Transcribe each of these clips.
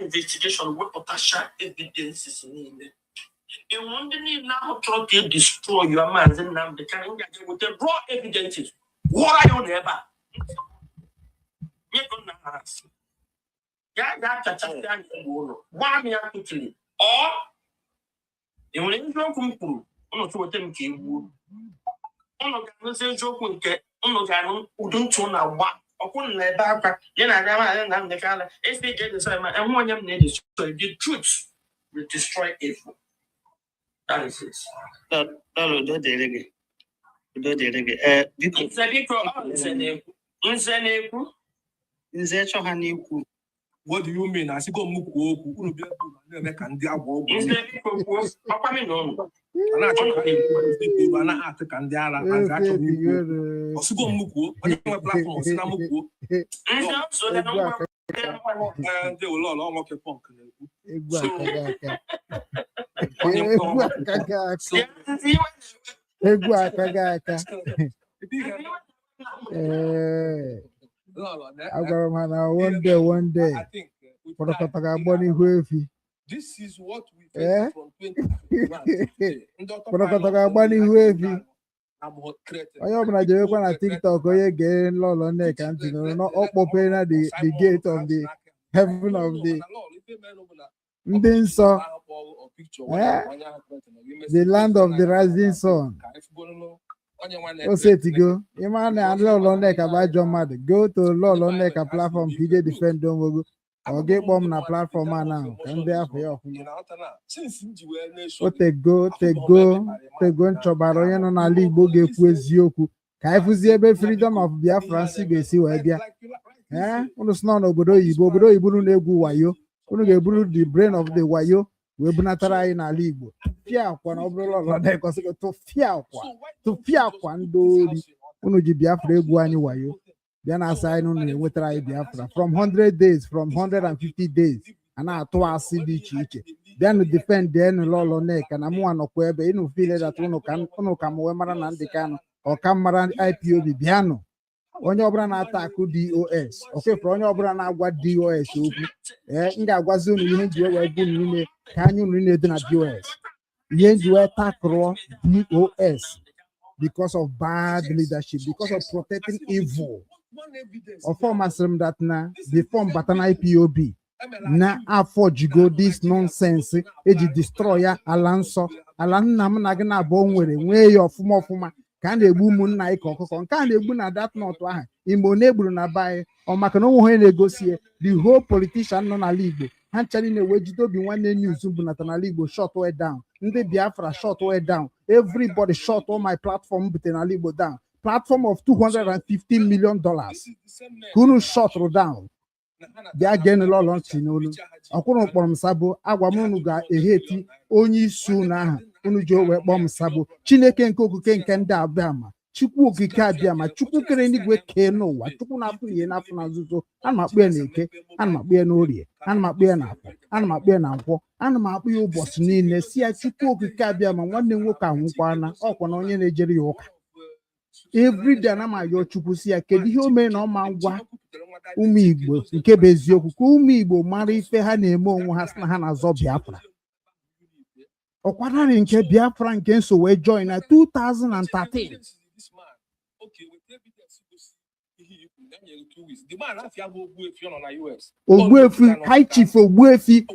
investigation with potential evidences in it. And one day now try to destroy your man's and now the kind with the raw evidences. What are you never? You're gonna ask. That's a why me quickly. Or you will enjoy Kumpu. On to them came. On the say joke will get on the don't turn a what. I couldn't let back. Then I the color. If they get the same, and one of them need to the truth will destroy evil. That is it. What do you mean? I see go muku unu bia make and dia agwo ogwo. Papa me no. Ana ate kan dia ara and actually muku. Osugo muku, onye nwe platform osina muku. So that no and they will all work a punk. One day. This is what we face from 2021. I TikTok, not open the gate of the heaven of the land of the rising sun. To go. Go to Loloneka platform, PJ Defend Don't or get bomb na platform now. And therefore, go and Chobaroyan on a league boge Yoku. Kaifuziebe freedom of Biafra Sigesi Wabia. Uno Obodo Ibu Negu Wayo. Uno Gebru the brain of the Wayo. Webunatara in a league. Fia one overall to Fia one do Unuji Biafra Guani Wayo. Then I sign on with Biafra from 100 days, from 150 days, and I to our CD chiche. Then defend then lolo neck and I'm one of where you feel that uno come Wemaran and the can or Camaran IPOB piano. On your brand attack DOS. Okay, from your brand I what DOS. Inga Wazun, you need can you read the DOS? You attack raw DOS because of bad leadership, because of protecting evil. Or form that na the form but an IPOB na afford go this nonsense destroyer alanso alan namna bonwere way of fuma can the woman na ikoko can the na that not why imoneburu na buy or makano negotiate the whole politician non aligo actually na wejido bi one news bu na aligo short way down ndị Biafra short way down everybody short all my platform but na aligo down platform of $250 million. Kunu shot down. They are getting a lot of chinolu. Akuno bomb sabo. Agwamunu ga eheti. Onyi suna. Unujo we bomb sabo. Chineke nkoku kenda abama. Chukwu okike abịama. Chukwu kere n'igwe kee n'ụwa. Chukwu na-afụ ihe n'afọ na nzuzo. Ana m akpụ ya n'eke. Ana m akpụ ya n'orie. Ana m akpụ ya n'afọ. Ana m akpụ ya na nkwọ. Ana m akpụ ya ụbọchị niile. Si ya Chukwu okike abịama. Nwanne nwoke anwụkwana. Ọkwa na onye na-ejere ya ụka. Every day na ma yo Chukwu si ya kedu ihe o mee na ọ ma ngwa ụmụ Igbo nke bụ eziokwu ka ụmụ Igbo mara ife ha na-eme onwe ha sị na ha na-azọ Biafra. Ọkwadari nke Biafra nke nso wee join na 2013. Ogbuefi high chief Ogbuefi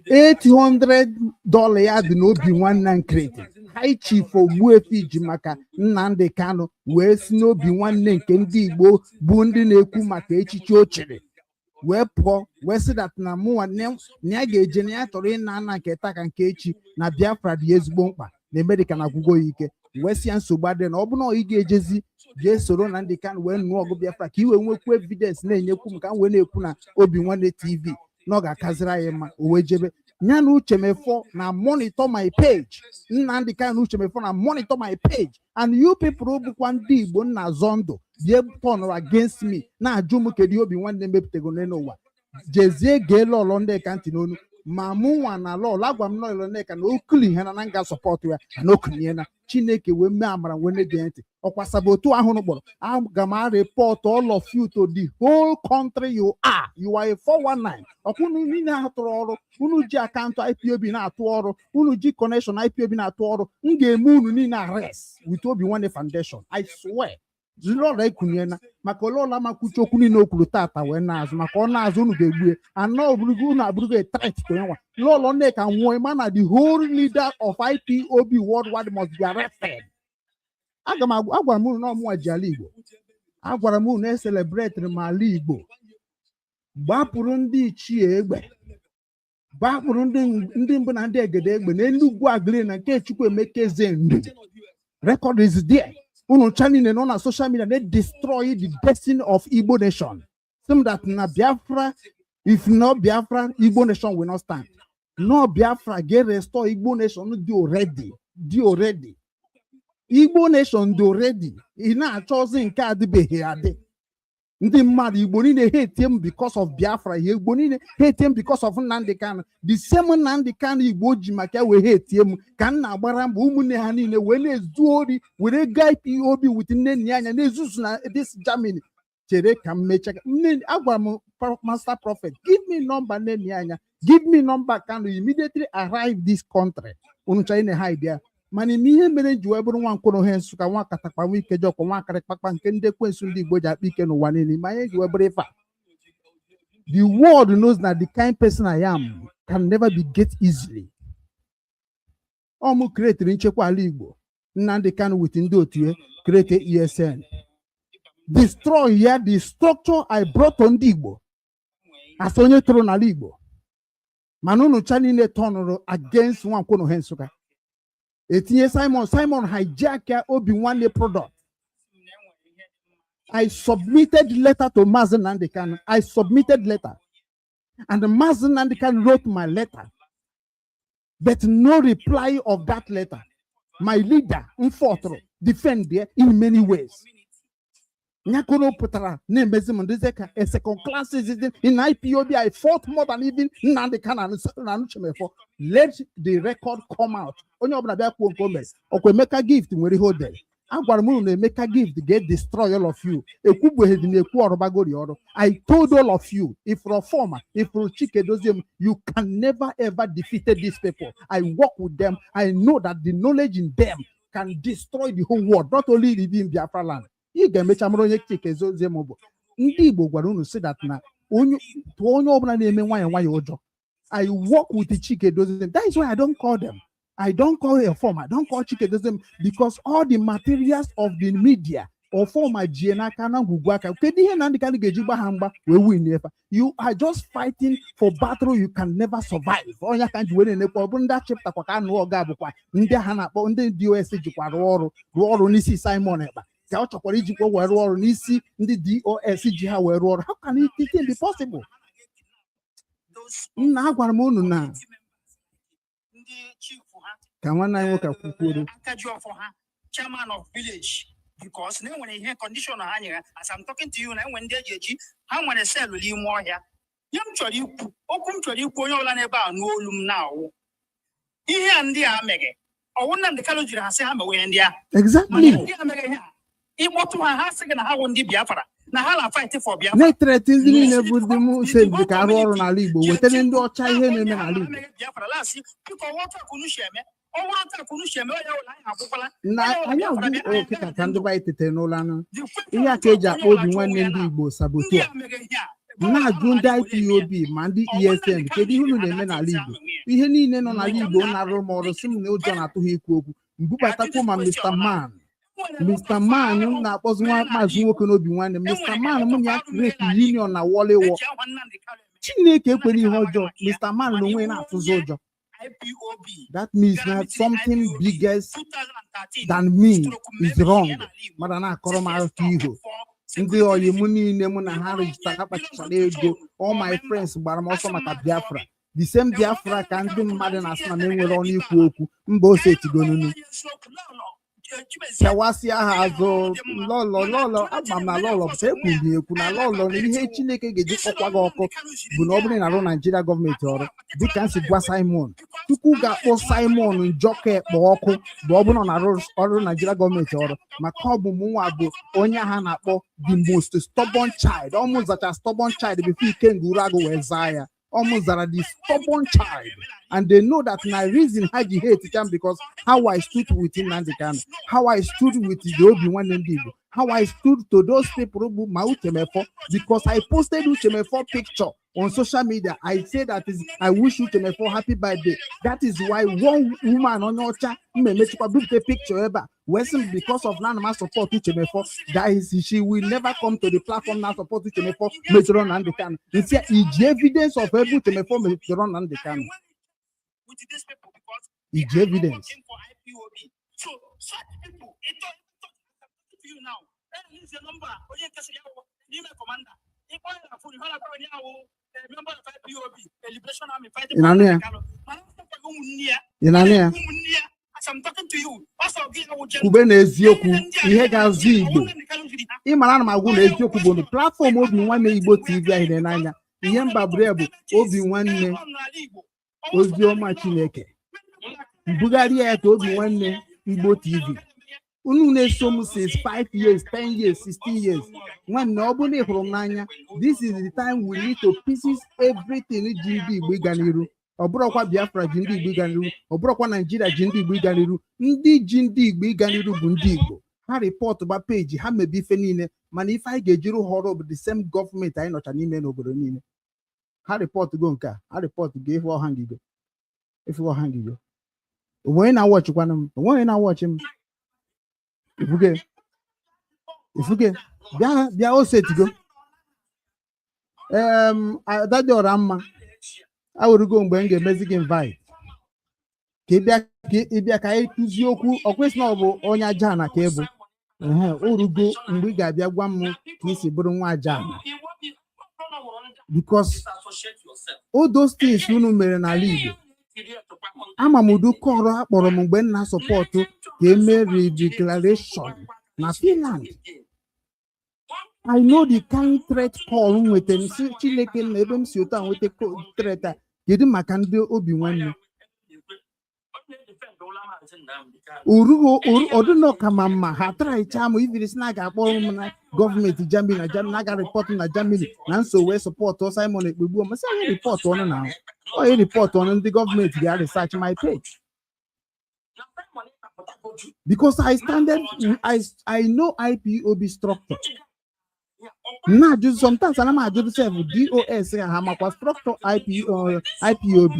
$800 ya dị n'obi nwanne nkiriti. High chief Ogbuefi ji maka Nnamdi Kanu wee si n'obi nwanne nke ndị Igbo bụ ndị na-ekwu maka echichi ochiri wee pụọ wee sị dat na mụ nwanne ya ga-eje na ya tọrọ ịna ana nke taka nke echi na Biafra dị ezigbo mkpa na America na agwụgo ya ike wee si ya nsogbu adị na ọ bụ na ị ga-ejezi jee soro na ndị Kanu wee nụọ ọgụ Biafra ka iwe nwekwu evidence na-enyekwu m ka m wee na-ekwu na obi nwanne TV na ọ ga-akaziri anyị mma o wee jebe nya na Uchemefo na monitor my page Nnamdi Kanu Uchemefo na monitor my page and you people bụkwa ndị Igbo nna Zondo bie turn against me na ajụ m kedu obi nwanne mepụtago n'ụwa jezie geele ọlọ ndị kanti n'onu ma mụnwa na lọl agwa m nọọlụ neka na okuli ha na nga sọpọtụ ya na okunye na Chineke wee mee amara wee na-ege ntị ọkwa sabotu ahụ kpọrọ aga m report all of you to the whole country you are a 419 ọkwa unu niile atụrụ ọrụ unu ji akaụntụ IPOB na-atụ ọrụ unu ji connection IPOB na-atụ ọrụ m ga-eme unu niile arrest with Obi Nwanne Foundation I swear lọla ekunye na maka ọlọla makwuchi okwu niile o kwuru tata wee na-azụ maka ọ na-azụ unu ga-egbu anọ oburugo unu abụrụgo threat to nwa lọlọ Nneka nwụọ ma na the whole leader of IPOB worldwide must be arrested. Agwara m unu na ọmụnwa ji ala Igbo agwara m unu eselebreti m ala Igbo gbapụrụ ndị ichie egbe gbapụrụ ndị mbụ na ndị egede egbe na Enugu Agri na nke Chukwu Emeka Ezendu record is there. Unu chanine no na social media they destroy the destiny of Igbo nation. Some that na Biafra, if not Biafra, Igbo nation will not stand. No Biafra get restore Igbo nation do already. Igbo nation do already. Ina chosen nke adịbeghị adị. Ndị mmadụ Igbo niile hate him because of Biafra. Igbo niile hate him because of Nnamdi Kanu. The same Nnamdi Kanu Igbo ji maka wee hate him ka nna gbara mbọ ụmụnne ha niile wee na-ezu ori were gaa IPOB with nne nne anya na-ezuzu na this Germany. Chere ka m mecha agwara m Master Prophet give me number nne nne anya give me number Kanu immediately arrive this country. Unu chine ha idea. Mana ime ihe mere ji wee bụrụ nwa nkwụrụ ha Nsụka nwa katakpa nwa ike jọkọ nwa akarịkpakpa nke ndị ekwensu ndị Igbo ji akpa ike n'ụwa niile ma anyị ji wee bụrụ ife a. The world knows that the kind person I am can never be get easily. Ọmụ kreatiri nchekwa ala Igbo Nnamdi Kanu with ndị otu ya create ESN destroy ya the structure I brought to ndị Igbo as onye tụrụ n'ala Igbo mana unu cha niile tọnụrụ against nwa nkwụrụ ha Nsụka. Etinye Simon hijack Obi Nwanne product. I submitted letter to Mazi Nnamdi Kanu. I submitted letter. And Mazi Nnamdi Kanu wrote my letter. But no reply of that letter. My leader, Mfotro, defend there in many ways. Nyakono Putara, name Bezimondezeka, a second class citizen in IPOB. I fought more than even Nnamdi Kanu. Let the record come out. Onye ọbụla bịa kwuo nke o mere ọkwa Emeka gift nwere ihe o dere agwara m na Emeka gift get destroy all of you ekwubughị na ekwu ọrụbagori ọrụ. I told all of you if reformer if Chike Doziem you can never ever defeat these people. I work with them. I know that the knowledge in them can destroy the whole world, not only living in Biafra land. Ị ga-emecha mara onye Chike Doziem bụ ndị Igbo gwara unu si that na onye ọbụla na-eme nwayọ ụjọ. I work with the Chike Doziem. That is why I don't call them. I don't call a former. I don't call Chike Doziem because all the materials of the media or former Gienaka na Gugwaka. You are just fighting for battle you can never survive. Onya can't win in the that chapter kwa kanu oga bukwa. Nde hana po nde DOS jikwa ruoro nisi Simon eba. Ka ochokori jikwa we ruoro nisi ndi DOS jiha we ruoro. How can it be possible? Na agwara m unu na ka nwanne anyị nwoke kwukwuru chairman of village because na enwere ihe condition ha nyere as I'm talking to you na enwere ndị eji ha nwere sel n'ime ọhịa. Ihe m chọrọ ikwu okwu m chọrọ ikwu onye ọbụla n'ebe a n'olu m na-awụ ihe a ndị a mere ọwụ Nnamdi Kanu jiri ha sị ha mewe ndị a exactly ndị a mere ihe ịkpọtụ ha sị gị na ha wụ ndị Biafra na ha na fight for Biafra. Na-etreti ndị niile bụ ndị m se dị ka arụ ọrụ n'ala Igbo wetara ndị ọcha ihe na-eme n'ala Igbo. Na anyị agwụ okịta ka ndị anyị tetere n'ụlọ anụ ihe a ka eji akpọ Obi Nwanne ndị Igbo sabotu a na-ajụ ndị IPOB ma ndị ESN kedu ihe unu na-eme n'ala Igbo ihe niile nọ n'ala Igbo na-arụ m ọrụ sị m na ụjọ na-atụ ha ikwu okwu mbubatakwu ma Mr. Man na-akpọzi maazị nwoke n'Obi Nwanne Mr. Man m ya create union na Wọlewo Chineke ekwere ihe ọjọọ Mr. Man na onwe na-atụzi ụjọ. That means that something bigger than me is wrong. Mara na akọrọ m akụkọ iho ndị oyi m niile mụ na ha rejista ha kpachichara ego all my friends gbara m ọsọ maka Biafra the same Biafra ka ndị mmadụ na-asị na m enwere ọnụ ikwu okwu mba ose etigonunu kewasịa ha azụ lọlọ agba m na lọlọ pụta ekwuli ekwu na lọlọ na ihe Chineke ga-eji kpọkwa gị ọkụ bụ na ọ bụrụ na arụ Naijiria gọọmenti ọrụ dịka nsi gwa Simon Chukwu ga-akpọ Simon Njọka ekpe ọkụ bụ ọ bụrụ na ọrụ Naijiria gọọmenti ọrụ maka ọ bụ mụnwa bụ onye ha na-akpọ the most stubborn child ọ mụzacha stubborn child before Ikenga Uragu wee zaa ya ọ mụzara the stubborn child and they know that na reason ha ji hate him because how I stood with Nnamdi Kanu, how I stood with the Obi Nwanne Ndị Igbo, how I stood to those people who ma Uchemefo because I posted Uchemefo picture on social media. I say that is I wish Uchemefo happy birthday. That is why one woman on Ocha Mmemechukwa booked a picture ever. Wesson because of Nanama support Uchemefo, that is she will never come to the platform now support Uchemefo Metron Nnamdi Kanu. It's evidence of every Uchemefo Metron Nnamdi Kanu. With these people because it's evidence. For IPOB. So such people, it's to you now. Here's the number. Email commander. Member of IPOB, a liberation army fighting. As I'm talking to you, Kubena eziokwu ihe ga-azụ Igbo ịmara na magwụ na eziokwu bụ na platform Obi Nwanne Igbo TV ahụ n'anya ihe mbabre bụ Obi Nwanne Oziọma Chineke mbugharị ya ka Obi Nwanne Igbo TV unu na-eso m since 5 years 10 years 16 years nwanne ọ bụrụ na ị hụrụ m n'anya this is the time we need to pieces everything ji ndị Igbo ịga n'iru ọ bụrụkwa Biafra ji ndị Igbo ịga n'iru ọ bụrụkwa Nigeria ji ndị Igbo ịga n'iru ndị ji ndị Igbo ịga n'iru bụ ndị Igbo ha rịpọtụ gba peji ha mebe ife niile mana ife anyị ga-ejiri họrọ bụ the same gọọmenti anyị nọcha n'ime n'obodo niile ha rịpọtụ go nke a ha rịpọtụ go ife ọha ngigo onwe na-awọchịkwana m onwe na-awọchị m ifuge bịa osetigo adadị ọra mma awụrụgo mgbe m ga-emezi gị invite ka ịbịa ka anyị kụzie okwu ọkwesị na ọ bụ onye aja na ka ịbụ orugo mgbe ị ga-abịa gwa m ka isi bụrụ nwa aja because all those things unu mere n'ala Igbo ama m udu kọrọ akpọrọ m mgbe nna sọpọtụ ka eme redeclaration na Finland. I know the kind threat call nwetara si Chineke na ebe m si otu a nweta threat a kedu maka ndị Obi Nwanne ọdụnọ ka ma mma ha traicha m iviri si na ga-akpọrọ m na gọọmenti Germany na ga rịpọtụ na Germany na nso wee sọpọtụ Simon Ekpegbuo masị anyị rịpọtụ ọnụ na onye rịpọtụ ọnụ ndị gọọmenti ga research my page because I know IPOB structure na ajụ sometimes ana m ajụ self DOS ha makwa structure IPOB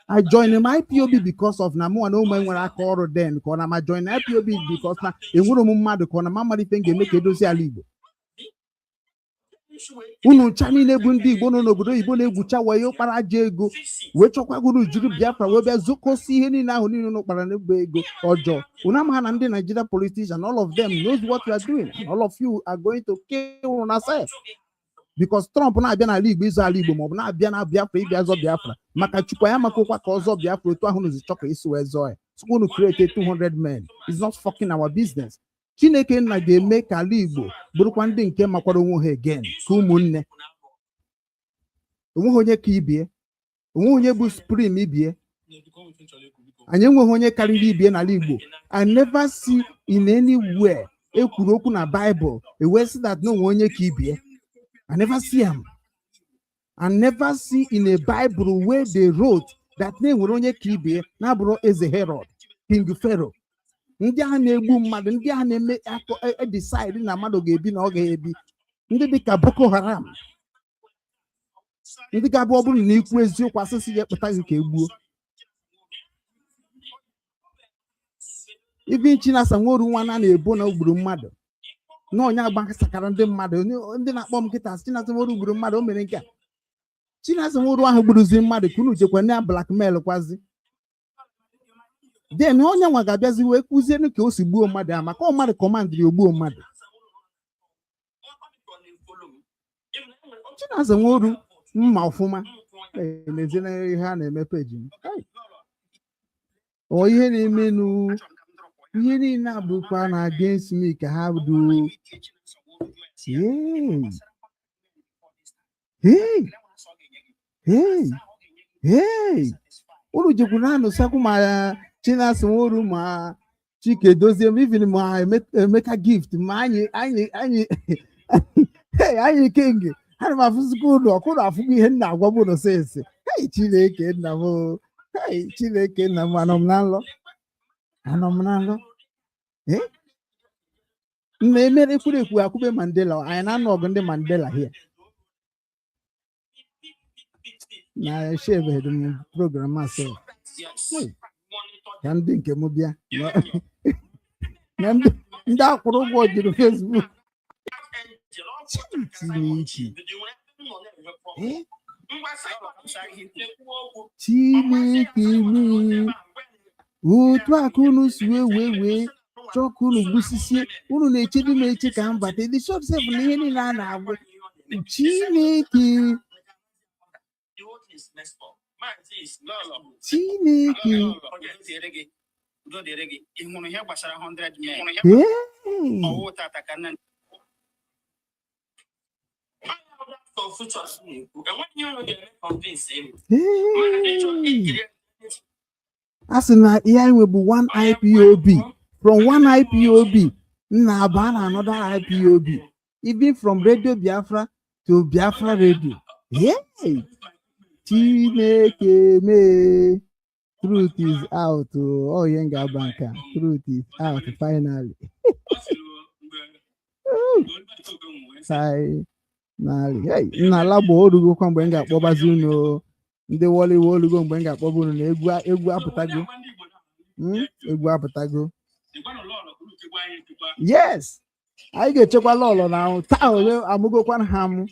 I joined my IPOB because of na mụ na ụmụ nwere aka ọrụ then ka ọ na ma join IPOB because na enwere m mmadụ ka ọ na ma mmadụ ife ga-eme ka edozi ala Igbo unu ncha niile bụ ndị Igbo nọ n'obodo Igbo na-egwucha wayo kpara aja ego wee chọkwagoro jiri Biafra wee bịa zokosi ihe niile ahụ niile n'ụkpara n'egbe ego ọjọọ unu ama ha na ndị Nigeria politicians all of them knows what you are doing and all of you are going to kill yourself because Trump na-abịa n'ala Igbo ịzọ ala Igbo maọbụ na-abịa na Biafra ịbịa zọ Biafra maka Chukwu ya maka ụkwa ka ọzọ Biafra otu ahụ n'ozi chọ ka isi wee zọọ ya so unu create 200 men it's not fucking our business. Chineke nna ga-eme ka ala Igbo bụrụkwa ndị nke makwara onwe ha again ka ụmụnne onweghị onye ka ibie onweghị onye bụ supreme ibie anyị enweghị onye karịrị ibie n'ala Igbo. I never see in anywhere ekwuru okwu na Bible wee sị that no onwe onye ka ibie. I never see him. I never see in a Bible where they wrote that na enwere onye ka ibie na-abụrụ eze Herod King Pharaoh ndị a na-egbu mmadụ ndị a na-eme decide na mmadụ ga-ebi na ọ ga-ebi ndị dịka Boko Haram ndị ga-abụ ọ bụrụ na ikwu eziokwu asịsị ya ekpeta gị ka egbuo ibi Chinasa Nworu nwa na-ebo na ogburu mmadụ na onye agbasakara ndị mmadụ ndị na-akpọ m nkịta Chinasa Nworu gburu mmadụ o mere nke a Chinasa Nworu ahụ gburuzi mmadụ ka unu jekwa na blackmail kwazi then onye nwa ga-abịazi wee kụzienu ka o si gbuo mmadụ a maka mmadụ kọmandịrị ogbuo mmadụ. Chinasa Nworu mma ọfụma na-ezinere ihe a na-eme peji m ihe na-eme ihe niile a bụkwa na against me ka ha do. Hey, unu jikwu na anụsakwu ma Chinasa Nworu ma Chike Dozie even ma Emeka Gift ma anyị anyị king ana m afụzikwa unu ọkụrụ afụgo ihe nna agwa bụ ụlọ sesi. Chineke nna m, Chineke nna m, anọ m na nlọ nna emere ekwurekwu akwụbe Mandela, anyị na-anụ ọgụ ndị Mandela here na shebeghị m program asị ka ndị nke m bịa na ndị akwụrụ ụgwọ jiri Facebook. Chineke m, otu aka unu si wee chọọ ka unu gbusisie, unu na-echedu m eche ka m bata dị short sef na ihe niile a na-agwa Chineke. A sị na ihe anyị bụ one IPOB, from one IPOB na aba na another IPOB, even from Radio Biafra to Biafra Radio. Chineke me, truth is out. Oh, yenga banka, truth is out finally. Hey, na labo orugo kwa mgbe nga akpọbazi unu ndị wọli orugo mgbe nga akpọba unu na egwu apụtago. Egwu apụtago. Yes, anyị ga-echekwa lọlọ na taa onye amụgokwana ha m.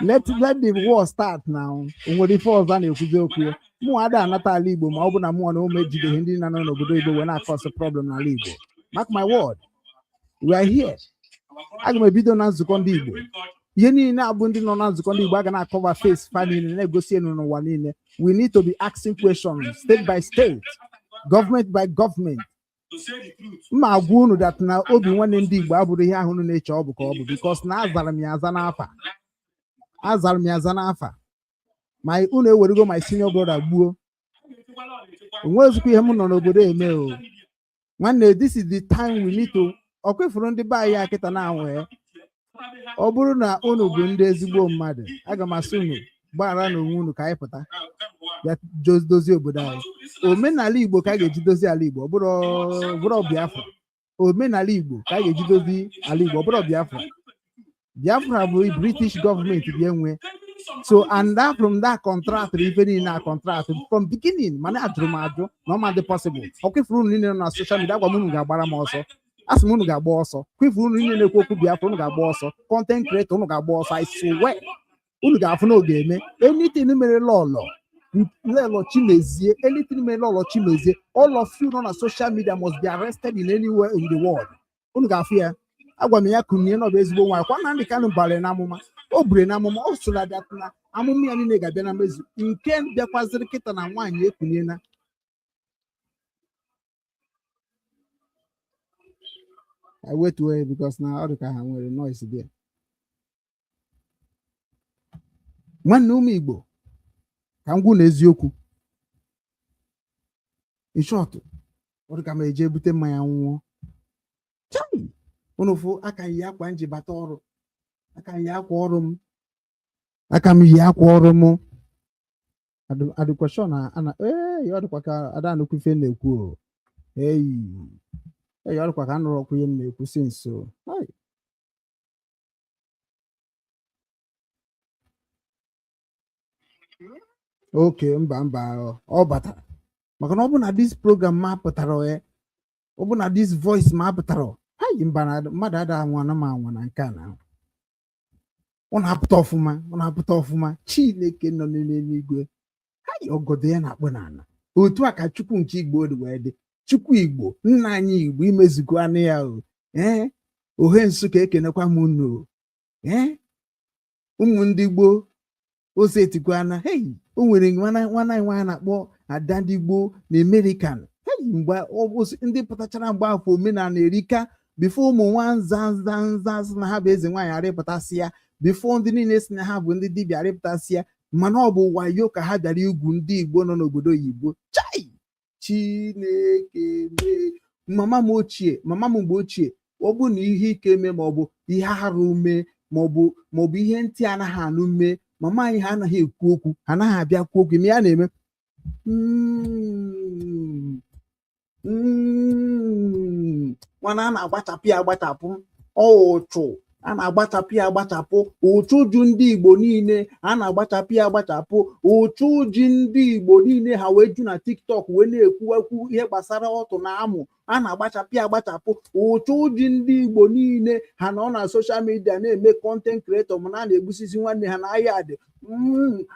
Let the war start now. Onwere ife ọzọ na-ekwuzi okwu. Mụ ada anata ala Igbo ma ọ bụ na mụ na ụmụ ejideghị ndị na nọ n'obodo Igbo wee na-akọsị problem n'ala Igbo. Mark my word, we are here. Aga m ebido na nzukọ ndị Igbo. Ihe niile abụ ndị nọ na nzukọ ndị Igbo aga na-akọva face fa niile na-egosi enu n'ụwa niile. We need to be asking questions state by state, government by government. Mma agwa unu dat na obi nwanne ndị Igbo abụrụ ihe ahụ unu na-eche ọ bụ ka ọ bụ, because na azara m ya aza n'afa. Ma unu ewerego my senior brother gbuo. Onwezikwa ihe m nọ n'obodo eme o. Nwanne, this is the time we need to ọkwefuru ndị be anyị akịta na-anwe. Ọ bụrụ na unu bụ ndị ezigbo mmadụ, aga m asị unu gbaghara na onwe unu ka anyị pụta ya dozie obodo anyị. Omenala Igbo ka a ga-eji dozie ala Igbo, ọ bụrụ Biafra. Omenala Igbo ka a ga-eji dozie ala Igbo, ọ bụrụ Biafra. Biafra bụ British government ga-enwe. So and that from that contract, even in that contract from beginning, mana ajụrụ m ajụ na ọ ma dị possible. Ọkwefuru unu niile na social media agwa m unu ga-agbara m ọsọ. Asị m unu ga-agba ọsọ. Kwefuru unu niile na-ekwu okwu Biafra unu ga-agba ọsọ. Content creator unu ga-agba ọsọ. I swear unu ga-afụ na oge eme. Anything mere lọlọ Chimezie, anything mere lọlọ Chimezie, all of you on social media must be arrested in anywhere in the world. Unu ga-afụ ya. Agwa m ya kunie na ọ bụ ezigbo nwaanyị. Kwa na ndị kanụ bare na amụma. O bure na amụma, ọ sụla bịa na amụma ya niile ga-abịa na mmezu. Nke bịakwaziri kịta na nwaanyị ekunye na. I wait away because now all the ka ha nwere noise there. Nwanne ụmụ Igbo ka m gwu na eziokwu. In short, ọ dị ka m eje bute mmanya nwụọ. Chai! Unu fụ aka yi akwa nji bata ọrụ. Aka yi akwa ọrụ m. Adịkwa sure na ana ọ dịkwa ka ada nnukwu ife na-ekwu o. Ọ dịkwa ka anụrụ ọkụ ihe m na-ekwu si nso. Okay, mba ọ batara. Maka na ọ bụ na this program ma pụtara ọ bụ na this voice ma pụtara mba na mmadụ ada anwa na nke a na ọ na-apụta ọfụma. Chineke nọ n'eluigwe. Ọgọdọ ya na-akpọ n'ala. Otu a ka Chukwu nke Igbo dị wee dị. Chukwu Igbo, nna anyị Igbo imezukwa anụ ya o. Ohe Nsụka ekenekwa m unu. Ụmụ ndị Igbo ose etikwana. O nwere nwana anyị na-akpọ ada ndị Igbo na American. mgbe ndị pụtachara mgbe afọ omenala erika bifo ụmụ nwa nza sị na ha bụ eze nwaanyị arịpụtasị ya bifo ndị niile si na ha bụ ndị dibịa arịpụtasị ya mana ọ bụ wayo ka ha bịara igwu ndị Igbo nọ n'obodo oyibo chai Chineke mee mama m mgbe ochie ọ bụ na ihe ike mee maọbụ ihe arụ mee maọbụ ihe ntị anaghị anụ mee mama anyị ha anaghị ekwu okwu ha anaghị abịa kwuo okwu ime ya na-eme mana a na-agbachapụ ya agbachapụ ụchụ a na-agbachapụ ya agbachapụ ụchụ ju ndị Igbo niile a na-agbachapụ ya agbachapụ ụchụ ji ndị Igbo niile ha wee ju na TikTok wee na-ekwuwekwu ihe gbasara ọtụ na amụ a na-agbachapụ ya agbachapụ ụchụ ji ndị Igbo niile ha nọ na soshal midia na-eme kọntent kreatọ mana a na-egbusisi nwanne ha n'ahịa dị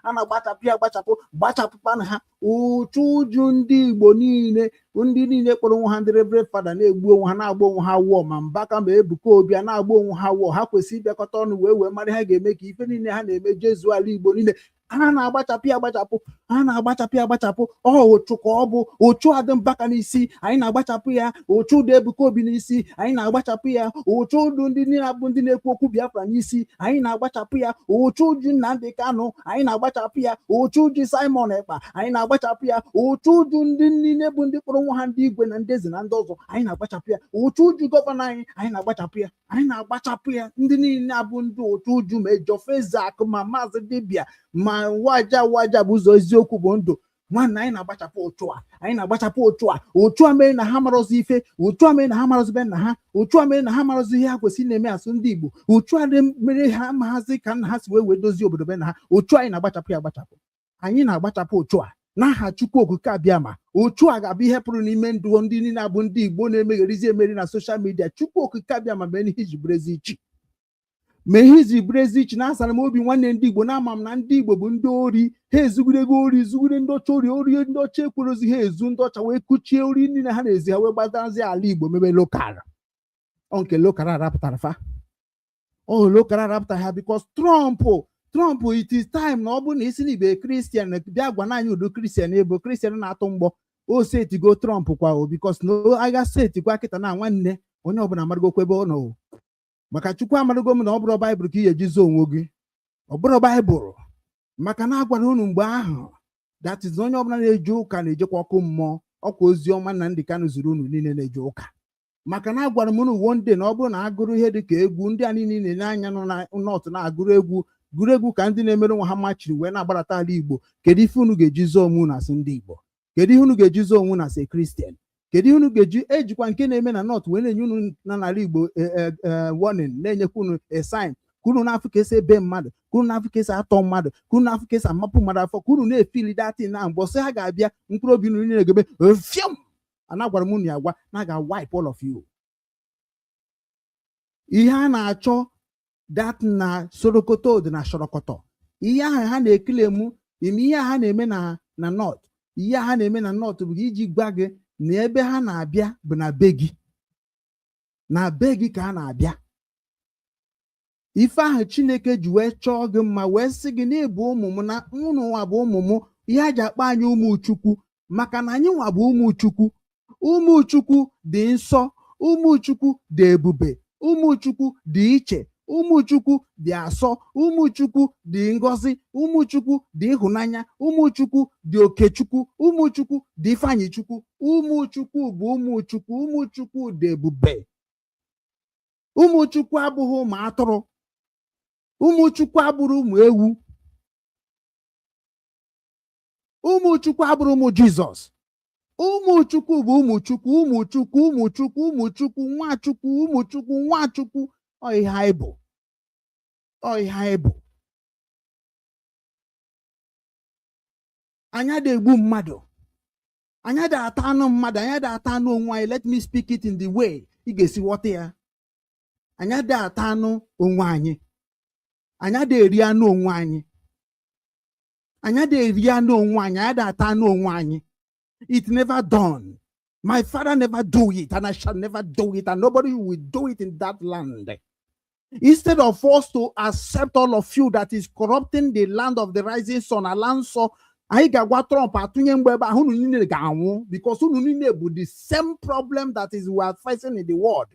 a na-agbachapụ ya agbachapụ gbachapụkwana ha ụchụ ju ndị Igbo niile ndị niile kpọrọ onwe ha ndị Reverend Fada na-egbu onwe ha na-agba onwe ha wụọ ma Mbaka ma Ebuka Obi a na-agba onwe ha wụọ ha kwesịrị ịbịakọta ọnụ wee mara ha ga-eme ka ife niile ha na-eme jezuo ala Igbo niile a na-agbachapụ ya agbachapụ a na-agbachapụ ya agbachapụ ụchụ ka ọ bụ ụchụ adị Mbaka n'isi anyị na-agbachapụ ya ụchụ dị Ebuka Obi n'isi anyị na-agbachapụ ya ụchụ dị ndị niile bụ ndị na-ekwu okwu Biafra n'isi anyị na-agbachapụ ya ụchụ ji Nnamdi Kanu anyị na-agbachapụ ya ụchụ ji Simon Ekpa anyị na-agbachapụ ya ụchụ ju ndị niile bụ ndị kpọrọ nwa ha ndị igwe na ndị eze na ndị ọzọ anyị na-agbachapụ ya ụchụ ju gọvanọ anyị na-agbachapụ ya anyị na-agbachapụ ya ndị niile abụ ndị ụchụ ju ma Ejofezak ma Mazi Dibia ma waja bụ ụzọ eziokwu bụ ndụ nwanne anyị na-agbachapụ ụchụ a anyị na-agbachapụ ụchụ a mere na ha marọzi ife ụchụ a mere na ha marọzi be nna ha ụchụ a mere na ha marọzi ihe ha kwesịrị na-eme asụ ndị Igbo ụchụ a mere ha mahazi ka nna ha si wee dozie obodo be na ha ụchụ anyị na-agbachapụ ya agbachapụ anyị na-agbachapụ ụchụ a n'aha Chukwu Okike Abịama ụchụ a ga-abụ ihe pụrụ n'ime ndụ ndị niile abụ ndị Igbo na-emegherizi emeri na soshal midia Chukwu Okike Abịama mee ihe iji bụrụ ezi ichi mee ihe iji bụrụ ezi ichi na-asara m obi nwanne ndị Igbo na-ama m na ndị Igbo bụ ndị ori ha ezugidego ori zugide ndị ọcha ori ndị ọcha ekwerozi ha ezu ndị ọcha wee kuchie ori niile ha na-ezi ha wee gbadazi ala Igbo mebe lokal nke lokal arapụtara fa lokal arapụtara ha bikos Trump it is time na ọ bụ na isi na ibe Kristian bịa gwa anyị udo Kristian ebo Kristian na-atụ mgbọ o setigo Trump kwa o bikos na agha setikwa kịta na nwanne onye ọbụla amarụgokwa ebe ọ nọ maka Chukwu amarụgo m na ọ bụrụ Baịbụl ka ị ga-ejizo onwe gị ọ bụrụ Baịbụl maka na agwara unu mgbe ahụ that is onye ọbụla na-eje ụka na-ejekwa ọkụ mmụọ ọkwa ozi ọma Nnamdi Kanu zuru unu niile na-eje ụka maka na agwara m unu one day na ọ bụrụ na agụrụ ihe dị ka egwu ndị a niile na-ele anya nọ na nọọtụ na-agụrụ egwu ka ndị na-emere nwa ha machiri wee na-agbarata ala Igbo kedu ife unu ga-eji zoo onwe unu asị ndị Igbo kedu ihe unu ga-eji zoo onwe unu asị Kristian kedu ihe unu ga-eji ejikwa nke na-eme na nọọtụ wee na-enye unu na n'ala Igbo warning na-enyekwa unu a sign ka unu na-afụ ka esi ebe mmadụ ka unu na-afụ ka esi atọ mmadụ ka unu na-afụ ka esi amapụ mmadụ afọ ka unu na-efili datin na mbọsị ha ga-abịa mkpụrụ obi unu niile ga-ebe fiam ana gwara m unu ya gwa na ga wipe all of you ihe a na-achọ dat na Sorokoto dị na Shorokoto ihe ahụ ha na-ekele mụ ime ihe ha na-eme na nọt ihe ha na-eme na nọt bụ iji gwa gị na ebe ha na-abịa bụ na be gị ka ha na-abịa ife ahụ Chineke ji wee chọọ gị mma wee sị gị na-ebu ụmụ m na unu nwa bụ ụmụ m ihe a ji akpa anyị ụmụ Chukwu maka na anyị nwa bụ ụmụ Chukwu dị nsọ ụmụ Chukwu dị ebube ụmụ Chukwu dị iche ụmụ Chukwu dị asọ ụmụ Chukwu dị ngọzi ụmụ Chukwu dị ịhụnanya ụmụ Chukwu dị Okechukwu ụmụ Chukwu dị Ifeanyị Chukwu ụmụ Chukwu bụ ụmụ Chukwu dị ebube ụmụ Chukwu abụghị ụmụ atụrụ ụmụ Chukwu abụrụ ụmụ ewu ụmụ Chukwu abụrụ ụmụ Jizọs ụmụ Chukwu bụ ụmụ Chukwu Nwachukwu ọ ihe anyị bụ anyị da-egbu mmadụ anyị da-ata anụ mmadụ anyị da-ata anụ onwe anyị let me speak it in the way ị ga-esi ghọta ya anyị da-ata anụ onwe anyị anyị da-eri anụ onwe anyị anyị da-ata anụ onwe anyị it never done. My father never do it, and I shall never do it, and nobody will do it in that land. Instead of us to accept all of you that is corrupting the land of the rising sun, Alanso, anyị ga-agwa Trump atụnye mgbe ebe ahụ unu niile ga-anwụ because unu niile bụ the same problem that is we are facing in the world.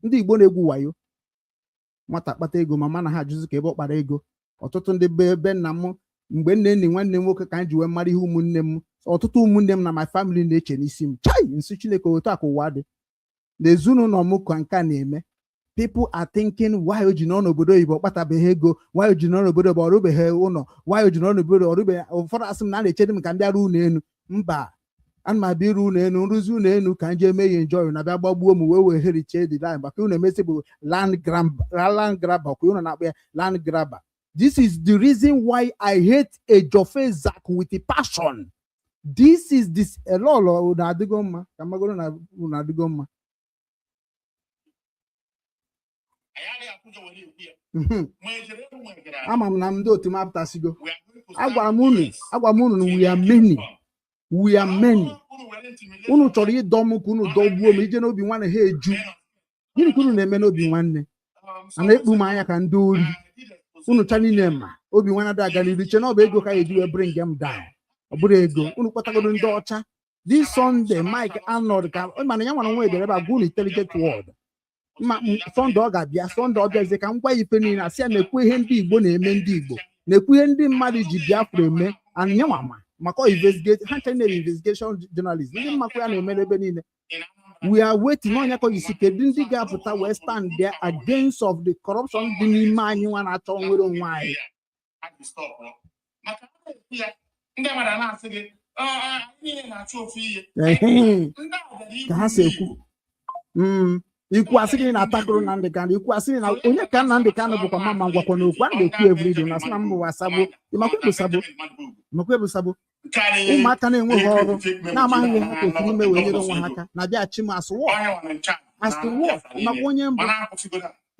Ndị Igbo na-egwu wayo nwata kpata ego mama na ha ajụzi ka ebe ọ kpara ego. Ọtụtụ ndị be nna m mgbe nne nni nwanne m nwoke ka m ji wee mara ihe ụmụnne m ọtụtụ ụmụnne m na my family na-eche n'isi m chai nsi Chineke otu a ka ụwa dị n'ezinụlọ m ka nke a na-eme. People are thinking why o ji nọ n'obodo oyibo kpatabeghị ego, why o ji nọ n'obodo oyibo ọrụbeghị ụlọ, why o ji nọ n'obodo ọrụbeghị. Ụfọdụ asị m na a na-echere m ka m bịa ruo ụlọ enu. Mba, ana m abịa iru ụlọ enu, nrụzi ụlọ enu ka m jee mee ya enjoy na bịa gbagbuo m wee weherichie the line maka unu emesi bụ land grabber kwa unu na-akpọ ya land grabber. This is the reason why I hate a Jofe Zak with a passion. This is this elolo na adigo mma ka magoro na adigo mma. Ama m na ndị otu m apụtasigo. Agwara m unu na we are many. Unu chọrọ ịdọ m ka unu dọgbuo m ije n'obi nwanne ha eju. Gịnị ka unu na-eme n'obi nwanne? A na-ekpu m anya ka ndị ori. Unu cha niile ma obi nwanne dị aga n'iru che na ọ bụ ego ka eji wee bring them down. Ọ bụrụ ego unu kpatagoro ndị ọcha. This Sunday Mike Arnold ka mana ya nwere nwa edere ebe a gụọ intelligent word. Sunday ọ ga-abịa Sunday ọ bịazie ka m gwa ife niile asị ya na-ekwu ihe ndị Igbo na-eme ndị Igbo na-ekwu ihe ndị mmadụ ji Biafra eme anyanwama maka investigate ha channel investigation journalist ndị mmakwa ya na-eme ebe niile. We are waiting on yako isi kedu ndị ga-apụta wee stand there against of the corruption dị n'ime anyị nwa na-achọ nwere onwe anyị. Ka ha si ekwu ikwu asịrị na atakụrụ na ndị Kanu ikwu asịrị na onye ka na ndị Kanu bụkwa mama ngwakọ n'okwu a na-ekwu everyday na asị na mbụ wasabo ịmakwa ebu sabo ụmụaka na-enweghị ọrụ na-amaghị ihe ha kwesịrị ime wee nyere onwe ha aka na bịa chi m asụ ịmakwa onye mbụ n'ala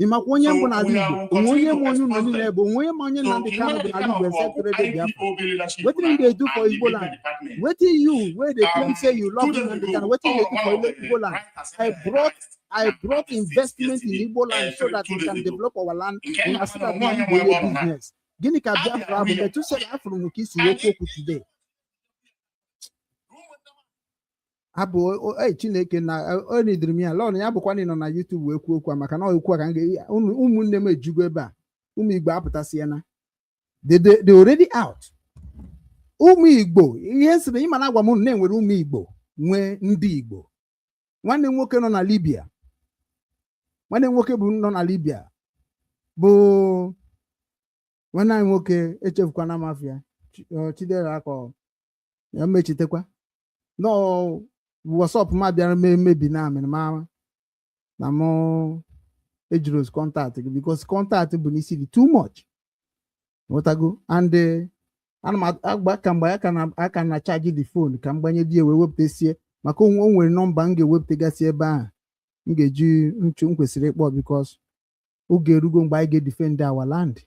Igbo onwe onye ma onye ụlọ niile bụ onwe onye ma onye na ndị Kanu bụ n'ala Igbo except Biafra. Wetin dey do for Igbo land? Wetin you wey dey claim say you love Nnamdi Kanu wetin dey do for Igbo land? I brought investment in Igbo land so that we can develop our land and as that we do business. Gini ka Biafra bụ etu sị afro m ka isi wekwu okwu today. Abụ Chineke na o nidiri m ya lọọ ya bụkwa nọ na YouTube wee kwuo okwu maka na okwu ka ụmụnne m ejugo ebe a ụmụ Igbo apụtasịana they already out. Ụmụ Igbo ihe sịrị ịma na agwa m na-enwere ụmụ Igbo nwee ndị Igbo. Nwanne m nwoke nọ na Libya nwanne m nwoke bụ nọ na Libya bụ nwanne anyị nwoke echefukwana mafia Chidera akọ ya mechitekwa no WhatsApp ma bịara mebi na amị ma na m ejiri contact because contact bụ n'isi dị too much whatever and ana m agba ka mgbe aka na charge the phone ka m gbanye di wee wepụtasie maka o nwere nọmba m ga-ewepụtagasị ebe ahụ m ga-eji m kwesịrị ịkpọ because oge erugo mgbe anyị ga-edefend our land.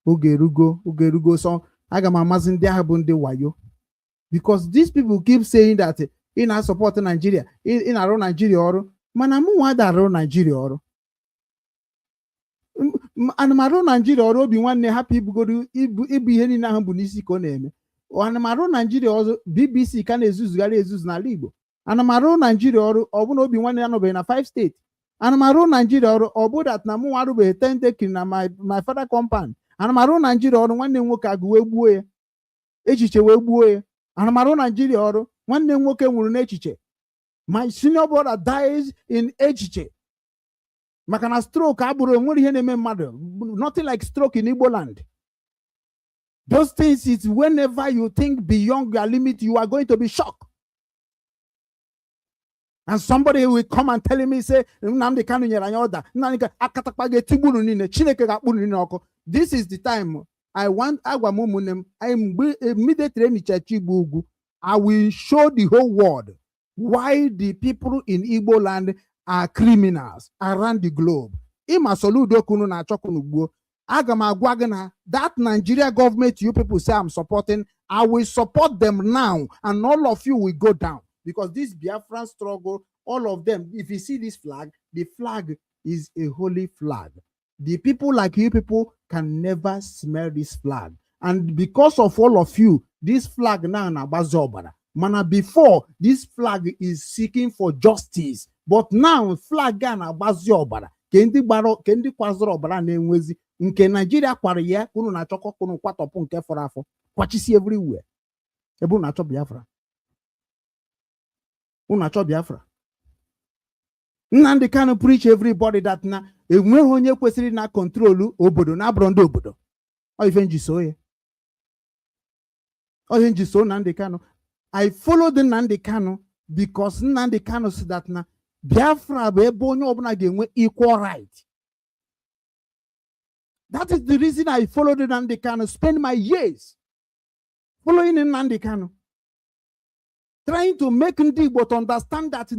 Oge erugo so aga m amazi ndị ahụ bụ ndị wayo because these people keep saying that ị na-support Nigeria ị na-arụ Nigeria ọrụ mana mụ nwa arụ Nigeria ọrụ ana m arụ Nigeria ọrụ obi nwanne hapụ ibugoro ibu ihe niile ahụ bụ n'isi ka ọ na-eme. Ana m arụ Nigeria ọrụ BBC ka na-ezuzugharị ezuzu n'ala Igbo. Ana m arụ Nigeria ọrụ ọ bụ na obi nwanne ya nọbeghị na 5 steeti. Ana m arụ Nigeria ọrụ ọ bụ that na mụ arụbeghị 10 dekiri na my father compound. Ana m arụ Nigeria ọrụ nwanne m nwoke agụ wee gbuo ya echiche wee gbuo ya. Ana m arụ Nigeria ọrụ nwanne m nwoke nwụrụ n'echiche. My senior brother dies in echiche maka na stroke abụrụ enwere ihe na-eme mmadụ nothing like stroke in Igbo land. Those things is whenever you think beyond your limit you are going to be shocked. And somebody will come and tell me say Nnamdi Kanu nyere anyị order Nnamdi akatakpa ga-etigburu niile Chineke ga-akpụrụ niile ọkụ. This is the time I want agwa m ụmụnne m immediately emichachi Igbo ugwu I will show the whole world why the people in Igbo land are criminals around the globe. Ima soludo kunu na achọkunu gbuo. Aga m agwa gị na that Nigeria government you people say I'm supporting, I will support them now and all of you will go down because this Biafran struggle, all of them, if you see this flag, the flag is a holy flag. The people like you people can never smell this flag. And because of all of you, this flag now na bazobara. Mana before, this flag is seeking for justice. But now, flag na bazobara. Kendi kwazoro obara na enwezi. Nke Nigeria kwara ya, kunu na choko kunu kwatopu nke foro afo. Kwachisi everywhere. Ebu na cho Biafra. Una cho Biafra. Nnamdi Kanu preach everybody that na enweghị onye kwesịrị na control obodo na abụrụ ndị obodo. Ọ ife nji so ye. Ọ ihe nji so Nnamdi Kanu. I followed Nnamdi Kanu because Nnamdi Kanu said that na Biafra bụ ebe onye ọbụla ga-enwe equal right. That is the reason I followed Nnamdi Kanu, spend my years following Nnamdi Kanu. Trying to make ndị Igbo to understand that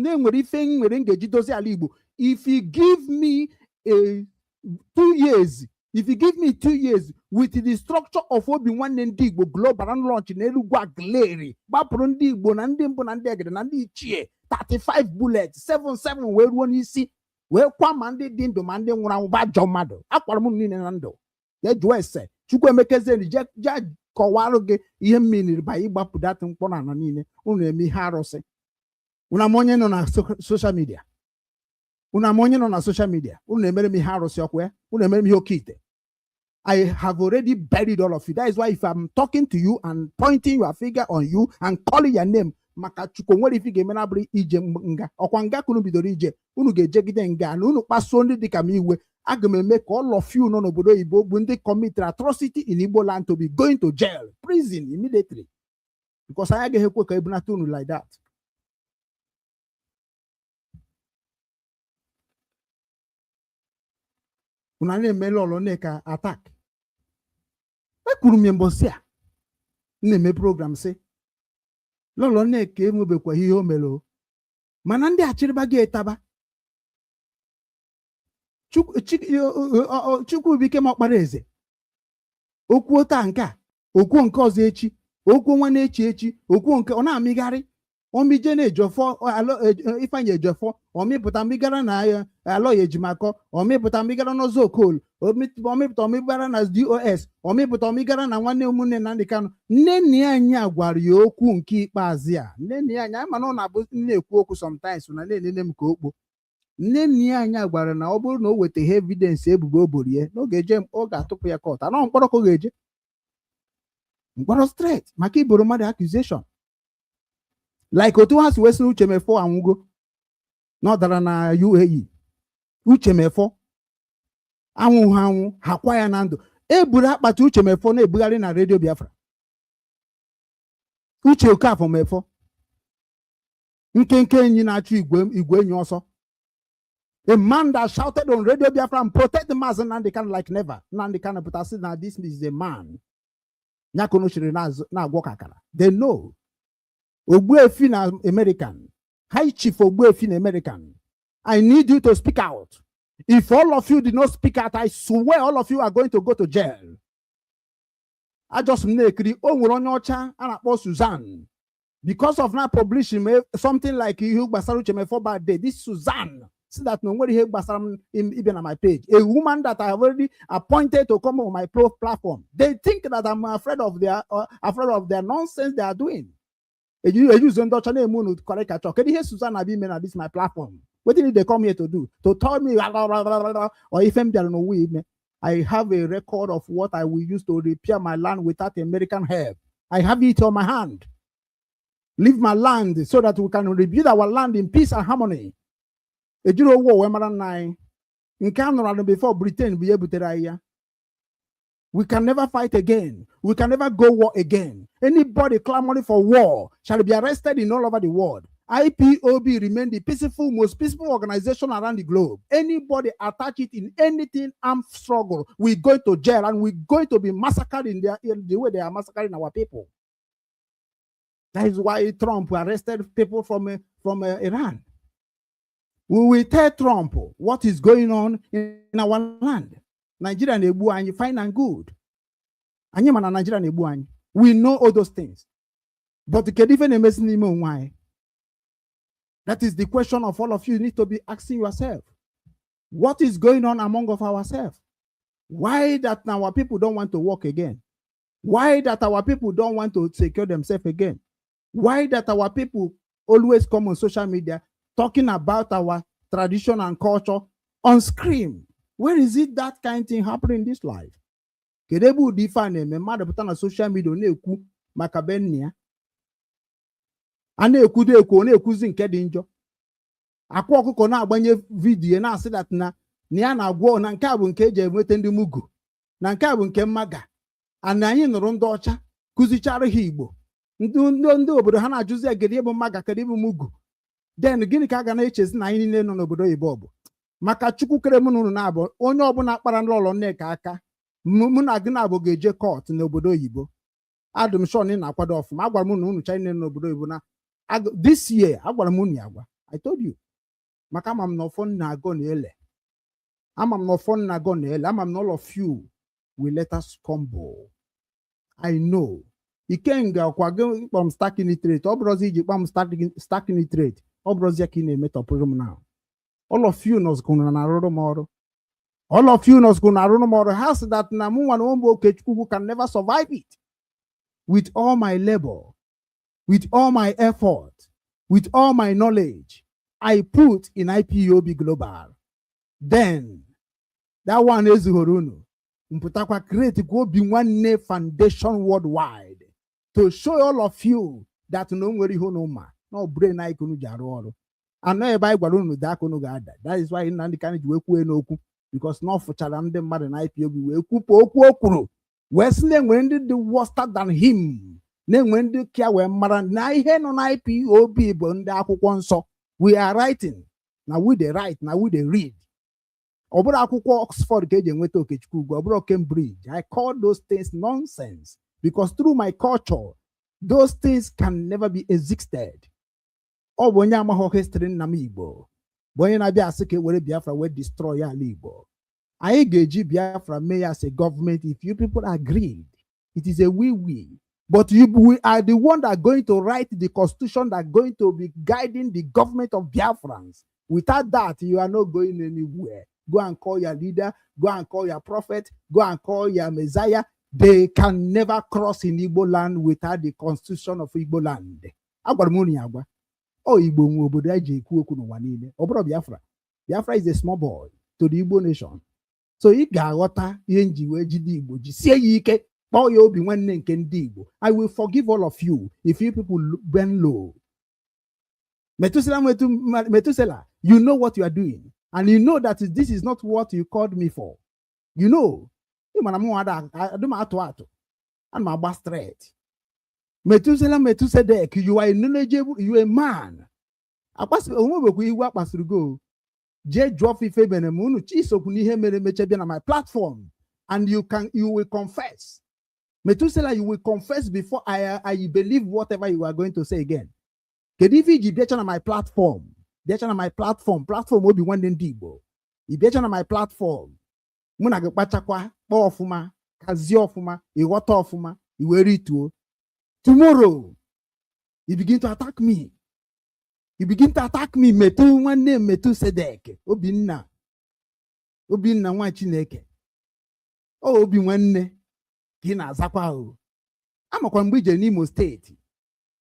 if you give me 2 years, if you give me 2 years with the structure of Obi-Wan ndị Igbo global and launch in Elugwa Gleri, Bapuru ndị Igbo na ndị mbụ na ndị egede na ndị ichie 35 bullets 77 wee ruo n'isi wee kwa ma ndị dị ndụ ma ndị nwụrụ anwụ ba jọ mmadụ akwara m niile na ndụ ya jụọ ese Chukwu emekezeni je kọwalụ gị ihe mmiri ba ịgbapụ datị mkpọ na anọ niile unu eme ihe arụsị unu ama onye nọ na social media unu ama onye nọ na social media unu emere m ihe arụsị ọkwa unu emere m ihe oke ite. I have already buried all of you. That is why if I'm talking to you and pointing your finger on you and calling your name, maka Chukwu nwere ife ga-eme na bụrụ ije nga ọkwa nga kunu bidoro ije unu ga-ejegide nga na unu kpasuo ndị dịka m iwe. Aga m eme ka all of you nọ n'obodo Igbo bụ ndị commit atrocity in Igbo land to be going to jail, prison immediately. Because I agaghị ekwe ka ebunata unu like that. Una na-eme lọlọ na-eka attack. Ekwuru m mbọsị a na-eme program sị lọlọ na-eke enwebekwa ihe o mere mana ndị achịrịba gị etaba Chukwu bike ma ọkpara eze okwu ota nke a okwu nke ọzọ echi okwu nwa na-echi echi okwu nke ọ na-amịgharị omije na-ejofọ Ifeanyi ejofọ omịpụta migara na alọ ya ejimakọ omịpụta migara n'ọzọ okol omịpụta omịgara na DOS omịpụta omịgara na nwanne ụmụnne Nnamdi Kanu. Nne nna anyị a gwara ya okwu nke ikpeazụ a nne nna anyị mana ọ na-abụ na-ekwu okwu sometimes na na-enene m ka okpo. Nne nna anyị gwara na ọ bụrụ na o wetaghị evidence ebubo o boro ya n'oge eje ọ ga-atụpụ ya kọt anọ mkpọrọ ka ọ ga-eje mkpọrọ straight maka iboro mmadụ accusation. Like otu ha si wesị Uchemefo anwụgo na ọ dara na UAE. Uchemefo anwụ ha anwụ ha kwa ya na ndụ eburu akpati Uchemefo na-ebugharị na redio Biafra. Uche Okafọ Mefo nkenke enyi na-achụ igwe enyi ọsọ. A man that shouted on Radio Biafra and protect the Mazi Nnamdi Kanu like never. Nnamdi Kanu but I said now this is a man. Nyakono shiri na agwọ kakara. They know. Ogbuefi na American. High Chief Ogbuefi na American. I need you to speak out. If all of you did not speak out, I swear all of you are going to go to jail. I just nekri onwuronyocha anakpo Suzanne. Because of not publishing something like you Basaru Chemefo bad day. This Suzanne. See that nobody here even on my page. A woman that I have already appointed to come on my platform. They think that I'm afraid of their nonsense they are doing. You use Ndochane Moon to correct a talk. Can you hear Susanna Abimena? This is my platform. What did they come here to do? To tell me or if I'm there no way. I have a record of what I will use to repair my land without American help. I have it on my hand. Leave my land so that we can rebuild our land in peace and harmony. A Euro war, before Britain be able to. We can never fight again. We can never go war again. Anybody clamoring for war shall be arrested in all over the world. IPOB remain the most peaceful organization around the globe. Anybody attach it in anything armed struggle, we're going to jail and we're going to be massacred in the way they are massacring our people. That is why Trump arrested people from Iran. We will tell Trump what is going on in our land. Nigeria nebu anyi fine and good. Anyi mana Nigeria nebu anyi. We know all those things. But why? That is the question of all of you need to be asking yourself. What is going on among of ourselves? Why that our people don't want to work again? Why that our people don't want to secure themselves again? Why that our people always come on social media talking about our tradition and culture on screen? Where is it that kind of thing happening in this life? Kedebu define me mother put on social media na-ekwu maka benia. A na-ekwu na-ekwuzi nke dị njọ. Akwa ọkụkọ na-agbanye vidiyo na-asị that na ya na-agwọ na nke a bụ nke eji enweta ndị mugu na nke a bụ nke mmaga. Ana anyị nụrụ ndị ọcha kụzichara ha Igbo. Ndị obodo ha na-ajụzi egede bụ mmaga kedụ bụ mugu. Then gịnị ka a ga na-echezi na anyị niile nọ n'obodo oyibo bụ maka Chukwu kere mụ n'unu na-abụ onye ọbụla kpara n'ụlọ Nneka aka mụ na gị na-abụ ga-eje court n'obodo oyibo. Adụm Shon na-akwado ọfụma agwara m na unu China n'obodo oyibo na this year agwara m unu agwa. I told you maka ama m na ọfọ na-agọ na-ele ama m na ọfọ na-agọ na-ele ama m na all of you will let us combo. I know Ikenga kwa gị kpọm stacking nitrate ọ bụrụzi iji kpọm stacking nitrate ọ bụrụzi ya ka ị na-emetọpụrụ m now. All of you knows gonna na-arụrụ m ọrụ. All of you knows gonna na-arụrụ m ọrụ has that na mụ nwa na ụmụ Okechukwu can never survive it. With all my labor, with all my effort, with all my knowledge, I put in IPOB Global. Then, that one is Horunu. Mputakwa create go be one foundation worldwide to show all of you that no worry no ma no brain I kunu jaro. And no by gwalunu da kunu gada. That is why in the kind of work we no because no for challenge them mad and IPOB we okuro. Western when did the worse than him. Then when the care were maran na hen on IPOB bunda so we are writing. Now we they write, now we they read. Obura akwụkwọ Oxford ka eji enweta Okechukwu obura Cambridge. I call those things nonsense because through my culture, those things can never be existed. Ọ bụ onye amaghị history nna m Igbo. Bụ onye na-abịa asị ka were Biafra wee destroy ya ala Igbo. Anyị ga-eji Biafra mee as a government if you people agreed. It is a we. But we are the one that are going to write the constitution that are going to be guiding the government of Biafrans. Without that, you are not going anywhere. Go and call your leader, go and call your prophet, go and call your Messiah. They can never cross in Igbo land without the constitution of Igbo land. Oh, Igbo obodo eji ekwu okwu n'ụwa niile. Ọ bụrụ Biafra. Biafra is a small boy to the Igbo nation. So ị ga-aghọta ihe nji wee jide Igbo jisie ya ike kpọọ ya obi nwanne nke ndị Igbo. I will forgive all of you if you people bend low. Methuselah, you know what you are doing. And you know that this is not what you called me for. You know. I'm a straight. Methuselah, you are knowledgeable, you are a man. I pass go. J drop on my platform. And you will confess. Methuselah, you will confess before I believe whatever you are going to say again. If on my platform. On my platform will be one Igbo. If on my platform, Muna Gapachakwa, Ofuma, Kaziofuma, Iwata Ofuma, Iwerito. Tomorrow, you begin to attack me. Metu one name, Metu Sedek, Obinna one Chineke. Oh, Obi one Kina Zapao. I'm a Kwambija Nimo State.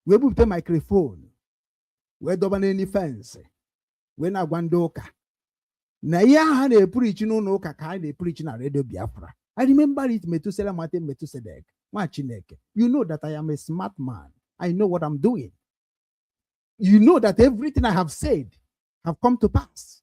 We put the microphone. We don't any fence. When I wandoka. Na ya they preach no kaka they preach na radio Biafra. I remember it Methuselah Martin Methusedek. Machineke. You know that I am a smart man. I know what I'm doing. You know that everything I have said have come to pass.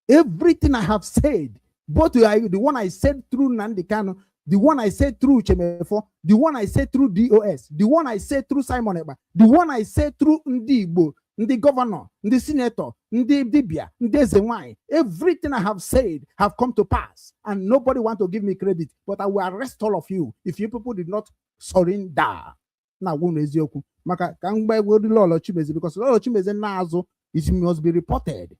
Everything I have said, both the one I said through Nandikano, the one I said through Chemefo, the one I said through DOS, the one I said through Simon Eba, the one I said through Ndibo, the governor, the senator, the Dibia, the Zewine. Everything I have said have come to pass. And nobody want to give me credit. But I will arrest all of you if you people did not surrender. Now, Maka Kangba will do Lolo Chimezi because Lolo Chimezi Nazo, it must be reported.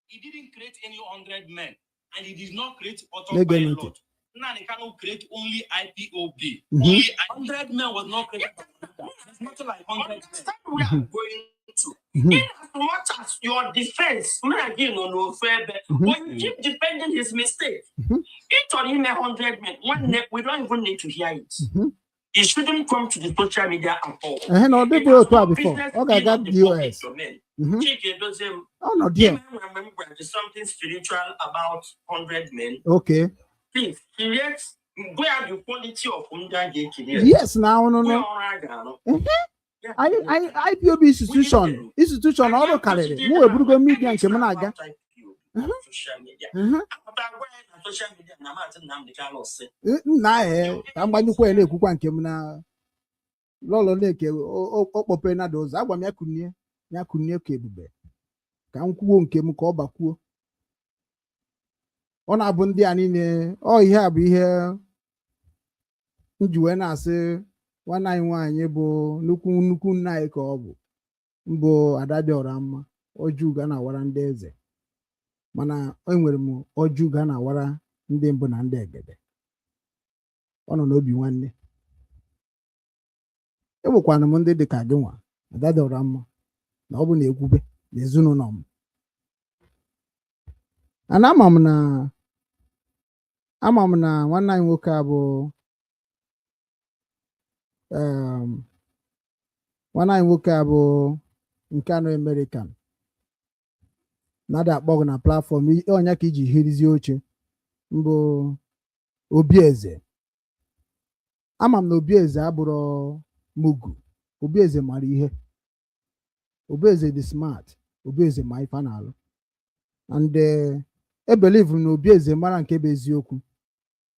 He didn't create any 100 men, and he did not create autopilot. Now they cannot create only IPOB. Only 100 men was not created. It's not like 100 men. We are going to. In as much that as your defense, but you keep defending his mistake. Each on him 100 men. We don't even need to hear it. He shouldn't come to the social media at all. No, they brought it before. Okay, that US. Oh, no, dear. There's something spiritual about 100 men. Okay. Please, where the quality of yes, now, no. IPOB institution all carry. Who will go media and Kemanaga? Social media. I'm going to go and cook and Kemana. Lolo Lake, open those. I want Yakunia Kebube. Can Kuon Kem Kobaku. On Abundi Anine, oh, yeah, be here. Juena say. 191 yebo nuku nna ka ọ bụ mbụ adade ọramma ojuga na awara ndị eze mana enwere m ojuga na awara ndị mbụ na ndị egede ọ nọ n'obi nwanne enwekwana m ndị dịka gị nwa adade ọramma na ọ bụ na ekwube na ezinụlọ m ana ama m na nwanne anyị nwoke a bụ nwanne anyị nwoke a bụ nke anọ American na-ada akpọgụ na platform onye ka iji hirizie oche mbụ Obieze. Ama m na Obieze abụrụ mugu. Obieze mara ihe. Obieze dị smart. Obieze ma ife na-alụ. And I believe na Obieze mara nke bụ eziokwu.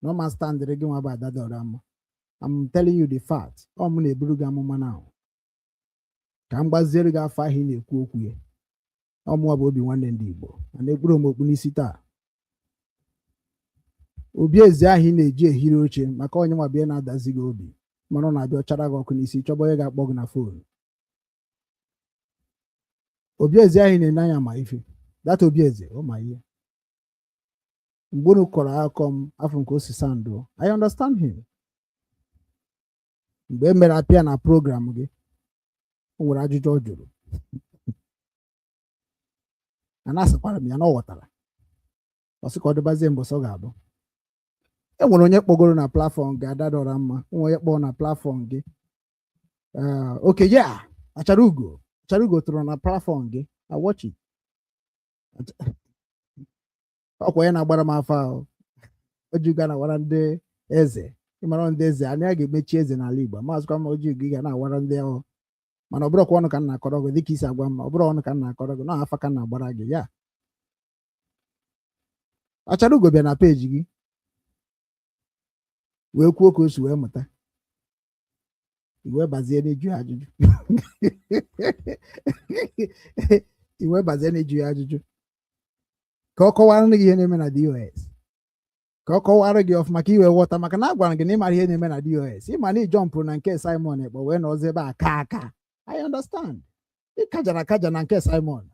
No man stand gị nwa bụ Adada Ọramma. I'm telling you the fact. Ọ mụ na-eburu gị amụma now. Ka m gbaziere gị afọ ahụ ị na-ekwu okwu ya. Ọ mụwa bụ obi nwanne ndị Igbo. A na-ekpuru m okpu n'isi taa. Obieze ahụ ị na-eji ehiri oche maka onye nwa bịa na-adazi gị obi. Mana ọ na-abịa ọchara gị ọkụ n'isi chọba onye ga-akpọ gị na fon. Obieze ahụ na-ene anya ma ife. That Obieze, ọ ma ihe. Mgbe unu kọrọ akọ m afọ nke osisi ndụ. I understand him. Mgbe e mere apịa na program gị, o nwere ajụjụ ọ jụrụ. Anasakwara m ya na ọ ghọtara. Ọ sị ka ọ dịbazie mbọsọ ga-abụ. E nwere onye kpọgoro na platform gị Adada Ọramma, onye kpọọ na platform gị. Okay, yeah, Achara Ugo tụrụ na platform gị. I watch it. Ọkwa ya na-agbara m afọ ahụ. Ojuga na-awara ndị eze. Ịmara ndị eze, anyị a ga-emechi eze n'ala Igbo. Maazịkwa m Ojuga ga na-awara ndị ahụ. Mana ọ bụrụkwa ọnụ ka m na-akọrọ gị dịka isi agwa m, ọ bụrụ ọnụ ka m na-akọrọ gị, na afa ka m na-agbara gị ya. Achara Ugo bịa na peji gị wee kwuo ka o si wee mụta. Iwe bazie n'iju ya ajụjụ. Iwe bazie n'iju ya ajụjụ. Ka ọ kọwara gị ihe na-eme na DOS. Ka ọ kọwara gị ọfụma ka iwe ghọta maka na agwara gị na ịmara ihe na-eme na DOS. Ịma na ịjọmpụ na nke Simon Ekpo wee nọzie ebe a aka. I understand. Ịkajara akaja na nke Simon.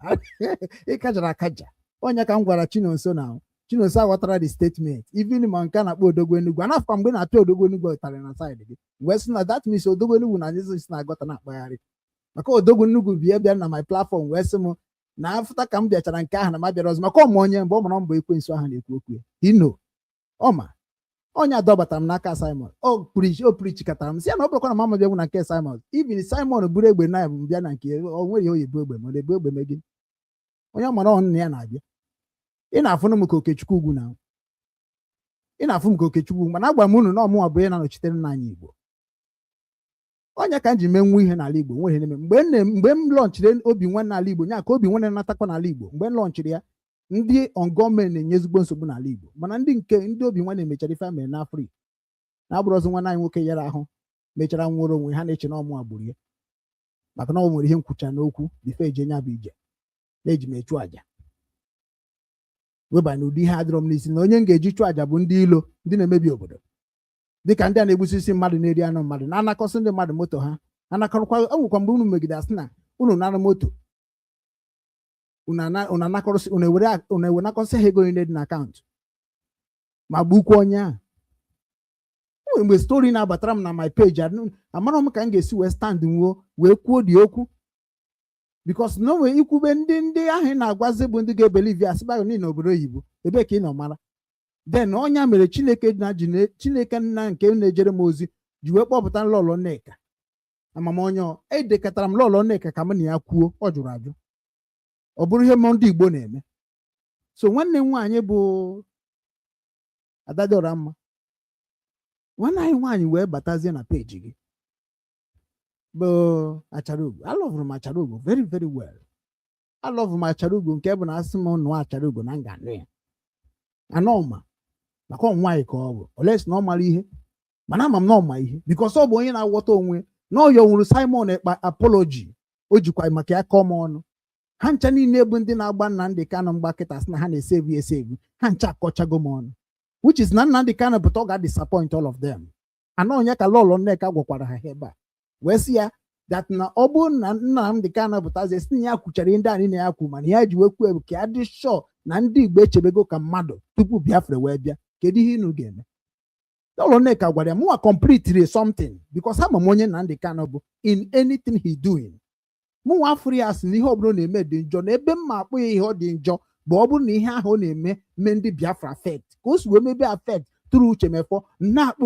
Ịkajara akaja. Onye ka m gwara Chinonso na Chinonso aghọtara the statement. Even ma nke na-akpọ Odogwu Enugwu. Anafọ mgbe na-apịa Odogwu Enugwu ụtarị na side gị. Wee sị na that means Odogwu Enugwu na Jesus na-agọta na-akpagharị. Maka Odogwu Enugwu bịa na my platform wee sị m na afụta ka m bịachara nke ahụ na ma bịara ọzọ maka ọmụ onye mgbe ọ mara mbọ ekwensu ahụ na-ekwu okwu ya. Ino. Ọma. Onye adọbatara m n'aka Simon. O prichikatara m. Si ya na ọ bụrụkwa na mama bịa na nke Simon. Even Simon buru egbe na bịa na nke o nwere ihe oyibo egbe ma ọ na-ebu egbe megị. Onye mara ọnụ ya na-abịa. Ị na-afụ m ka Okechukwu ugwu na. Ị na-afụ m ka Okechukwu mana agwa m unu na ọmụnwa bụ ihe na-anọchitere nna anyị Igbo. Onye ka m ji menwu ihe n'ala Igbo nwe ihe na-eme. Mgbe m lọnchiri obi nwanne n'ala Igbo nya ka obi nwanne natakwa n'ala Igbo. Mgbe m lọnchiri ya ndị gọọmenti na-enye ezigbo nsogbu n'ala Igbo mana ndị obi nwanne mechara ife mere n'Afrịka na-abụrụ ọzọ nwanne anyị nwoke yara ahụ mechara nwere onwe ha na-eche na ọmụ agbụrụ ya maka na ọ nwere ihe nkwucha n'okwu bife eje nya bụ ije na-eji m echu aja weba na ụdị ihe adịrọ m n'isi na onye m ga-eji chụ aja bụ ndị ilo ndị na-emebi obodo dịka ndị a na-egbusisi mmadụ na-eri anụ mmadụ na-anakọsị ndị mmadụ moto ha anakọrọkwa ọgwụkwa mgbe unu megide asị na unu nara moto unu ewe nakọsị ha ego niile dị na akaụntụ ma gbukwa onye ahụ. Mgbe stori na-abatara m na my page amara m ka m ga-esi wee stand nwuo wee kwuo dị okwu because no way ikwube ndị ahụ na-agwazi bụ ndị ga-ebelive ya sịba niile obodo oyibo ebe ka ị nọ mara then ọnya mere Chineke nna nke na-ejere m ozi ji wee kpọpụta Lọlọ Nneka amamonye edekọtara m Lọlọ Nneka ka m na ya kwuo ọ jụrụ ajụ ọ bụrụ ihe ndị Igbo na-eme so nwanne m nwaanyị bụ Adadora mma nwanne anyị nwaanyị wee batazie na peji gị bụ Acharugo. I love m Acharugo very very well. I love m Acharugo nke bụ na asị m nụọ Acharugo na nga anụ ya anọma maka nwaanyị ka ọ bụ olesi na ọ mara ihe mana ama m na ọma ihe because ọ bụ onye na-aghọta onwe na ọyọ nwụrụ Simon Ekpa apology o jikwa maka ya kọọ m ọnụ ha ncha niile bụ ndị na-agba Nnamdi Kanu mgba kịta sị na ha na-esevu ha ncha akọchago m ọnụ which is na Nnamdi Kanu pụta ọ ga-disappoint all of them anọ onye ka Lọlọ Nneka gwakwara ha ebe a wee sị ya that na ọ bụ na Nnamdi Kanu pụtazie si ya kwuchara ndị anyị na ya kwu mana ya ji wekwu ebu ka ya dị sure na ndị Igbo echebego ka mmadụ tupu Biafra wee bịa kedu ihe inu ga-eme Lọlọ Nneka gwara ya mụnwa completely something because ama m onye Nnamdi Kanu bụ in anything he doing mụnwa afụrụ ya sị na ihe ọbụla na-eme dị njọ na ebe mma akpụ ya ihe ọ dị njọ bụ ọ bụrụ na ihe ahụ ọ na-eme mee ndị Biafra affect ka o si wee mebe affect tụrụ Uchemefo na-akpọ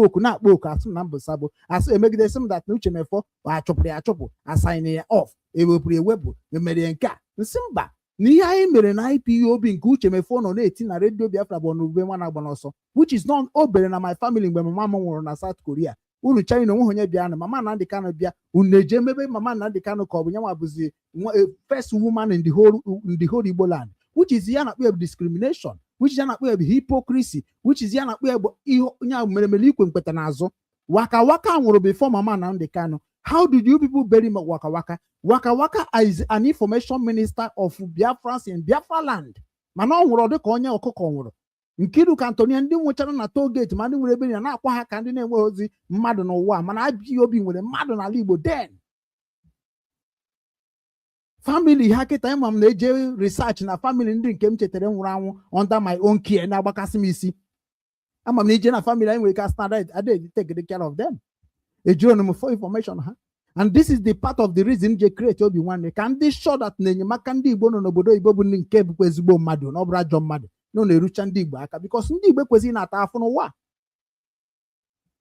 oku asị na mbụsabụ asị emegidesi m dat na Uchemefo achụpụrụ ya achụpụ assign ya off ewepụrụ ewepụ emere ya nke a nsị mba na ihe anyị mere na IPOB nke Uchemefo nọ na-eti na redio Biafra bụ na ube nwa na-agba n'ọsọ which is not o bere na my family mgbe mama m nwụrụ na South Korea unu China onwe onye bịa na mama Nnamdi Kanu bịa unu eje emebe mama Nnamdi Kanu ka ọ bụ nyanwa bụzi first woman in the whole Igbo land which is ya na-akpọ discrimination which is ya na-akpọ hypocrisy which is ya na-akpọ ihe onye mere ikwe mkpeta n'azụ Waka nwụrụ before mama Nnamdi Kanu. How did you people bury Waka? Waka is an information minister of Biafrans in Biafra land. Mana ọ nwụrụ dịka onye ọkụkọ nwụrụ. Nkiru ka Antonia ndị nwechara na toll gate ma ndị nwere ebe na-akwa ha ka ndị na-enwe ozi mmadụ n'ụwa mana IPOB nwere mmadụ n'ala Igbo den. Family ha kịta ịma m na-eje research na family ndị nke m chetara nwụrụ anwụ under my own care na-agbakasị m isi. Ama m na ije na family anyị nwere ka standard I take care of them. Ejiro m for information ha. And this is the part of the reason they create Obi Nwanne. Can they show that n'enyemaka ndị Igbo nọ n'obodo Igbo bụ nke bụkwa ezigbo mmadụ na ọ bụrụ ajọ mmadụ nọ na-erucha ndị Igbo aka because ndị Igbo ekwesịghị na-ata afụ n'ụwa.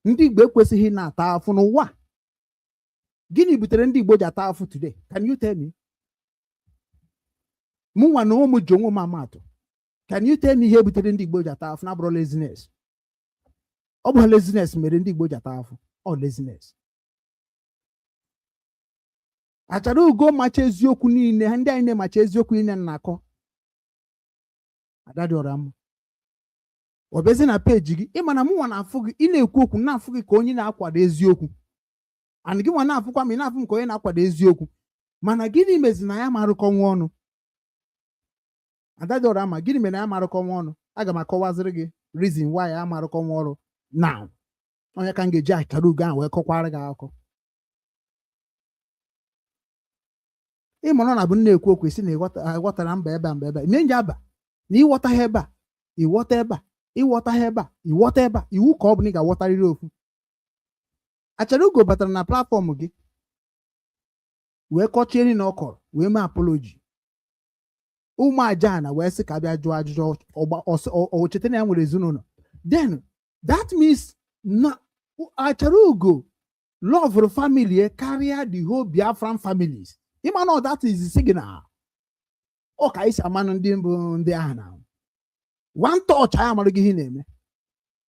Ndị Igbo ekwesịghị na-ata afụ n'ụwa. Gịnị butere ndị Igbo ji ata afụ today? Can you tell me? Mụnwa na ụmụ ji onwe m amatụ. Can you tell me ihe butere ndị Igbo ji ata afụ na bụrụ laziness? Ọ bụ laziness mere ndị Igbo ji ata afụ. Ọ laziness. Achara ugo macha eziokwu niile ndị anyị na-emacha eziokwu niile na-akọ. Adadora m. Obezi na peji gị ịma na mụnwa na-afụ gị ị na-ekwu okwu na-afụ gị ka onye na-akwado eziokwu. And gị nwa na-afụkwa m ị na-afụ m ka onye na-akwado eziokwu. Mana gịnị mezi na ya marụkọnwa ọnụ? Adadora ma gịnị mere na ya marụkọnwa ọnụ? Aga m akọwaziri gị reason why ya marụkọnwa ọrụ now. Onye ka m ga-eji achara ugo ahụ wee kọkwara gị akụkọ. Ịmụrụ na bụ na-ekwu okwu isi na ịghọtara mba ebe a mba ebe a ime nje aba na ịghọta ha ebe a ịghọta ebe a ịghọta ha ebe a ịghọta ebe a iwu ka ọ bụ na ị ga-aghọtarịrị okwu. Achara ugo batara na platfọm gị wee kọchie nri na ọ kọrọ wee mee apology. Ụmụ aja na wee sị ka bịa jụọ ajụjụ o cheta na ya nwere ezinụlọ. Then that means na Achara ugo love family karịa the whole Biafran families. Ịma na that is the signal. Ọ ka isi amanụ ndị mbụ ndị ahụ na one touch anyị amarụ gị ihe na-eme.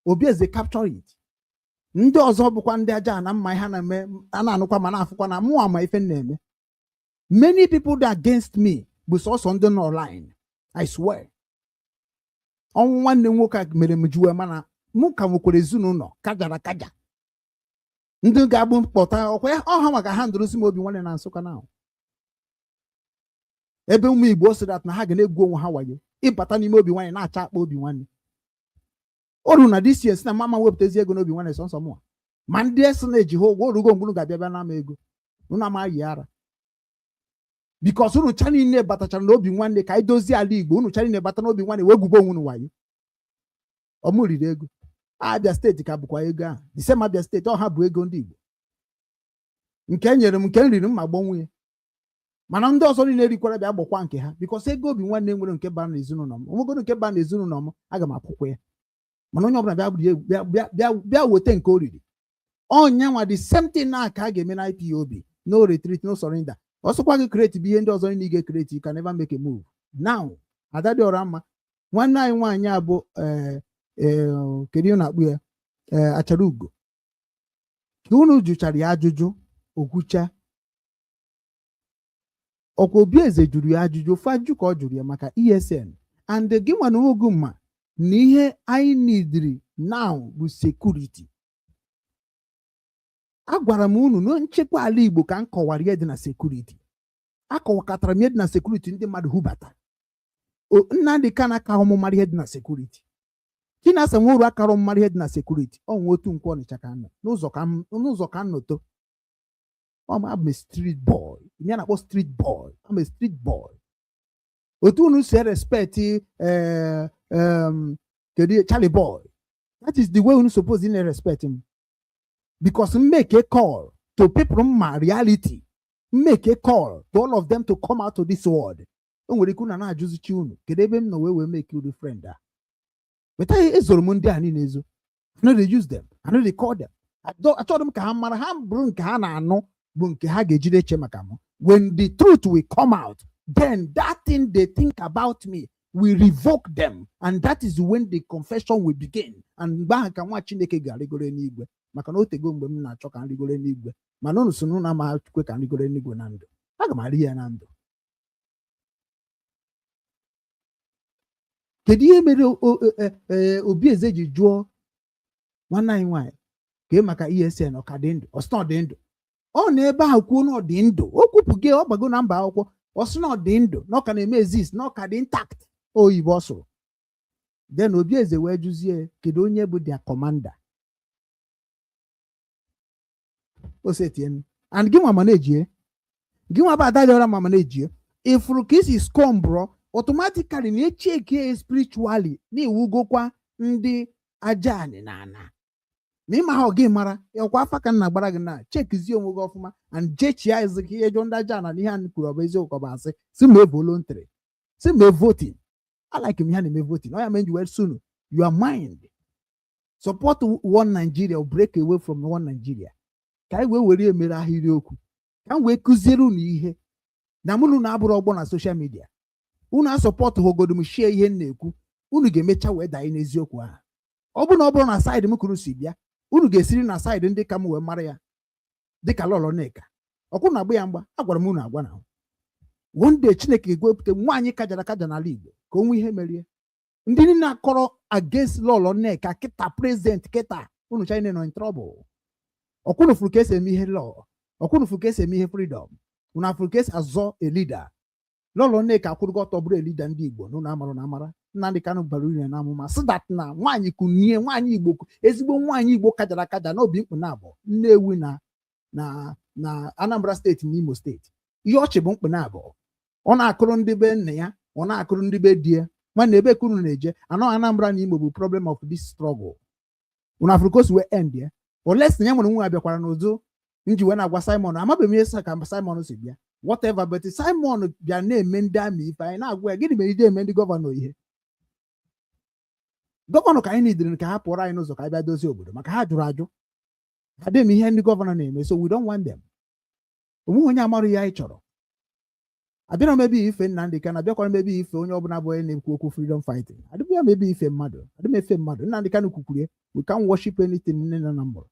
Obi eze capture it. Ndị ọzọ bụkwa ndị aja na mma ha na-eme a na-anụkwa ma na-afụkwa na mụ ama ife na-eme. Many people that against me bụ sọsọ ndị nọ online. I swear. Ọnwụ nwanne m nwoke mere m juwe mana mụ ka nwekwara ezinụlọ kajara kaja. Ndị ga-abụ mkpọta ọkwa ya ọha maka ha ndụrụsi m Obi Nwanne na Nsụka na ebe ụmụ Igbo sị dat na ha ga na-egwu onwe ha wayo ịbata n'ime Obi Nwanne na-acha akpa Obi Nwanne. O ru na this year si na mama wepụtazi ego n'Obi Nwanne sọnsọ mụa ma ndị esi na-eji ha ụgwọ orugo mgburu ga-abịa bịa n'ama ego unu ama yi ara because unu cha niile batachara n'Obi Nwanne ka anyị dozie ala Igbo unu cha niile bata n'Obi Nwanne wee gwubo onwe unu wayo ọmụ riri ego Abia steeti ka bụkwa ego ahụ the same Abia steeti ọ ha bụ ego ndị Igbo nke nyere m nke nriri m ma gbọ nwunye mana ndị ọzọ niile erikwara bịa gbakwa nke ha because ego obi nwanne nwere nke bara n'ezinụlọ m onwegoro nke bara n'ezinụlọ m aga m akwụkwọ ya mana onye ọbụla bịa weta nke oriri ọnyanwa the same thing na ka a ga-eme na IPOB no retreat no surrender ọsọkwa gị create bụ ihe ndị ọzọ niile ga create you can never make a move now ada dị ọra mma nwanne anyị nwaanyị a bụ kedu ihe na-akpụ ya achara ugo ka unu jụchara ya ajụjụ okwucha ọkwa Obieze jụrụ ya ajụjụ fajụ ka ọ jụrụ ya maka ESN and gị nwa na ogu mma na ihe anyị nidiri now bụ sekuriti. Agwara m unu na nchekwa ala Igbo ka m kọwara ihe dị na sekuriti. Akọwakọtara m ihe dị na sekuriti ndị mmadụ hụbata. Nnamdi Kanu aka ọmụmara ihe dị na sekuriti. Chinasa Nworu akara ọmụmara ihe dị na sekuriti. Ọ nwe otu nkwa Ọnịcha ka nọ n'ụzọ ka nnoto. I'm a street boy. I'm a street boy. I'm a street boy. Otu unu si respect Charlie boy. That is the way unu suppose to respect him. Because make a call to people in my reality. Make a call to all of them to come out to this world. Onwere kuna na ajuzu chi unu. Kedebe m no we will make you the friend. But I ezoromundi ani nezo. I know they use them. I know they call them. I told them ka ha mara ha buru nke ha na anu. When the truth will come out, then that thing they think about me will revoke them, and that is when the confession will begin. And Chineke ga-arịgoro n'igwe maka na otego mgbe m na-achọ ka nrịgoro n'igwe mana unu sunu na ma kwe ka nrịgoro n'igwe na ndụ aga m arị ya na ndụ. Kedu ihe mere Obieze ji jụọ nwanne anyị nwaanyị ka maka ESN ọ ka dị ndụ ọ sị na ọ dị ndụ? Ọ na-ebe ahụ kwuo na ọ dị ndụ o kwupụge ọ gbago na mba akwụkwọ ọ sị na ọ dị ndụ na ọ ka na-eme exist na ọ ka dị intact oyibo ọ sụrụ. Then Obieze wee jụzie kedu onye bụ their commander o setien and gị nwa manejie gị nwa bụ Ada Dịọra ma manejie ifuru ka isi scombro automatically na-echeke spiritually na-ewugokwa ndị aja anị na ana na ịma ha gị mara ọkwa afa ka nna gbara gị na chekizie onwe gị ọfụma and jechia ezike ihe jọ ndị aja na ihe a kwuru ọ bụ eziokwu ọ bụ asị si mee voluntary si mee voting. I like him here na voting. I mean you well soon. Your mind support one Nigeria or break away from one Nigeria. Ka we were mere ahịrị okwu ka we kụziere unu ihe na mụnụ na-abụrụ ọgbọ na social media unu a support hogodo m share ihe na-ekwu unu ga-emecha wee daa n'eziokwu ahụ. Ọ bụrụ na side m kwuru si bịa unu ga-esiri na side ndị ka m wee mara ya dịka lọlọ Nneka ọkwụ na-agba ya mgba agwara m unu agwa na one day Chineke ga-ewepụta nwaanyị kajara kaja n'ala Igbo ka onwe ihe merie ndị niile akọrọ against lọlọ Nneka kịta president kịta unu China nọ in trouble. Ọkwụnụ furu ka esi eme ihe law ọkwụnụ furu ka esi eme ihe freedom unu afuru ka esi azọ a leader. Lọlọ Nneka akwụrụgo ọtọ bụrụ a leader ndị Igbo n'ụlọ amara na amara Nnamdi Kanu bara uru na amụma si that na nwaanyị kunie nwaanyị Igbo ezigbo nwaanyị Igbo kajara kaja na obi mkpu na abụọ Nnewi na Anambra steeti na Imo steeti ihe ọchị bụ mkpu na abụọ ọ na-akụrụ ndị be nna ya ọ na-akụrụ ndị be di ya nwanne ebe kunu na-eje anọ Anambra na Imo bụ problem of this struggle unu Africa wee end ya oles na ya nwere nwa abịakwara n'ụzọ nji wee na-agwa Simon amabeghị m ihe ka Simon si bịa whatever but Simon bịa na-eme ndị amị ife anyị na-agwa ya gịnị mere ide eme ndị gọvanọ ihe gọvanọ ka anyị nidiri ka ha pụrụ anyị n'ụzọ ka anyị bịa dozie obodo maka ha jụrụ ajụ ha dị m ihe ndị gọvanọ na-eme so we don't want them. Onweghị onye amarụ ihe anyị chọrọ. Abịara mebi ife Nnamdi Kanu abịakwara mebi ife onye ọbụla bụ onye na-ekwu okwu freedom fighting. Adịbụ ya mebi ife mmadụ adịm efe mmadụ Nnamdi Kanu kwukwurie we can worship anything nne na mbọ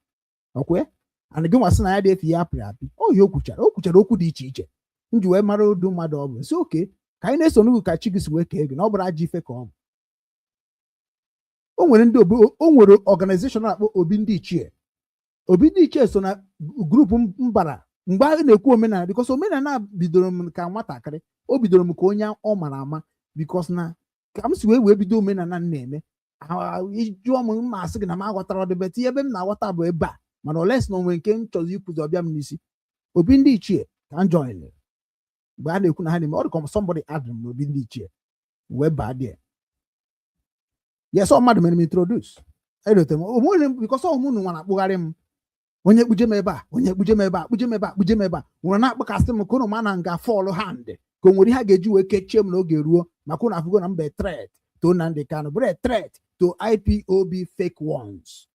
okwe and gị nwasị na ya dị efe ya apịrị apị ohi o kwuchara okwu dị iche iche nji wee mara udu mmadụ ọ bụ nsi oke ka anyị na-eso n'ugwu ka chi gị si wee kee gị na ọ bụrụ ajọ ife ka ọ bụ. O nwere ndị o nwere organization akpọ obi ndị ichie so na grupu mbara mgbe a na-ekwu omenala because omenala bidoro m ka nwatakịrị o bidoro m ka onye ọ mara ama because na ka m si wee bido omenala m na-eme jụọ m mma asị gị na m aghọtara ọdịbeti ebe m na-aghọta bụ ebe a mana oles na onwe nke m chọrọ ikwuzi ọbịa m n'isi obi ndị ichie ka m join mgbe a na-ekwu na ha na-eme ọ dị ka somebody add m obi ndị ichie wee baa dị yes ọ mmadụ mere m introduce edote m because ọ mụnụ nwa na-akpụgharị m onye kpuje m ebe a onye kpuje m ebe a kpuje m ebe a kpuje m ebe a nwere na-akpakasị m ka ụnụ ma na nga fọlụ hand ka o nwere ihe a ga-eji wee kechie m n'oge ruo maka ụnụ afụgo na mbe threat to Nnamdi Kanu bụrụ threat to IPOB fake ones.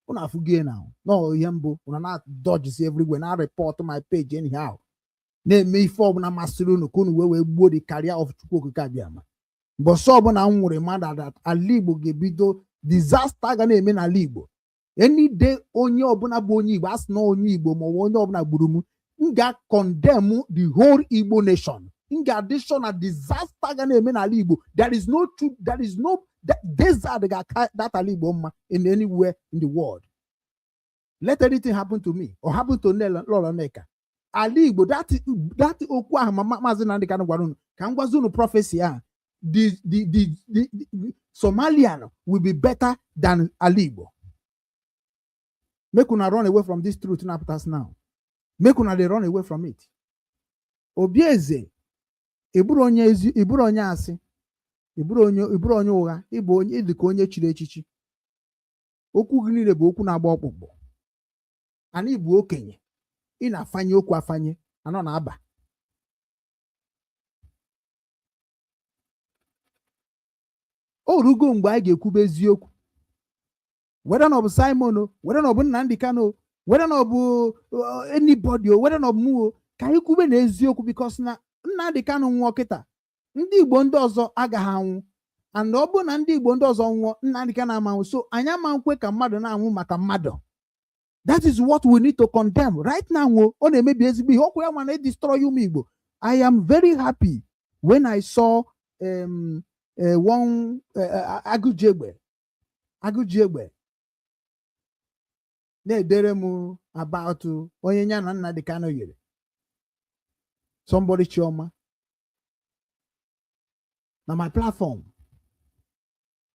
Ụnụ afụgo na no ihe mbụ ụnụ na-dodges everywhere na report my page anyhow na-eme ife ọbụla masịrị unu ka unu wee gbuo the career of Chukwu Okike Abiama. Mbọsị ọbụla m nwere mmadụ ala Igbo ga-ebido disaster ga na-eme n'ala Igbo. Any day onye ọbụla bụ onye Igbo asị na onye Igbo ma onye ọbụla gburu m ga-condemn the whole Igbo nation. M ga-addition na disaster ga na-eme n'ala Igbo. There is no truth, there is no desert that ala Igbo mma in anywhere in the world. Let anything happen to me or happen to Lola Neka. Ala Igbo that okwu ahụ Mazi Nnamdi Kanu gwara unu ka m gwazi unu prophecy ahụ the Somalian will be better than ala Igbo. Make una run away from this truth now. Make una they run away from it. Obieze iburu onye asị iburu onye ụgha ịbụ onye dịka onye chiri echichi. Okwu gị niile bụ okwu na-agba ọkpụkpụ. Anyị bụ okenye ị na-afanye okwu afanye anọ na-aba. O rugo mgbe anyị ga-ekwube eziokwu. Whether na ọ bụ Simon, whether na ọ bụ Nnamdi Kanu, whether na ọ bụ anybody, whether na ọ bụ mụ, ka anyị kwube na eziokwu because na Nnamdi Kanu nwụọ kịta ndị Igbo ndị ọzọ agaghị anwụ and ọ bụ na ndị Igbo ndị ọzọ nwụọ Nnamdi Kanu amanwụ so anyị amankwe ka mmadụ na-anwụ maka mmadụ. That is what we need to condemn right now. Ọ na-emebi ezigbo ihe okwu ya ma na-destroy ụmụ Igbo. I am very happy when I saw one Agụjiegbe na-edere m about onye nya na Nnamdi Kanu yiri somebody Chioma na my platform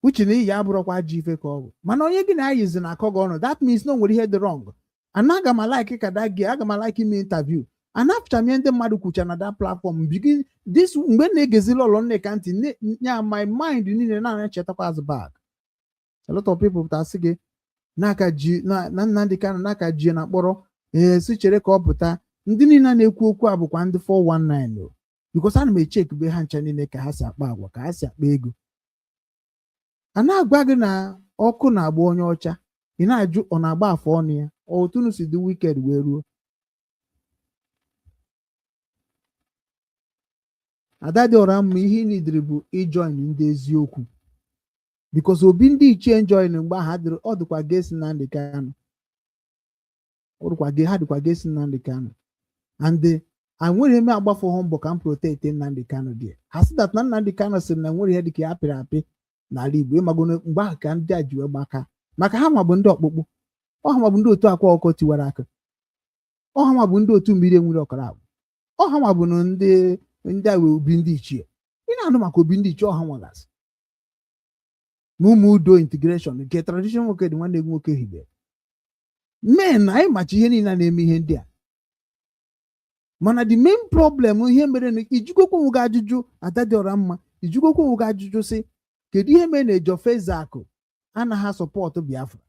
which na iyi abụrụkwa ji ife ka ọ bụ mana onye gị na-ayizi na akọ gị ọnụ that means no nwere ihe dị wrong and aga m like ka that gị aga m like ime interview and after me ndị mmadụ kwucha na that platform begin this mgbe na-egezila ụlọ Nneka ntị nya my mind niile na-echetakwa as back a lot of people pụta sị gị n'aka ji na Nnamdi Kanu n'aka ji na mkpọrọ si chere ka ọ pụta ndị niile na-ekwu okwu a bụkwa ndị 419 because ana m echek be ha ncha niile ka ha si akpa agwa ka ha si akpa ego a na-agwa gị na ọkụ na-agba onye ọcha ị na-ajụ ọ na-agba afọ ọnụ ya otunu si dị wicked wee ruo ada dị ọra mma ihe nidiri bụ ijoin ndị eziokwu because obi ndị ichie join mgbe ha dịrị ọ dịkwa gesi Nnamdi Kanu ha dịkwa gesi Nnamdi Kanu and nwere eme agbafọ mbọ ka m protect Nnamdi Kanu dị ha sị that na Nnamdi Kanu sịrị na nwere ihe dịka ya apịrị apị n'ala Igbo ịmagono mgbe ahụ ka ndị a ji wee gbaka maka ha ma bụ ndị ọkpụkpụ ọha ma bụ ndị otu akwa ọkọ tiwara aka ọha ma bụ ndị otu mmiri enwere ọkara agwụ ọha ma bụ ndị a wee obi ndị ichie ị na-anụ maka obi ndị ichie ọha nwagasị na ụmụ udo integration nke tradition nwoke dị nwanne gị nwoke hibere men na anyị macha ihe niile na-eme ihe ndị a mana the main problem ihe mere na ijikokwu nwụga ajụjụ ada dị ọra mma ijikokwu nwụga ajụjụ sị kedu ihe mere na Ejofe Ezeakụ anaghị sọpọtụ Biafra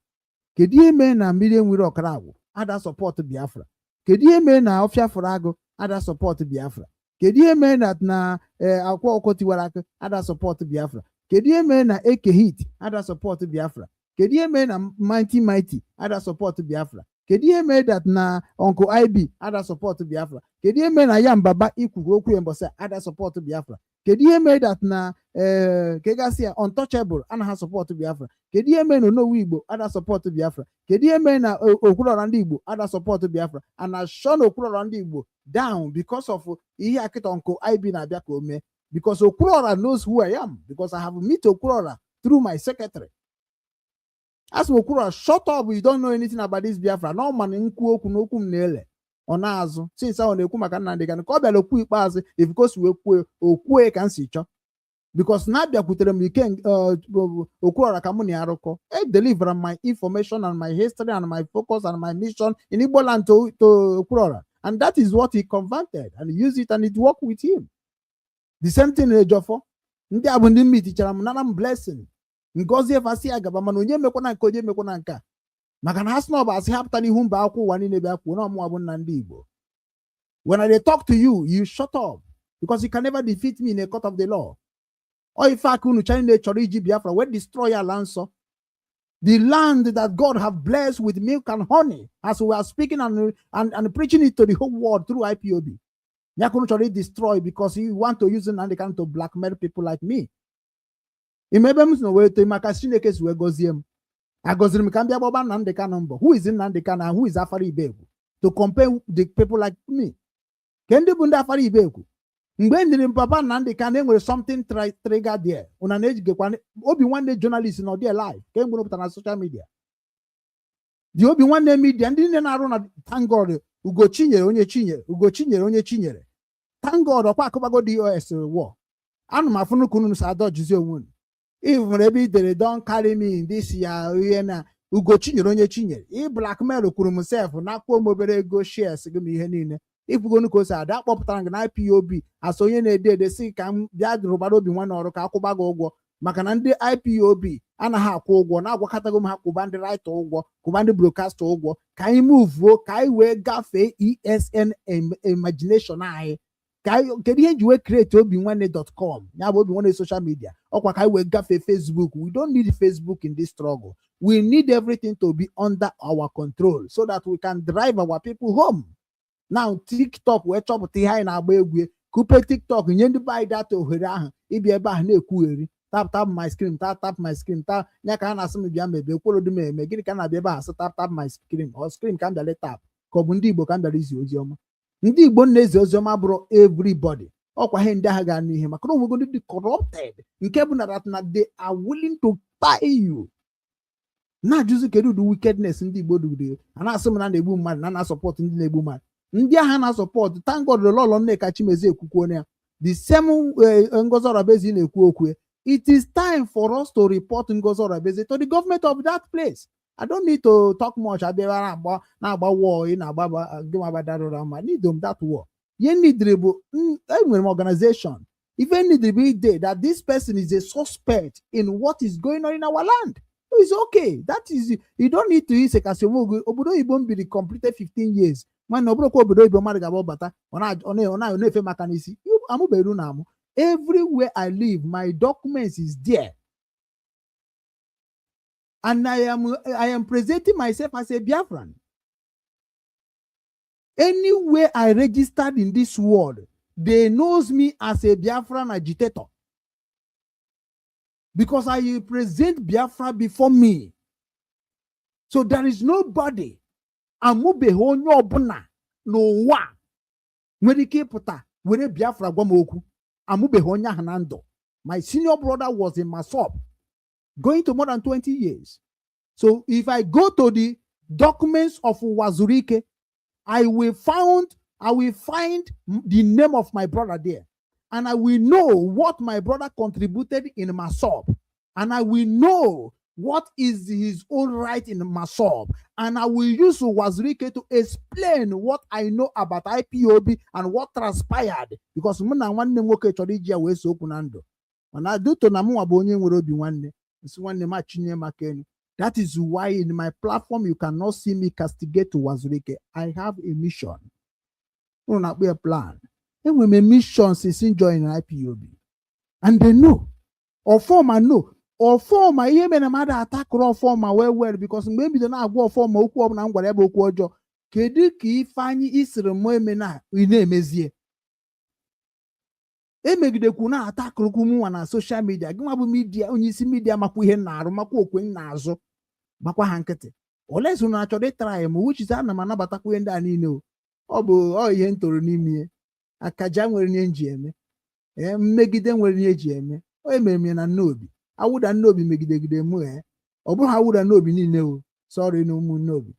kedu ihe mere na mmiri enwere ọkara agwụ ada sọpọtụ Biafra kedu ihe mere na ọfịa fụrụ agụ ada sọpọtụ Biafra kedu ihe mere na akwa ọkọ tiwara aka ada sọpọtụ Biafra kedu ihe mere na Eke Hit ada sọpọtụ Biafra kedu ihe mere na Mighty ada sọpọtụ Biafra kedu ihe mere that na Uncle IB ada sọpọtụ Biafra kedu ihe mere na Yambaba ikwuru okwu ya mbọsị ada sọpọtụ Biafra kedu ihe mere that na kegasị ya Untouchable anaghị sọpọtụ Biafra kedu ihe mere na Onowu Igbo ada sọpọtụ Biafra kedu ihe mere na Okwuluọra ndị Igbo ada sọpọtụ Biafra and na shon Okwuluọra ndị Igbo down because of ihe akịta Uncle IB na-abịa ka o mee because Okwuluọra knows who I am because I have met Okwuluọra through my secretary. As Okwuluọra, shut up, you don't know anything about this Biafra. No man nkwu okwu n'okwu m na-ele ọ na-azụ since ahụ na-ekwu maka Nnamdi Kanu ka ọ bịara okwu ikpeazụ because wee kwuo okwue ka m si chọọ because na abịakwutere m ike Okwuluọra ka mụ na ya arụkọ deliver my information and my history and my focus and my mission in Igbo land to Okwuluọra and that is what he converted and he used it and it worked with him. The same thing in Ejofo ndị abụ ndị mmitichara m nana m blessing ngozi efasi agaba mana onye mekwana nke onye mekwana nke maka na ha sị na ọ bụ asị ha pụta n'ihu mba akwụkwọ ụwa niile bịa kwuo na ọmụwa bụ nna ndị Igbo. When I talk to you, you shut up because you can never defeat me in a court of the law. Or if I could China chọrọ Biafra, we destroy our land, so the land that God have blessed with milk and honey, as we are speaking and preaching it to the whole world through IPOB. Yakunu destroy because you want to use it to blackmail people like me. Imebem no way to Makashine case we goziem. I gozim can be about Nandeka number. Who is in Nandeka and who is Afari Bebu? To compare the people like me. Kendi bunda Afari Bebu. When Papa Nandeka name with something trigger there. On an age Obi one day journalists in their life. Came up on social media. The Obi one day media and didn't run thank God. Ugochi onye chinyere. Thank God okwakobago DOS war. Anu mafunu kunu sa dodge onwe. If maybe they don't carry me in this year na Ugochi onye chinyere. He blackmail kwuru himself na kwa mobere go shares give me ihe niile. If go nuko sa da kpọpụtara na IPOB as onye na-ede si ka m bịa rụbara obi nwa n'ọrụ ka akwụbago ụgwọ maka na ndị IPOB anaghị akwụ ụgwọ na-agwakọtago m ha kwụba ndị writer ụgwọ kwụba ndị broadcaster ụgwọ ka anyị move ka anyị wee gafee ESN imagination anyị ka kedu ihe ji wee create obinwanne.com ya bụ obinwanne social media ọkwa ka anyị wee gafee Facebook. We don't need Facebook in this struggle. We need everything to be under our control so that we can drive our people home. Now TikTok wee chọpụta ihe anyị na-agba egwu kupe TikTok nye ndị be anyị data ohere ahụ ịbịa ebe ahụ na-ekwugheri tap my screen tap my screen nya ka a na-asị m bịa mebe ekwolodị m eme gịnị ka na-abịa ebe ahụ sị tap my screen or screen ka m bịa tap ka ọ bụ ndị Igbo ka m bịara izi oziọma. Ndị Igbo na-ezi oziọma bụrụ everybody ọkwa ihe ndị agha ga-anụ ihe maka na onwego ndị dị corrupted nke bụ na they are willing to buy you. Na-ajụzi kedu ụdị wickedness ndị Igbo dugide a na-asị m na na-egbu mmadụ na support ndị na-egbu mmadụ. Ndị agha na support thank God lọlọ Nneka Chimezi ekwukwo na ya the same Ngozi Orabezi na-ekwu okwu. It is time for us to report Ngozi Orabezi to the government of that place. I don't need to talk much. I war in need them that war. You need an organization. Even need to be there that this person is a suspect in what is going on in our land. It's okay. That is, you don't need to use a Kasimogu. Obodo Igbo be completed 15 years. When Obodo Igbo Marigabo Bata, everywhere I live, my documents is there. And I am presenting myself as a Biafran. Anywhere I registered in this world, they knows me as a Biafran agitator. Because I present Biafra before me. So there is nobody. Amube honyo buna no wa. When keep puta, when Biafra gwamoku, amube honya hanando. My senior brother was in Masop, going to more than 20 years. So if I go to the documents of Wazurike, I will find the name of my brother there. And I will know what my brother contributed in Masop. And I will know what is his own right in Masop. And I will use Wazurike to explain what I know about IPOB and what transpired. Because when I want to that is why in my platform you cannot see me castigate to Wazurike. I have a mission. Not be a plan. And when my mission is joining IPOB, and they know, or form I know, or form I even a matter attack or form my well because maybe they not go form or whatever quadro. Kediki fani is remoemena we name is ye. Make the kuna attack Rukumu on social media. Gumabu media, when you see media makuhena, Rumaku Queen Nazo, Bakwa Hankete. Or less than actually try, which is Anamana Batakuenda Nino. Obo, oh, yen to renime. Akajam were in GM. Make them were near GM. Oh, me and Nobi. I would have no be make the moe. Obo, how would I know be no? Sorry, no moon nobi.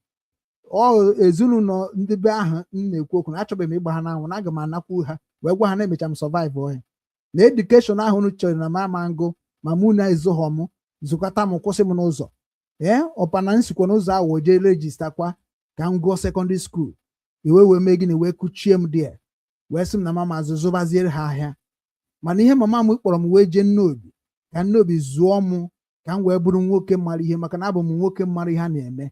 Oh, a Zulu no the Baha in the cook, actually, maybe Bahana, when I go Manapuha. Where one name which I'm survive boy. The education I want to na mango, Mamuna is Zohomo, Zukatamo Cosimonozo. Yeah, or Panansi Konoza or J register qua can go secondary school. The way we're making a way could chim there. Where some Namama Zobazir hair. Mania Mamma from Wagen Nobi. Can no be Zomo, can wear Burum woke marry him, a canabum woke marry Hane.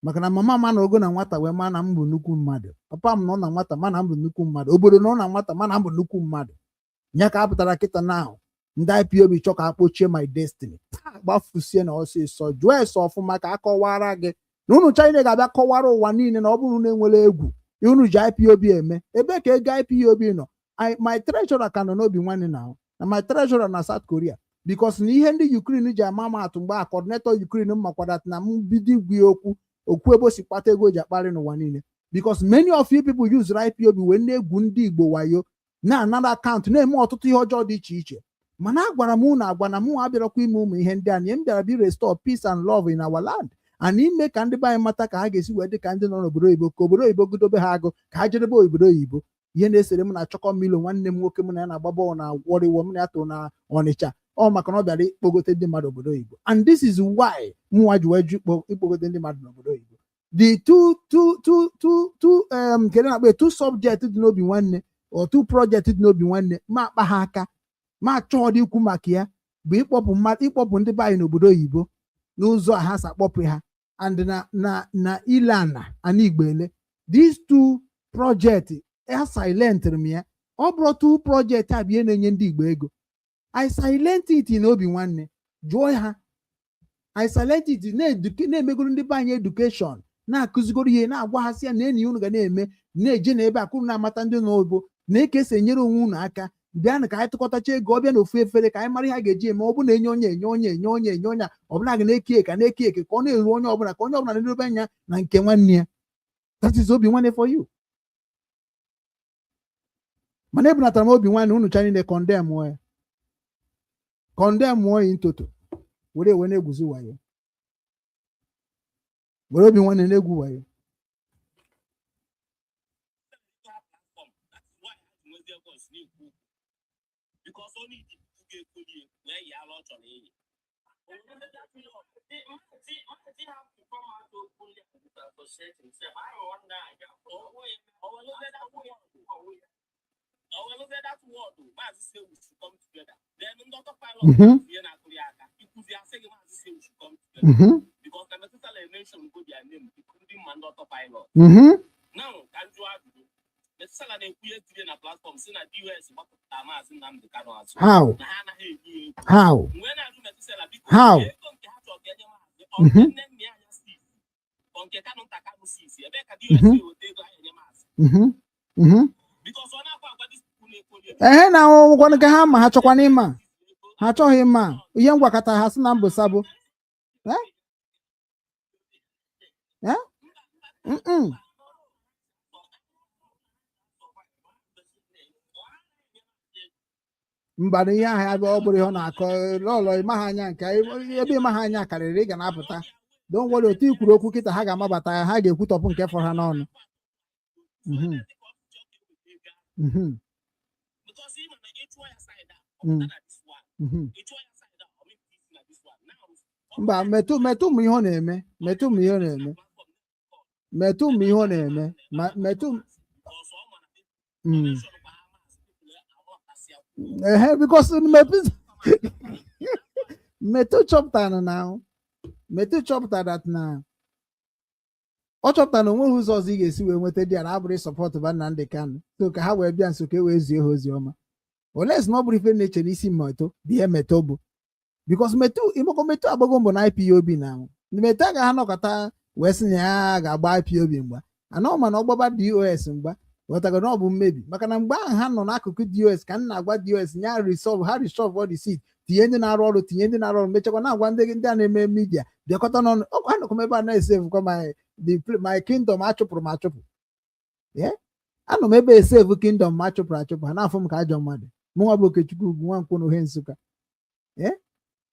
maka na mama ma na ogo na nwata wee ma na m bụ nnukwu mmadụ, papa m nọ na nwata ma na m bụ nnukwu mmadụ, obodo nọ na nwata ma na m bụ nnukwu mmadụ. Ya ka a pụtara kịta na ahụ ndị IPOB chọ ka akpochie my destiny, gbafusie na ọsịsọ, jụọ ese ọfụma ka akọwara gị na unu China ga-abịa kọwara ụwa niile na ọ bụrụ na enwere egwu unu ji IPOB eme. Ebe ka ego IPOB nọ? My treasurer ka nọ n'obi nwanne na my treasurer na South Korea, because na ihe ndị Ukraine ji ama atụ mgbe a coordinator Ukraine makwadat na m bido igwe okwu ebe o si kpata ego ji akparị n'ụwa niile, because many of you people use IPOB wee na-egwu ndị Igbo wayo na another account na-eme ọtụtụ ihe ọjọọ dị iche iche. Mana agwara m unu agwa na mụ abịarakwa ime ụmụ ihe ndị a na m bịara bi restore peace and love in our land, and ime ka ndị be anyị mata ka ha ga-esi wee dị ka ndị nọ n'obodo oyibo, ka obodo oyibo godobe ha agụ, ka ha jedebe obodo oyibo. Ihe na-esere m na Chọkọ Milo, nwanne m nwoke m na ya na-agba bọọlụ na Warrior, m na ya too na Ọnịcha, ọ maka na ọ bịara ikpogote ndị mmadụ obodo oyibo. And this is why mụnwa ji wee ju ikpogote ndị mmadụ n'obodo oyibo. The two subject dị n'obi nwanne or two project dị n'obi nwanne ma akpa ha aka ma chọọ dị ikwu maka ya bụ ịkpọpụ ndị be anyị n'obodo oyibo n'ụzọ a ha si akpọpụ ha, and na ile ana Igbo ele. These two project a silentịrị m ya. Ọ bụrụ two project a bụ ihe na-enye ndị Igbo ego. I silent it n'obi nwanne, jụọ ha. I silent it na-emegoro ndị be anyị education, na-akụzigoro ihe, na-agwa ha sị ya na enyi unu ga na-eme, na-eje na ebe akụrụ na-amata ndị n'obo na eke esi enyere onwe unu aka. Bịa na ka anyị tụkọtacha ego, ọ bịa na ofu efere ka anyị mara ihe a ga-eji eme. Ọ bụ na enye onye ọbụla ga na-eke eke ka ọ na-eru onye ọbụla, ka onye ọbụla na-edobe anya na nke nwanne ya. That is obi nwanne for you. Mana ebunatara m obi nwanne, unu China condemn ya ntoto, were ewe na-egwuzi wayo, were obi nwanne na-egwu wayo. Because only the where you are lot on it. Look at that word, Mazi say we should come together. Then Dr. Pilot here na Koreaka, because they are saying Mazi say we should come together. Because the medical nation go their name, including Dr. Pilot. Now, can you add the salary we are in a platform, seen at US, what Mazi and the Kano. How? How? Ehe na ọgwụgwọ ka ha ma ha chọkwa n'ime ha achọghị mma ihe ngwakọta ha sị na mbụ sabo mba ihe ahụ ya bụ ọ bụrụ ihe ọ na-akọ lọlọ ịma ha anya nke ebe ịma ha anya karịrị ị ga na-apụta. Don't worry, otu ikwuru okwu kịta ha ga-amabata ya, ha ga-ekwutọpụ nke fọrọ ha n'ọnụ. Mba, metụ m ihe ọ na-eme, metụ m ihe ọ na-eme, metụ m ihe ọ na-eme, metụ because metụ chọpụtara na metụ chọpụtara that na ọ chọpụtara na onweghị ụzọ ọzọ ị ga-esi wee nweta di ya na abụrụ sọpọtụ ba Nnamdi Kanu, so ka ha wee bịa nso ka e wee zie ha ozi ọma. Oles na ọ bụrụ ife na-eche n'isi metụ bụ ihe metụ bụ, because metụ ịgbakọ metụ agbago mbọ na IPOB na metụ agaghị anọkọta wee sị na ya ga-agba IPOB mgba anọ ma na ọgbaba DOS mgba wetago na ọ bụ mmebi, maka na mgbe ahụ ha nọ n'akụkụ DOS ka m na-agwa DOS nya resolve all the seat, tinye ndị na-arụ ọrụ, tinye ndị na-arụ ọrụ, mechakwa na-agwa ndị a na-eme midia bịakọta n'ọnụ. Ọkwa anọkọ ebe a na-esevukwa my kingdom achụpụrụ m achụpụ. Anọ m ebe esevu kingdom m achụpụrụ achụpụ, ha na-afụ m ka ajọ mmadụ. Mụnwa bụ Okechukwu Ugwu Nwankwọ n'Uhe Nsụka.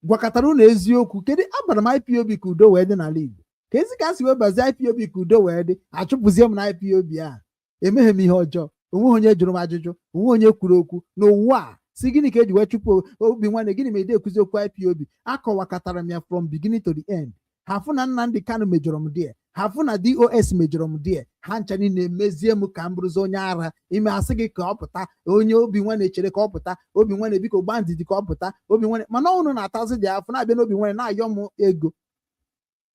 Gwakọtara ụnụ eziokwu, kedu abara m IPOB ka udo wee dị n'ala Igbo? Ka ezi ka a si wee bazie IPOB ka udo wee dị, achụpụzie m na IPOB a emeghe m ihe ọjọọ, onwe onye jụrụ m ajụjụ, onwe onye kwuru okwu n'ụwa a si gịnị ka eji wee chụpụ obi nwanne, gịnị ma ede ekuzi okwu IPOB? Akọwakọtara m ya from beginning to the end. Ha fụ na Nnamdi Kanu mejọrọ m die, ha fụ na DOS mejọrọ m die, ha ncha niile emezie m ka m bụrụzi onye ara. Ime asị gị ka ọ pụta, onye obi nwanne chere ka ọ pụta, obi nwanne biko gbaa ndidi ka ọ pụta, obi nwanne, mana ọnụ na-atazi dị afọ na-abịa n'obi nwanne na-ayọ m ego.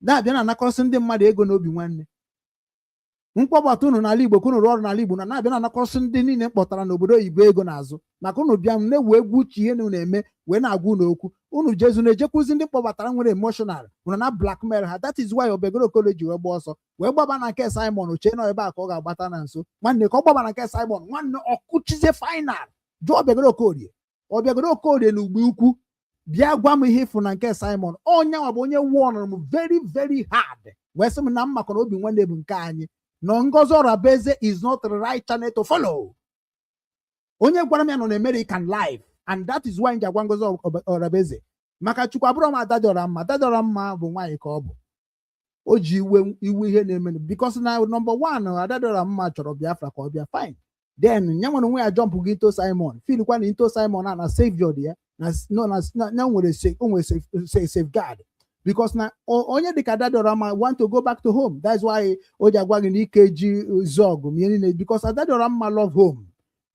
na-abịa na-anakọsị ndị mmadụ ego n'obi nwanne. Mkpọbata unu n'ala Igbo ka unu rụọ ọrụ n'ala Igbo na-abịa na-anakọsị ndị niile mkpọtara n'obodo oyibo ego n'azụ maka unu bịa na-ewu egwu uche ihe unu na-eme wee na-agwa unu okwu. Unu jezu na-ejekwuzi ndị mkpọbatara nwere emotional unu na blackmail ha. That is why Obegoro Okolo ji wee gba ọsọ wee gbaba na nke Simon ochie nọ ebe a ka ọ ga-agbata na nso. Nwanne ka ọ gbaba na nke Simon nwanne ọkụchizie final jụọ Obegoro Okorie. Obegoro Okorie na Ugwu Ukwu bịa gwa m ihe ịfụ na nke Simon onye nwa bụ onye wụọnụrụ m very very hard wee sị m na m maka na obi nwanne bụ nke anyị no Ngozi Orabeeze is not the right channel to follow. Onye gwara m ya nọ na American live and that is why nji agwa Ngozi Orabeeze maka Chukwu abụrụ m Adadora Mma. Adadora Mma bụ nwaanyị ka ọ bụ o ji iwe ihe na-eme because na number one Adadora Mma chọrọ Biafra ka ọ bịa fine then nya nwere onwe ya jump gị into Simon feel kwa na into Simon na savior dị ya na nwere safeguard because na onye dịka Adadora Mma want to go back to home. That's why o ji agwa gị na ike ji zọgụ m niile because Adadora Mma love home.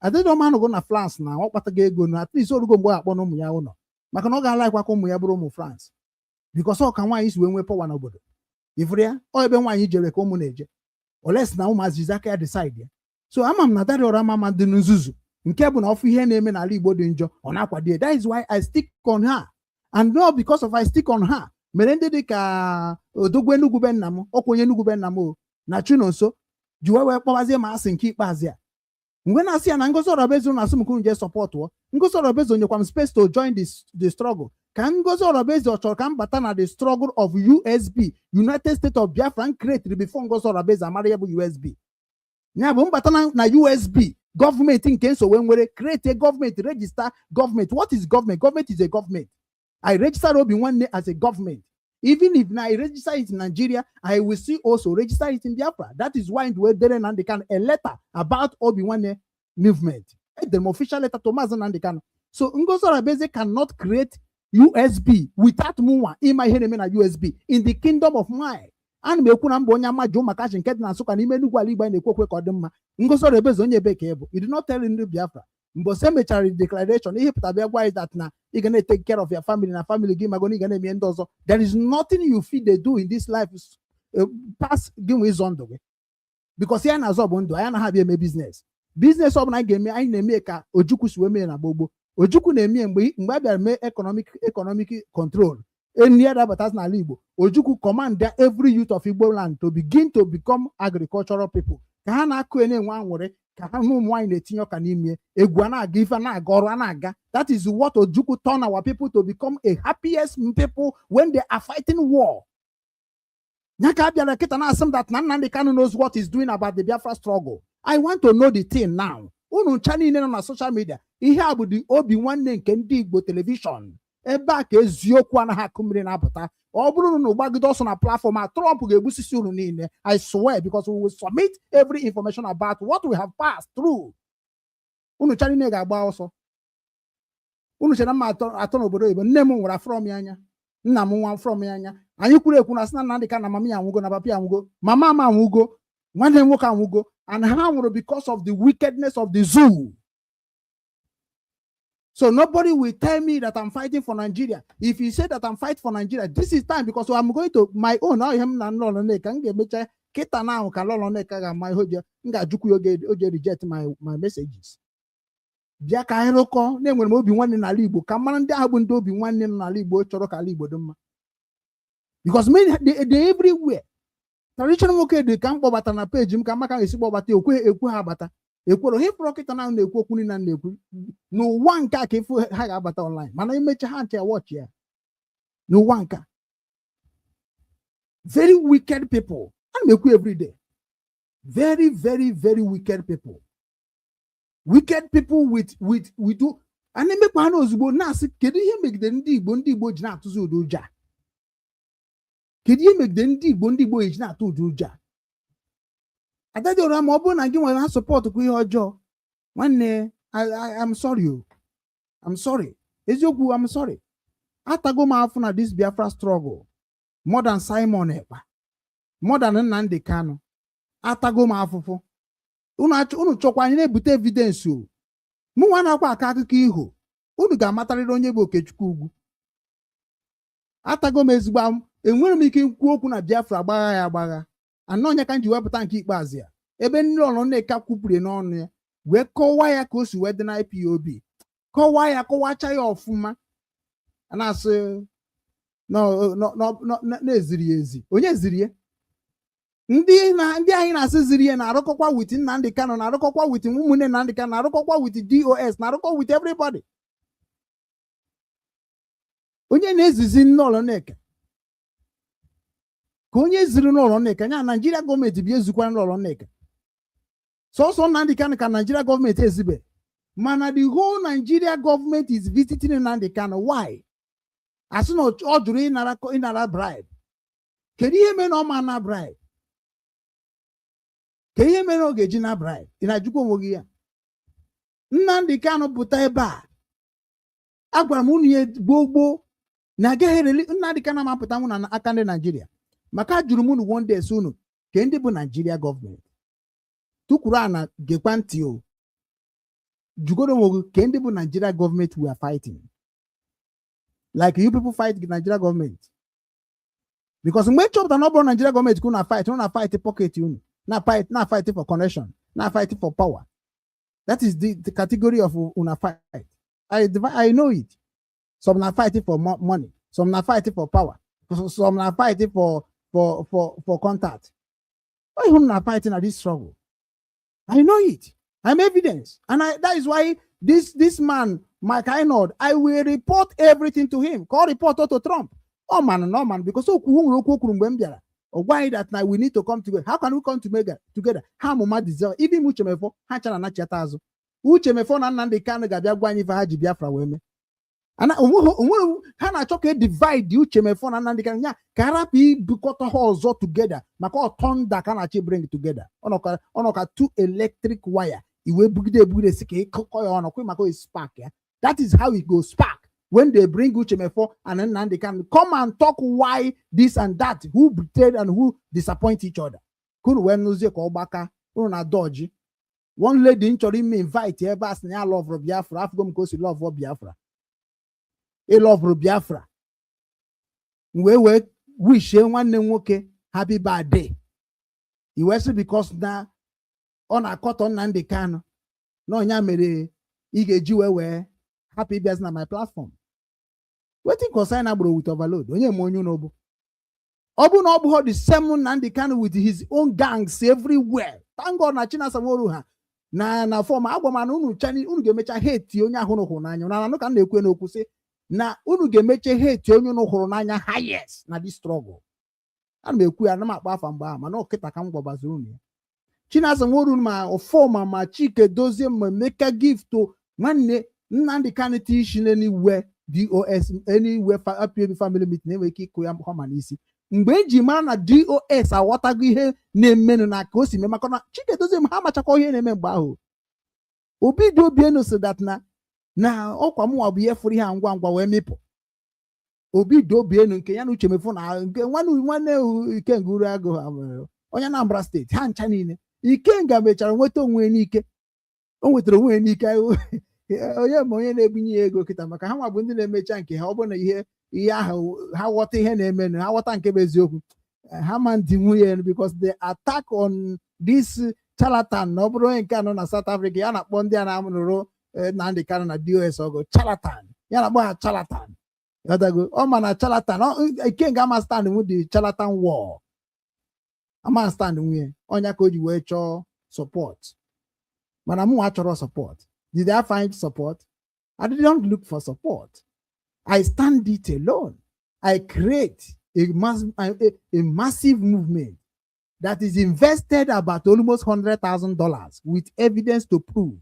Adadora Mma nọgo na France na ọ kpatago ego na at least orugo mgbe akpọ na ụmụ ya ụlọ maka na ọ ga-alaikwa ka ụmụ ya bụrụ ụmụ France because ọ ka nwaanyị si wee nwee power n'obodo ifuru ya ọ ebe nwaanyị jere ka ụmụ na-eje oles na ụmụazị aka ya decide ya. So ama m na Adadora Mma dị nzuzu nke bụ na ọfụ ihe na-eme n'ala Igbo dị njọ ọ na-akwado. That is why I stick on her and no because of I stick on her mere ndị dị ka Odogwu Enugu be nna m ọkwa onye Enugu be nna m o na Chinonso ji wee kpọbazie ma asị nke ikpeazụ ya mgbe na-asị ya na Ngozi Orabeeze na-asị m ka unu jee sọpọtụọ. Ngozi Orabeeze onyekwa m space to join the struggle ka Ngozi Orabeeze ọ chọrọ ka m bata na the struggle of USB United States of Biafra created before Ngozi Orabeeze amara ya bụ USB ya bụ mbata na USB gọọmenti nke Nsogbe nwere create a government register government. What is government? Government is a government. I register Obi Nwanne as a government. Even if I register it in Nigeria, I will still also register it in Biafra. That is why we did a letter about Obi Nwanne movement. The official letter to Mazi Nandekano. So Ngozi Orabeeze cannot create USB without Muwa in my head USB in the kingdom of mine. And me kuna mbonya majo makashi nketi na suka ni menu kwa liba inekwe kwa demma. Ngozi Orabeeze onye beke ebo. He did not tell in Biafra. Mbose mechari declaration ihe pụtabịa gwa is that na you're gonna take care of your family na family gị magoni gonna eme ndị ọzọ. There is nothing you feel they do in this life pass gị nwe ịzọ ndụ gị because ya na-azọ bụ ndụ anyị anaghị abịa eme business ọ bụla anyị ga-eme anyị na-eme ka Ojukwu si wee mee na gbogbo. Ojukwu na-eme mgbe a bịara mee economic control any other but n'ala Igbo. Ojukwu command every youth of Igbo land to begin to become agricultural people ka ha na-akụ enwe anwụrị ka ha ụmụ nwaanyị na-etinye ọka n'ime egwu na-aga ife na-aga ọrụ na-aga. That is what Ojukwu turn our people to become a happiest people when they are fighting war. Nyaka abịara kịta na asị m that na Nnamdi Kanu knows what he's doing about the Biafra struggle. I want to know the thing now. Unu ncha niile nọ na social media ihe a bụ the Obi Nwanne nke ndị Igbo television ebe a ka eziokwu anaghị akụ mmiri na-apụta. Ọ bụrụ na gbagide ọsọ na platform a Trump ga-egbusisi unu niile. I swear because we will submit every information about what we have passed through. Unu ncha niile ga-agba ọsọ. Unu chere mma atọ n'obodo Igbo nne m nwere from ya anya nna m nwa from ya anya anyị kwuru ekwu na sị na Nnamdi Kanu na mama ya anwụgo na papa ya anwụgo mama m anwụgo nwanne m nwoke anwụgo and ha nwụrụ because of the wickedness of the zoo. So nobody will tell me that I'm fighting for Nigeria. If you say that I'm fighting for Nigeria, this is time because I'm going to my own. Now him na lolo neka ngemecha kita na ka lolo neka ga my hoje nga juku oge reject my messages. Bịa ka anyị rụkọ na-enwere m Obi Nwanne n'ala Igbo ka mara ndị ahụ bụ ndị Obi Nwanne n'ala Igbo chọrọ ka ala Igbo dị mma. Because they everywhere. Traditional nwoke dị ka m kpọbata na page m ka maka esi kpọbata ekwe ha abata. Ekworo ihe prọkịta na na-ekwu okwu niile na-ekwu n'ụwa nke a ka efu ha ga-abata online mana imecha ha nche watch ya n'ụwa nke very wicked people a na-ekwu every day very very very wicked people with do a na-emekwa ha n'ozugbo na-asị kedu ihe megide ndị Igbo ji na-atụzi ụdị ụja kedu ihe megide ndị Igbo ji na-atụ ụdị ụja Adadora ma ọ bụrụ na gị nwere ha support kwa ihe ọjọọ nwanne I'm sorry eziokwu I'm sorry atago m afụ na this Biafra struggle more than Simon Ekpa more than Nnamdi Kanu atago m afụfụ unu chọkwa anyị na-ebute evidence o mụ nwa na-akwa aka akụkọ iho unu ga-amatarịrị onye bụ Okechukwu Ugwu atago m ezigbo enwere m ike ikwu okwu na Biafra agbagha ya agbagha anọ onye ka m ji wepụta nke ikpeazụ ya ebe ndị ọrụ Nneka kwupụrụ n'ọnụ ya wee kọwaa ya ka o si wee dị na IPOB kọwaa ya kọwacha ya ọfụma na-asị na-eziri ya ezi onye ziri ya ndị anyị na-asị ziri ya na-arụkọkwa with Nnamdi Kanu na-arụkọkwa with ụmụnne Nnamdi Kanu na-arụkọkwa with DOS na-arụkọ with everybody onye na-ezizi n'ụlọ Nneka ka onye ziri n'ụlọ Nneka nya Naijiria gọọmenti bi ezikwara n'ụlọ Nneka sọsọ Nnamdi Kanu ka Naijiria gọọmenti ezibe mana the whole Nigeria government is visiting Nnamdi Kanu. Why? Asị na ọ jụrụ ịnara bribe. Kedu ihe mere na ọ ma na bribe? Kedu ihe mere ọ ga-eji na bribe? Ị na-ajụkwa onwe gị ya. Nnamdi Kanu pụta ebe a. Agwara m unu ya gboo na agaghị ereli Nnamdi Kanu amapụta mụ na aka ndị Nigeria. Maka jụrụ m unu one day so unu ke ndị bụ Nigeria government. Tukwuru ana gekwa ntị o. Jugoro onwe gị ke ndị bụ Nigeria government we are fighting. Like you people fight the Nigeria government. Because when chọpụta na ọ bụrụ Nigeria government ka unu fight pocket unu. Na fight for connection. Na fight for power. That is the category of una fight. I know it. Some na fighting for money. Some na fighting for power. Some na fighting for contact. Why you not fighting at this struggle? I know it. I'm evidence. And that is why this man, Mike Einord, I will report everything to him. Call report to Trump. Oh man, no man, because why that now we need to come together. How can we come together? How mama deserve even Uchemefo, Hachana Nachatazo. Uchemefo na Nnamdi Kanu ga-abịa gwa anyị Haji Biafra weme. Ana ha na-achọ ka divide Uchemefo na Nnamdi Kanu nya ka rapụ ibukọta ha ọzọ together maka ọ thunder ka na-achị bring together. Ọ ka two electric wire iwe bugide si ka ịkọkọ ya ọnụ kwe maka spark ya. That is how it goes spark. When they bring Uchemefo and then Nnamdi Kanu come and talk why this and that, who betrayed and who disappoint each other. Kunu we nuzie ka ọgbaka unu na dodge. One lady nchọrọ ime invite ebe asị na ya love Biafra afụgo m ka o si love Biafra. E love Biafra. We wish nwanne nwoke happy birthday. Iwesu because na ọ na-akọtọ Nnamdi Kanu na ọnya mere ị ga-eji wee happy birthday na my platform. Wetin concern agboro with overload onye ma onye n'obu ọ bụ na ọ bụ the same Nnamdi Kanu with his own gangs everywhere. Thank God na Chinasa Nworu ha na form agbama na unu ga-emecha hate onye ahụ n'ụhụrụ n'anya na anụ ka m na-ekwe n'okwu sị na unu ga-emecha hate onye n'ụhụrụ n'anya highest na this struggle. Ana m ekwu ya na m akpa afa mgbe ahụ mana ọkịta ka m gwabaziri unu ya. Chinasa Nworu ma ọfọma ma Chike Dozie ma Emeka gift to nwanne Nnamdi Kanu tishi anywhere DOS anywhere APB family meeting enwe ike ịkụ ya họma n'isi mgbe eji mara na DOS aghọtago ihe na-emenụ na ka o si mee maka na Chike Dozie ha amachakọ ihe na-eme mgbe ahụ Obidiobenu so that na ọkwa mụnwa bụ ihe fụrụ ihe ngwa ngwa wee mịpụ Obidiobenu nke ya na Uchemefo na nke nwanne Ikenga Uriagụ onye Anambra steeti ha ncha niile Ikenga mechara nweta onwe n'ike o nwetara onwe n'ike onye ma onye na-ebunye ya ego kịta maka ha nwa bụ ndị na-emecha nke ha ọ bụ na ihe ahụ ha ghọta ihe na-eme ha ghọta nke bụ eziokwu ha ma ndị nwunye because the attack on this charlatan na ọ bụrụ onye nke anọ na South Africa ya na-akpọ ndị a na-amụrụ Nnamdi Kanu na DOS ọgụ charlatan ya na-akpọ ha charlatan ọ ma na charlatan Ikenga ama stand with the charlatan war ama stand nwunye onye ka o ji wee chọọ support mana mụ achọrọ support. Did I find support? I didn't look for support. I stand it alone. I create a massive movement that is invested about almost $100,000 with evidence to prove.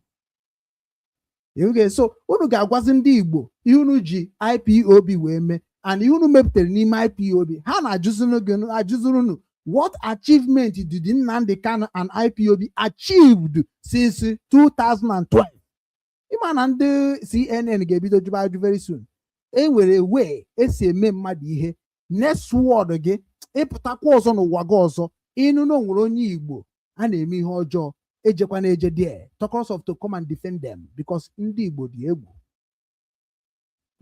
Okay, so unu ga-agwazi ndị Igbo ihe unu ji IPOB wee mee and ihe unu mepụtara n'ime IPOB ha na-ajụzuru what achievement did Nnamdi Kanu and IPOB achieved since 2012? Ịma na ndị CNN ga-ebido jụba ajụ very soon. E nwere way esi eme mmadụ ihe next word gị ịpụtakwa ọzọ n'ụwa gị ọzọ ịnụ na onwere onye Igbo a na-eme ihe ọjọọ ejekwa na-eje there talk of to come and defend them because ndị Igbo dị egwu.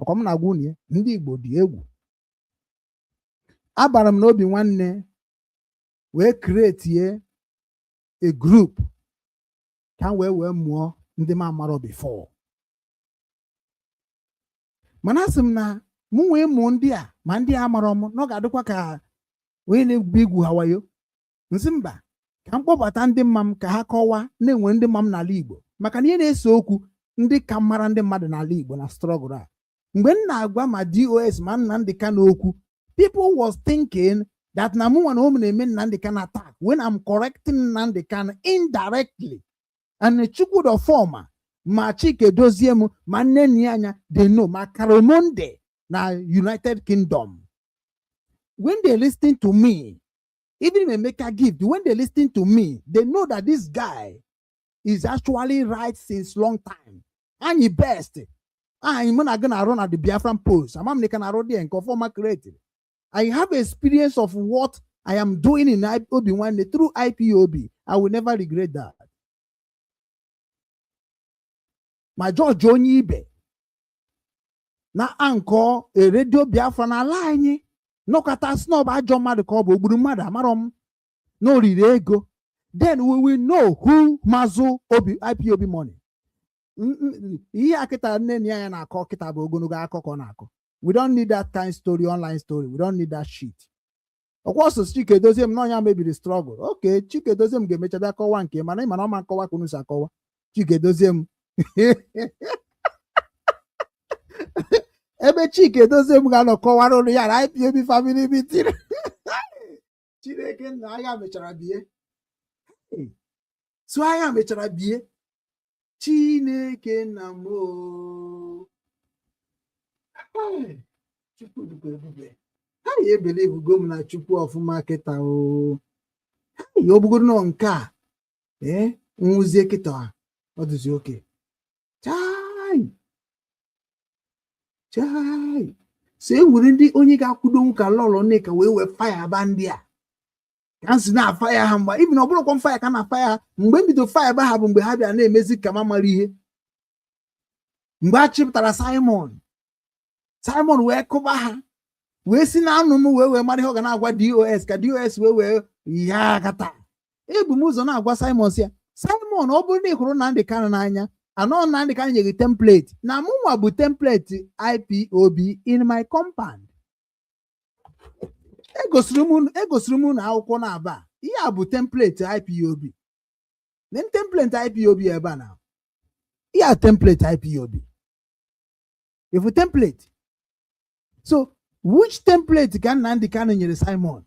Ọkwa m na-agwa unu ndị Igbo dị egwu. abara m n'obi nwanne wee create a group ka wee mụọ ndị m amarọ before. Mana asị m na mụ wee mụọ ndị a ma ndị a amarọ m na ọ ga-adịkwa ka onye na-egwu igwu hawayo. Nsị mba ka m kpọbata ndị mma m ka ha kọwaa na-enwe ndị mma m n'ala Igbo, maka na ihe na-ese okwu ndị ka mara ndị mmadụ n'ala Igbo na struggle a. Mgbe m na-agwa ma DOS ma Nnamdi Kanu okwu, people was thinking that na mụ nwa na na-eme Nnamdi Kanu attack when I'm correcting Nnamdi Kanu indirectly. And Chukwu the former ma Chike Doziem ma Nnenni Anya they know ma Karamonde na United Kingdom. When they listen to me, even if I make a gift, when they listen to me, they know that this guy is actually right since long time. And he best. I'm not gonna run at the Biafran post. I'm not gonna run there and conform creative. I have experience of what I am doing in IPOB through IPOB. I will never regret that. My George Onyibe. Na anko a radio Biafran align. No kata snob ajọ mmadụ ka ọ bụ ogburu mmadụ amarom no riri ego. Then we will know who Mazi IPOB money. Ihe akịta nne ya na-akọ kịta bụ ogologo akụkọ na-akọ. We don't need that kind story, online story. We don't need that shit. Of course, Chike Doziem no ya mebiri struggle. Okay, Chike Doziem ga-emecha bịa kọwa nke mana ịma na ọma nkọwa ka unu si akọwa. Chike Doziem ebe Chike Doziem ga-anọ kọwara ụlọ ya na IPOB family meeting. Chineke nna agha mechara bie. So agha mechara bie. Chineke nna mo. Chukwu dịkwa ebube. Ha ya believe go m na Chukwu ọfụma kịta o. Ya obugoro nọ nke a. Nwuzie kịta ọ dịzi oke. Chai. So e nwere ndị onye ga-akwudo nka lọlọ neka wee fire ba ndị a. Ka nsi na fire ha mgbe even ọ bụrụ kwa fire ka na fire ha mgbe mbido fire ba ha bụ mgbe ha bịa na-emezi ka ma mara ihe. Mgbe a chịpụtara Simon wee kụba ha wee si na anụ m wee mara ihe ọ ga na-agwa DOS ka DOS wee ya kata. Ebu m ụzọ na-agwa Simon si ya Simon ọ bụrụ na ị hụrụ Nnamdi Kanu n'anya anọ Nnamdi Kanu nyere template na mụnwa bụ template IPOB in my compound. Egosiri m na akwụkwọ na-aba ihe a bụ template IPOB. Then template IPOB ebe a na ihe a template IPOB. If a template. So which template ka Nnamdi Kanu nyere Simon?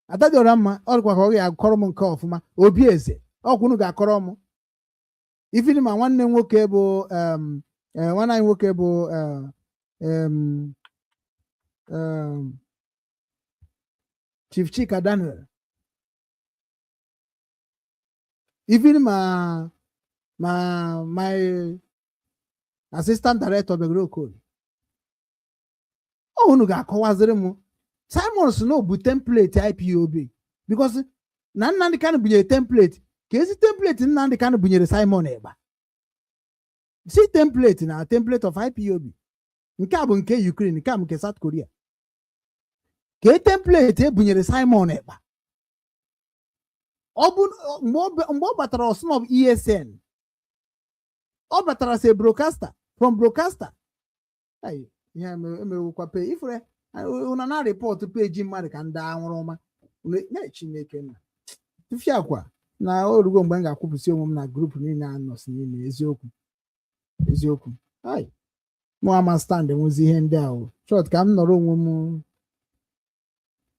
Adadora mma ọ kwa ka ọ ga-akọrọ m nke ọfụma Obi Eze ọkwụnụ ga-akọrọ m. Ifini ma nwanne nwoke bụ nwanne anyị nwoke bụ Chief Chika Daniel. Even my assistant director begoro code. Oh, unu ga-akọwaziri m Simon no bụ template IPOB because na Nnamdi Kanu bunyere template ka ezi template Nnamdi Kanu bunyere Simon Egba. Si template na template of IPOB. Nke a bụ nke Ukraine, nke a bụ nke South Korea. Ka template e bunyere Simon Egba. Ọ bụ mgbe ọ batara of ESN. Ọ batara as a broadcaster from broadcaster. Ay, ya emewukwa pay ifre una na report page mmadụ ka ndị anwụrụ ọma. Na Chineke nna. Tụfia kwa na orugo mgbe m ga-akwụpụsị onwe m na group niile anọs n'ime eziokwu. Ay. Mụ ama stand enwezi ihe ndị ahụ. Short ka m nọrọ onwe m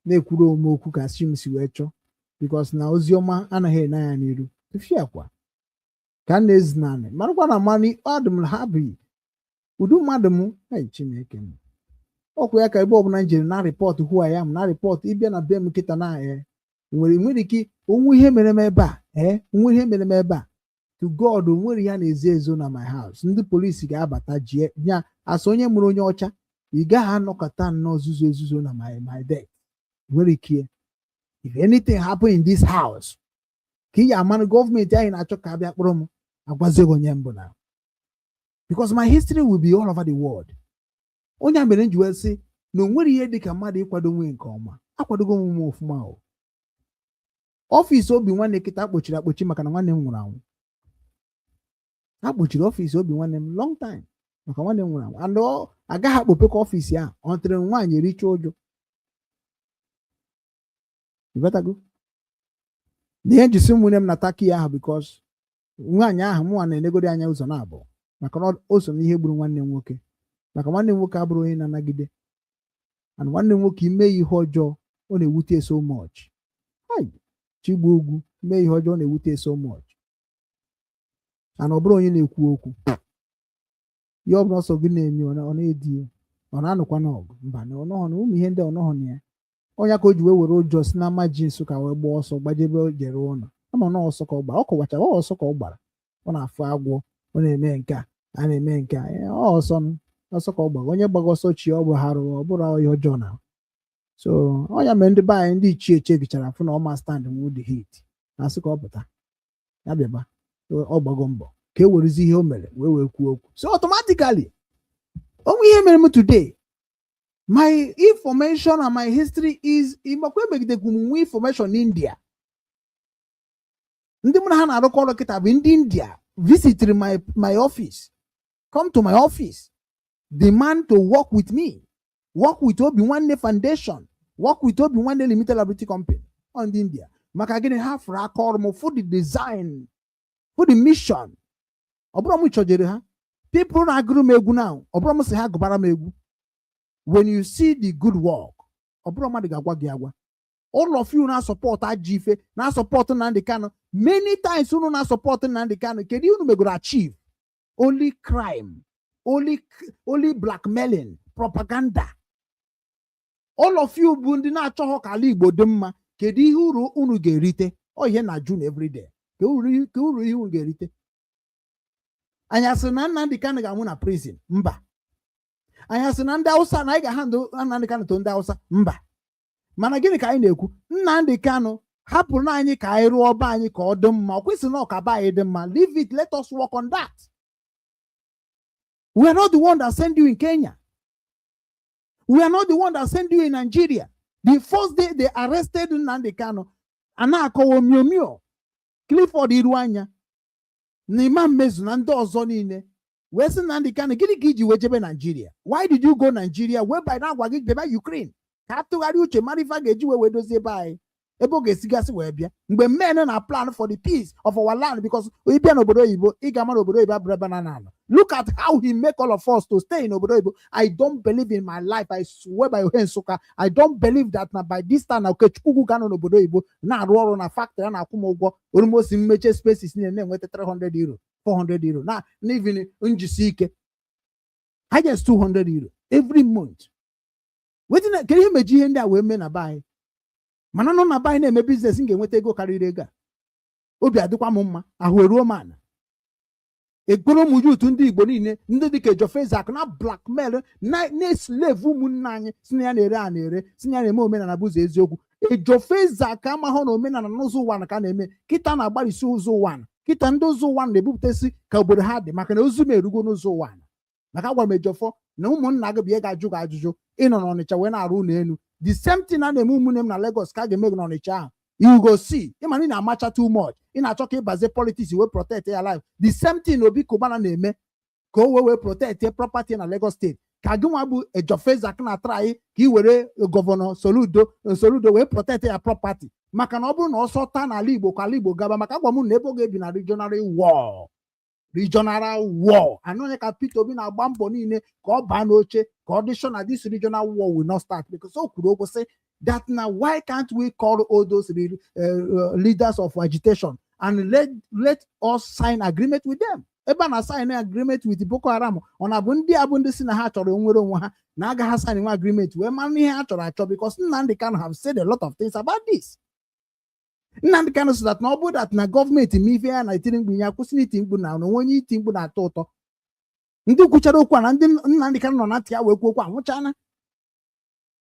na-ekwuru ome okwu ka si m si wee chọọ because na ozi ọma anaghị ena ya n'iru. Tụfia kwa ka na-ezi naanị marakwa na mmanụ ọdụm ha bụ udu mmadụ m Chineke m. Ọkwa ya ka ebe ọbụla njiri na report who I am na report ịbịa na be m nkịta na nwere ike onwe ihe mere m ebe a onwe ihe mere m ebe a to God onwere ya na-ezi ezo na my house. Ndị polisi ga-abata jie nya asọ onye mụrụ onye ọcha ị gaghị anọkọta nnọọ ezuzo na my death. Nwere ike if anything happen in this house ka ị ya amanụ gọọmenti anyị na-achọ ka abịa kpọrọ m agwazighị onye mbụ na because my history will be all over the world. Onye mere nji wee sị na o nwere ihe dị ka mmadụ ịkwado nwe nke ọma. Akwadogo m ọfụma o. Ọfịs obi nwanne kịta akpochiri akpochi maka na nwanne m nwụrụ anwụ. Akpochiri ọfịs obi nwanne m long time maka nwanne m nwụrụ anwụ. And agaghị akpopekwa ọfịs ya ọ tụrụ nwaanyị ericha ụjụ. Ibetago na ihe njisi nwunye m na taki ahụ because nwaanyị ahụ mụnwa na-enegodi anya ụzọ na-abụ maka na o so n'ihe gburu nwanne m nwoke, maka nwanne m nwoke abụrụ onye na-anagide, and nwanne m nwoke ime ihe ọjọọ ọ na-ewute so much. Chigbu ugwu mee ihe ọjọọ na-ewute so much, and ọ bụrụ onye na-ekwu okwu ya. Ọ bụrụ ọsọ gị na-eme ọ na-edi ọ na-anụkwa n'ọgụ mba na ọnọhọ na ụmụ ihe ndị ọnọhọ na ya. Onye ka o ji wee were ụjọ si na maji Nsụka wee gbaa ọsọ gbajebe jere ụlọ. Ama na ọsọ ka ọ gbara, ọ kọwachara ọsọ ka ọ gbara, ọ na-afụ agwọ, ọ na-eme nke a na-eme nke a, ọsọ ka ọ gbara. Onye gbaga ọsọ chi ọ bụ harụ, ọ bụrụ ihe ọjọọ na. So ọnya mere ndị be anyị ndị ichie chegichara fụ na ọma stand with the heat na-asị ka ọ pụta ya bịaba ọ gbago mbọ ka e werezi ihe o mere wee kwuo okwu. So automatically onwe ihe mere m today, my information and my history is ịmakwa emegidekwu m nwe information India. Ndị mụ na ha na-arụkọ ọrụ kịta bụ ndị India visited my office, come to my office, demand to work with me, work with Obi Nwanne Foundation, work with Obi Nwanne Limited Liability Company on the India. Maka gịnị ha fụrụ aka ọrụ m for the design, for the mission. Ọ bụrụ m chọjere ha people na-agụrụ m egwu now, ọ bụrụ m sị ha gụbara m egwu. When you see the good work, ọ bụrụ mmadụ ga-agwa gị agwa. All of you na support Ajife, na support Nnamdi Kanu. Many times unu na support Nnamdi Kanu, kedu unu megoro achieve? Only crime, only blackmailing, propaganda. All of you bụ ndị na-achọghọ ka ala Igbo dị mma, kedu ihe uru unu ga-erite? Ọ ihe na June every day. Ke uru ihe unu ga-erite? Anya sị na Nnamdi Kanu ga-anwụ na prison? Mba. Anya sị na ndị Hausa na anyị ga-handle Nnamdi Kanu to ndị Hausa? Mba. Mana gịnị ka anyị na-ekwu? Nnamdi Kanu hapụrụ na anyị ka anyị rụọ ọba anyị ka ọ dị mma. Ọ kwesịrị na ọkaba anyị dị mma. Leave it, let us work on that. We are not the one that send you in Kenya. We are not the one that send you in Nigeria. The first day they arrested Nnamdi Kanu, ana-akọwa omio Clifford Iruanya na Imam Mezu na ndị ọzọ niile wee sị Nnamdi Kanu gịnị ka iji wee jebe Nigeria? Why did you go Nigeria whereby na agwa gị jebe Ukraine? Ka atụgharị uche mara ife a ga-eji wee dozie ebe anyị ebe ọ ga-esigasị wee bịa mgbe men na plan for the peace of our land, because ịbịa n'obodo oyibo ị ga-ama n'obodo oyibo abụrụ ebe na. Look at how he make all of us to stay in obodo oyibo. I don't believe in my life, I swear by Nsụka, I don't believe that na by this time na Okechukwu ga-anọ n'obodo oyibo na-arụ ọrụ na factory na-akwụ m ụgwọ almost mmeche spaces na-enweta 300 euro 400 euro na even njisi ike highest 200 euro every month. Wetin kedu ihe meji ihe ndị a wee mee na be anyị? Mana nọ na be anyị na-eme biznes, m ga-enweta ego karịrị ego a. Obi adịkwa m mma, ahụ eruo m ana. Ekporo m yutu ndị Igbo niile ndị dịka Ejofezak na blackmail na-eslave ụmụnne anyị si na ya na-ere a na-ere, si na ya na-eme omenala bụzọ eziokwu. Ejofezak amahụ na omenala n'ụzọ ụwa ka na-eme kịta na-agbalịsi ụzọ ụwa. Kịta ndị ụzọ ụwa na-ebupụtasị ka obodo ha dị maka na ozu m erugo n'ụzọ ụwa. Maka agwa m Ejofọ na ụmụnna gị bụ ihe ga-ajụ gị ajụjụ ịnọ n'Ọnịcha wee na-arụ ụlọ elu. The same thing a na-eme ụmụnne m na Lagos ka a ga-eme gị n'Ọnịcha ahụ. You go see. Ịma ị na-amacha too much. Ị na-achọ ka ịbaze politics wee protect your life. The same thing Obi Kubana na-eme ka o wee protect your property na Lagos State. Ka gị nwa bụ Ejofezak na-atrai ka ị were gọvanọ Soludo wee protect your property. Maka na ọ bụrụ na ọsọ taa n'ala Igbo ka ala Igbo gaba, maka agwa m na ebe ọ ga-ebi na regional war. Anonye ka Peter Obi na-agba mbọ niile ka ọ baa n'oche ka ọ dị sure na this regional war will not start, because o kwuru okwu sị that now why can't we call all those leaders of agitation and let us sign agreement with them? Ebe a na sign agreement with Boko Haram, ọ na bụ ndị abụ ndị si na ha chọrọ nwere onwe ha na agaghị sign nwa agreement wee mara ihe ha chọrọ achọ, because Nnamdi Kanu have said a lot of things about this. Nnamdi Kanu so that na ọ bụ that na gọọmenti ma ife ya na itiri mkpu ya kwụsị n'iti mkpu na onwe onye iti mkpu na-atọ ụtọ. Ndị kwuchara okwu a na ndị Nnamdi Kanu nọ na ntị ya wee kwuo okwu anwụchana.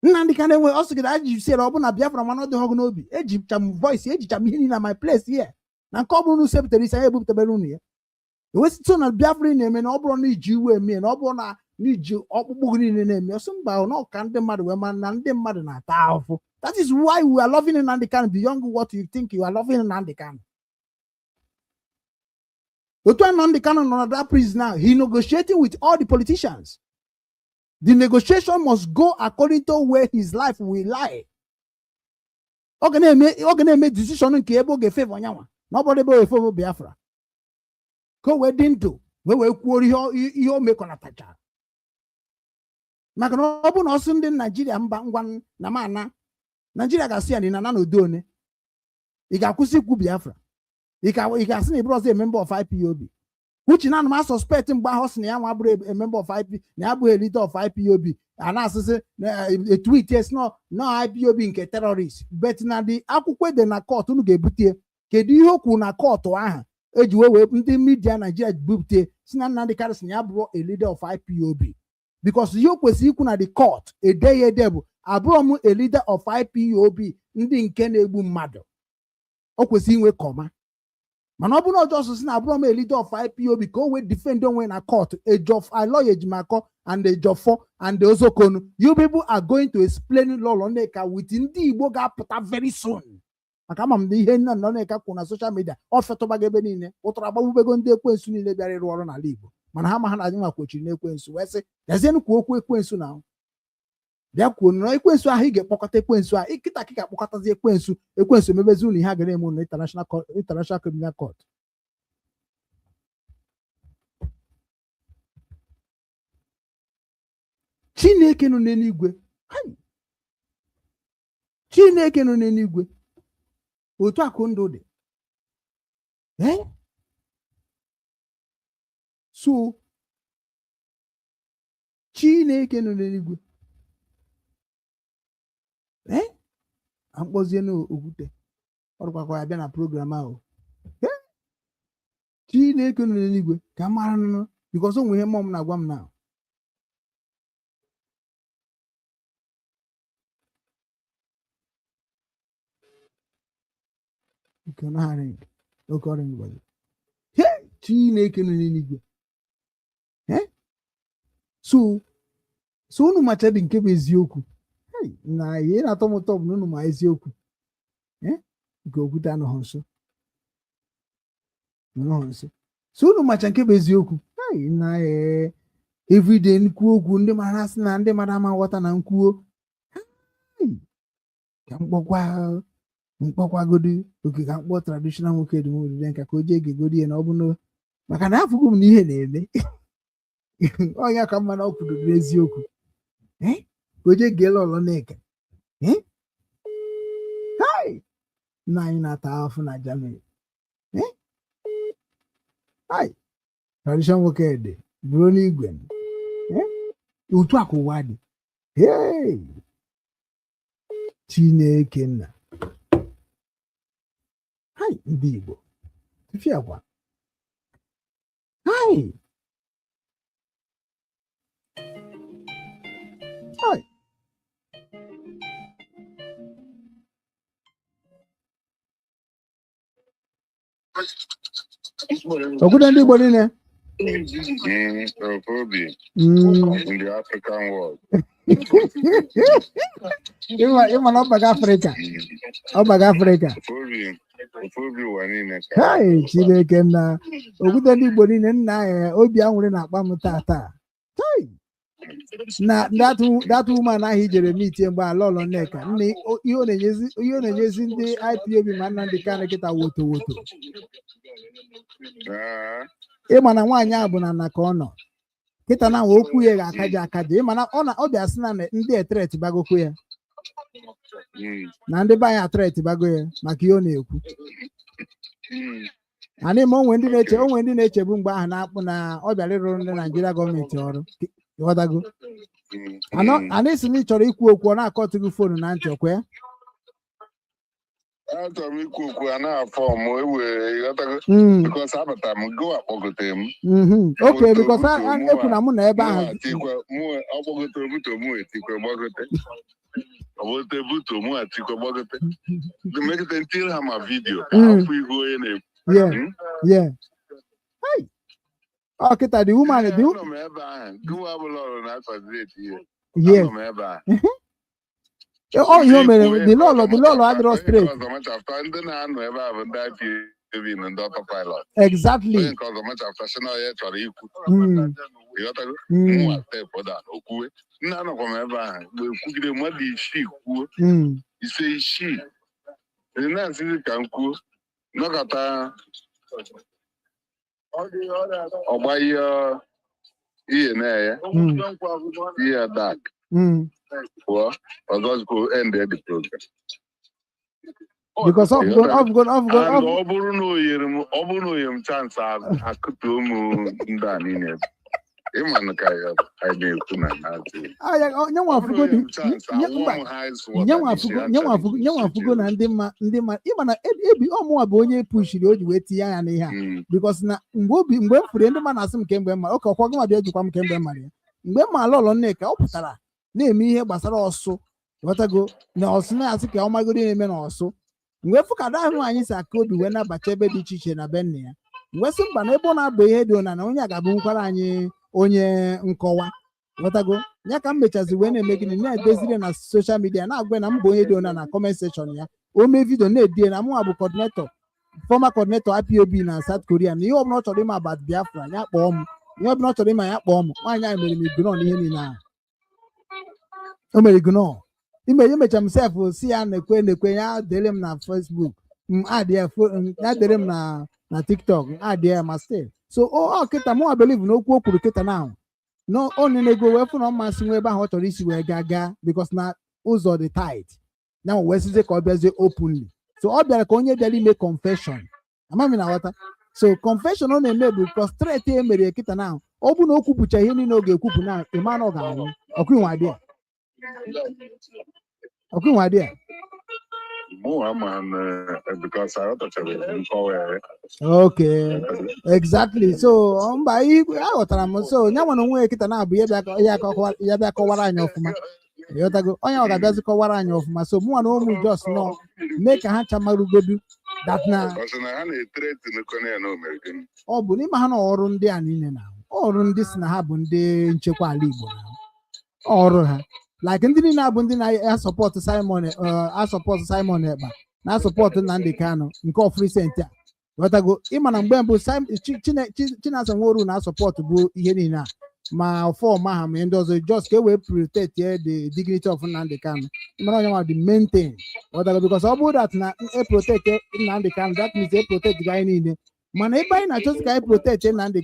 Nnamdi Kanu enwe ọ sịgịrị aji siere ọ bụ na Biafra mana ọ dị ọgụ n'obi ejicha m voice ejicha m ihe niile na my place here na nke ọ bụrụ na usepụtara isi anyị ebupụtabere unu ya ewesịtụ na Biafra na-eme na ọ bụrụ na iji iwe eme na ọ bụrụ na iji ọkpụkpụ niile na-eme ọsọ mba na ọka ndị mmadụ wee ma na ndị mmadụ na-ata ahụhụ. That is why we are loving Nnamdi Kanu beyond what you think you are loving Nnamdi Kanu. Otu Nnamdi Kanu nọ na that prison now, he negotiating with all the politicians. The negotiation must go according to where his life will lie. Ọ ga na-eme decision nke ebe ọ ga-efeva onyanwa na ọ bụrụ ebe ọ efeva Biafra ka o wee dị ndụ wee kwuo ihe o mekọnatacha. Maka na ọ bụ na ọsụ ndị Naijiria mba ngwa na mana Naijiria ga-asị ya na n'udo one ị ga-akwụsị ikwu Biafra ị ga-asị na ị bụrụ ọzọ member of IPOB uche na anụma suspect mgbe ahụ sị na ya nwa bụrụ member of IP na ya abụghị leader of IPOB a na-asịsị tweet yes no IPOB nke terrorist bet na dị akwụkwọ ede na court unu ga-ebute kedu ihe o kwuru na court ahụ eji wee ndị media Nigeria bupute si na Nnamdi Kanu na ya bụrụ a leader of IPOB because ihe o kwesịrị ikwu na the court ede ya ede bụ abụrụ m a leader of IPOB ndị nke na-egbu mmadụ o kwesịrị inwe kọma mana ọ bụ na ọjọọ sị na abụrụ m a leader of IPOB ka o wee defend onwe na court lawyer Ejimako and Ejofo and Ozokonu. You people are going to explain law Nneka with ndị Igbo ga-apụta very soon. Maka ama m na ihe nna Nneka kwuru na social media ọ fetụbaga ebe niile ụtara agbagbubego ndị ekwensu niile bịara ịrụ ọrụ n'ala Igbo mana ha ma ha na anyị nwa kwochiri n'ekwensu wee sị yazienụ kwuo okwu ekwensu na bịa kwuo na ekwensu ahụ ị ga-ekpọkọta ekwensu ahụ ịkịta ka ị ga-akpọkọtazi ekwensu emebezi ụlọ ihe a ga na-eme na International Criminal Court. Chineke nọ n'eluigwe Chineke nọ n'eluigwe otu akụ ndụ dị so Chineke nọ n'eluigwe akpọzie n'okwute ọrụkwakwa ya bịa na program ahụ Chineke nọ n'eluigwe ka mara nụ because o nwere ihe mmụọ m na-agwa m na Chineke nọ n'eluigwe so unu machadị nke bụ eziokwu na ihe na-atọ m ụtọ bụ na unu ma eziokwu nke okwute anọghị nso so unu macha nke bụ eziokwu na everyday nkwu okwu ndị mara asị na ndị mara ama nghọta na nkwuo ka mkpọkwagodi oke ka mkpọ traditional nwoke dị nwere nka ka o jee gegodi ya na ọ bụ maka na afụgo m na ihe na-eme onye ka mma na ọ kwudoro eziokwu o jee geela ọlọ Nneka nna anyị na-ata afụ na Germany traditional nwoke dị bụrụ n'igwe otu akụ ụwa dị Chineke nna ndị Igbo fiakwa okwute ndị Igbo niile in the African world. ịma na ọbaga Afrịka Chineke nna okwute ndị Igbo niile nna obi anwụrị na-akpa m taa na that woman ahụ ijere mitie mgbe ala ọlọ Nneka nne ihe ọ na-enyezi ndị IPOB ma Nnamdi Kanu kịta woto ịma na nwaanyị a bụ na ka ọ nọ kịta na okwu ya ga-akaja ịma na ọ bịa sị na ndị etret bagokwu ya na ndị be anyị atret bago ya maka ihe ọ na-ekwu anyị ma onwe ndị na-echebu mgbe ahụ na-akpụ na ọ bịara ịrụrụ ndị Naijiria gọọmenti ọrụ ịghọtago anyị si na ị chọrọ ikwu okwu ọ na-akọtụghị fonu na ntị ọkwa ya achọrọ m ikwu okwu a na-afọ m ịghọtago because abata m go akpọgote m okay because ekwu na mụ na ebe ahụ ọkpọgote buto mụ etikwe gbagote ọgbote buto mụ atikwe gbagote mekịta ntiri ha ma vidio afọ ihu onye na-ekwu Okay, the woman, I the know me eba. Go abụlọrụ na translate here. yes. I know me eba. Oh, you mean the Lolo address straight. Ndị na-anọ ebe a bụ ndị IPOB na ndị autopilot. Exactly. Onye nke ọzọ much after sị na onye chọrọ ikwu. Ịghọtago? Mụnwa teepụ da okwuwe. Nne anọkwa m ebe ahụ mgbe kwugide mmadụ isii kwuo. Ise isii. Ndị na-asịzi ka m kwuo. Nọkọta ọgba ihe na-eye. Ihe dark. Pụọ ọzọzikwa end the program. Because of ọ bụrụ na oyere m chance akụtu ụmụ ndị a niile ịma na ka ya na-ekwu na nyenwafugo na ndị mma ịma na ebi ọmụwa bụ onye pushiri o ji wee tinye anya n'ihe a because na mgbe m furu ndị mma na-asị m kemgbe mma oke ọkwa gị ma bịa jikwa m kemgbe mma ya mgbe m ma lọlọ Nneka ọ pụtara na-eme ihe gbasara ọsụ ghọtago na ọsụ na-asị ka ọ magoro na-eme na ọsụ mgbe fụkada ahụ anyị si aka obi wee nabata ebe dị iche iche na be nna ya mgbe sị mba na ebe ọ na-abụ ihe dị na onye a ga-abụkwara anyị onye nkọwa ghọtago ya ka m mechazi wee na-eme gịnị na-edezire na soshal midia na-agwa na mbụ onye dị na kọment sekshọn ya o mee vidio na-edie na mụnwa bụ kọdinetọ fọma kọdinetọ IPOB na South Korea na ihe ọbụla ọ chọrọ ịma about Biafra ya kpọọ m ihe ọbụla ọ chọrọ ịma ya kpọọ m nwaanyị anyị mere m ignọọ n'ihe niile ahụ o mere ignọọ imecha m sef si ya na-ekwe ya dere m na Facebook ya dere m na TikTok adị ya ma still so ọ kịta mụnwa believe na okwu o kwuru kịta na ahụ no onenego wee fụ na mmasị nwe ebe ahụ ọ chọrọ isi wee gaa because na ụzọ dị tight ya wee sizie ka ọ bịazie openly so ọ bịara ka onye bịara ime confession amami na ghọta so confession ọ na-eme bụ because straight e mere kịta na ahụ ọ bụ na o kwupụcha ihe niile ọ ga-ekwupụ na ịma na ọ ga-anwụ ọkụinwa dị ya okay exactly so mba aghọtara m so nya nwere onwe kịta na-abụ ya bịa kọwara anyị ọfụma ịghọtago onye ọ ga-abịazi kọwara anyị ọfụma so mụnwa na ụmụ jos nọ mee ka ha chamarugodu dat na ọ bụ n'ime ha na ọrụ ndị a niile na ọrụ ndị si na ha bụ ndị nchekwa ala Igbo na ọrụ ha like ndị niile abụ ndị na-asọpọtụ Simon Ekpa na-asọpọtụ Nnamdi Kanu nke ọfrisent a ghọtago ịma na mgbe mbụ Chinasa Nworu na-asọpọtụ bụ ihe niile a ma fọm aha ma ndị ọzọ just ka e wee protect the dignity of Nnamdi Kanu ịmara onye nwa dị maintain ghọtago because ọ bụrụ that na protect Nnamdi Kanu that means protect gị anyị niile mana ebe anyị na-achọzi ka anyị protect Nnamdi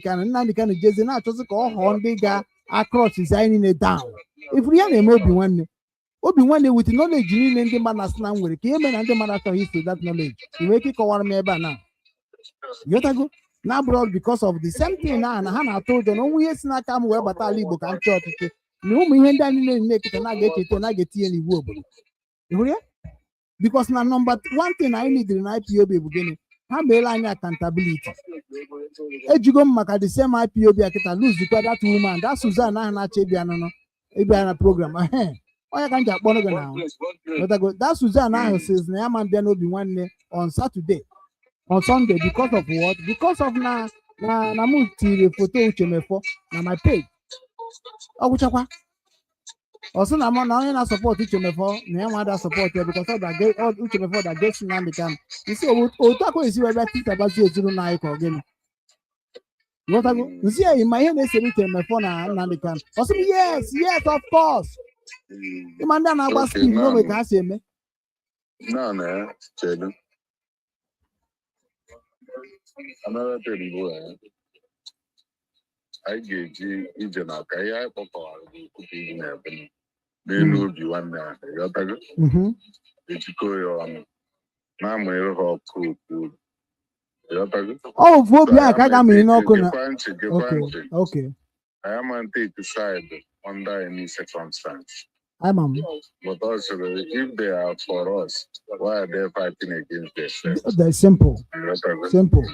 Kanu jezi na-achọzi ka ọ ghọọ ndị ga-across anyị niile down ifuru ya na-eme obi nwanne with knowledge niile ndị mmadụ na-asị na m nwere ka ihe mere na ndị mmadụ achọghị iso that knowledge nwere ike ịkọwara m ebe a na yotago na abroad because of the same thing na ha na-atụ ụjọ na onwe ihe si n'aka m wee bata ala Igbo ka m chọọ ọchịchị na ụmụ ihe ndị anyị niile eketa na-ga-etinye n'iwu obodo ịhụrụ ya because na nọmba 1 thing anyị nidiri na IPOB bụ gịnị ha meela anyị accountability ejigo m maka the same IPOB akịta luzikwa that woman that Susan ahụ na-achọ ịbịa na program onye ka m ji akpọrọ gị na that Susan ahụ says na ya ma bịa n'obi nwanne on Sunday because of what? Because of na m tiri foto Uchemefo na my page ọ gwụchakwa ọ sị na onye na-asọpọtụ Uchemefo na ya nwa da sọpọtụ ya because Uchemefo da gesi na ndị kam isi otu akọ esi wee bịa titabazi ezinụlọ anyị ka ọ gịnị ghọtago nsi eyi ma ihe na-esere Uchemefo na Nnamdi Kanu ọ sị m yes of course ịma ndị a na-agba skip n'ogbe ka ha si eme another thing bụ anyị ga-eji ije na aka ihe anyị kpọkọwara n'okwute ibu na-ebe n'elu obi nwanne ahụ ịghọtago ejikọ ya ọnụ na-amụnyere ha ọkụ okwu ịghọtago ofu obi ahụ ka a ga-amụnye n'ọkụ na okay I am on take side under any circumstance. But also, if they are for us, why are they fighting against themselves? That's simple. Simple.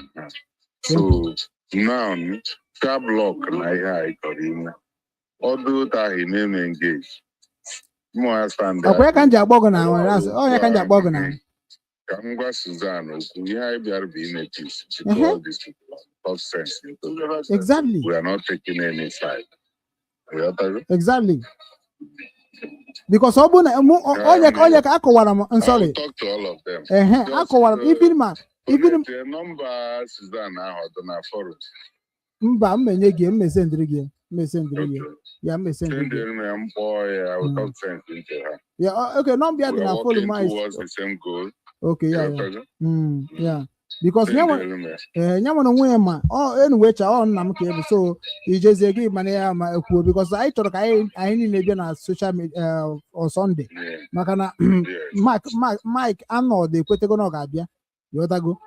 So now, car block I although that he may engage. More stand there. Okay, can you bog now? Oh, you can just bog now. Kangwa Suzanne, we have been a teach to all these people. Of sense. Exactly. We are not taking any side. Exactly. Because sorry. I'll talk to all of them. Even the number Suzanne now on our forum. Yeah, Send them boy, I will talk sense into her. Yeah, okay, not be we are working towards the same goal. Okay, yeah. Because anyway, so you just give money because I thought I need to be social media on Sunday. Makana Mike ano the kwetego gabia. You go.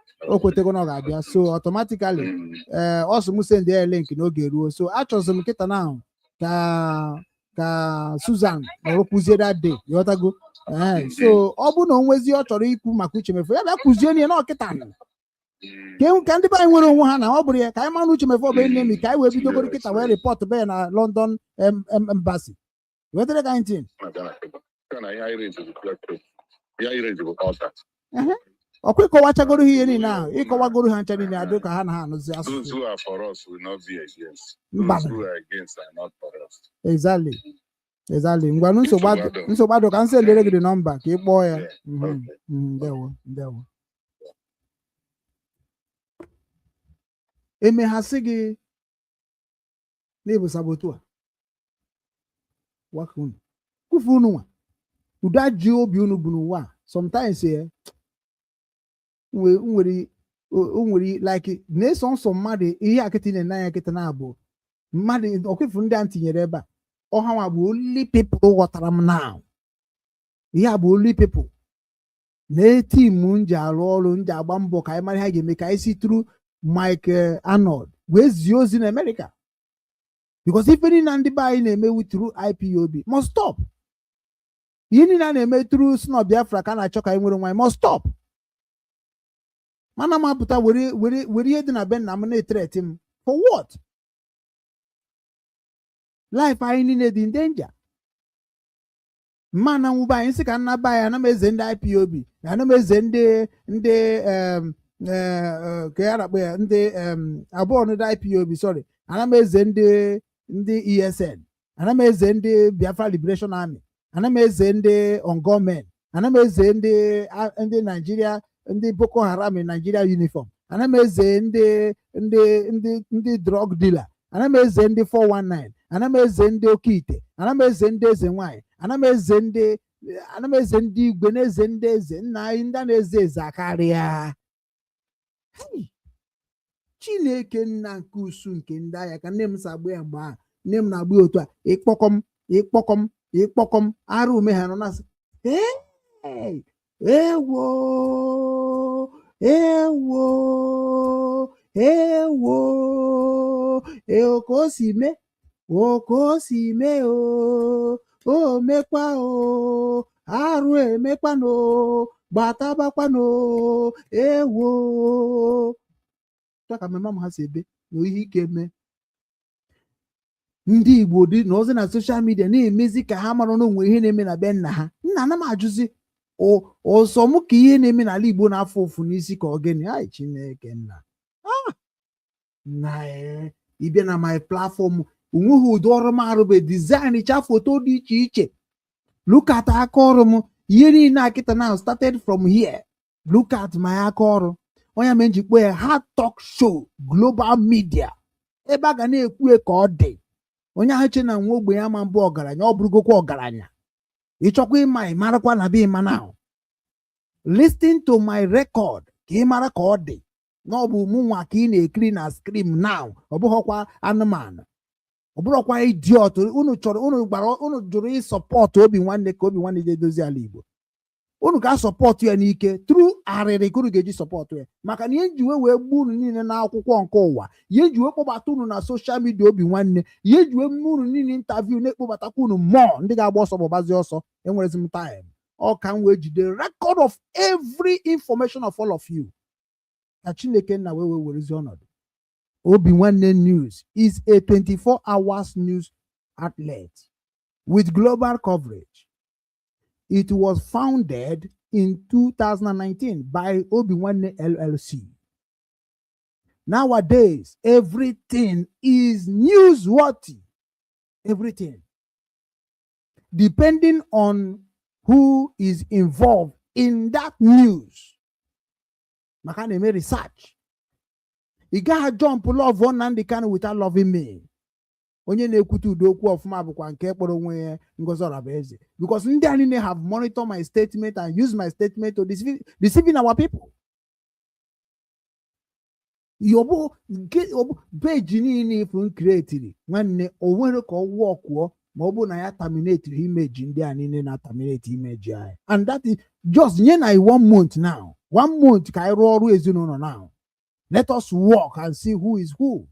Gabia. So automatically also must send their link no geru. So I chose some kita now. Ka Susan or kuzie that day. You go. So obu no nwezi o choro ikwu maka uche mefu ya bia kuzie ni na okita no. Can the buy one ha na obure ka ma nu uche mefu be name ka we bido go kita we report be na London embassy. We tell that thing. Okay, ko wacha goru here ni now. Iko wa goru han chani ni ado ka ha na ha no zi asu. Those who are for us will not be against. Those who are against are not for us. Exactly. Ngwa nsogbu ka nse lere gị the number ka ị kpọọ ya. Ndewo. Emeghasị gị n'ebu sabotu a. Waka unu. Kufu unu nwa. Uda ji obi unu bụ n'ụwa. Sometimes nwere like na-eso nsọ mmadụ ihe akịtị na-ena ya kịta na-abụ mmadụ ọkwefu ndị a tinyere ebe a. Ọha bụ only people ghọtara m now. Ihe bụ only people. Na-team nji arụ ọrụ nji agba mbọ ka anyị mara ha ga-eme ka anyị si through Mike Arnold wee zie ozi na America. Because ife niile ndị be anyị na-eme through IPOB must stop. Ihe niile a na-eme through Snow Biafra ka na-achọ ka anyị nwere nwaanyị must stop. Mana m apụta were ihe dị na be nna m na-etreti m for what? Life anyị niile dị in danger. Mana nwụba anyị sị ka nna ba ya ana m eze ndị IPOB ana m eze ndị ka ya rakpọ ya ndị abụọ ndị IPOB sorry ana m eze ndị ESN ana m eze ndị Biafra Liberation Army ana m eze ndị Ongomen ana m eze ndị Nigeria ndị Boko Haram Nigeria uniform ana m eze ndị drug dealer ana m eze ndị 419 ana m eze ndị Okite ana m eze ndị eze nwanyị ana m eze ndị igwe na-eze ndị eze nna anyị ndị a na-eze eze akarịa. Chineke nna nke usu nke ndị agha ka nne m si agba ya mgbe a nne m na-agba ya otu a ịkpọkọm arụ ume ha nọ na-asị ewo ka o si mee o mekwa o arụ emekwanụ gbatabakwanụ ewo ka mama m ha si ebe na ihe ike mee ndị Igbo dị na ozi na soshal midia na-emezi ka ha mara n'onwe ihe na-eme na be nna ha. Nna na m ajụzi ọsọ m ka ihe na-eme n'ala Igbo na-afụ ụfụ n'isi ka ogene ai Chineke nna ịbịa na my platform onweghị ụdị ọrụ m arụbe design cha foto dị iche iche. Look at aka ọrụ m ihe niile akịta now started from here. Look at my aka ọrụ onye me njikpo ya ha talk show global media ebe a ga na-ekwu ka ọ dị onye ahụ che na nwa ogbe ya ma mbụ ọgaranya ọ bụrụgokwa ọgaranya ịchọkwa ịma ị marakwa na be ịma now. Listen to my record ka ị mara ka ọ dị na ọ bụ mụ nwa ka ị na-ekiri na screen now ọ bụghọkwa anụmanụ ọ bụrụkwa idiot. Unu jụrụ ịsọpọtụ obi nwanne ka obi nwanne je dozie ala Igbo. Unu ga-asọpọtụ ya n'ike tru arịrị ka unu ga-eji sọpọtụ ya maka na ihe njiwe wee gbuo unu niile n'akwụkwọ nke ụwa ihe njiwe kpọbata unu na soshal midia obi nwanne ihe njiwe unu niile intaviu na-ekpọbatakwa unu mmụọ ndị ga-agba ọsọ gbabazi ọsọ enwerezi m time ọ ka m wee jide record of every information of all of you ka Chineke nna wee werezi ọnọdụ. Obi nwanne News is a 24 hours news outlet with global coverage. It was founded in 2019 by Obi-Wan LLC. Nowadays, everything is newsworthy. Everything. Depending on who is involved in that news. Maka na-eme research. You gotta jump love one and the can without loving me. Onye na-ekwute udo okwu ọfụma bụkwa nke kpọrọ onwe ya Ngozi Orabueze. Because ndị a niile have monitored my statement and used my statement to deceiving our people. Yobo page niile ifu created nwanne o nwere ka ọ wọkwuo ma ọ bụ na ya terminate image ndị a niile na terminate image ya. And that is just nye na 1 month now. 1 month ka anyị rụọ ọrụ ezinụlọ now. Let us walk and see who is who.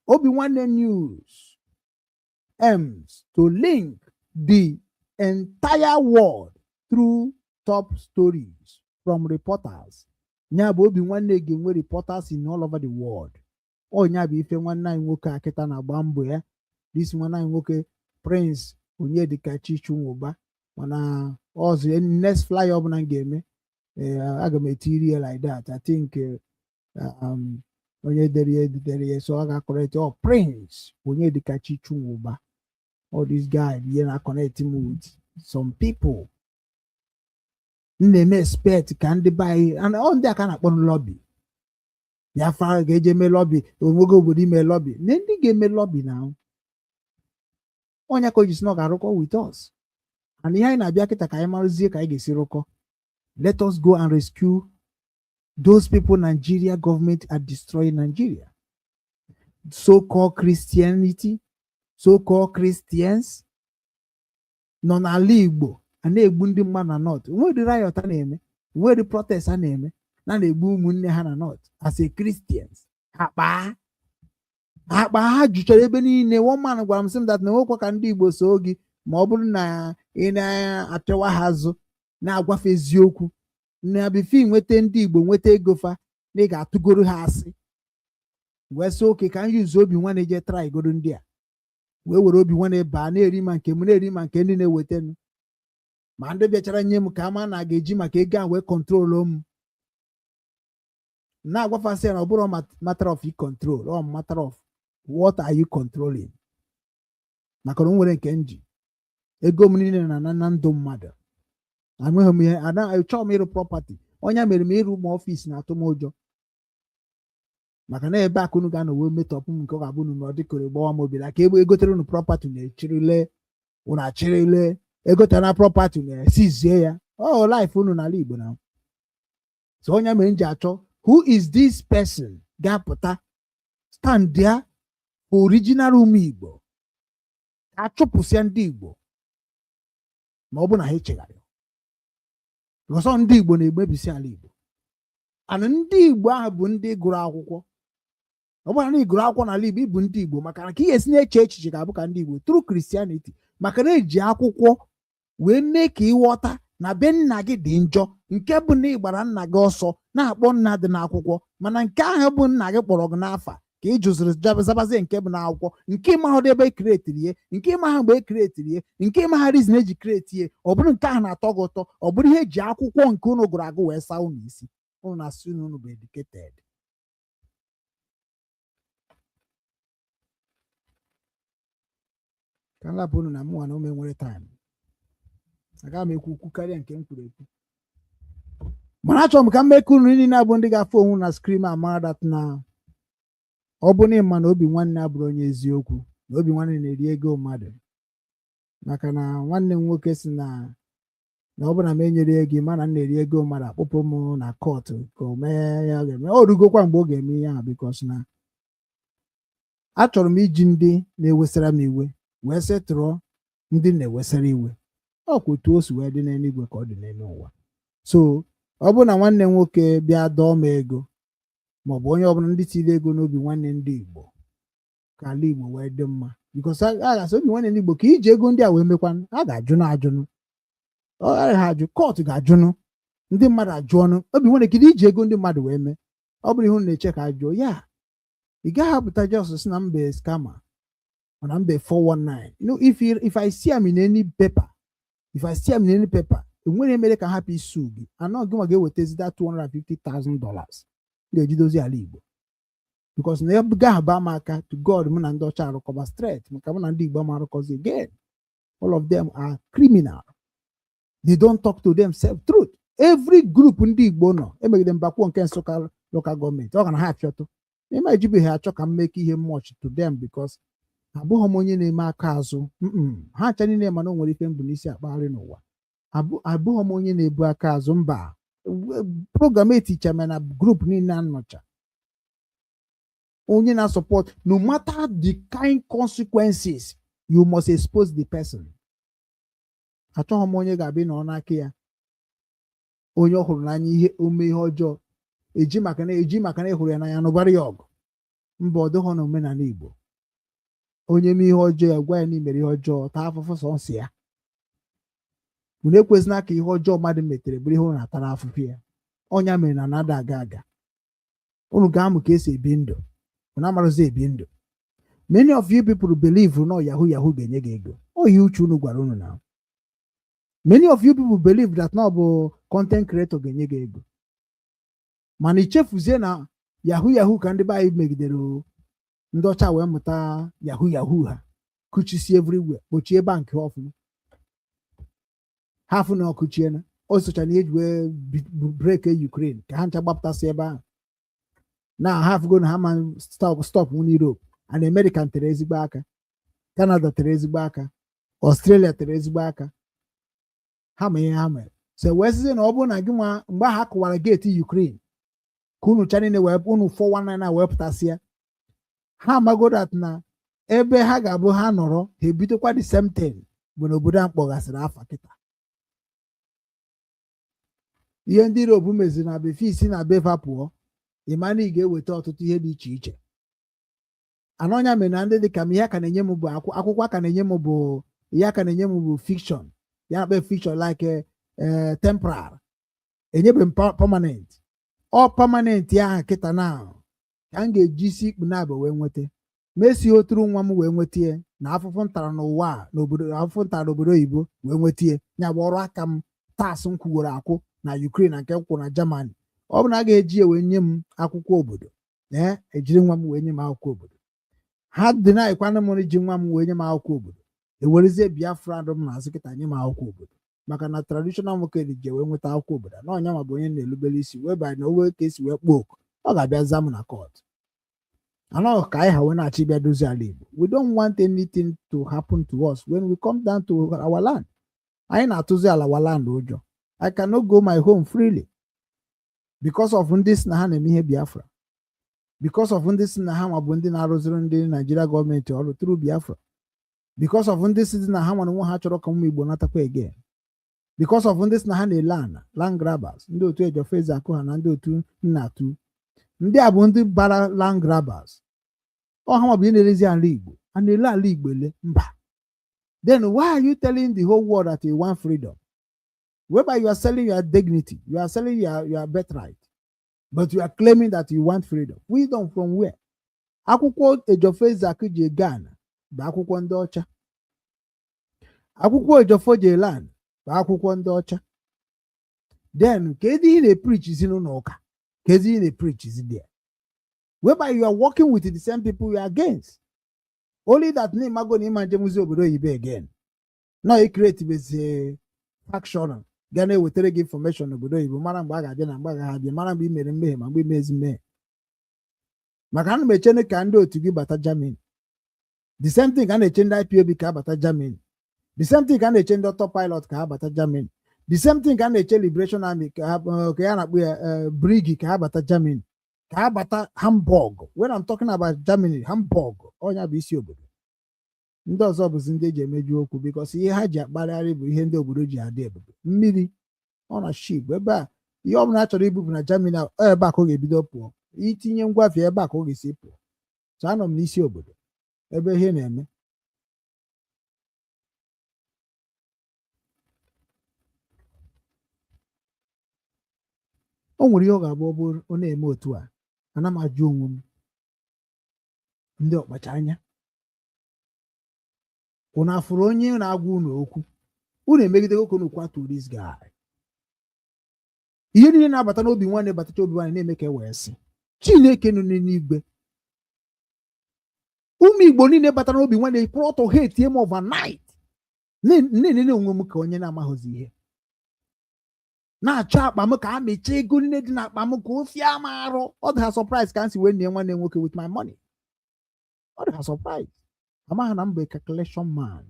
Obi-Wan News aims to link the entire world through top stories from reporters. Nyabo Obi-Wan ga-enwe reporters in all over the world. O nyabo ife nwanne anyị nwoke akịta na agba mbọ ya. This nwanne anyị nwoke Prince Onyedika Chichunwoba mana ọzọ next fly up na ga-eme. Aga m etiri ya like that. I think onye dere so I got correct. Oh, Prince Onyedika Chichunwoba. All these guys na connect him with some people. Name expect can they buy and on that kind of lobby. Ya far ga me lobby. Omogo body me lobby. Nendi game me lobby now. Onya ko is not garoko with us. And here na bia kita kai maruzie kai ge siroko. Let us go and rescue those people Nigeria government are destroying Nigeria. So-called Christianity, so-called Christians, non-ala Igbo, a na-egbu ndị mmadụ na North. Where the riot a na-eme? Where the protest a na-eme? Na na-egbu ụmụnne ha na North. As a Christians. Akpa ha jụchara ebe niile. One man gwara m sị that na nwekwa ka ndị Igbo so gị ma ọ bụrụ na ị na-apịawa ha azụ na-agwafe eziokwu na bifi nweta ndị Igbo nweta ego fa na ị ga-atụgoro ha asị wee sị oke ka anyị uzo Obi-Wan je try goro ndị a wee were Obi-Wan baa na-eri ma nke m na-eri ma nke ndị na-eweta ma ndị bịachara nye m ka ama na ga-eji maka ego a wee kọntrolu m na-agwafasị ya na ọ bụrụ matter of control or matter of what are you controlling maka na o nwere nke nji ego m niile na ndụ mmadụ enweghị m ihe achọghị m ịrụ property onye mere m ịrụ ụmụ ọfịs na atụmụjọ maka na ebe akụnụ ga-anọ wee metọpụ m nke ọ ga-abụ na ọ dịkọrọ gbawa m obi ka ebe egotere unu property na-echirile unu achịrịle egotere na property na-esizie ya life unu n'ala Igbo na so onye mere m ji achọ who is this person ga-apụta stand there original ụmụ Igbo achụpụsịa ndị Igbo ma ọ bụ na ha echegharị ọsọ ndị Igbo na-egbebisi ala Igbo ana ndị Igbo ahụ bụ ndị gụrụ akwụkwọ ọ bụrụ na ị gụrụ akwụkwọ n'ala Igbo ịbụ ndị Igbo maka na ka ị ga-esi na-eche echiche ga-abụ ka ndị Igbo through Christianity maka na eji akwụkwọ wee mee ka ịghọta na be nna gị dị njọ nke bụ na ị gbara nna gị ọsọ na-akpọ nna dị n'akwụkwọ mana nke ahụ bụ nna gị kpọrọ gị n'afa ka ị jụziri zabazie nke bụ n'akwụkwọ nke ịmahụ ebe ekiretiri ihe nke ịmahụ mgbe ekiretiri ihe nke ịmahụ rizin eji kreti ihe ọ bụrụ nke ahụ na-atọ gị ụtọ ọ bụrụ ihe eji akwụkwọ nke unu gụrụ agụ wee saa unu isi unu na-asị unu bụ educated ka nlapụ unu na mụnwa na ume nwere time aga m ekwu karịa nke m kwuru ekwu mana achọrọ m ka m meke unu niile abụ ndị ga-afụ onwe na skrim amara dat na ọ bụ na ịma na Obi-Wan abụrụ onye eziokwu na Obi-Wan na-eri ego mmadụ maka na nwanne m nwoke si na ọ bụ na m enyere ego mana m na-eri ego mmadụ akpụpụ m na kọtụ ka o mee ya ga-eme o rugokwa mgbe ọ ga-eme ihe ahụ bikos na achọrọ m iji ndị na-ewesara m iwe wee setụrụ ndị na-ewesara iwe ọ kwa otu o si wee dị n'eluigwe ka ọ dị n'elu ụwa so ọ bụ na nwanne m nwoke bịa dọọ m ego maọbụ onye ọbụla ndị tiri ego n'obi nwanne ndị Igbo ka ala Igbo wee dị mma bikos a ga-asị obi nwanne ndị Igbo ka iji ego ndị a wee mekwanụ a ga-ajụ na ajụnụ ọ gaghị ha ajụ kọtụ ga-ajụnụ ndị mmadụ ajụ ọnụ obi nwanne kiri iji ego ndị mmadụ wee mee ọ bụrụ ihu na-eche ka ajụọ ya ị gaghị apụta Jọs si na mba skama on I'm the 419. You know, if I see him in any paper, when they make a happy sugi, I'm not going to get with that $250,000. They do those illegal. Because never got Bamaka to God, Mun and Dutch are recover straight. Makaman and Digba because again, all of them are criminal. They don't talk to themselves. Truth. Every group in the Igbo, they make them back one can local government. They're gonna have to. They might be here can make him much to them because Abu Homonye name Akazu. Ha chani name no nwere ife mbunisi akpari n'ụwa. Abu Homonye na-ebu Akazu mba. Program teacher man group ni na nnocha. Onye na support, no matter the kind consequences, you must expose the person. Achọghị m onye ga-abịa nọ n'aka ya. Onye ọhụrụ n'anya ihe ome ihe ọjọọ. Eji maka na ịhụrụ ya n'anya n'ụbara ya ọgụ. Mba ọ dịghọ na omenala Igbo. Onye mee ihe ọjọọ ya gwa ya na imere ihe ọjọọ taa afụfụ sọnsị ya. Unu ekwesịna ka ihe ọjọọ mmadụ metere bụrụ ihe unu natara afụfụ ya. Ọnya mere na nada aga aga. Unu ga-amụ ka esi ebi ndụ. Unu amarozi ebi ndụ. Many of you people believe no Yahoo ga-enye gị ego. Ọ ihe uche unu gwara unu na. Many of you people believe that no bụ content creator ga-enye gị ego. Mana ichefuzie na Yahoo ka ndị be anyị megidere ndị ọcha wee mụta Yahoo ha. Kuchisi everywhere. Kpochie bankị ọfụma. Half na ọkụchie na. O socha na eji wee break Ukraine ka ha ncha gbapụtasị ebe ahụ. Na half go na ha man stop in Europe. And American tere ezigbo aka. Canada tere ezigbo aka. Australia tere ezigbo aka. Ha ma ihe ha mere. So wee sịzie na ọ bụrụ na gị nwa mgbe ha kụwara geeti Ukraine ka unu chani na wee unu 419 na wepụtasịa ha amago that na ebe ha ga-abụ ha nọrọ ha ebidokwa the same thing bụ na obodo a mkpọgasịrị afa kịta. Ihe ndị Europe meziri na befe isi na befa pụọ ịmana ị ga-eweta ọtụtụ ihe dị iche iche. Anonya mere na ndị dị ka m ihe aka na-enye m bụ akwụkwọ aka na-enye m bụ ihe aka na-enye m bụ fiction. Ya na fiction like temporal. Enyebe permanent. Ọ permanent ya ha kịta na ka m ga-eji isi ikpu na-abụ wee nweta. Mesi oturu nwa m wee nweta na afụfụ ntara n'ụwa n'obodo afụfụ ntara n'obodo oyibo wee nweta ya bụ ọrụ aka m tas m kwugoro akwụ na Ukraine na nke nkwụ na Germany. Ọ bụ na a ga-eji wee nye m akwụkwọ obodo. Ejiri nwa m wee nye m akwụkwọ obodo. Ha dị na-ekwana m iji nwa m wee nye m akwụkwọ obodo. Ewerezie Biafra m na-asị kịta nye m akwụkwọ obodo. Maka na traditional nwoke ji wee nweta akwụkwọ obodo. Na ọnya ma bụ onye na-elubere isi wee banye na owe ka esi wee kpọọ oku. Ọ ga-abịa za m na court. Anọ ka anyị ha wee na-achị bịa dozie ala Igbo. We don't want anything to happen to us when we come down to our land. Anyị na-atụzi ala our land ụjọ. I cannot go my home freely because of ndị si na ha na-eme ihe Biafra. Because of ndị si na ha ma bụ ndị na-arụziri ndị Nigeria gọọmenti ọrụ through Biafra. Because of ndị si na ha nwere nwa ha chọrọ ka ụmụ Igbo natakwa again. Because of ndị si na ha na-ele ana land grabbers, ndị otu Ejofeze akụ ha na ndị otu Nnatu. Ndị a bụ ndị bara land grabbers. Ọ ha ma bụ ihe na-elezi ala Igbo. A na-ele ala Igbo ele mba. Then why are you telling the whole world that you want freedom? Whereby you are selling your dignity, you are selling your birthright, but you are claiming that you want freedom. Freedom from where? Akwụkwọ Ejofeze akụ ji Ghana bụ akwụkwọ ndị ọcha. Akwụkwọ Ejofo ji land bụ akwụkwọ ndị ọcha. Then kedu ihe na-preach isi n'ụlọ ụka? Kedu ihe na-preach isi there? Whereby you are working with the same people you are against. Only that name ago na imanje muzi obodo oyibo again. Now you create a faction. Ga na-ewetara gị information obodo oyibo mara mgbe a ga-abịa na mgbe a ga-abịa mara mgbe i mere mmehie ma mgbe imezi mmehie. Maka ana m echene ka ndị otu gị bata Germany. The same thing ka na-eche ndị IPOB ka bata Germany. The same thing ka na-eche ndị autopilot ka bata Germany. The same thing ka na-eche Liberation Army ka ya na-akpụ ya Brig ka bata Germany. Ka bata Hamburg. When I'm talking about Germany, Hamburg. Onya bụ isi obodo. Ndị ọzọ bụzi ndị eji emeju okwu because ihe ha ji akparịarị bụ ihe ndị obodo ji adị ebube. Mmiri ọ na ship ebe a ihe ọ bụla a chọrọ ibupu na Germany ebe a ka ọ ga-ebido pụọ. Itinye ngwafịa ebe a ka ọ ga-esi pụọ. So anọ m n'isi obodo ebe ihe na-eme. O nwere ihe ọ ga-abụ ọ bụrụ ọ na-eme otu a ana m ajụ onwe m ndị ọkpacha anya unu afụrụ onye na-agwa unu okwu unu emegide oke unu kwatuo this guy. Ihe niile na-abata n'obi nwanne batacha obi nwanne na-eme ka e wee sị Chineke nọ n'igwe. Ụmụ Igbo niile batara n'obi nwanne pụrụ ọtọ ha etie m overnight na-enene onwe m ka onye na-amaghịzi ihe na-achọ akpa m ka a mechie ego niile dị n'akpa m ka o fie m arụ. Ọ dị ha surprise ka m si wee nie nwanne nwoke with my money. Ọ dị ha surprise. Amaghị na m bụ calculation man.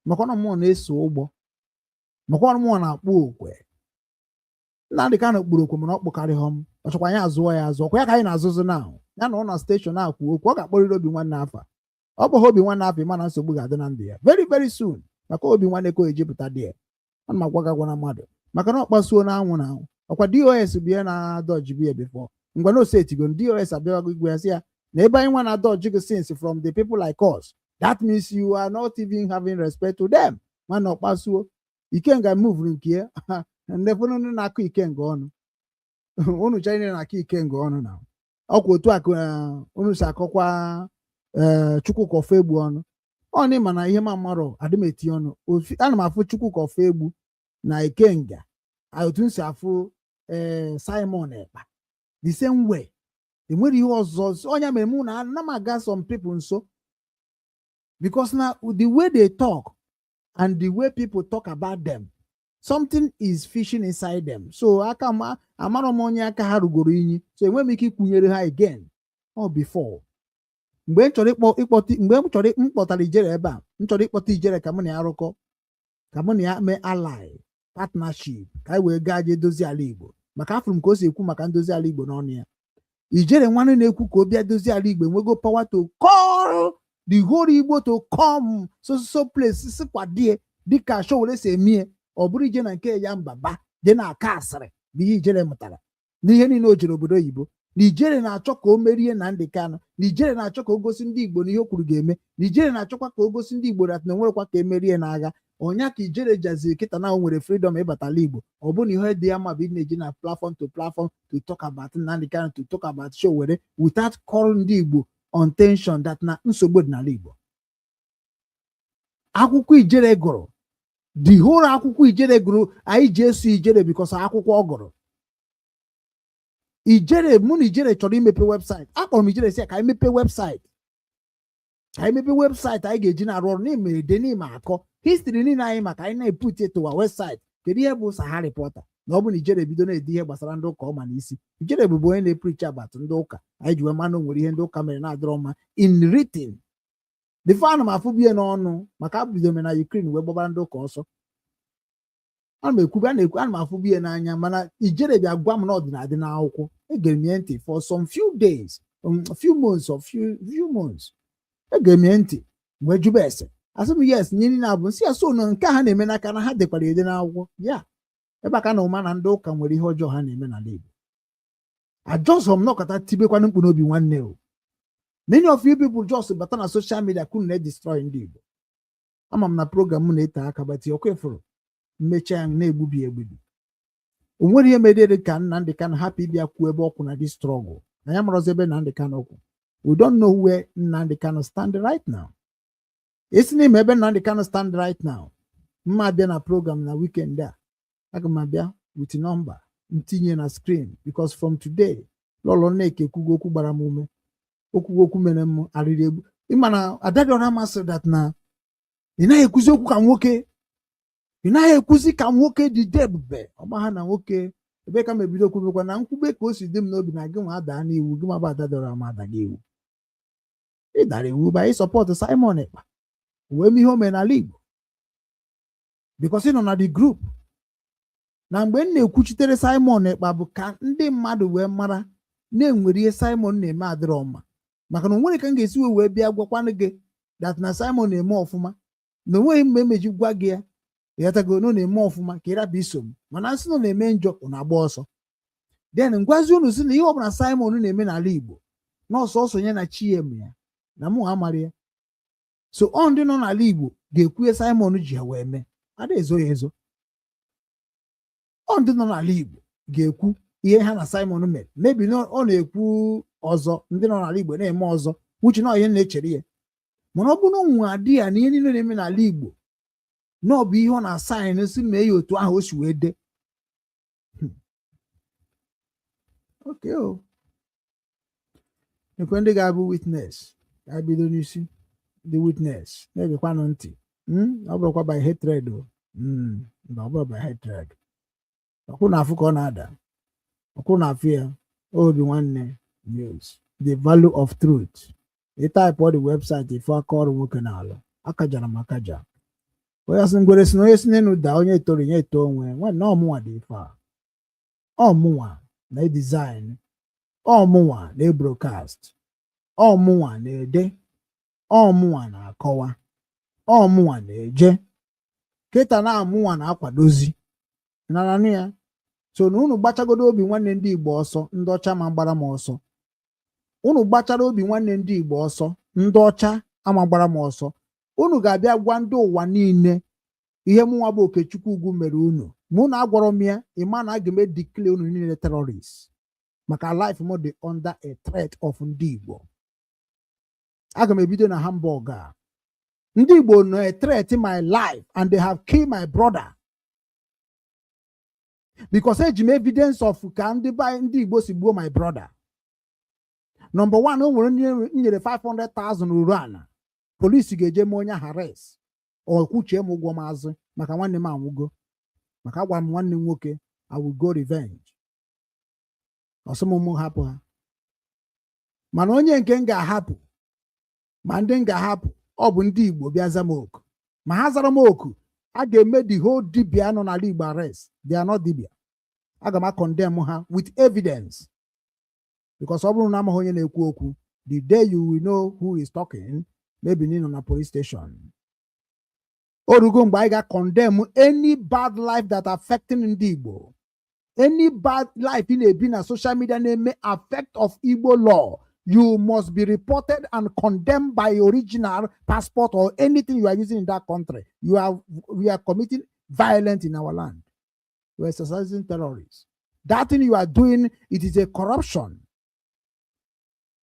Makwana mmụọ na-eso ụgbọ. Makwana mmụọ na-akpụ okwe. Nna dị ka na okpuru okwe mana ọ kpụkarịghị m. Ọ chọkwa anyị azụọ ya azụ. Ọkwa ya ka anyị na-azụzụ na ya na ọ na station na-akwu okwu. Ọ ga-akpọrịrị obi nwanne afa. Ọ bụghị obi nwanne afa mana nsogbu ga-adị na ndụ ya very very soon. Maka obi nwanne ka o ejipụta dị ya. Ana m agwa gị na mmadụ maka na ọ kpasuo na anwụ na anwụ. Ọkwa DOS bụ ihe na-adọji biya before. Ngwa na osetigo DOS abịago igwe ya sị ya na ebe anyị nwa na-adọji gị since from the people like us. That means you are not even having respect to them. Mana ọ kpasuo Ikenga move nke ya ndefunu na-akụ Ikenga ọnụ. Unu China na-akụ Ikenga ọnụ na ọkwa otu akụ unu si akọkwa Chukwu Kọfọ Egbu ọnụ. Ọ na ịma na ihe ma mmarọ adịmeti ọnụ. Ana m afụ Chukwu Kọfọ Egbu na Ikenga otu nsi afụ Simon Ekpa the same way. Enwere ihe ọzọ onye mere mụ na ana m aga some people nso because now the way they talk and the way people talk about them, something is fishing inside them. So aka amara m onye aka ha rugoro inyi, so enweghị m ike ikwunyere ha again or before. Mgbe m chọrọ mkpọtara Ijere ebe a, m chọrọ ịkpọta Ijere ka mụ na ya arụkọ, ka mụ na ya mee ally partnership ka anyị wee gaa jee dozie ala Igbo. Maka afụrụ m ka o si ekwu maka ndozi ala Igbo n'ọnụ ya. Ijere nwanne na-ekwu ka o bịa dozie ala Igbo enwego power to call the whole Igbo to come so place sikwadie dịka Showore si emie. Ọ bụrụ ije na nke ya mbaba dị na-aka asịrị bụ ihe Ijere mụtara n'ihe niile o jere obodo oyibo. Na Ijere na-achọ ka o merie na ndị Kano. Na Ijere na-achọ ka o gosi ndị Igbo n'ihe o kwuru ga-eme. Na Ijere na-achọkwa ka o gosi ndị Igbo dat na enwerekwa ka emerie n'agha. Onya ka Ijere jaziri kịta na o nwere freedom ịbatala Igbo. Ọ bụ na ihe dị ya ma bụ na-eji na platform to talk about Nnamdi Kanu, to talk about Showore without calling ndị Igbo on tension that na nsogbu dị n'ala Igbo. Akwụkwọ Ijere gụrụ, the whole akwụkwọ Ijere gụrụ, anyị ji eso Ijere because akwụkwọ ọ gụrụ. Ijere mụ na Ijere chọrọ imepe website. Akpọrọ m Ijere sị ka anyị mepee website. Ka anyị mepee website anyị ga-eji na-arụ ọrụ n'ime ede n'ime akọ history niile anyị maka anyị na-eput etowa website. Kedu ihe bụ Sahara Reporter? Na ọ bụ na Ijere bido na-ede ihe gbasara ndị ụka ọma n'isi. Ijere bụ onye na-epreach about ndị ụka. Anyị ji wee manụ nwere ihe ndị ụka mere na-adịrọ mma in written. The fan m afụbie n'ọnụ maka abido na Ukraine wee gbabara ndị ụka ọsọ. Ana m afụbie n'anya mana Ijere bịa gwa m na ọdịnadị n'akwụkwọ. Egere m ya ntị for some few days, few months. Egere m ya ntị wee jụba ese. Asị m yes nye niile abụ nsị ya so na nke ha na-eme n'aka na ha dekwara ede n'akwụkwọ. Ya ebe aka na ụma na ndị ụka nwere ihe ọjọọ ha na-eme n'ala Igbo. Ajọsọ m nọkọta tibekwana mkpu n'obi nwanne o. Many of you people just bata na social media kunu na-destroy ndị Igbo. Ama m na program m na-ete aka bati okwefuru mmecha ya na-egbubi. O nwere ihe mere ka Nnamdi Kanu hapụ ịbịa kwuo ebe ọkwụ na this struggle. Na ya marozi ebe Nnamdi Kanu ọkwụ. We don't know where Nnamdi Kanu stand right now. Esi n'ime ebe Nnamdi Kanu stand right now. Mma abịa na program na weekend a. Aga m abịa with number ntinye na screen because from today lọlọ na-eke kwugo okwu gbara m ume. Okwugo okwu mere m arịrị egbu. Ịma na Adadora masịrị that na ị naghị ekwuzi okwu ka nwoke. Ị naghị ekwuzi ka nwoke dị debube. Ọgba ha na nwoke ebe ka m ebido kwubekwa na nkwube ka o si dị m n'obi na gị nwa adaa n'iwu gị maba Adadora ma ada n'iwu. Ị dara iwu ba ị sọpọtụ Simon Ekpa wee mee ihe o mere n'ala Igbo because ị nọ na the group. Na mgbe m na-ekwuchitere Simon Ekpa bụ ka ndị mmadụ wee mara na-enwere ihe Simon na-eme adịrọ mma maka na onwere ka m ga-esi wee bịa gwakwanụ gị that na Simon na-eme ọfụma na onweghị mgbe emeji gwa gị ya ịghọtago na na-eme ọfụma ka ịrapụ iso m mana nsị na na-eme njọ ọ na-agba ọsọ. Then ngwazi unu si na ihe ọbụla Simon na-eme n'ala Igbo na ọsọ sonye na Chiem ya na mụ amara ya. So ọ ndị nọ n'ala Igbo ga-ekwu Simon ji ya wee mee ada ezo ya ezo. Ọ ndị nọ n'ala Igbo ga-ekwu ihe ha na Simon mere mebi ọ na-ekwu ọzọ ndị nọ n'ala Igbo na-eme ọzọ uche na ihe na-echere ya mana ọ bụrụ nwa dị ya na ihe niile na-eme n'ala Igbo na ọ bụ ihe ọ na-asaịn si mee ya otu ahụ o si wee dee. Okay, o ekwe ndị ga-abụ witness ga-ebido n'isi the witness na-egekwanụ ntị. Ọ bụrụkwa by hatred o. Ọ bụrụ by hatred. Ọkwụ na-afụ ka ọ na-ada, ọkwụ na-afụ ya. Obi nwanne news, the value of truth. Ịtaịpụ the website ife aka ọrụ nwoke na-alụ akajara m akaja. Onye asị ngwere si na onye si n'elu daa onye etoro nye eto onwe nwanne ọmụnwa dị ife a. Ọmụnwa na-edizaịn, ọmụnwa na-ebrokast, ọmụnwa na-ede, ọmụnwa na-akọwa, ọmụnwa na-eje kịta na amụnwa na-akwadozi naranụ ya. So na unu gbachagodo obi nwanne ndị Igbo ọsọ, ndị ọcha ma gbara m ọsọ. Unu gbachara obi nwanne ndị Igbo ọsọ, ndị ọcha ama gbara m ọsọ. Unu ga-abịa gwa ndị ụwa niile ihe mụnwa bụ Okechukwu Ugwu mere unu. Mụ na agwọrọ m ya, ịma na aga m edikle unu niile terrorists. Maka life m dị under a threat of ndị Igbo. Aga m ebido na Hamburg a. Ndị Igbo no a threat in my life and they have killed my brother. Because eji m evidence of ka ndị Igbo si gbuo my brother. Number one, o nwere nyere 500,000 uru ana. Polisi ga-eje m onye hares o kwuchie m ụgwọ maazị maka nwanne m anwụgo. Maka agwa m nwanne m nwoke I will go revenge. Ọsọmụmụ hapụ ha. Mana onye nke m ga-ahapụ ma ndị m ga-ahapụ ọ bụ ndị Igbo bịa za m oku. Ma ha zara m oku, a ga-eme the whole dibia nọ n'ala Igbo arrest. They are not dibia. Aga m condemn ha with evidence. Because ọ bụrụ na amaghị onye na-ekwu okwu, the day you will know who is talking, maybe nọ na police station. Orugo mgbe anyị ga-condemn any bad life that affecting ndị Igbo. Any bad life ị na-ebi na social media na-eme affect of Igbo law. You must be reported and condemned by original passport or anything you are using in that country. We are committing violence in our land. We are exercising terrorists. That thing you are doing, it is a corruption.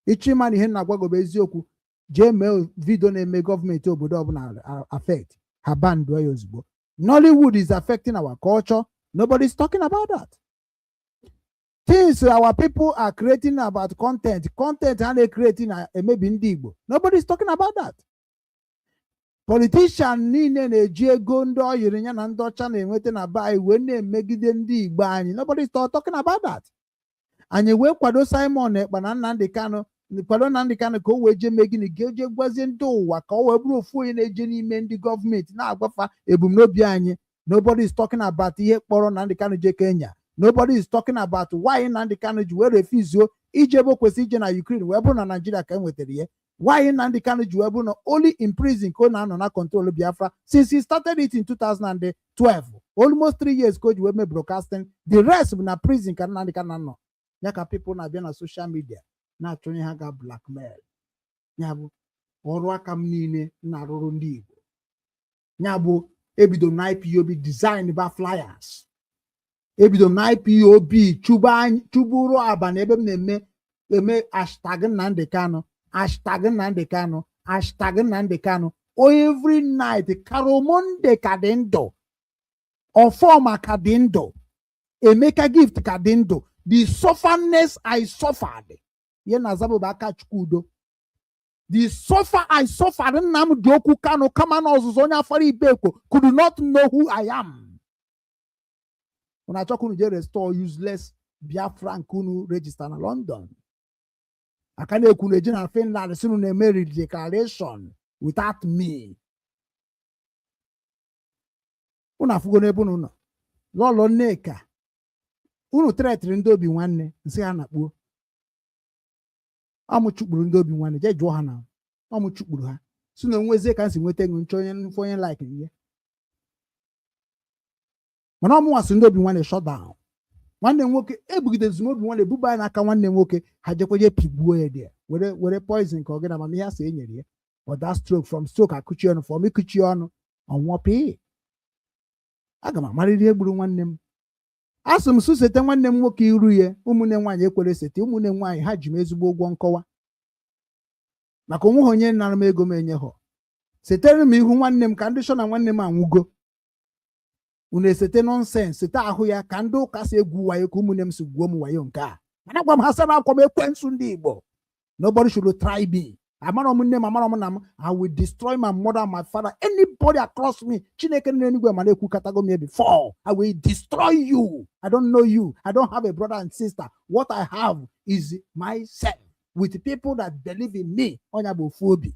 Ichi man ihe na gwago eziokwu je mee video na-eme gọọmenti obodo ọbụla affect ha ban do ya ozugbo. Nollywood is affecting our culture. Nobody is talking about that. Things our people are creating about content and they creating maybe ndị Igbo. Nobody is talking about that. Politician niile na-eji ego ndị oyiri ya na ndị ọcha na-enweta na bai wee na-emegide ndị Igbo anyị. Nobody is talking about that. Anyị wee kwado Simon Ekpa na Nnamdi Kanu, kwado Nnamdi Kanu ka o wee jee megini ga-eje gwazie ndị ụwa ka o wee bụrụ ofu onye na-eje n'ime ndị gọọmenti na-agwafa ebumnobi anyị. Nobody is talking about ihe kpọrọ Nnamdi Kanu je Kenya. Nobody is talking about why Nnamdi Kanu ji wee refuse ijebe kwesị ije na Ukraine wee bụrụ na Nigeria ka enwetara ihe. Why Nnamdi Kanu ji wee bụrụ na only in prison ka ọ na-anọ na control Biafra since he started it in 2012. Almost 3 years ka o ji wee mee broadcasting. The rest bụ na prison ka Nnamdi Kanu nọ. Ya ka people na-abịa na social media na-achọ onye ha ga blackmail. Ya bụ ọrụ aka m niile na-arụrụ ndị Igbo. Ya bụ ebido na IPOB design ba flyers. Ebido na IPOB chụbụrụ abalị ebe m na-eme hashtag Nnamdi Kanu, hashtag Nnamdi Kanu, hashtag Nnamdi Kanu. Every night Karomonde ka dị ndụ, Ọfọma ka dị ndụ, Emeka Gift ka dị ndụ. The sufferness I suffered. Ye na zabo ba aka Chukwudo. The suffer I suffered Nnamdi Okwu Kanu kama na ọzụzụ onye afara Ibeko could not know who I am. When I talk to restore useless Biafra Kunu register in London. I can't ekunu eje na Finland sinu na eme declaration without me. Una fugo n'ebe unu nọ. Lọlọ Nneka. Unu tretiri ndị obi nwanne nsị ha na-akpuo. Amụchukpuru ndị obi nwanne je jụọ ha na amụchukpuru ha. Si na onwezie ka nsi nweta ego nchọ onye like ihe. Mana ọmụnwa si ndị obi nwanne shut down. Nwanne nwoke ebugidezi obi nwanne buba n'aka nwanne nwoke ha jekweje pigbuo ya dị were poison ka ọ gị na amamihe asị enyere ya. But that stroke from stroke akụchi ọnụ from ịkụchi ọnụ ọnwụọ pii. Aga m amarịrị ihe gburu nwanne m. Asị m sete nwanne m nwoke iru ya ụmụnne nwaanyị ekwere sete ụmụnne nwaanyị ha ji m ezigbo ụgwọ nkọwa maka onwe ha onye nara m ego m enye ha setere m ihu nwanne m ka ndị shọ na nwanne m anwụgo. Unu esete nonsense sete ahụ ya ka ndị ụka si egwu wayo ka ụmụnne m si gwuo m wayo nke a. Mana gwa m ha sara akwa m ekwensu ndị Igbo. Nobody should try me. Amara m nne m, amara m na m, I will destroy my mother and my father. Anybody across me, Chineke n'eluigwe ma na-ekwu katago me before. I will destroy you. I don't know you. I don't have a brother and sister. What I have is myself with people that believe in me. Onya bụ ofu obi.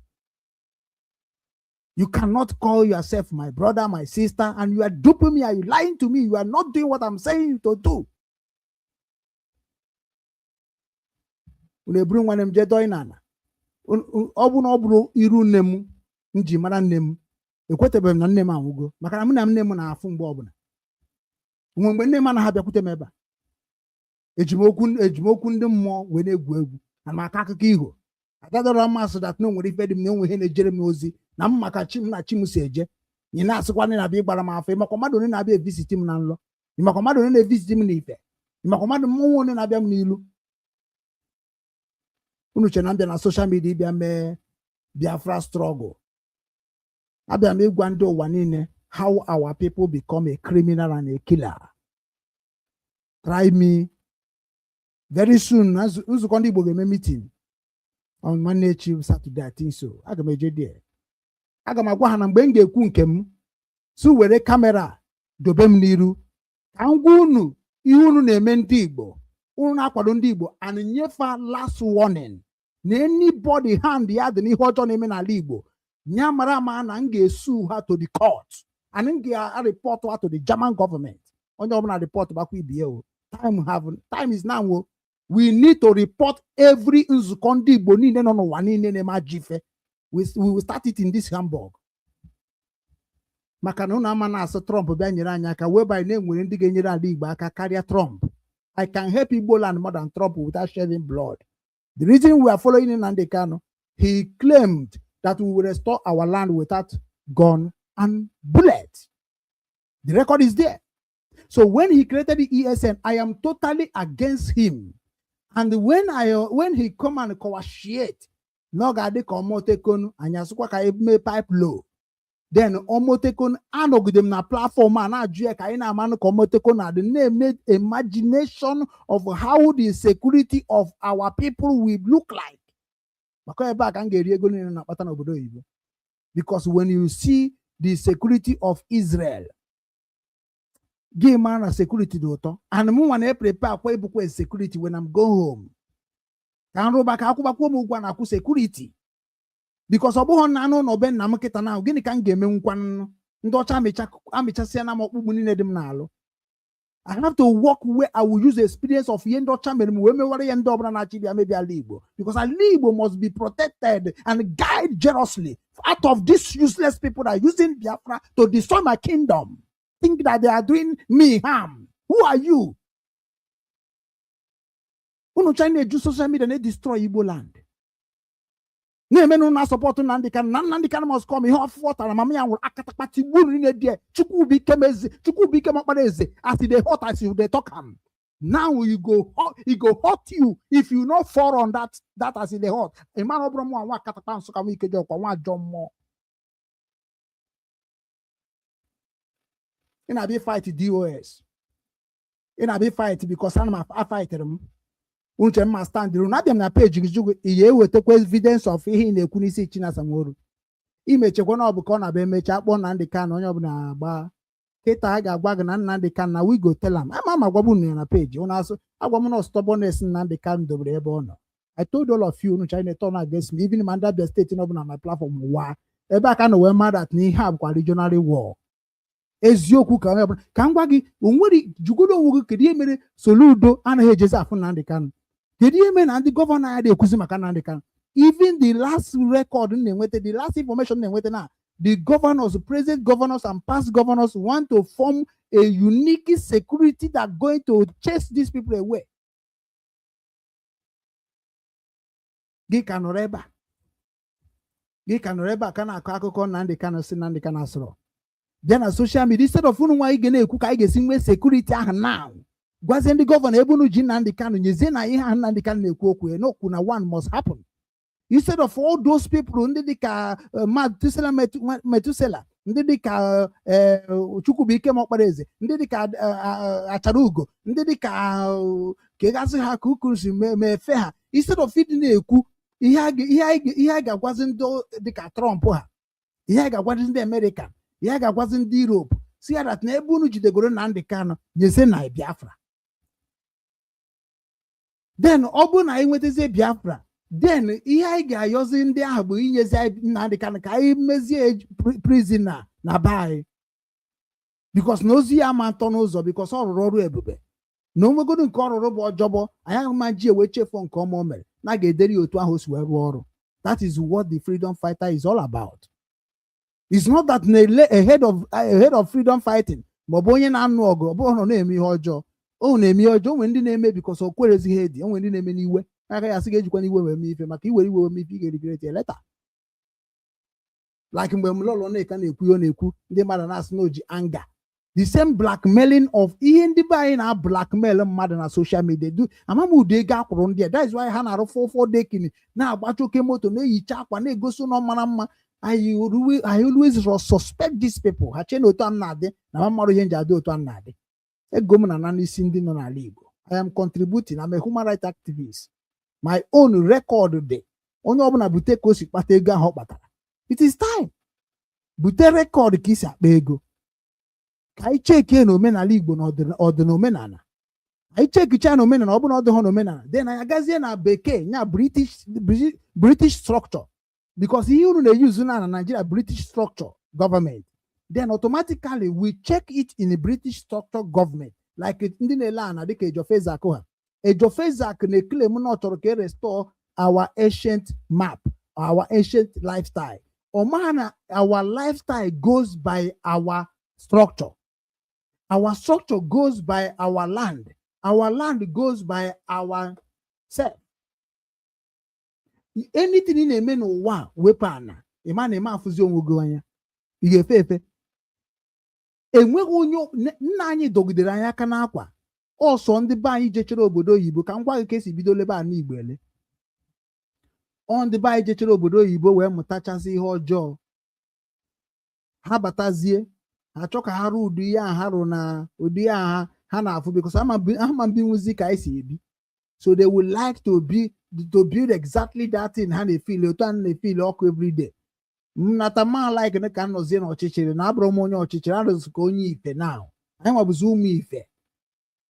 You cannot call yourself my brother, my sister, and you are duping me. Are you lying to me? You are not doing what I'm saying to do. Unu bring one je doinana. Ọ iru nne m nji mara nne m ekwetebe m na nne m anwụgo maka na m na nne m na-afụ mgbe ọbụla. Mgbe nne m anaghị abịakwute m ebe a. Ejimokwu ndị mmụọ wee na-egwu egwu na maka akụkọ iho. Agadọrọ mmasị dat na onwere ife dị m na onwe ihe na-ejere m ozi na m maka chi m na chi m si eje. Ị na-asịkwa ndị na-abịa ịgbara m afọ ịmakwa mmadụ onye na-abịa evisiti m na nlọ. Ịmakwa mmadụ onye na-evisiti m n'ife. Ịmakwa mmadụ mmụọ onye na-abịa m n'ilu. Unu che na mbịa na social media bịa mee Biafra struggle. Abịa m ịgwa ndị ụwa niile how our people become a criminal and a killer. Try me. Very soon, nzukọ ndị Igbo ga-eme meeting on Monday, Saturday, I think so. Aga m eje there. Aga m agwa ha na mgbe m ga-ekwu nke m so were kamera dobe m n'iru ka m gwa unu ihe unu na-eme ndị Igbo. Unu na-akwado ndị Igbo and nyefa last warning na anybody hand ya dị n'ihe ọjọọ na-eme n'ala Igbo nya mara ama na m ga-esu ha to the court and m ga-report ha to the German government. Onye ọbụla report bakwa ibi ya o. Time is now. We need to report every nzukọ ndị Igbo niile nọ n'ụwa niile na-eme ajọ ife. We will start it in this Hamburg. Maka na unu ama na-asị Trump bịa nyere anyị aka whereby na-enwere ndị ga-enyere ala Igbo aka karịa Trump. I can help Igbo land more than Trump without shedding blood. The reason we are following Nnamdi Kanu, he claimed that we will restore our land without gun and bullet. The record is there. So when he created the ESN, I am totally against him. And when he come and coagulate, no gade komotekon anyasukwa ka ebe pipe low. Then omotekon anogidem na platform na ajue ka ina manu komotekon na the name made imagination of how the security of our people will look like. Because when you see the security of Israel, give man a security daughter, and I prepare for security when I'm going home. Can roll back aku security. Because obo nano no ben na maketa na gini kan game nkwan ndocha amecha na mokpu ni nedim na alo. I have to walk where I will use the experience of yendocha me ware yendobra na chibia maybe Igbo, because Igbo must be protected and guided jealously out of these useless people that are using Biafra to destroy my kingdom. Think that they are doing me harm. Who are you? Uno China do social media and they destroy Igbo land. Nemenu na support Nnamdi Kanu must come. He have water and mamia will akatakpati buru in there. Chukwu became okpareze as they hot as you they talk him. Now he go hurt you if you not fall on that as in the hot. A man obromo and wa katakpan so can we kejo kwa wa jomo. In a be fight DOS. In a be fight because I fight them. Unche ma stand room na bịa na page gị ihe wetekwa evidence of ihe na-ekwu n'isi China Samoru imechekwa na ọ bụ ka ọ na-abịa emecha akpọ Nnamdi Kanu onye ọbụla agba kịta a ga-agwa gị na Nnamdi Kanu na we go tell am ama agwabụ unu na page ụnụ asụ agwa m na stubbornness Nnamdi Kanu dobere ebe ọ nọ. I told all of you unu China turn against me even in Mandabia state na ọbụla my platform wa ebe aka na wee mad at na ihe abụkwa regional war eziokwu ka onye ọbụla ka m gwa gị onwere jugodo onwe gị kedu ihe mere Soludo anaghị ejezi afụ Nnamdi Kanu. Did you mean and the governor had a Kuzima? Even the last record, the last information now, the governors, present governors, and past governors want to form a unique security that going to chase these people away. Gikanureba kana akako Nnamdi Kanu si Nnamdi Kanu asro. Then a social media instead of why you cook I guess security now. Gwazen the governor ebunu ji Nnamdi Kanu nyeze na ihe Nnamdi Kanu na-ekwu okwu no kuna one must happen. instead of all those people ndị dịka Metusela, ndị dịka Chukwubuike Mokpareze, ndị dịka Achara Ugo, ndị dịka ka gasị ha ka ukwu si mefe ha, instead of ịdị na-ekwu ihe a ga-agwazi ndị dịka Trump ha, ihe a ga-agwazi ndị America, ihe a ga-agwazi ndị Europe, si ya that na ebe unu jidegoro Nnamdi Kanu nyeze na Biafra. Then ọ bụrụ na anyị nwetazie Biafra, then ihe anyị ga-ayọzi ndị ahụ bụ inyezi Nnamdi Kanu ka anyị mezie prisoner na be anyị, because na ozi ya ama ntọ n'ụzọ, because ọ rụrụ ọrụ ebube na onwegodu nke ọ rụrụ bụ ọjọbọ, anyị ahụ ma ji ewe chefuo nke ọma o mere na ga-ederi otu ahụ o si wee rụọ ọrụ. That is what the freedom fighter is all about. It's not that a head of freedom fighting ma ọ bụ onye na-anụ ọgụ ọ bụrụ na ọ na-eme ihe ọjọọ, o na-eme ihe ọjọọ, o nwere ndị na-eme because o kwerezighị edi, o nwere ndị na-eme n'iwe, agaghị asị ga-ejikwa n'iwe wee mee ife, maka iwere iwe wee mee ife ị ga-erigret leta. Like mgbe Mlolo Nneka na-ekwu ihe ọ na-ekwu, ndị mmadụ na-asị na o ji anga. The same blackmailing of ihe ndị be anyị na blackmail mmadụ na social media do amamude ego akwụrụ ndị a. That is why ha na-arụ 4 dekini na-agbacha oke moto, na-eyicha akwa, na-egosi ụlọ mara mma. I always suspect these people. Ha chee na otu am na-adị na mmarụ ihe nji adị otu am na-adị. Ego m na n'isi ndị nọ n'ala Igbo. I am contributing. I'm a human rights activist. My own record dị. Onye ọbụla bute ka o si kpata ego ahụ ọ kpatara. It is time. Bute record ka isi akpa ego. Ka anyị cheke na omenala Igbo na ọdị na omenala. Anyị chekicha na omenala, ọ bụ na ọ dịghọ na omenala. Then anyị agazie na bekee nya British structure. Because ihe unu na-use na Nigeria British structure government. Then automatically we check it in a British structure government. Like ndị na-ele ana dịka Ejofezak ha. Ejofezak na-claim na ọ chọrọ ka restore our ancient map, our ancient lifestyle. Omana, our lifestyle goes by our structure. Our structure goes by our land. Our land goes by our self. Anything in a man n'ụwa wepụ ana, ịma na ịma afụzi onwe gị anya, ị ga-efe efe. Enweghị onye nna anyị dọgidere anyị aka n'akwa, ọsọ ndị be anyị jechere obodo oyibo, ka m gwa gị ka esi bido lebe ana Igbo ele. Ọ ndị be anyị jechere obodo oyibo wee mụtachasị ihe ọjọọ, ha batazie ha chọ ka ha rụ ụdị ihe ha rụ na ụdị ha na-afụ, because ama mbi nwuzi ka anyị si ebi. So they would like to build exactly that thing ha na-efeel, otu a na-efeel ọkụ every day. Nnata ma like na ka nọzie n'ọchịchịrị na abụrụ m onye ọchịchịrị, arụzụ ka onye ife now. Anyị nwabụzi ụmụ ife.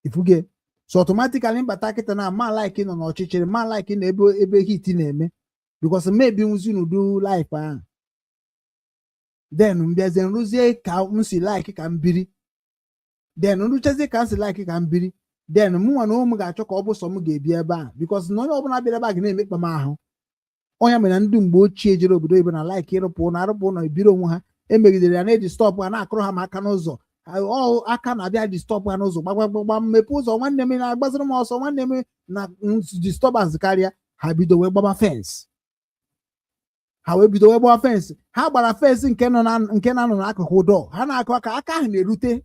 Ifuge. So automatically mbata kịta na ma like nọ n'ọchịchịrị, ma like na ebe hit na-eme, because maybe nwuzi n'udu life ahụ. Then mbiazie nrụzie ka m si like ka m biri. Then nrụchazie ka m si like ka m biri. Then mụnwa na ụmụ ga-achọ ka ọ bụ sọ m ga-ebi ebe a, because na onye ọbụla bịara ebe a ga na-emekpa m ahụ. Onye mere na ndị mgbe ochie jere obodo ibe na like ịrụpụ na arụpụ na ebiri onwe ha, emegidere ya na-eji stọpụ ha, na-akụrụ ha ma aka n'ụzọ. Aka na-abịa ji stọpụ ha n'ụzọ, gbagbagba mmepe ụzọ, nwanne m na-agbaziri m ọsọ, nwanne m na disturbance karịa, ha bido wee gbaba fence. Ha wee bido wee gbaba fence. Ha gbara fence nke na-anọ n'akụkụ ụdọ, ha na-akụ aka ahụ na-erute.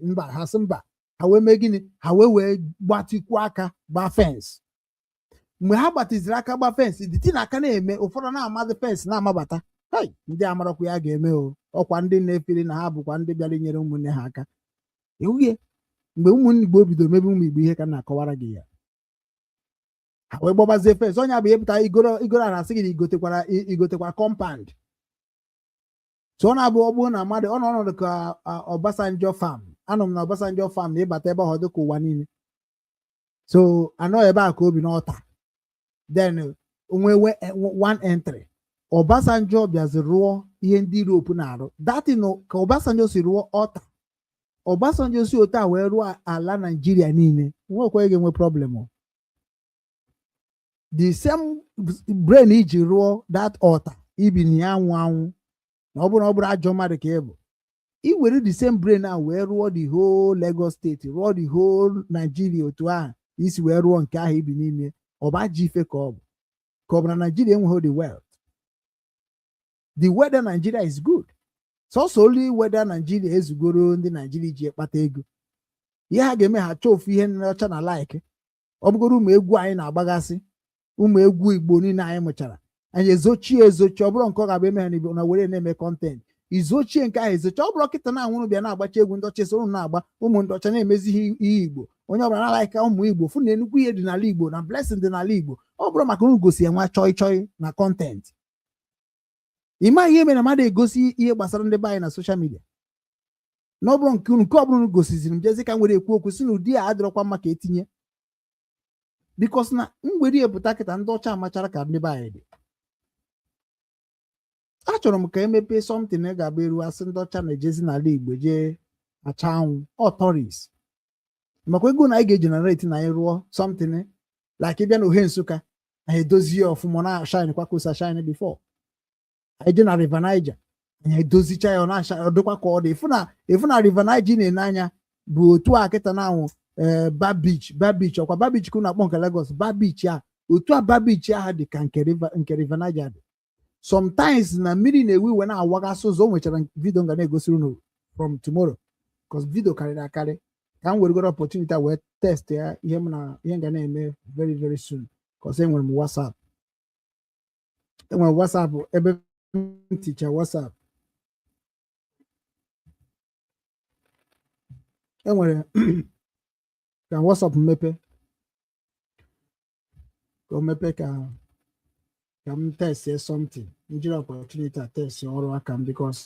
Mba, ha sị mba. Ha wee mee gịnị? Ha wee gbatikwa aka gba fence. Mgbe ha gbatiziri aka gba fence, dịtị na aka na-eme, ụfọdụ na-amazi fence na-amabata. Ndị amarakwa ya ga-eme o. Ọkwa ndị na-efere na ha bụkwa ndị bịara inyere ụmụnne ha aka. Ewuye, mgbe ụmụnne Igbo bidoro mebe ụmụ Igbo ihe ka na-akọwara gị ya. Ha wee gbabazie fence. Onye bụ ihe pụtara igoro ara asị gị na igotekwara compound. So ọ na-abụ ọ bụrụ na mmadụ ọ nọ ọnọdụ ka Obasanjo farm. Anọ m na Obasanjo farm na ịbata ebe ahụ dịka ụwa niile. So anọ ebe a ka obi n'ọta. Then onwe one entry. Obasanjo bịazi rụọ ihe ndị Europe na-arụ. Datino ka Obasanjo si rụọ ọta. Obasanjo si otu a wee rụọ ala Nigeria niile. Nwekwa ga-enwe problem. The same brain iji rụọ that ọta ibi na ya anwụ na ọ bụrụ ajọ mmadụ ka ị bụ. I were the same brain a wee rụọ the whole Lagos State, rụọ the whole Nigeria otu ahụ isi wee rụọ nke ahụ ibi n'ime. Ọ bụ ajọ ife ka ọ bụ. Ka ọ bụ na Nigeria enweghị the wealth. The weather Nigeria is good. So only weather Nigeria ezugoro ndị Nigeria ji ekpata ego. Ihe ha ga-eme ha chofu ihe nọcha na like. Ọ bụgoro ụmụ egwu anyị na-agbagasị, ụmụ egwu Igbo niile anyị mụchara. anyị ezochie ọ bụrụ nke ọ ga-abụ eme ha na were na-eme kọntent izochie nke ahụ ezochi ọ bụrụ kịta na-anwụrụ bịa na-agbacha egwu ndị ọcha so unu na-agba ụmụ ndị ọcha na-emezi ihe Igbo onye ọbụla na-alaika ụmụ Igbo fụ na nnukwu ihe dị n'ala Igbo na blessing dị n'ala Igbo ọ bụrụ maka unu gosi ya nwa chọị na kọntent ịma ihe mere na mmadụ egosi ihe gbasara ndị be anyị na soshal midia na ọ bụrụ nke ọ bụla unu gosiziri m jezi ka m were ekwu okwu si na ụdị a adịrọkwa mma ka etinye bikos na mgberi epụta kịta ndị ọcha amachara ka ndị be anyị dị achọrọ m ka emepee something ga-abụ eru asị ndị ọcha na-ejezi n'ala Igbo jee acha anwụ ọtọris makwa ego na anyị ga-ejenerate na anyị rụọ something like ịbịa na ohe Nsụka anyị edozie ọfụma na shine kwa kosa shine before anyị je na River Niger anyị edozicha ya ọ dịkwa ka ọ dị ịfụ na River Niger na-ene anya bụ otu a kịta na anwụ Bar Beach ọkwa Bar Beach ka na-akpọ nke Lagos Bar Beach a otu a Bar Beach ahụ dị ka nke River Niger dị sometimes na mmiri na-ewu iwe na-awagasị ụzọ o nwechara vidio ga na-egosiri unu from tomorrow because vidio karịrị akarị ka m weregoro opportunity wee test ya ihe m ga na-eme very very soon because enwere m WhatsApp ebe m ticha WhatsApp enwere ka WhatsApp mmepe ka o mepe ka m test something njiri opportunity test ọrụ aka m because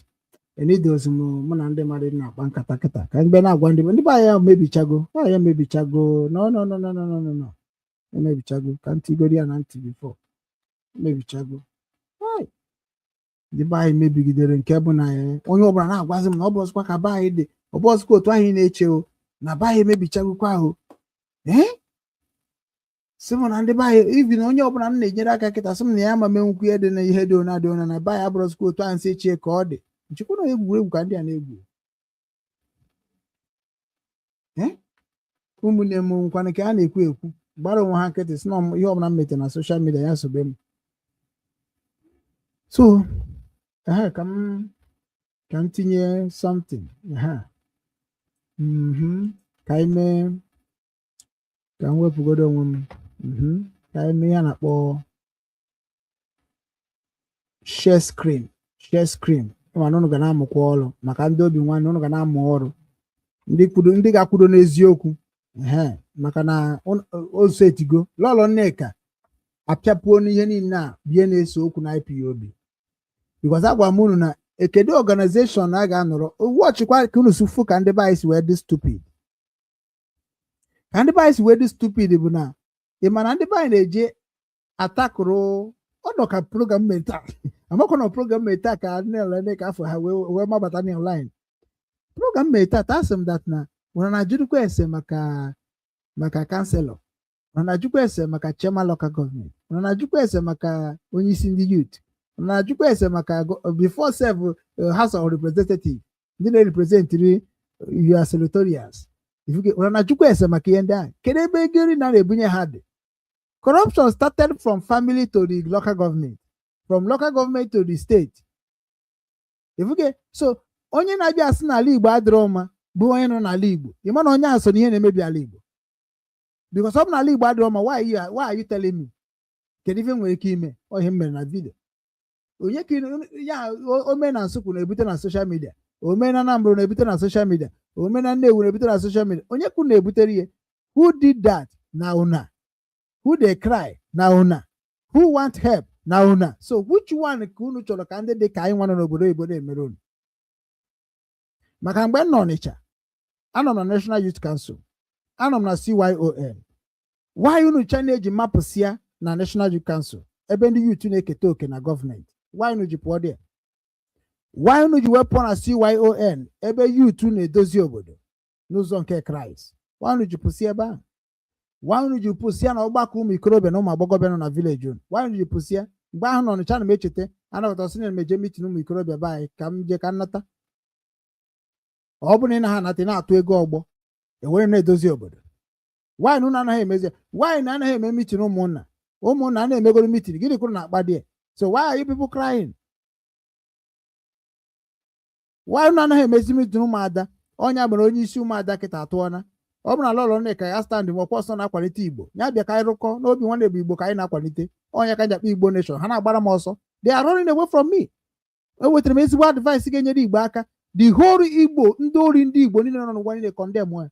enidozi mụ na ndị mmadụ na-akpa nkata kịta ka mgbe na-agwa ndị be ya mebichago no emebichago ka ntigori ya na ntị before mebichago ndị be anyị mebigidere nke bụ na onye ọbụla na-agwazi m na ọ bụ ọzọkwa ka be anyị dị ọ bụ ọzọkwa otu anyị na-eche o na be anyị emebichagokwa ahụ sị m na ndị be anyị ibi na onye ọbụla m na-enyere aka kịta sị m na ya ma menwukwu ihe dị na ihe dị ona dị ona na be anyị abụrụzikwa otu anyị si echie ka ọ dị nchekwa na egwuregwu ka ndị a na-egwu ụmụnne m nkwana ka a na-ekwu gbara onwe ha nkịtị sị na ihe ọbụla m metere na soshal midia ya sobe m so ka m tinye something ka anyị mee ka m wepụgodo onwe m ka anyị mee ya na-akpọ share screen mana unu ga na-amụkwa ọrụ maka ndị obi nwanne unu ga na-amụ ọrụ ndị ga-akwudo n'eziokwu maka na ozu etigo lọlọ Nneka apịapuo n'ihe niile a bie na-eso okwu na IPOB because agwa m unu na ekedu organization a ga-anọrọ wọchịkwa ka unu sufu ka ndị be anyị si wee dị stupid ka ndị be anyị si wee dị stupid bụ na ị ma na ndị be anyị na-eje atakụrụ ọnọ ka program meta amakwa na program meta ka nne ka afọ ha wee mabata online program meta asị m that na nwere na ajụrụkwa ese maka kanselọ nwere na ajụkwa ese maka chairman local government nwere na ajụkwa ese maka onye isi ndị youth nwere na ajụkwa ese maka before serve House of Representatives ndị na-representiri your senatorials nwere na ajụkwa ese maka ihe ndị ahụ kedu ebe ego nri na-ebunye ha dị corruption started from family to the local government from local government to the state so onye na-abịa asị n'ala Igbo adịrọ mma bụ onye nọ n'ala Igbo ị ma na onye ahụ so n'ihe na-emebi ala Igbo because ọ bụ n'ala Igbo adịrọ mma why are you telling me kedu ife nwere ike ime ihe m mere na vidio onye ka ya ome na Nsukwu na-ebute na social media ome na Anambra na-ebute na social media ome na Nnewi na-ebute na social media onye kwuru na-ebutere ihe who did that na una who they cry na una who want help na una so which one ka unu chọrọ ka ndị dị ka anyị nwa nọ n'obodo Igbo na-emere unu maka mgbe m nọ Ọnịcha anọ m na National Youth Council anọ m na CYON why unu cha na-eji mapụsịa na National Youth Council ebe ndị youth na-eketa oke na gọọmenti why unu ji pụọ dị why unu ji wepụ na CYON ebe youth na-edozi obodo n'ụzọ nke Kraịst why unu ji pụsịa ebe ahụ why unu ji pụsịa na ọgbakọ ụmụ ikorobịa na ụmụ agbọghọbịa nọ na village unu why unu ji pụsịa mgbe ahụ nọ Ọnịcha na m echeta anabata sị na emeje mitin ụmụ ikorobịa be anyị ka m jee ka nnata ọ bụrụ na ha anata na-atụ ego ọgbọ ewere na-edozi obodo wanyị unu anaghị emezi wanyị na anaghị eme mitin ụmụnna a na-emegoro mitin gịnị kwuru na akpa dị so why are you people crying wanyị unu anaghị emezi mitin ụmụada ọnya mere onye isi ụmụada kịta atụọna ọ bụrụ na lọlọ Nneka ya stand mọkwa ọsọ na-akwalite Igbo ya bịa ka anyị rụkọ n'obi nwanne bụ Igbo ka anyị na-akwalite onye ka njakpa Igbo nation ha na-agbara m ọsọ they are running away from me. Enwetara m ezigbo advice ga-enyere Igbo aka the whole Igbo ndị ori ndị Igbo niile nọ n'ụwa niile condemn ya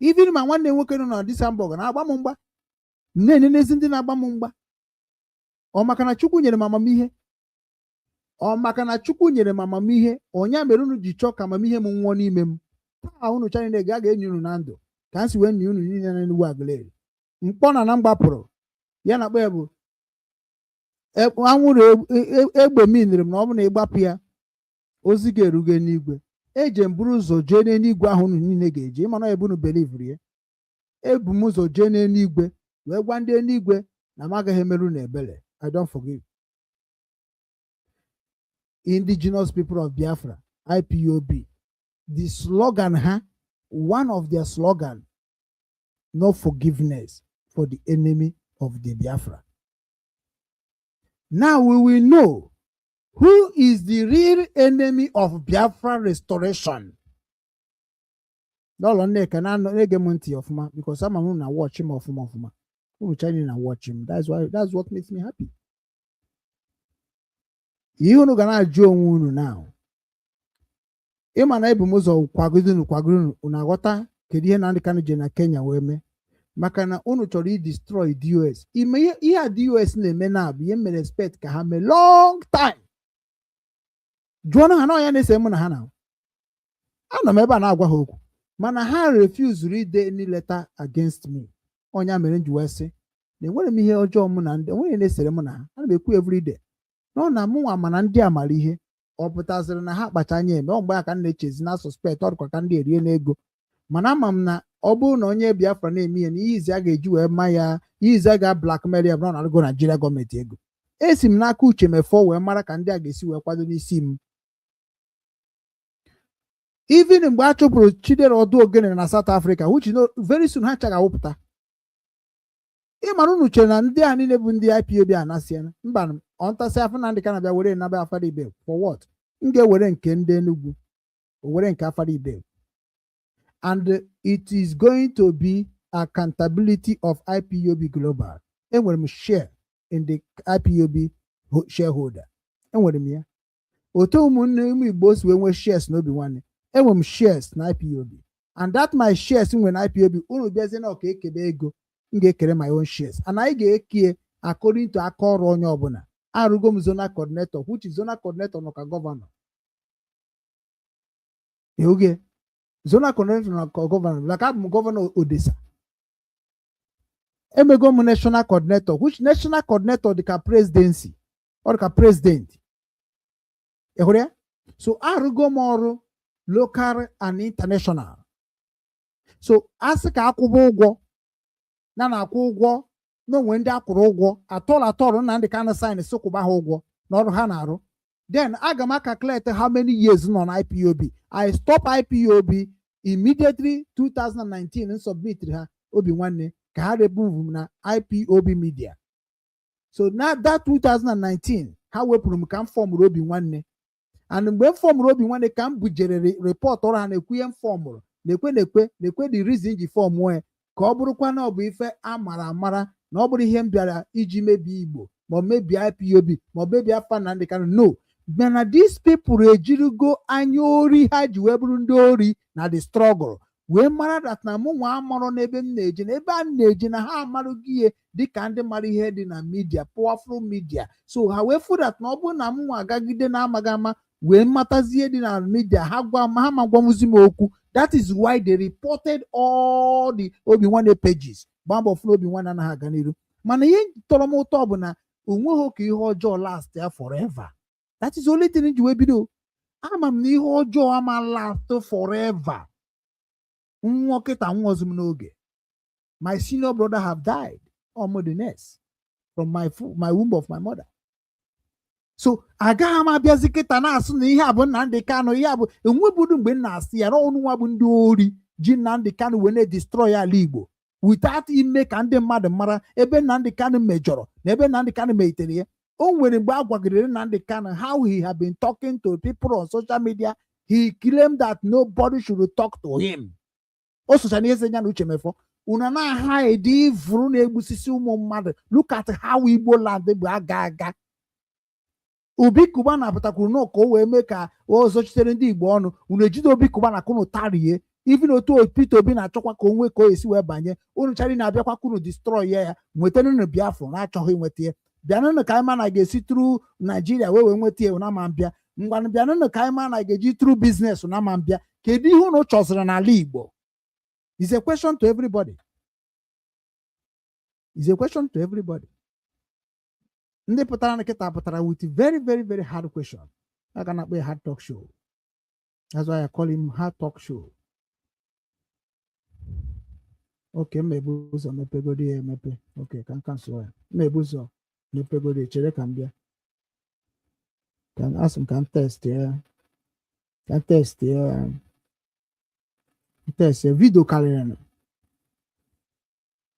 even ma nwanne nwoke nọ na Disemba na-agba m mgba na-enenezi ndị na-agba m mgba ọ maka na Chukwu nyere m amamihe onye mere unu ji chọọ ka amamihe m nwụọ n'ime m taa unu chanile ga-enye unu na ndụ ka m si wee nye unu niile na Enugu Aguleri mkpọ na m gbapụrụ ya na akpa ya bụ anwụrụ egbe miniri m na ọ bụ na ịgbapụ ya ozi ga-erugo n'igwe eji m buru ụzọ jee n'eluigwe ahụ unu niile ga-eje ịmana ebe unu belivri ya ebu m ụzọ jee n'eluigwe wee gwa ndị eluigwe na m agaghị emerụ na ebele I don't forgive. Indigenous people of Biafra, IPOB, the slogan, one of their slogan, no forgiveness for the enemy of the Biafra. Now we will know who is the real enemy of Biafra restoration. No, because some of them are watching him ofuma. Watch him. That's what makes me happy. You know gonna join now. Ịma na ebu m ụzọ kwagidunu na-aghọta kedu ihe na ndị ka je na Kenya wee mee maka na unu chọrọ i-destroy DOS ime ihe a DOS na-eme na bụ ihe mere expect ka ha mee long time jụọ na ha na onye na-ese m na ha na anọ m ebe a na-agwa ha okwu mana ha refuse ide any letter against me onye mere nji wee sị na enwere m ihe ọjọọ m na ndị onye na-esere m na ha ana m ekwu everyday nọ na mụnwa mana ndị amara ihe ọ pụtaziri na ha kpacha anya eme ọ mgbe aka m na-echezi na suspect ọ dịkwa ka ndị erie n'ego mana ama m na ọ bụrụ na onye Biafra na-eme ihe na ihe izi a ga-eji wee ma ya ihe izi a ga-blackmail ya bụrụ na arụgo Naijiria gọọmenti ego esi m n'aka uche mefọ wee mara ka ndị a ga-esi wee kwado n'isi m even mgbe a chụpụrụ Chidera Ogene na South Africa which you know very soon ha chaga awụpụta ịmara unu chere na ndị a niile bụ ndị IPOB anasịana mba ọ ntasị afọ na ndị ka na-abịa were naba Afara Ibe for what m ga-ewere nke ndị Enugu were nke Afara Ibe and it is going to be accountability of IPOB Global. Enwere m share in the IPOB shareholder enwere m ya otu ụmụnne ụmụ Igbo si wee nwee shares n'obi nwanne enwere m shares na IPOB and that my shares nwere na IPOB unu bịazie na ọka ekebe ego m ga-ekere my own shares and anyị ga-ekie according to aka ọrụ onye ọbụla arụgo m zonal coordinator which is zonal coordinator nọ ka gọvanọ oge zonal coordinator nọ ka gọvanọ like abụ m gọvanọ Odesa emego m national coordinator which national coordinator dị ka presidency ọ dị ka president ịhụrụ ya so arụgo m ọrụ local and international so asị ka akwụba ụgwọ na-akwụ ụgwọ n'onwe ndị akwụrụ ụgwọ atọrọ na ndị ka na sign sokwụba ha ụgwọ n'ọrụ ha na-arụ then aga m calculate how many years nọ na IPOB I stop IPOB immediately 2019 submit ha obi nwanne ka ha remove na IPOB media so na that 2019 ha wepụrụ m ka m fọmụrụ obi nwanne and mgbe m fọmụrụ obi nwanne ka m bujere report ọrụ ha na-ekwu ihe m fọmụrụ na-ekwe the reason ji fọm nwee ka ọ bụrụkwa na ọ bụ ife amara amara na ọ bụrụ ihe m bịara iji mebie Igbo ma ọ mebie IPOB ma ọ mebie afa na ndị kanụ no mana these people ejirigo anya ori ha ji wee bụrụ ndị ori na the struggle wee mara that na mụ nwa amarọ n'ebe m na-eje na ebe a na-eje na ha amarụghị ihe dịka ndị mara ihe dị na media powerful media so ha wee fụ that na ọ bụrụ na m nwa agagide na amaghị ama wee matazie dị na media ha ma gwanwuzi m okwu. That is why they reported all the Obi Nwanne pages gbamba ọfụna Obi Nwanne anaghị aga n'iru mana ihe tọrọ m ụtọ bụ na onweghị ka ihe ọjọọ last ya forever. That is only thing ji wee bido ama m na ihe ọjọọ ama last forever. Nwa kịta nwa ọzọ m n'oge my senior brother have died or the next from my womb of my mother. So agaghị m abịazi kịta na-asụ na ihe a bụ Nnamdi Kanu ihe a bụ enwebudu mgbe m na-asị ya na ọnụ nwa bụ ndị ori ji Nnamdi Kanu wee na-destroy ala Igbo without ime ka ndị mmadụ mara ebe Nnamdi Kanu mejọrọ na ebe Nnamdi Kanu meitere ya. O nwere mgbe a gwagidere Nnamdi Kanu how he had been talking to people on social media. He claimed that nobody should talk to him. o socha n'ihe sị ya na uche mefọ unu na-aha edi ivuru na-egbusisi ụmụ mmadụ look at how Igbo land bụ aga Obi Kubana apụtakwuru na ka o wee mee ka o zochitere ndị Igbo ọnụ unu ejide Obi Kubana ka unu tarie even otu Peter Obi na-achọkwa ka o nwee ka o esi wee banye unu chari na-abịakwa ka unu destroy ya nwetanụ Biafra na-achọghị nweta ya bịanụnụ ka anyị ma na ga-esi tru Naijiria wee nweta ya na ma mbịa ngwanụ bịanụnụ ka anyị ma na ga-eji tru biznes na ma mbịa kedu ihe unu chọziri n'ala Igbo? Is a question to everybody. Is a question to everybody. Ndị pụtara na kịta pụtara with very very very hard question. I can be a hard talk show. That's why I call him hard talk show. Okay, mebuzo mepegodi emepe. Okay, can cancel. Mebuzo mepegodi chere can be. Can ask him can test here. Can test here. Test video carrier.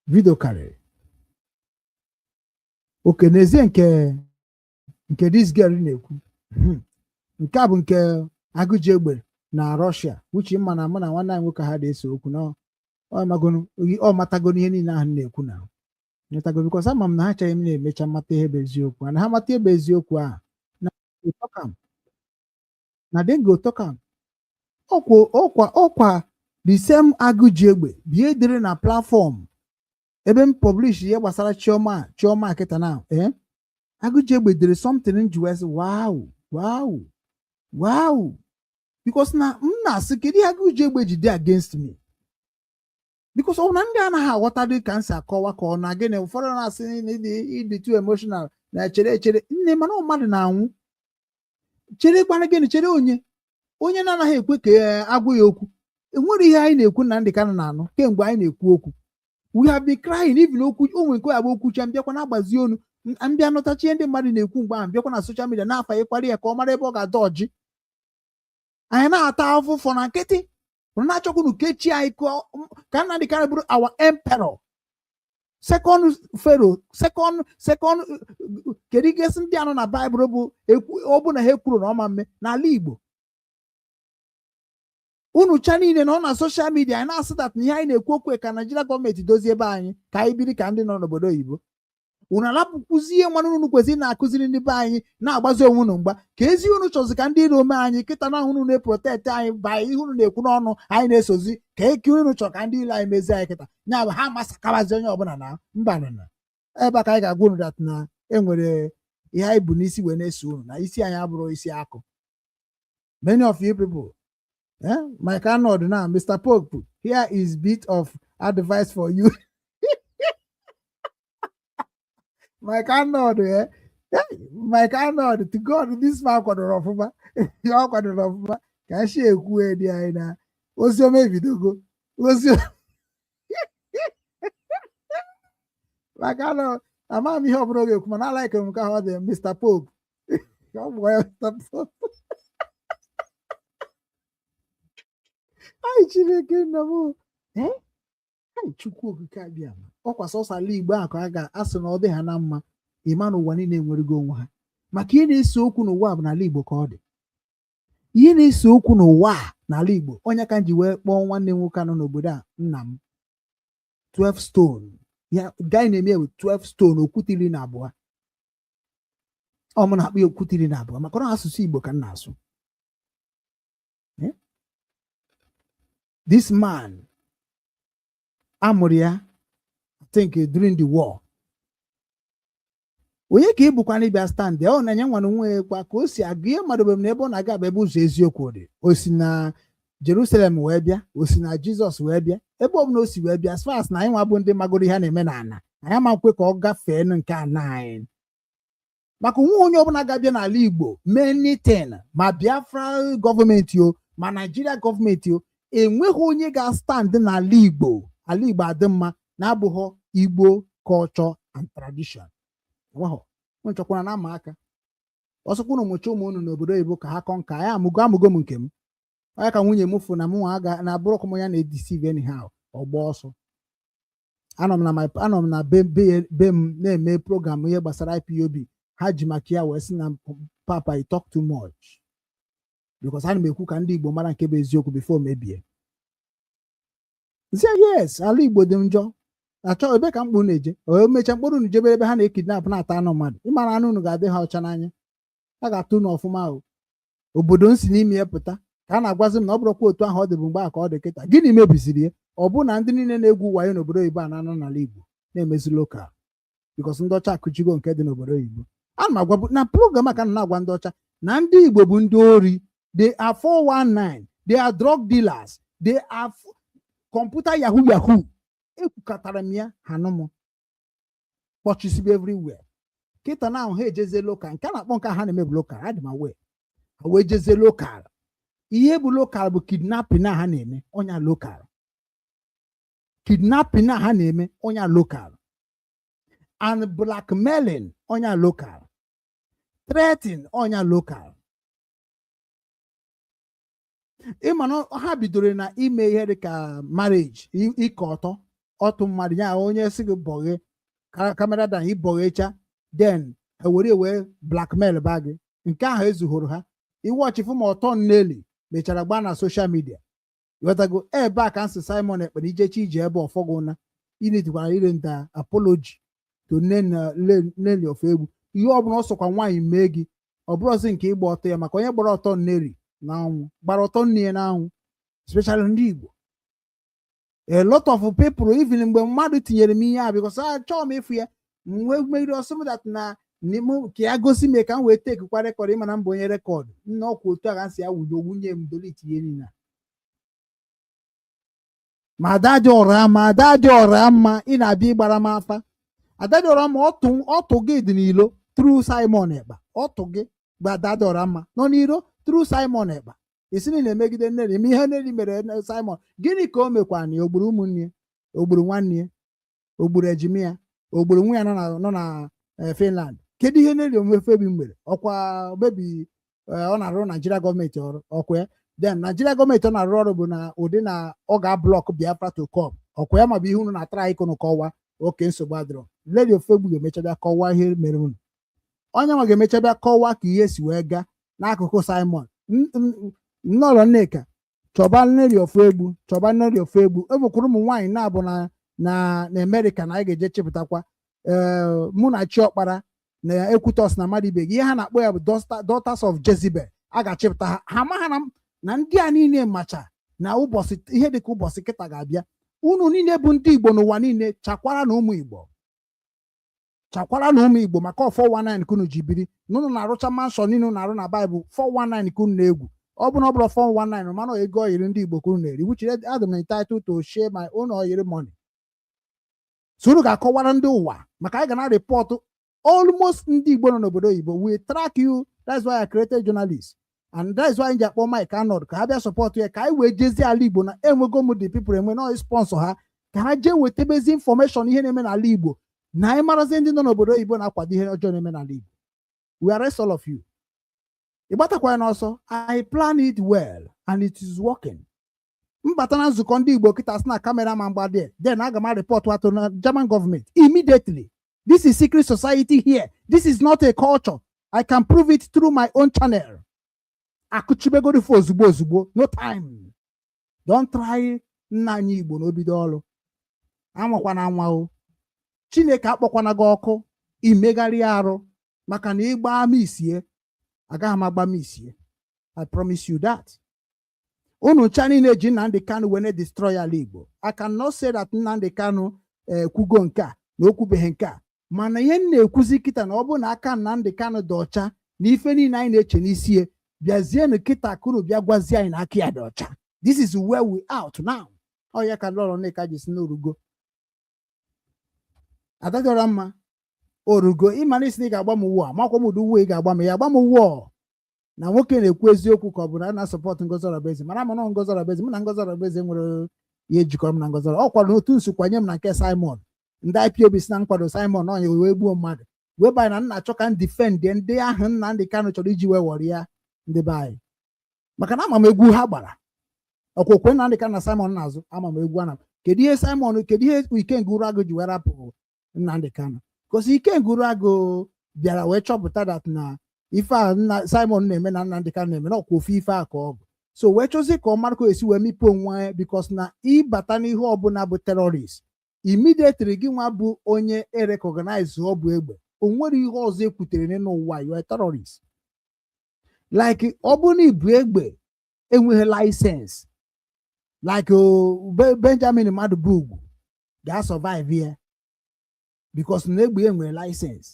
Video carrier. Okay, n'ezie nke this girl na-ekwu nke a bụ nke agụji egbe na Russia which mma na mụ na nwanne anyị nwoke ha na-ese okwu na ọ matagoro ihe niile ahụ na-ekwu na nyetago because ama m na ha chọrọ m na-emecha mata ihe bụ eziokwu na ha mata ihe bụ eziokwu a na dengo tokam ọkwa the same agụji egbe bie dịrị na platform ebe m publish ihe gbasara Chioma kịta na agụji egbe dere something nji wee sị wow because na m na-asị kedu ihe agụji egbe ji dị against me because ọ na ndị anaghị aghọta dị ka m si akọwa ka ọ na gịnị ụfọdụ na-asị ịdị too emotional na chere nne mana mmadụ na-anwụ chere gbara gịnị chere onye na-anaghị ekwe ka agwụ ya okwu enwere ihe anyị na-ekwu na ndị ka na-anụ kemgbe anyị na-ekwu okwu we have been crying even okwu onwe nke abụ okwu cha mbịakwa na-agbazi onu mbịa nụtachi ndị mmadụ na-ekwu mgbe ahụ mbịakwa na social media na-afa ịkwari ya ka ọ mara ebe ọ ga-ada ọjị anyị na-ata afụfọ na nkịtị na-achọkwunu kechi anyị ka nna dị karị bụrụ our emperor second pharaoh second kedu igesi ndị anọ na Baịbụl bụ ọ bụ na ha ekwuru na ọma mme n'ala Igbo unu cha niile na ọ na social media anyị na-asị dat na ihe anyị na-ekwu okwu ka Nigeria gọọmenti dozie ebe anyị ka anyị biri ka ndị nọ n'obodo oyibo unu alapụkwuzi ihe nwanne unu kwesịrị na-akụziri ndị be anyị na-agbazi onwe unu mgba ka ezi unu chọzi ka ndị iro ome anyị kịta na unu na-eprotect anyị ba ihe unu na-ekwu n'ọnụ anyị na-esozi ka eke unu chọrọ ka ndị ilo anyị mezie anyị kịta nya bụ ha masakabazi onye ọbụla na mba nana ebe a ka anyị ga-agwa unu dat na enwere ihe anyị bụ n'isi wee na-eso unu na isi anyị abụrụ isi akụ. Many of you people my cannot now, Mr. Pope, here is bit of advice for you. My cannot, my cannot, to God, this man got a rough, you're got a rough, can she a good idea? What's your maybe to go? What's your my cannot? I'm on me, I like him, Mr. Pope. Mr. Pope. Anyị Chineke nna m anyị Chukwu okike abịa ọkwa sọsọ ala Igbo ahụ ka a ga-asị na ọ dị ha na mma ịma na ụwa niile enwerego onwe ha maka ihe na-ese okwu n'ụwa bụ n'ala Igbo ka ọ dị ihe na-ese okwu n'ụwa n'ala Igbo onye ka m ji wee kpọọ nwanne nwoke nọ n'obodo a nna m 12 stone ya gaa na-eme ewe 12 stone okwute 12 ọ mụ na-akpọ ya okwute 12 maka na asụsụ Igbo ka m na-asụ. This man, Amoria, I think during the war. Onye ka ịbụkwa n'ịbịa stand ọ na-enye nwa nwe kwa ka o si agụ ihe mmadụ bụ n'ebe ọ na-aga ebe ụzọ eziokwu dị o si na Jerusalem wee bịa o si na Jizọs wee bịa ebe ọ bụla o si wee bịa as far as na anyị nwa bụ ndị magoro ihe na-eme n'ala anyị amakwe ka ọ gafee nke ana anyị maka nwa onye ọbụla ga-abịa n'ala Igbo mee anything ma Biafra gọọmenti o ma Nigeria gọọmenti o enweghị onye ga-stand n'ala Igbo ala Igbo adị mma na-abụghị Igbo culture and tradition. Nwechakwara na ama aka ọsọkwụna ụmụcha ụmụ unu n'obodo oyibo ka ha kọ nka ya amụgo m nke m onye ka nwunye m fụ na m nwa aga na bụrụkụ m ya na-edisive anyhow ọgba ọsọ anọ m na be m na-eme program ihe gbasara IPOB ha ji maka ya wee sị na papa you talk too much because ana m ekwu ka ndị Igbo mara nke bụ eziokwu before mebie Say yes, ala Igbo dị njọ. Achọ ebe ka mkpụ na-eje. O mechaa mkpụrụ unu jebe ebe ha na-ekidnap na-ata anụ mmadụ. Ịmara anụ unu ga-adị ha ọcha n'anya. A ga-atụ unu ọfụma o. Obodo m si n'ime ya pụta ka a na-agwazi m na ọ bụrụkwa otu ahụ ọ dị bụ mgbe a ka ọ dị kịta. Gịnị mebisiri ya? Ọ bụ na ndị niile na-egwu wayo n'obodo oyibo a na-anọ n'ala Igbo na-emezi lokal bikos ndị ọcha akụchigo nke dị n'obodo oyibo. Ana m agwa na program a ka na-agwa ndị ọcha na ndị Igbo bụ ndị ori. They are 419, they are drug dealers, they are computer yahoo. Ekwukọtara m ya ha nụ m kpọchisibe everywhere. Kịta na ahụ ha ejezie lokal nke a na-akpọ nke ha na-eme bụ lokal. Adị m awe ha wee jezie lokal. Ihe bụ lokal bụ kidnapping ha na-eme ọnya lokal. Kidnapping ha na-eme ọnya lokal. And blackmailing ọnya lokal. Threatening ọnya lokal. Ịma na ha bidoro na ime ihe dịka marriage ike ọtụ mmadụ ya onye si gị bọghe kamera dan ịbọghecha then wee blackmail ba gị nke ahụ ezughoro ha. Iwọchịfụ ma ọtọ nneli mechara gbaa na social media. Wetago ebe a ka nsị Simon ekpere ijechi ije ebe ọfọgụ na inetikwara ire nta apology to Nelly of egwu. Ihe ọbụla ọ sọkwa nwaanyị mee gị ọ bụrụzi nke ịgba ọtọ ya maka onye gbara ọtọ nneri n'anwụ gbara ọtọ nne ya n'anwụ, especially ndị Igbo. A lot of people even mgbe mmadụ tinyere m ihe a because achọọ m ịfụ ya wee megide ọsọ that na ka ya gosi m ka m wee tekwa rekọd ịmana mbụ onye rekọd nna ọkwa otu a ka si awụdo nwunye m dole itinye niile. Ma ada dị ọra mma ị na-abịa ịgbara m afa. Ada dị ọra mma ọtụ gị dị n'ilo through Simon Ekpa. Ọtụ gị bụ ada dị ọra mma nọ n'iro through Simon Ekpa. Isi na-emegide Nneri ma ihe Nneri mere Simon gịnị ka o mekwa na ogburu ụmụnne ogburu nwanne ya ogburu ejimi ya ogburu nwa ya nọ na Finland. Kedu ihe Nneri omefebi mere? Ọkwa bebi ọ na-arụ Nigeria gọọmenti ọrụ ọkwa ya. Then Nigeria gọọmenti ọ na-arụ ọrụ bụ na ụdị na ọ ga-ablọk Biafra to come. Ọkwa ya ma bụ ihe unu na-atara ikunu kọwa oke nsogbu adịrọ. Nneri Ofegbu ga-emecha bịa kọwaa ihe mere unu. Onye nwa ga-emecha bịa kọwaa ka ihe si wee gaa n'akụkụ Simon. Nnọrọ Nneka chọba Nneri Ofegbu enwekwuru ụmụ nwaanyị na-abụ na Amerịka na anyị ga-eje chepụtakwa mụ na Chiọkpara na Ekwutọs na mmadụ ibe gị ihe ha na-akpọ ya bụ Daughters of Jezebel. A ga-achịpụta ha ma ha na ndị a niile macha na ụbọchị ihe dịka ụbọchị kịta ga-abịa. Unu niile bụ ndị Igbo n'ụwa niile chakwara na ụmụ Igbo maka 419 kunu ji biri n'ụnụ na-arụcha manshọn niile na-arụ na Baịbụl 419 kunu na-egwu. Ọ bụrụ 419 mana ego oyiri ndị Igbo kunu na-eri which Adam entitled to share my own oyiri money. So unu ga-akọwara ndị ụwa maka anyị ga na report almost ndị Igbo nọ n'obodo oyibo. We track you. That's why I created journalists and that's why nji akpọ Mike Anod ka ha bịa support ya ka anyị wee jezie ala Igbo na enwego m the people enwe na sponsor ha ka ha jee wetebezi information ihe na-eme n'ala Igbo na anyị marazi ndị nọ n'obodo oyibo na-akwado ihe ọjọọ na-eme n'ala Igbo. We arrest all of you. Ịgbatakwa n'ọsọ. I plan it well and it is working. Mbata na nzukọ ndị Igbo kịta sị na kamera ma mgbade then aga m report wato na German government immediately. This is secret society here. This is not a culture. I can prove it through my own channel. Akụchibegoro for ozugbo. No time. Don't try nna anyị Igbo n'obido ọrụ. Anwakwana anwa o. Chineke akpọkwana gị ọkụ imegharị arụ maka na ịgba ama isie agaghị m agba m isie. I promise you that. Unu cha niile ji Nnamdi Kanu wee destroy ala Igbo. I cannot say that Nnamdi Kanu kwugo nke a na okwubeghị nke a mana ihe na-ekwuzi kịta na ọ bụ na aka Nnamdi Kanu dị ọcha na ife niile anyị na-eche n'isi bịazienụ kịta kunu bịa gwazie anyị na aka ya dị ọcha. This is where we out now. Ọ ya ka lọrọ Nneka ji si n'orugo. Adadọrọ mma orugo ịmara isi na ị ga-agba m uwe a makwa m ụdị uwe ị ga-agba m ya agba m uwe na nwoke na-ekwu eziokwu ka ọ bụ na a na-asọpọtụ Ngozi Orabeeze mana mana Ngozi Orabeeze m na Ngozi Orabeeze nwere ihe jikọrọ m na Ngozi ọ kwado otu nsokwanye m na nke Simon ndị IPOB si na nkwado Simon onye wee gbuo mmadụ wee banye na nna achọ ka m defend ndị ahụ Nnamdi Kanu chọrọ iji wee wọrọ ya ndị be anyị maka na ama m egwu ha gbara ọkwokwe Nnamdi Kanu na Simon n'azụ ama m egwu ana kedu ihe Simon kedu ihe Ikenga Uragu ji wee rapụ Nnamdi Kanu gosi Ikenga Uragu bịara wee chọpụta dat na ife a Simon na-eme na Nnamdi Kanu na-eme na ọkwa ofe ife a ka ọ bụ So wee chọzie ka ọmarụkọ esi wee mipe onwe ya because na ịbata n'ihe ọbụla bụ terrorist immediately gị nwa bụ onye erecognize ọ bụ egbe o nwere ihe ọzọ ekwutere n'ụwa you are terrorist like ọ bụ na ibu egbe enweghị license like Benjamin Madubugwu ga-survive ya because na egbe enwere license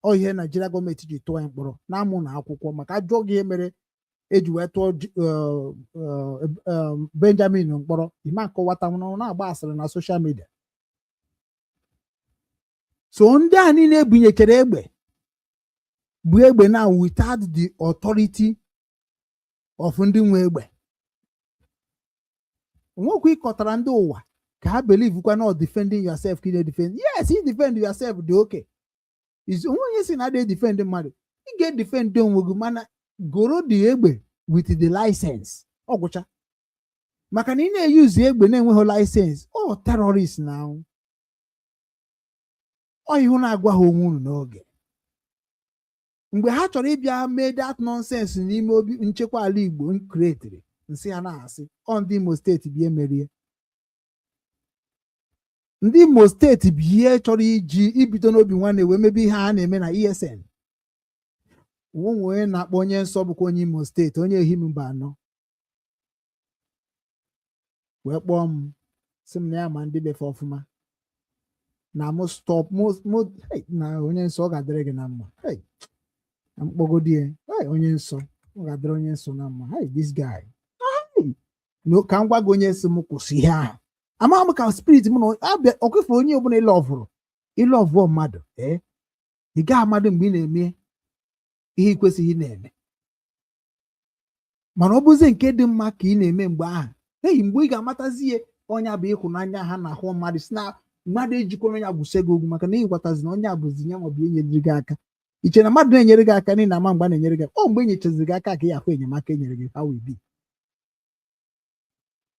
ọ ihe Nigeria gọọmenti ji tụọ ya mkpọrọ na-amụ na akwụkwọ maka ajọ gị mere eji wee tụọ Benjamin mkpọrọ ime akọwata na-agba asịrị na social media so ndị a niile ebunyekere egbe bụ egbe na without the authority of ndị nwe egbe nwekwa ịkọtara ndị ụwa ka ha believe kwa na defending yourself ka ị defend yes you defend yourself dị okay onye si na adị defend mmadụ ị ga-edefend onwe gị mana goro dị egbe with the license ọgwụcha maka na ị na-eyuzi egbe na-enweghị license terrorist na ihu na-agwa ha onwe unu n'oge mgbe ha chọrọ ịbịa mee that nonsense n'ime obi nchekwa ala Igbo kreetiri nsị ha na-asị ndị Imo steeti bie merie ndị Imo steeti bie chọrọ iji ibido n'obi nwanne wee mebe ihe a na-eme na ESN onye na-akpọ onye nsọ bụkwa onye Imo steeti onye Ehimba anọ wee kpọọ m sị m na ya ma ndị befe ọfụma na m stop na onye nsọ ọ ga-adịrị gị na mma na mkpọgodi onye nsọ ọ ga-adịrị onye nsọ na mma this guy ka m gwa gị onye nsọ m kwụsị ihe ahụ ama m ka spirit m na abịa ọkwefe onye ọbụla ịlọvụọ mmadụ ị gaghị amadụ mgbe ị na-eme ihe ikwesịghị na-eme mana ọ bụzi nke dị mma ka ị na-eme mgbe ahụ mgbe ị ga-amatazi ihe onye bụ ịhụnanya ha na ahụ mmadụ si na mmadụ ejikọrọ onye abụse gị ogwu maka na ịghọtazi na onye abụzi ya maọbụ enyere gị aka iche na mmadụ na-enyere gị aka n'ihi ama mgbe a na-enyere gị aka mgbe enyechaziri gị aka ka ị ahụ enyemaka enyere gị ha wee bi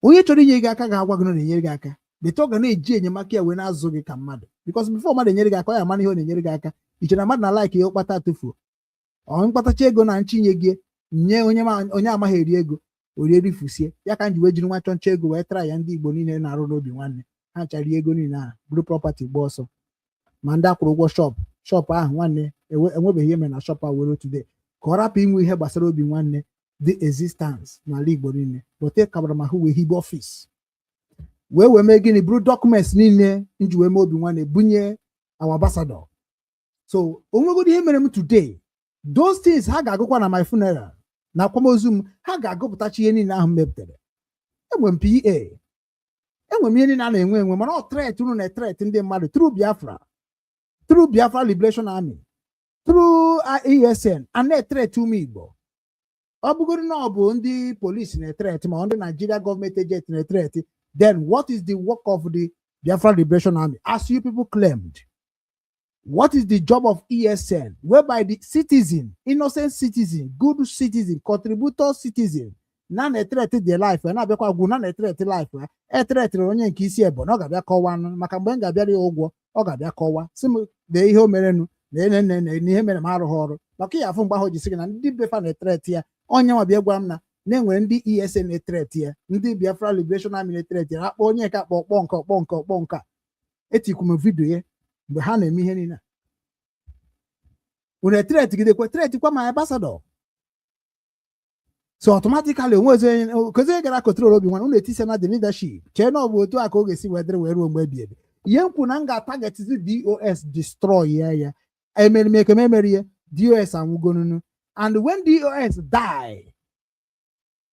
onye chọrọ inye gị aka ga-agwa gị na na-enyere gị aka bete ọ ga na-eji enyemaka ya wee na-azụ gị ka mmadụ bikọs bifọ mmadụ enyere gị aka ọ ya mana ihe ọ na-enyere gị aka iche na mmadụ na laik ya ụkpata atụfuo ọ mkpatacha ego na nchi gị nye onye amaghị eri ego orie rifusie ya ka m ji wee jiri nwa chọncha ego wee tara ya ndị Igbo niile na-arụ n'obi nwanne ha chara ego niile ahụ bụrụ prọpati gba ọsọ ma ndị akwụrụ ụgwọ shọpụ ahụ nwanne enwebeghị ihe mere na shọpụ ahụ were today ka ọ rapụ inwe ihe gbasara obi nwanne dị existence n'ala Igbo niile bote kabara ma hụ wee hibe ọfịs wee mee gịnị bụrụ dọkụmenti niile nji wee mee obi nwanne bunye our ambassador so onwegoro ihe mere m today those things ha ga-agụkwa na my funeral na akwamozu m ha ga-agụpụtachi ihe niile ahụ m mepụtara enwe m PA enwe m ihe niile a na-enwe mana ọ tret unu na tret ndị mmadụ through Biafra Liberation Army through ESN and na-etret ụmụ Igbo ọ bụgoro na ọ bụ ndị polisi na-etret ma ndị Nigeria government agent na-etret then what is the work of the Biafra Liberation Army as you people claimed? What is the job of ESN whereby the citizen, innocent citizen, good citizen, contributor citizen na-etret their life na abịakwa gwụ na-etret life etretịrị onye nke isi ebo na ọ ga-abịa kọwa maka mgbe m ga-abịara ya ụgwọ ọ ga-abịa kọwa sị m dee ihe o merenụ na ihe mere m arụghị ọrụ maka ihe afụ mgbe ahụ jisi gị na ndị befa na-etret ya onye nwa bịa gwa m na enwere ndị ESN na-etret ya ndị Biafra Liberation Army na-etret ya akpọ onye ka ọkpọ nka etikwu m vidio ya mgbe ha na-eme ihe niile unu etretgidekwe tretkwa ma ambassador so automatically onye gara control obi nwanne unu etisa na the leadership chee na ọ bụ otu a ka ọ ga-esi wedere wee ruo mgbe ebi ebi ihe nkwu na m ga-atagetizi DOS destroy ya emere ihe DOS anwụgonunu and when DOS die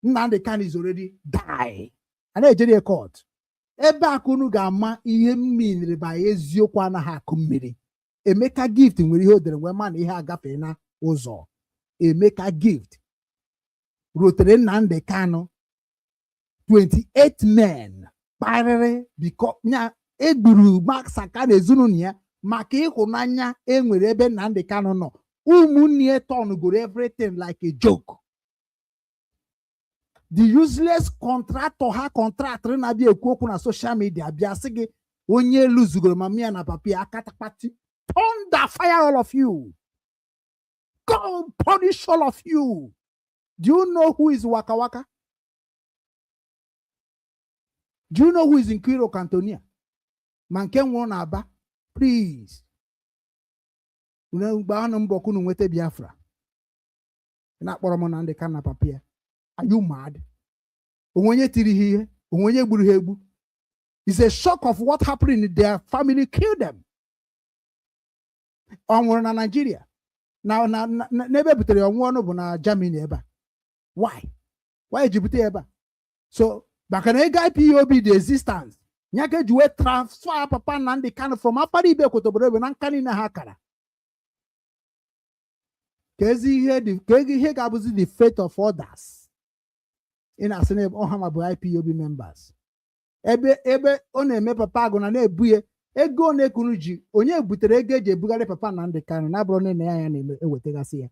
Nnamdi Kanu is already die a na-ejere court ebe aka unu ga-ama ihe mmiri ba eziokwu anaghị akụ mmiri Emeka Gift nwere ihe o dere wee ma na ihe agafee na ụzọ Emeka Gift rotere Nnamdi Kanu 28 men kparịrị nya egburu Saka na ezinụlọ ya maka ịhụnanya enwere ebe Nnamdi Kanu nọ ụmụnne ya tọngoro everything like a joke. The useless contractor ha contractor na-abịa ekwu okwu na social media bịa sị gị onye luzugoro ma mia na papi akatakpati thunder fire all of you. God punish all of you. Do you know who is Waka Waka? Do you know who is in Kiro Cantonia? Manken won Aba. Please. Biafra. Not what I'm on the can of papier. Are you mad? It's a shock of what happened in their family killed them. On Nigeria. Now, never put on one of Germany ever. Why? Why Djibouti ever? So, back an IPOB the existence. Nyake juwe transfer papa nandi kind from apari be kotobodo na nkani na hakara. Kezi he gabuzi the fate of others. In a senate ohama bu IPOB members. Ebe one papa go na ebuye ego na ekunuji onye butere ego eje bugare papa nandi kind na bro ne ya na ewetagasi ya.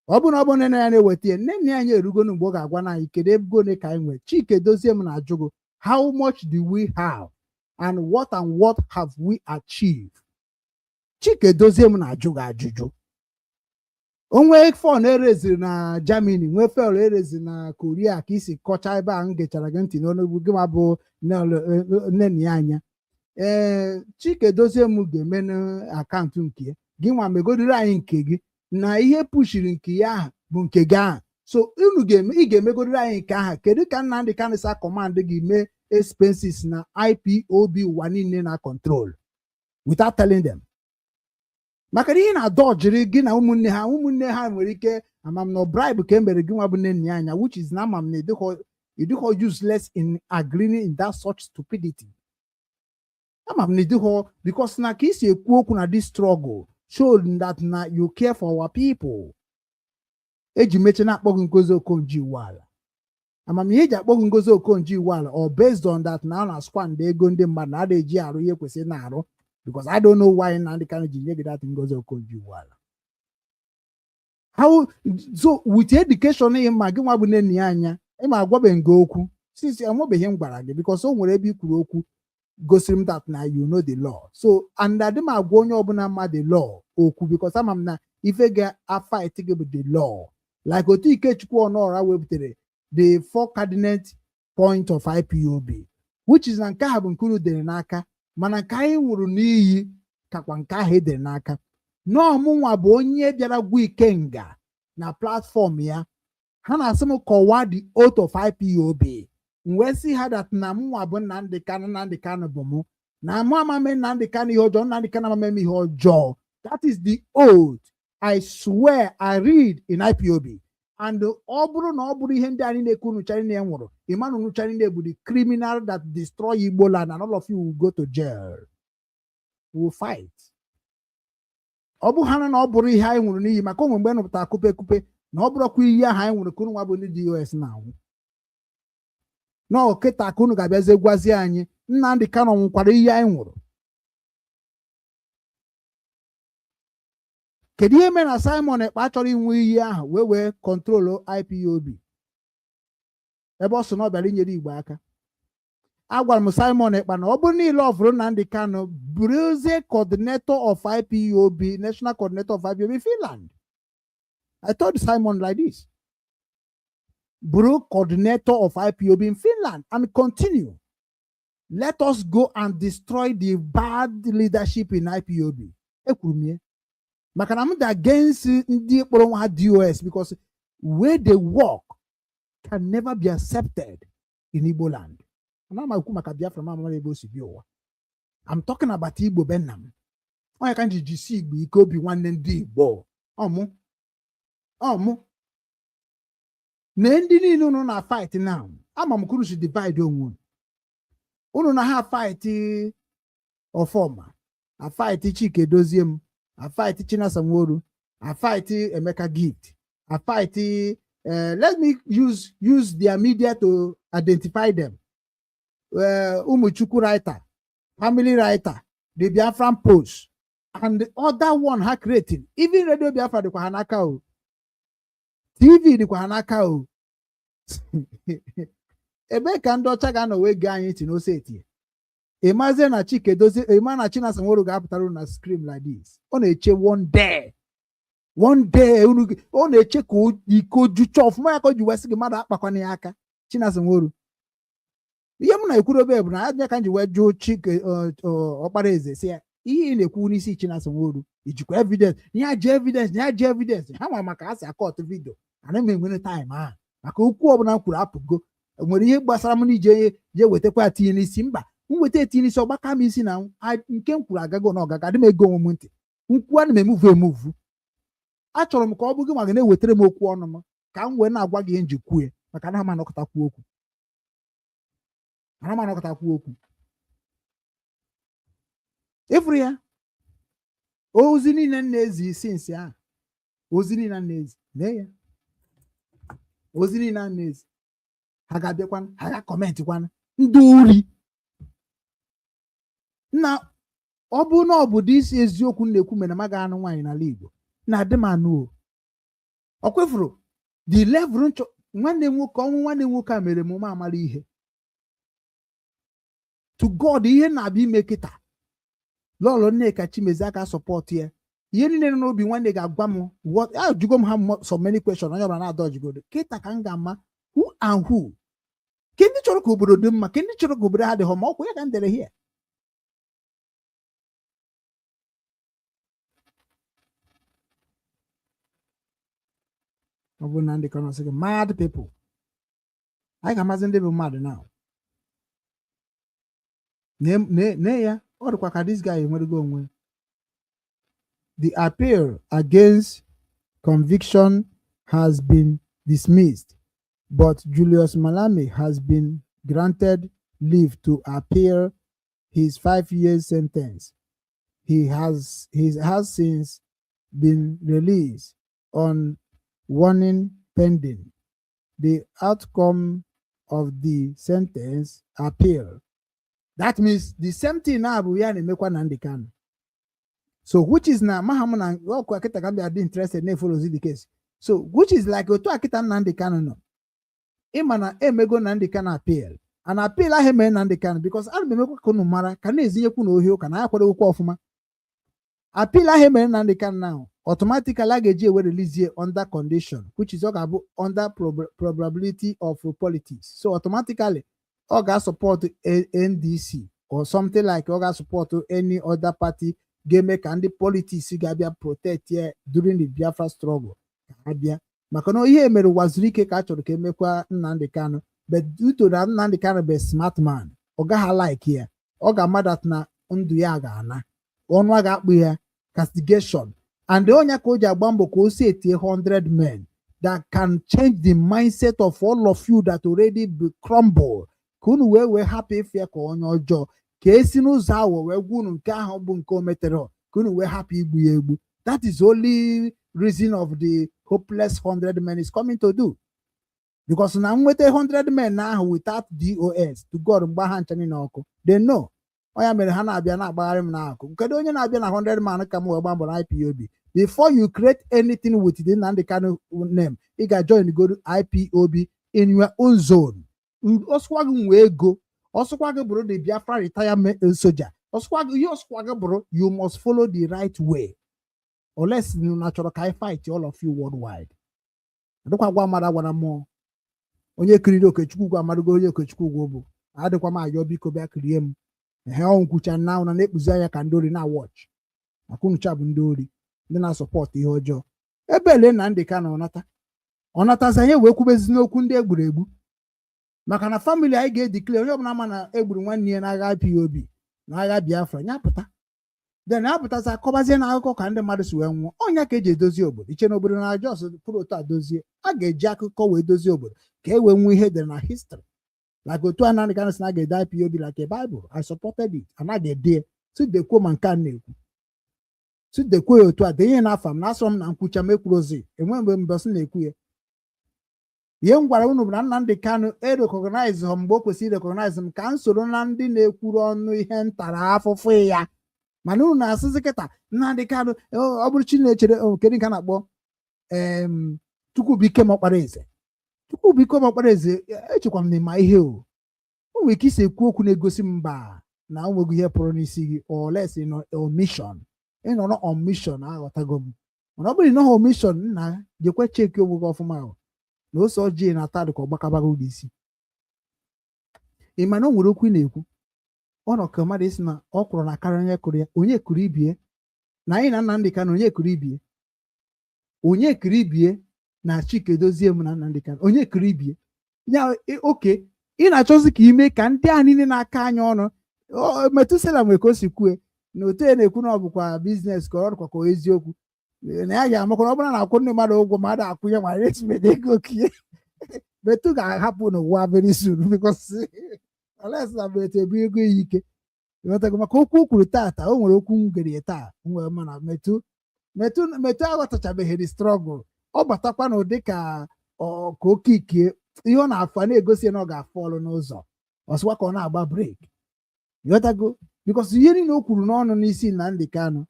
Obu na obone na ya na ewete ne anya erugo nu gbo ga-agwa na ikede ego ne ka enwe Chike dozie m na ajugo. How much do we have? And what have we achieved? Chike dozie m na ajugo ajuju. Onwe phone erezi na Germany, nwe phone erezi na Korea ka isi kocha ebe a ngechara gị ntị n'onu gị ma bụ nne anya. Chike dozie m ga-eme na akaụntụ nke gị nwa megodiri anyị nke gị na ihe pushiri nke ya bụ nke gị ahụ. So unu ị ga-emegodiri anyị nke ahụ. Kedu ka Nnamdi Kanu sa command gị mee expenses na IPOB ụwa niile na control without telling them? Maka ihe na dodge gị na ụmụnne ha nwere ike amam no bribe ka emere gị nwa bụ nne anya, which is na amam na iduho useless in agreeing in that such stupidity. Amam na iduho because na ka isi ekwu okwu na this struggle showed that na you care for our people. Eji meche na akpọgụ Ngozi Okonjo-Iweala. Amam ihe eji akpọgụ Ngozi Okonjo-Iweala or based on that na na squand ego ndị mmadụ na eji arụ ihe kwesịrị na arụ. Because I don't know why Nnamdi Kanu ji get that Ngozi Okonjo-Iweala. How so with education in Maginwa bụ nne anya ịma agwabe ngo okwu since amobeghị m gwara gị because o nwere ebe ikwuru okwu gosiri m that na you know the law. So and adị m agwa onye ọbụla ma the law okwu because ama m na ife ga-fight gị bụ the law. Like otu Ikechukwu Ọnụọra wepụtare the 4 cardinal point of IPOB, which is na nke ha bụ nkuru dere n'aka mana nke anyị nwụrụ n'iyi kakwa nke ahụ edere n'aka. N'ọmụnwa bụ onye bịara gwa Ikenga na platform ya ha na-asị m kọwaa the oath of IPOB. Wee sị ha that na mụnwa bụ Nnamdi Kanu bụ mụ na mụ amame Nnamdi Kanu ihe ọjọọ, Nnamdi Kanu amame ihe ọjọọ. That is the oath I swear I read in IPOB. And ọ bụrụ na ọ bụrụ ihe ndị anyị na-ekwu nuchari na nwụrụ Emmanuel nuchari na-ebu the criminal that destroy Igbo land and all of you will go to jail. We will fight. Ọ bụ ha na ọ bụrụ ihe anyị nwụrụ n'iyi maka onwe mgbe nụpụta kupe na ọ bụrụkwa ihe ahụ anyị nwụrụ ka unu nwa bụ ndị DOS na-anwụ. Na kịta ka unu ga-abịazie gwazie anyị Nnamdi Kanu nwụkwara ihe anyị nwụrụ. Kedu ihe mere na Simon Ekpa chọrọ inwe iyi ahụ wee control IPOB ebe ọ sọ na ọ bịara inyere Igbo aka? Agwara m Simon Ekpa na ọ bụrụ niile ọ fụrụ Nnamdi Kanu bụrụzie coordinator of IPOB, national coordinator of IPOB in Finland. I told Simon like this. Buru coordinator of IPOB in Finland and continue. Let us go and destroy the bad leadership in IPOB. Ekwumie. Maka na I'm against ndị kpọrọ nwa DOS because where they work can never be accepted in Igbo land. I'm talking about Igbo Benham. Why can't you see Igbo be one and Igbo? Nendini no na fight now. I'm going to divide on one. Na ha fight or former. I fight Chike Doziem. I fight China Samworu. I fight Emeka Gift. I fight. Let me use their media to identify them. Umuchukwu writer, family writer, the Biafran Post, and the other one ha creating. Even Radio Biafra the Kwahanaka, TV the Kwahanaka. Ebe kando chaga no we ganyi to no say it. Imagine na Chike dozi imana China Samworu ga apụtara na scream like this. On eche one day on eche ko iko jucho of ma ko juwesi mmadụ akpakwana aka China Samworu. ihe m na-ekwuru obe bụ na aja ka m ji wee jụọ Chike ọkpara eze si ya ihe ị na-ekwu n'isi Chinasa Nworu ijikwa evidence ya ji evidence ha nwa maka asị akọt vidio ana m enwere taịm ahụ maka okwu ọbụla m kwuru apụgo nwere ihe gbasara m ije je wetakwa tinye n'isi mba m weta etinye n'isi ọgbaka m isi na nke m kwuru agago na ọgaga adị m ego onwe m ntị nkwu ana m emuvu achọrọ m ka ọ bụ gị maka na-ewetara m okwu ọnụ m ka m wee na-agwa gị ihe njikwue maka ana m anọkọtakwu okwu ịfụrụ ya ozi niile na-ezi isi nsị ahụ ozi niile na-ezi lee ya ozi niile na-ezi ha ga-abịakwana ha ga-akọmentịkwana ndị uri na ọ bụ na ọ bụ dị isi eziokwu na-ekwu mere ma ga-anụ nwaanyị n'ala Igbo na-adị m anụ ọ kwefuru the level nwanne nwoke ọnwụ nwanne nwoke a mere m amara ihe to God ihe na-abịa ime kịta lọlọ Nneka Chimezi aka sọpọtụ ya ihe niile nọ n'obi nwanne ga-agwa m ajụgo m ha so many questions onye ọbụla na-adọjigodo kịta ka m ga-ama who and who ke ndị chọrọ ka obodo dị mma ke ndị chọrọ ka obodo ha dị hụ ma ọkwa ya ka m dere here ọ bụ na ndị ka na-asị gị mad people anyị ga-amazi ndị bụ mmadụ na ne ya ọ dịkwa ka this guy enwerego onwe the appeal against conviction has been dismissed but Julius Malami has been granted leave to appeal his 5-year sentence. He has since been released on warning pending the outcome of the sentence appeal. That means the same thing now we are na-emekwa na ndị Kanu. So which is na mahamu na ọkụ akịta ka be interested na follow the case. So which is like otu akịta na ndị Kanu no. Ịma na emego na ndị Kanu appeal. An appeal ahụ mere na ndị Kanu because a na-emekwa ka unu mara ka na-ezinyekwu na ohi ụka na ya kwadoghịkwa ọfụma. Appeal ahụ mere na ndị Kanu now automatically a ga-eji ewe release under condition which is ọ ga-abụ under probability of politics. So automatically ọ ga-support NDC or something like ọ ga-support any other party ga-eme ka ndị politics ga-abịa protect ya during the Biafra struggle ka ha bịa maka na ihe mere waziri ike ka a chọrọ ka emekwa Nnamdi Kanu but due to na Nnamdi Kanu bụ smart man ọ gaghị like ya ọ ga-ama that na ndụ ya ga-ana ọnụ a ga-akpụ ya castigation and onye ka o ji agba mbọ ka o si etie 100 men that can change the mindset of all of you that already be crumble ka unu wee hapụ ife ka onye ọjọọ ka esi n'ụzọ ahụ wee gwa unu nke ahụ bụ nke o metere ka unu wee hapụ igbu ya egbu. That is only reason of the hopeless 100 men is coming to do because na nweta 100 men na ahụ without DOS to God mgba ha nchani na ọkụ they know onye mere ha na-abịa na-agbagharị m n'akụ kedu onye na-abịa na 100 man ka m wee gba mbọ na IPOB. Before you create anything with the Nnamdi Kanu name ị ga-join go to IPOB in your own zone. Ọsụkwa gị nwee ego ọsụkwa gị bụrụ the Biafra retirement soldier ọsụkwa gị bụrụ you must follow the right way unless you chọrọ ka I fight all of you worldwide. Adịkwa gwa mmadụ agwara mmụọ onye kiriri Okechukwu gwa amadugo onye Okechukwu gwa bụ adịkwa m ayọ biko bịa kirie m ehe ọnwụkwucha na na-ekpuzi anya ka ndị ori na watch maka unucha bụ ndị ori ndị na-asọpọtụ ihe ọjọọ ebe ele na ndị ka na ọnatazi anyị wee kwubezi n'okwu ndị egburu egbu maka na famili anyị ga-edikle onye ọbụla ma na egburu nwanne ya n'agha IPOB na agha Biafra nyapụta then apụtazi akọbazie na akụkọ ka ndị mmadụ si wee nwụọ ọnya ka eji edozi obodo iche na obodo na Jos pụrụ otu a dozie a ga-eji akụkọ wee dozie obodo ka e wee nwee ihe dere na history like otu a Nnamdi Kanu si na ga-ede IPOB like a Bible I supported it anaghị ede tudekwuo ma nke a na-ekwu tudekwuo ya otu a denye na afa m na asọ m na nkwucha m ekwuru ozi enwe mgbe mbọsị na-ekwu ya ihe m gwara unu bụ na Nnamdi Kanu erekọgnaiz ha mgbe o kwesịrị irekọgnaiz m ka m soro na ndị na-ekwuru ọnụ ihe ntara afụfụ ya mana unu na-asịzi kịta Nnamdi Kanu ọ bụrụ Chinechere kedu nke a na-akpọ Chukwubuike Ọkpara Eze Chukwubuike Ọkpara Eze echekwa m na ịma ihe o nwere ike isi ekwu okwu na-egosi mba na o nwego ihe pụrụ n'isi gị olesi omission ịnọrọ on mission aghọtago m mana ọ bụrụ na omission nna jekwe cheki onwe gị ọfụma ahụ na ose ọjị na-ata dị ka ọgbakabago gị isi ị ma na o nwere okwu ị na-ekwu ọ nọ ka mmadụ isi na ọ kwụrụ na karịa onye kụrụ ya onye kụrụ ibie na anyị na Nnamdị Kanụ onye kụrụ ibie onye kụrụ ibie na Chikedozie m na Nnamdị Kanụ onye kụrụ ibie ya oke ị na-achọzi ka ime ka ndị a niile na-aka anya ọnụ Metusela nwere ka o si kwue na otu ya na-ekwu na ọ bụkwa biznes ka ọ dịkwa ka eziokwu na ya ga-amakwa na ọ bụrụ na akwụ ndị mmadụ ụgwọ mmadụ akwụnye ma resmede ego okie Metu ga-ahapụ n'ụwa very soon because unless na Metu ebu ego ya ike ịghọtago maka okwu kwuru tata o nwere okwu m gere taa nwere mana Metu aghọtachabeghị the struggle ọ batakwa n'ụdị ka oke ike ihe ọ na-afọ na-egosi na ọ ga-afọ ọrụ n'ụzọ ọsịkwa ka ọ na-agba breki ịghọtago because ihe niile o kwuru n'ọnụ n'isi Nnamdị Kanụ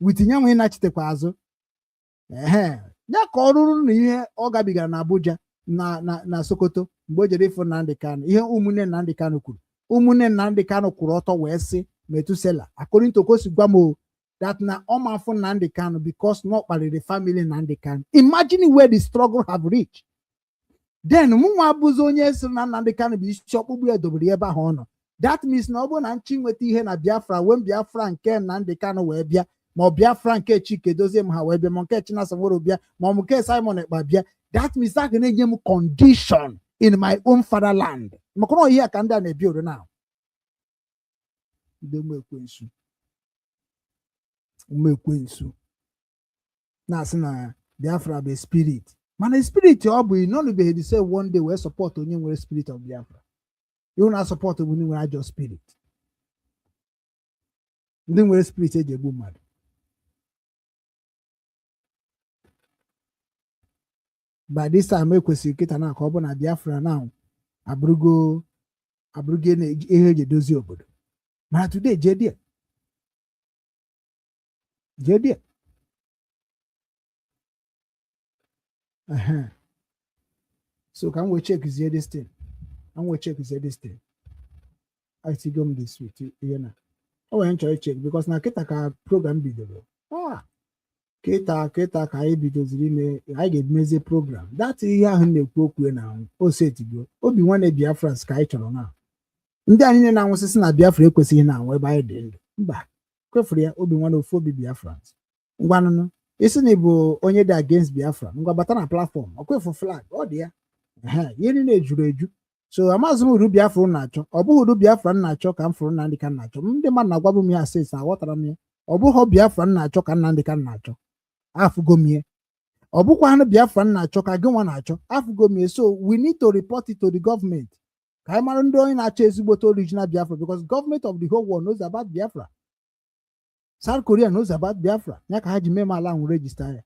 witinye nwe ịnachitekwa azụ ya ka ọ rụrụ na ihe ọ gabigara na Abuja na Sokoto mgbe o jere ịfụ Nnamdị Kanụ ihe ụmụnne Nnamdị Kanụ kwuru ụmụnne Nnamdị Kanụ kwuru ọtọ wee sị Metusela according to kosi gwa m that na ọ ma afụ Nnamdị Kanụ because na ọ kparịrị family Nnamdị Kanụ. Imagine where the struggle have reached. Then mụnwa abụzi onye sịrị na Nnamdị Kanụ bụ isi ọkpụkpụ ya dobere ebe ahụ ọ nọ. That means na ọ bụrụ na nchi nweta ihe na Biafra wee Biafra nke Nnamdị Kanụ wee bịa ma ọ Biafra nke Chikedozie m ha wee bịa ma nke Chinasa Nworo bịa ma ọ nke Simon Ekpa bịa that means a ga na-enye m condition in my own fatherland maka na ihe ka ndị a na-ebi odo na ndị umekwensu na-asị na Biafra bụ spirit mana spirit ọ bụ ịnọnụbeghị the same one day wee support onye nwere spirit of Biafra iwu na support bụ ndị nwere ajọ spirit ndị nwere spirit eji egbu mmadụ by this time ekwesịrị kịta na ka ọ bụ na Biafra na abụrụgo ihe eji edozi obodo mana today jedie so ka m wee checkzie this thing I see go this week ihe na ọ wee nchọrọ check because na kịta ka program bidoro kịta ka anyị bidoziri ime anyị ga-emezie program that ihe ahụ na-ekwu okwu na osetigo obi nwanne Biafra ka anyị chọrọ na ndị anyị na-anwụsịsị na Biafra ekwesịghị na-anwụ ebe anyị dị ndụ mba kwefuru ya obi nwanne ofu obi Biafra ngwanụnụ isi na ịbụ onye dị against Biafra ngwa bata na platform ọkwefu flag ọ dị ya ihe niile ejuru eju so amaghịzị m uru Biafra na-achọ ọ bụghị uru Biafra na-achọ ka m fụrụ Nnamdị Kanụ na-achọ ndị mmadụ na-agwabụ m ya asịsị aghọtara m ya ọ bụghị Biafra na-achọ ka Nnamdị Kanụ na-achọ afụgo m ihe ọ bụkwa anụ Biafra na-achọ ka gị nwa na-achọ afụgo m ihe so we need to report it to the government ka anyị mara ndị onye na-achọ ezigbote original Biafra because government of the whole world knows about Biafra. South Korea knows about Biafra ya ka ha ji mee m ala nwụ regista ya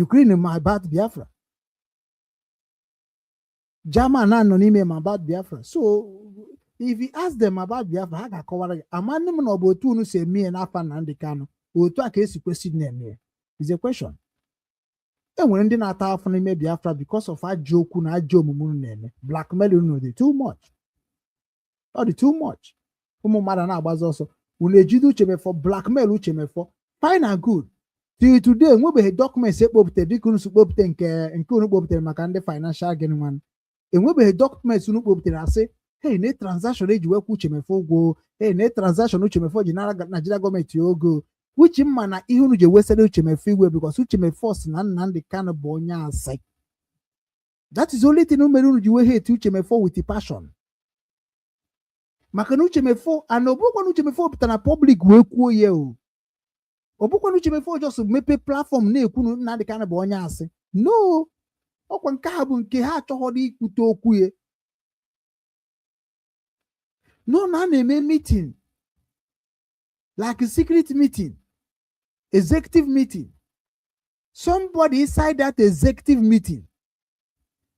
Ukraine ma about Biafra German nọ n'ime ma about Biafra so if you ask them about Biafra ha ga-akọwara gị amanụ m na ọ bụ otu unu si eme ya n'afọ Nnamdị Kanụ otu a ka esi kwesị na-eme is a question. E nwere ndị na-ata afọ n'ime Biafra because of ajọ okwu na ajọ omume unu na-eme blackmail unu dị too much ọ dị too much ụmụ mmadụ na-agbazi ọsọ unu ejide Uchemefo blackmail Uchemefo fine and good till today enwebeghị documents ekpopụtere dịka unu si kpopụte nke unu kpopụtere maka ndị financial gain nwanne enwebeghị documents unu kpopụtere asị hey na transaction eji wekwa Uchemefo ụgwọ hey na transaction Uchemefo ji nara Nigeria gọọmenti ogo uche mma na ihe unu ji ewesara Uchemefo iwe because Uchemefo si na Nnamdị Kanụ bụ onye asị that is only thing mere unu ji wee hate Uchemefo with passion maka na Uchemefo ana ọbụkwa na Uchemefo pụtara na public wee kwuo ya o ọbụkwa na Uchemefo just mepe platform na-ekwu na Nnamdị Kanụ bụ onye asị no ọkwa nke ha bụ nke ha achọghọrọ ikwute okwu ya no na na-eme meeting like a secret meeting executive meeting somebody inside that executive meeting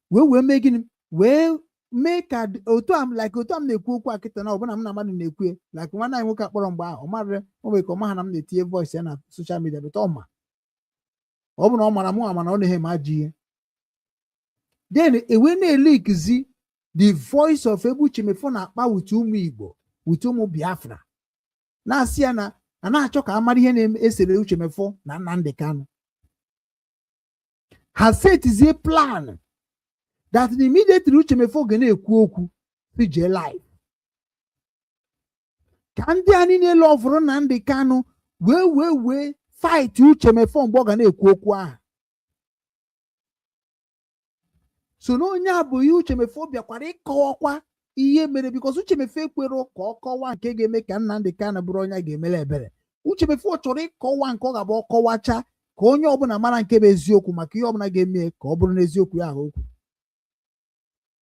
wee mee gịnị wee mee ka otu am na-ekwu okwu akịta na ọbụna m na mmadụ na-ekwu like nwanne anyị nwoke akpọrọ mgbe ahụ ọ marịrị o nwere ka ọ maha na m na-etinye voice ya na social media bụta ọma ọ bụ na ọ mara mụ ama na ọ na-ehe m ajọ ihe then ewe na-elikizi the voice of ebe Uchemefo na-akpa with ụmụ Igbo with ụmụ Biafra na-asị ya na a na-achọ ka amara ihe na-esere Uchemefo na Nnamdị Kanụ ha setizie plan that immediately Uchemefo ga na-ekwu okwu CJ Live. Ka ndị a niile lọvụrụ Nnamdi Kanu wee fight Uche Mefo mgbe ọ ga na-ekwu okwu ahụ. So na onye a bụ ihe Uche Mefo bịakwara ịkọwakwa ihe mere because Uche Mefo ekwere ka ọ kọwaa nke ga-eme ka Nnamdi Kanu bụrụ onye a ga-emere ebere. Uche Mefo chọrọ ịkọwa nke ọ ga-abụ ọkọwacha ka onye ọbụla mara nke bụ eziokwu maka ihe ọbụla ga-eme ka ọ bụrụ n'eziokwu ya ahụ okwu.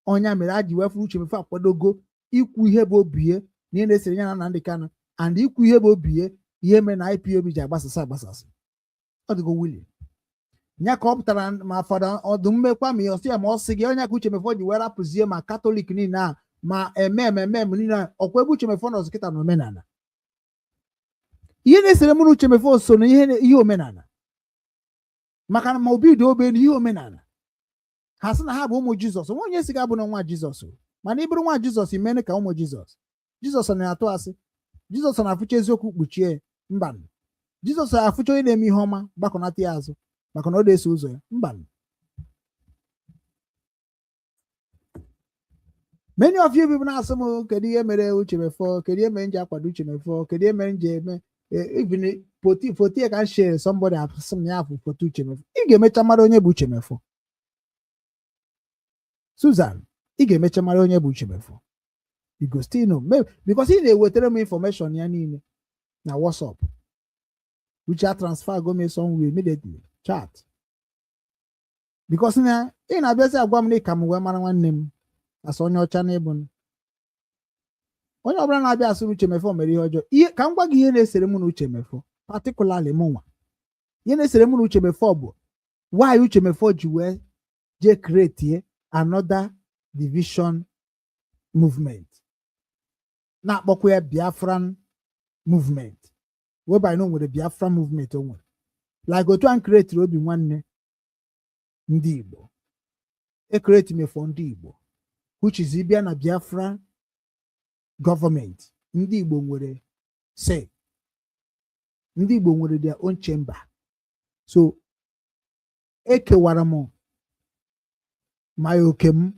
Onye mere a ji wefụ Uche Mefo akwadogo ikwu ihe bụ obi ya na ihe na-esere ya na Nnamdi Kanu and ikwu ihe bụ obi ya ihe mere na IPOB ji agbasasị. Ọ dịgo wili nya ka ọ pụtara ma fada ọdụm mmekwa ma ọsị ya ma ọ sị gị onye ka Uche Mefo ji were apụzie ma Katọlik niile a ma ememe niile ọkwa ebe Uche Mefo nọ kịta na omenala. Ihe na-esere mụ na Uche Mefo so na ihe omenala maka na ma obi dị obe na ihe omenala ha sị na ha bụ ụmụ Jizọs. Nwa onye si ga abụ na nwa Jizọs mana ị bụrụ nwa Jizọs imene ka ụmụ Jizọs. Jizọs na-atụ asị, Jizọs na-afụcha eziokwu kpuchie mba. Jizọs na-afụcha onye na-eme ihe ọma gbakọnata ya azụ maka na ọ na-eso ụzọ ya mba. Many of you people na-asị m kedu ihe mere Uche Mefo, kedu ihe mere nji akwado Uche Mefo, kedu ihe mere nji eme even foto ka share somebody asị m ya afụ foto Uche Mefo. Ị ga-emecha mara onye bụ Uche Mefo. Susan, ị ga-emecha mara onye bụ Uche Mefo. You go still know because ị na-ewetara m information ya niile na WhatsApp which I transfer go me somewhere immediately chat because na ị na-abịazi agwa m na ịka m wee mara nwanne m asa onye ọcha na ịbụ onye ọbụla na-abịa asị Uche Mefo mere ihe ọjọọ. Ihe ka m gwa gị ihe na-esere mụ na Uche Mefo particularly mụ nwa ihe na-esere mụ na Uche Mefo bụ why Uche Mefo ji wee je create another division movement na-akpọkwa ya Biafran movement whereby no nwere Biafran movement o nwere like otu a create obi nwanne ndị Igbo create me for ndị Igbo which is ịbịa na Biafra government ndị Igbo nwere say ndị Igbo nwere their own chamber. So ekewara m ma oke m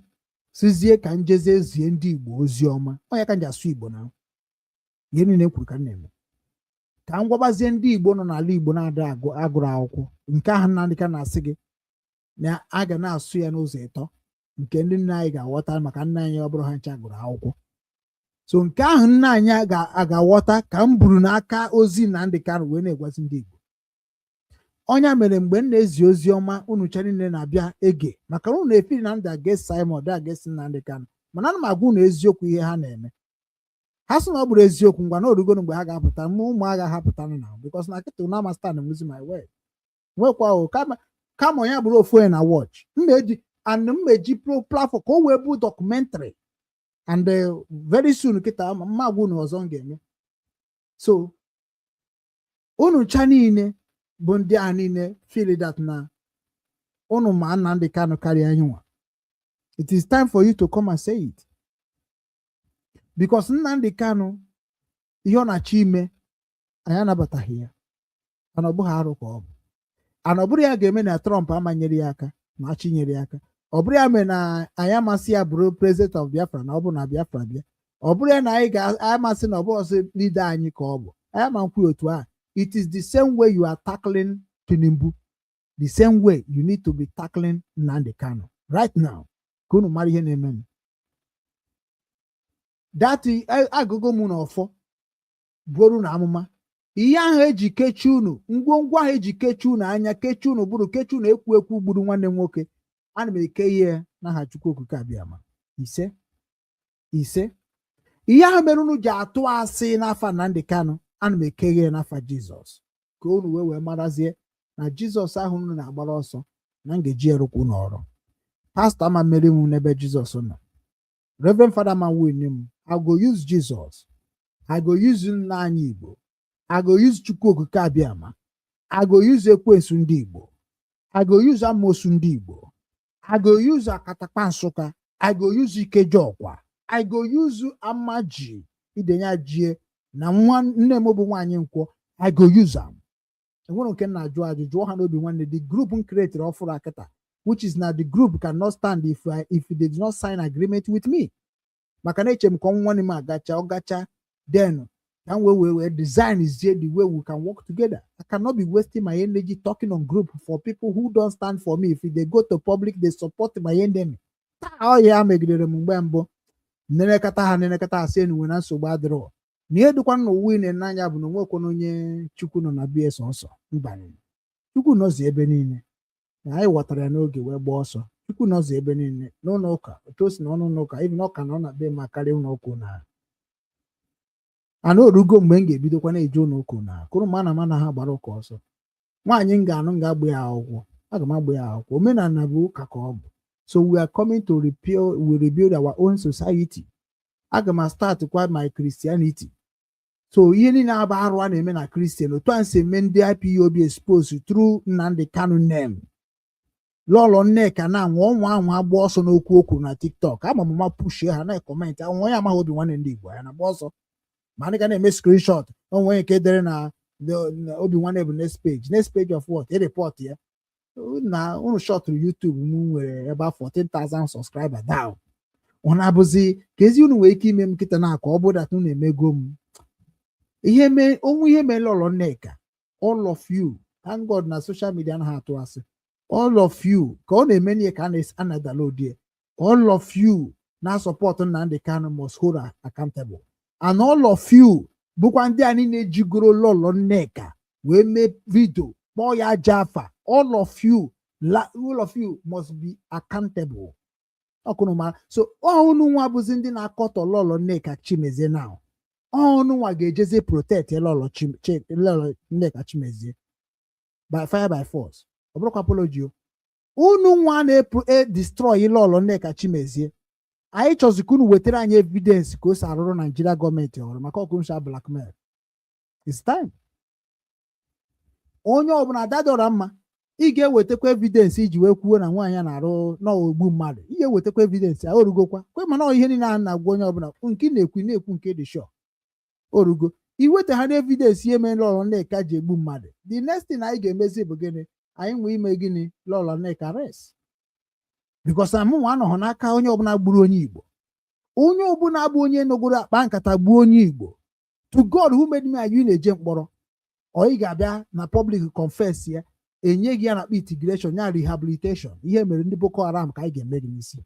sizie ka njeze zie ndị Igbo ozi ọma onye ka nji asụ Igbo na ihe niile kwuru ka na-eme ka m gwabazie ndị Igbo nọ n'ala Igbo na-ada agụrụ akwụkwọ nke ahụ Nnamdi Kanu na-asị gị na a ga na-asụ ya n'ụzọ ịtọ nke ndị nna anyị ga-aghọta maka nna anyị ọ bụrụ ha ncha gụrụ akwụkwọ. So nke ahụ nna anyị ga-aghọta ka m buru n'aka ozi Nnamdi Kanu wee na-egwazi ndị Igbo. Onye mere mgbe m na-ezi ozi ọma unu cha niile na-abịa ege maka unu na-efiri na ndị against Simon dị against Nnamdi Kanu mana ana m agwa unu eziokwu ihe ha na-eme. Ha sị na ọ bụrụ eziokwu ngwa na orugoro mgbe ha ga-apụta ụmụ agha ha pụtanụ na because na kịta na amastan losing my word nwekwa o kama onye bụrụ ofu onye na watch mmeji platform ka o wee bụ documentary and very soon kịta mma agwa unu ọzọ m ga-eme. So unu cha niile bụ ndị a niile feel that na unu ma Nnamdi Kanu karịa anyị nwa. It is time for you to come and say it because Nnamdi Kanu ihe ọ na-achọ ime anyị anabataghị ya mana ọ bụghị arụ ka ọ bụ ana ọ bụrụ ya ga-eme na Trump amanyere ya aka na achị nyere ya aka ọ bụrụ ya mere na anyị amasị ya bụrụ president of Biafra na ọ bụ na Biafra bịa ọ bụrụ ya na anyị ga-amasị na ọ bụ ọsọ leader anyị ka ọ bụ anyị ama nkwu otu a. It is the same way you are tackling Tinubu, the same way you need to be tackling Nnamdi Kanu right now. Ka unu mara ihe na-eme m. Dati agụgụ m n'ọfọ bụrụ na amụma ihe ahụ eji kechi unu ngwongwo ahụ eji kechi unu anya kechi unu bụrụ kechi unu ekwu gburu nwanne m nwoke ana m eke ihe n'aha Chukwu Okike Abịama. ise ihe ahụ mere unu ji atụ asị n'afa Nnamdi Kanu ana m eke ihe n'afa Jizọs ka unu wee marazie na Jizọs ahụ unu na-agbara ọsọ na ngeji erukwu n'ọrụ. Pastor ama mmeri m n'ebe Jizọs nọ. Reverend Father man win him. I go use Jesus. I go use nna anyị Igbo. I go use Chukwu Okike Abịama. I go use ekwensu ndị Igbo. I go use amosu ndị Igbo. I go use akatakpa Nsụka. I go use Ikejọkwa. I go use Amaji idenya jie na nne m bụ nwaanyị Nkwọ. I go use am. Enwere nke na ajụ ajụjụ ha n'obi nwanne the group m created ọfụrụ akịta which is now the group cannot stand if they do not sign agreement with me. maka na eche m ka ọnwa m agacha ọ gacha then can we design is here the way we can work together. I cannot be wasting my energy talking on group for people who don't stand for me. If they go to public, they support my enemy. Oh yeah, megidere m mgbe mbụ nenekata ha sị enwe na nsogbu adịrọ na ihe dịkwa na ụwa ine n'anya bụ na onwekwana onye Chukwu nọ na bie sọsọ mbanị Chukwu nọzi ebe niile na anyị ghọtara ya n'oge wee gbaa ọsọ Chukwu nọzi ebe niile n'ụlọ ụka otu o si na ọnụ ụka ibi na ọka na ọ na be ma karịa ụlọ ụka na ana orugo mgbe m ga-ebidokwa na-eje ụlọ ụka na kụrụ mana ha gbara ụka ọsọ nwaanyị m ga-anụ m ga-agba ya akwụkwọ aga m agba ya akwụkwọ omenala bụ ụka ka ọ bụ. So we are coming to rebuild our own society. Aga m start kwa my Christianity. So ihe niile aba arụ a na-eme na Christian otu a nsi eme ndị IPOB exposed through Nnamdi Kanu name. Lọlọ Nneka na nwa anwa agba ọsọ n'okwu okwu na TikTok ama mama push ha na comment anwa ya amaghị obi nwanne ndị Igbo ya na agba ọsọ ma ndị ga na-eme screenshot onwe nke dere na obi nwanne bụ next page of what a report ya na unu shot YouTube m nwere ebe 14,000 subscriber down ọ na-abụzi ka ezi unu nwee ike ime m nkịta na aka ọ bụ dat unu emego m ihe mee Lọlọ Nneka all of you thank God na social media anaghị atụ asị all of you ka ọ na-eme ihe ka a na-download all of you na support Nnamdi Kanu must hold accountable and all of you bụkwa ndị a niile jigoro Lọlọ Nneka wee mee vidio kpọọ ya Jafa all of you must be accountable. So unu nwa bụzi ndị na-akọtọ Lọlọ Nneka Chimezie now unu nwa ga-ejezi protect Lọlọ Nneka Chimezie by fire by force ọ bụrụkwa apology unu nwa na-destroy Lọlọ Nneka Chimezie anyị chọzi ka unu wetara anyị evidence ka o si arụrụ Nigeria gọọmenti ọrụ maka ọkụnsha blackmail. It's time onye ọbụla dadọra mma ị ga-ewetakwa evidence iji wee kwuo na nwaanyị na-arụ n'ogbu mmadụ ị ga-ewetakwa evidence ya orugokwa kwe mana ihe niile a na-agwa onye ọbụla nke na-ekwu nke dị sure orugo iweta ha na evidence ihe mere Lọlọ Nneka ji egbu mmadụ the next thing anyị ga-emezi bụ gịnị anyị nwee ime gịnị Lọlọ Nneka arrest because amụnwa anọghị n'aka onye ọbụla gburu onye Igbo onye ọbụla bụ onye nọgoro akpa nkata gbuo onye Igbo to God who made me and you na-eje mkpọrọ ọ ị ga-abịa na public confess ya enye gị ya na integration ya rehabilitation ihe mere ndị Boko Haram ka anyị ga-eme gị n'isi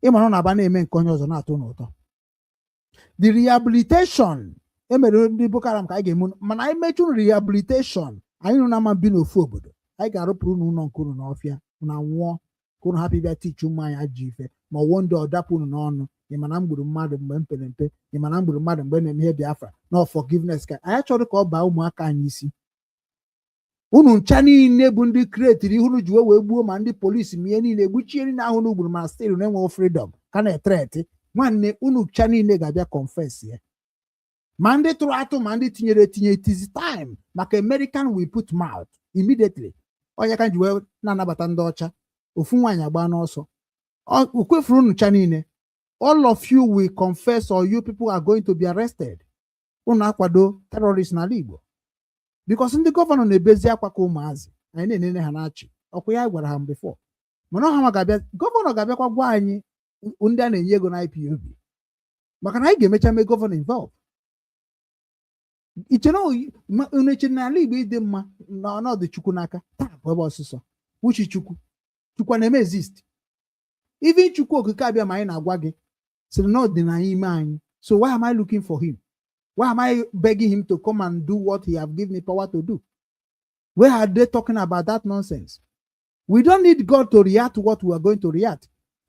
ịmara na-aba na-eme nke onye ọzọ na-atụ n'ụtọ the rehabilitation emere ndị Boko Haram ka anyị ga-eme mana anyị mechuru rehabilitation anyị nụ na ama bi n'ofu obodo anyị ga-arụpụrụ n'ụlọ nke unu n'ọfịa na nwụọ ka unu hapụ ịbịa tichi ụmụ anyị ajọ ife ma ọwụọ ndị ọdapụ unu n'ọnụ ịmana m gburu mmadụ mgbe m pere mpe ịmana m gburu mmadụ mgbe na-eme ihe Biafra na forgiveness ka anyị chọrọ ka ọ baa ụmụaka anyị isi unu ncha niile bụ ndị kreetiri ihe unu ji wee gbuo ma ndị polisi ma ihe niile gbuchie niile ahụ unu gburu ma still na-enweghị freedom ka na-etreti nwanne unu ncha niile ga-abịa confess ya ma ndị tụrụ atụ ma ndị tinyere etinye it is time maka American will put mouth immediately onye ka ji wee na-anabata ndị ọcha ofu nwaanyị agba n'ọsọ o kwefuru unu ncha niile all of you will confess or you people are going to be arrested unu akwado terrorist n'ala Igbo because ndị gọvanọ na-ebezi akwa ka ụmụazị anyị na-enene ha na-achị ọkwa ya gwara ha before mana ọha ga-abịa gọvanọ ga-abịakwa gwa anyị ndị a na-enye ego na IPOB maka na anyị ga-emecha mee gọvanọ involve iche na ala Igbo ịdị mma na ọnọdụ Chukwu n'aka taa bụ ebe ọsịsọ uchi Chukwu na-eme exist even Chukwu okike abịa ma anyị na-agwa gị sịrị na ọ dị na ime anyị so why am I looking for him? Why am I begging him to come and do what he have given me power to do? Where are they talking about that nonsense? We don't need God to react to what we are going to react.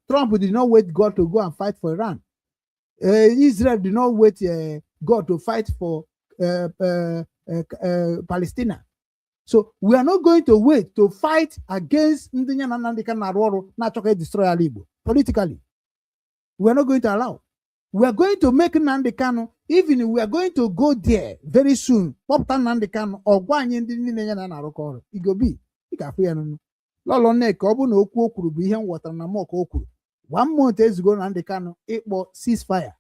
Trump did not wait God to go and fight for Iran. Israel did not wait God to fight for Palestine. So we are not going to wait to fight against ndị nya na Nnamdi Kanu na-arụ ọrụ na-achọ destroy ala Igbo politically. We are not going to allow. We are going to make Nnamdi Kanu, even we are going to go there very soon. Kpọpụta Nnamdi Kanu ọgwa anyị ndị niile ya na-arụkọ ọrụ igobi ị ga-afụ ya n'ọnụ Lọlọ Nneka ọ bụ na okwu o kwuru bụ ihe m ghọtara na mọka o kwuru 1 month ezigo Nnamdi Kanu ịkpọ ceasefire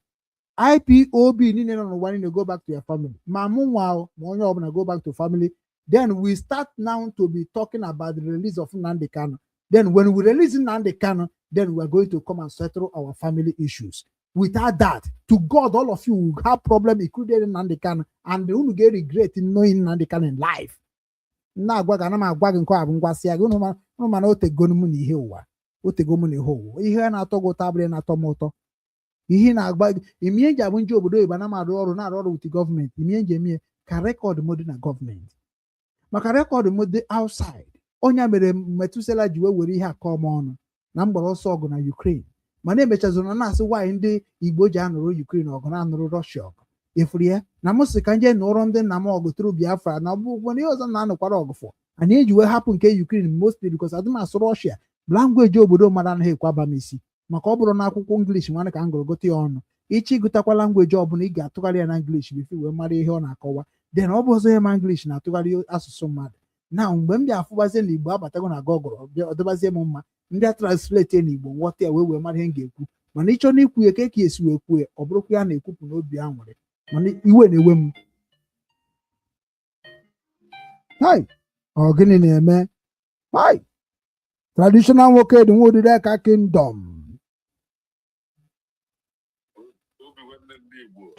IPOB niile nọ n'ụwa niile go back to your family ma mụ nwa ma onye ọbụla go back to family. Then we start now to be talking about the release of Nnamdi Kanu. Then when we release Nnamdi Kanu, then we are going to come and settle our family issues. Without that, to God, all of you will have problem, including Nandikan, and they will get regret in knowing Nandikan in life. Na gwa ga na ma gwa gị nke a bụ ngwasị ya gị unu mana o tegonu m n'ihe ụwa o tego m n'ihe ụwa ihe na-atọ gị ụtọ abụrụ na-atọ m ụtọ ihe na-agba imie nji abụ nji obodo Igbo na-arụ ọrụ na-arụ ọrụ with gọọmenti imie nji emie ka rekọd m dị na gọọmenti maka rekọd m dị outside onye mere Metusela ji were ihe akọ m ọnụ na mgbara ọsọ ọgụ na Ukraine mana emechazụrụ na-asị nwaanyị ndị Igbo ji anụrụ Ukraine ọgụ na-anụrụ Russia ọgụ efuru ya na m sị ka nje nụrụ ndị nna m ọgụ tụrụ Biafra na ọbụgwọ ihe ọzọ na-anụkwara ọgụfọ anyị eji wee hapụ nke Ukraine mostly because adị m asụ Russia langweji obodo mmadụ anaghị ekwe aba m isi maka ọ bụrụ na akwụkwọ English nwanne ka m gụrụ gote ya ọnụ ichi gụtakwa langweji ọbụla ị ga-atụgharị ya na English bifo wee mara ihe ọ na-akọwa then ọ bụ ọzọ ihe ma English na-atụgharị asụsụ mmadụ na mgbe m bịa afụbazie na Igbo abatago na gọgụrụ ọ dịbazie m mma ndị a translate na Igbo nghọta ya wee mara ihe m ga-ekwu mana ịchọ na ikwu ya ka esi wee kwuo ọ bụrụkwa ya na-ekwupụ n'obi ya nwere mana iwe na-ewe m hai ọ gịnị na-eme hai traditional nwoke dị nwa odide ka kingdom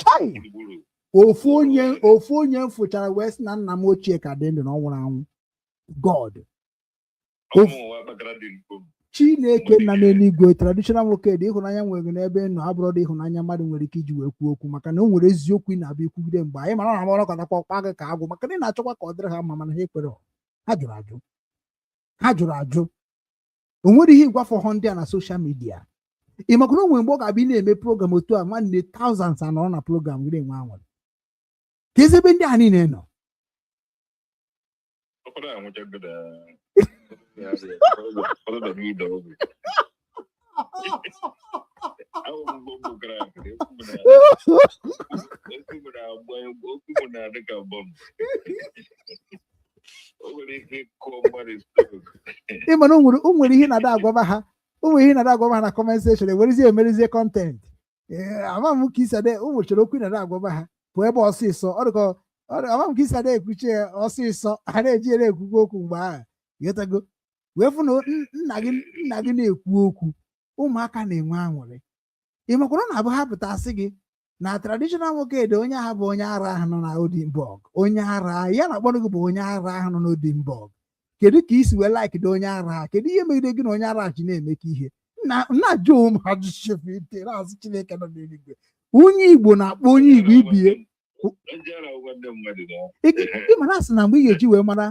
hai ofu onye m fụchara wee sị na nna m ochie ka dị ndụ na ọ nwụrụ anwụ God Chineke nna n'eluigwe traditional nwoke dị ịhụnanya nwere n'ebe nọ abụrụ dị ịhụnanya mmadụ nwere ike iji wee kwuo okwu maka na o nwere eziokwu ị na-abịa ikwugide mgbe anyị mara na agbara katakwa ọkpa gị ka agwụ maka na ị na-achọkwa ka ọ dịrị ha mma mana ha ekwere ha jụrụ ajụ o nwere ihe ịgwafọ họ ndị a na soshal midia ị makwa na o nwere mgbe ọ ga-abịa na-eme program otu a nwanne thousands anọrọ na program gị enwe anwụrụ ka ezi ebe ndị a niile nọ ị mana o nwere ihe na-ada agwaba ha na comment section ewerezie emerizie content ama m ka isade o nwechara okwu na-ada agwaba ha bụ ebe ọsịsọ ọ dịka ama m ka isade ekwuchi ya ọsịsọ ha na-eji ere ekwukwu okwu mgbe ahụ ghọtago wee fụ na nna gị na-ekwu okwu ụmụaka na-enwe aṅụrị ị makwara na-abụ ha pụta asị gị na traditional nwoke dị onye ahụ bụ onye ara ahụ nọ na Odinburg onye ara ya na-akpọrọ gị bụ onye ara ahụ nọ n'Odinburg kedu ka isi wee like dị onye ara kedu ihe megide gị na onye ara ji na-eme ka ihe nna jụụ m ha jụchefete azụ Chineke nọ n'eluigwe onye Igbo na-akpọ onye Igbo ibie ịmana asị na mgbe ị ga-eji wee mara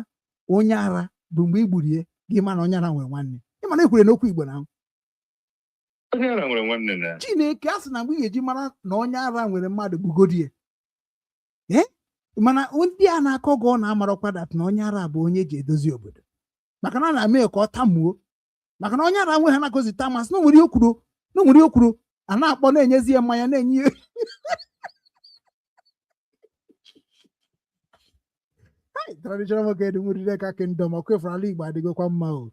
onye ara bụ mgbe i gburie gị ma na onye ara nwere nwanne ịmana ekwere n'okwu Igbo na Chineke a sị na mgbe ị ga-eji mara na onye ara nwere mmadụ bugodi ya mana ndị a na-akọ gị ọ na-amarakwa dat na onye ara bụ onye ji edozi obodo maka na a na-eme ka ọ tamuo maka na onye ara nwe ha na-akọzi tamasị na nwere okwuru a na-akpọ na-enyezi ya mmanya na-enye traditional nwoke dị nwere ka kingdom ọkụ efere ala Igbo adịgokwa mma o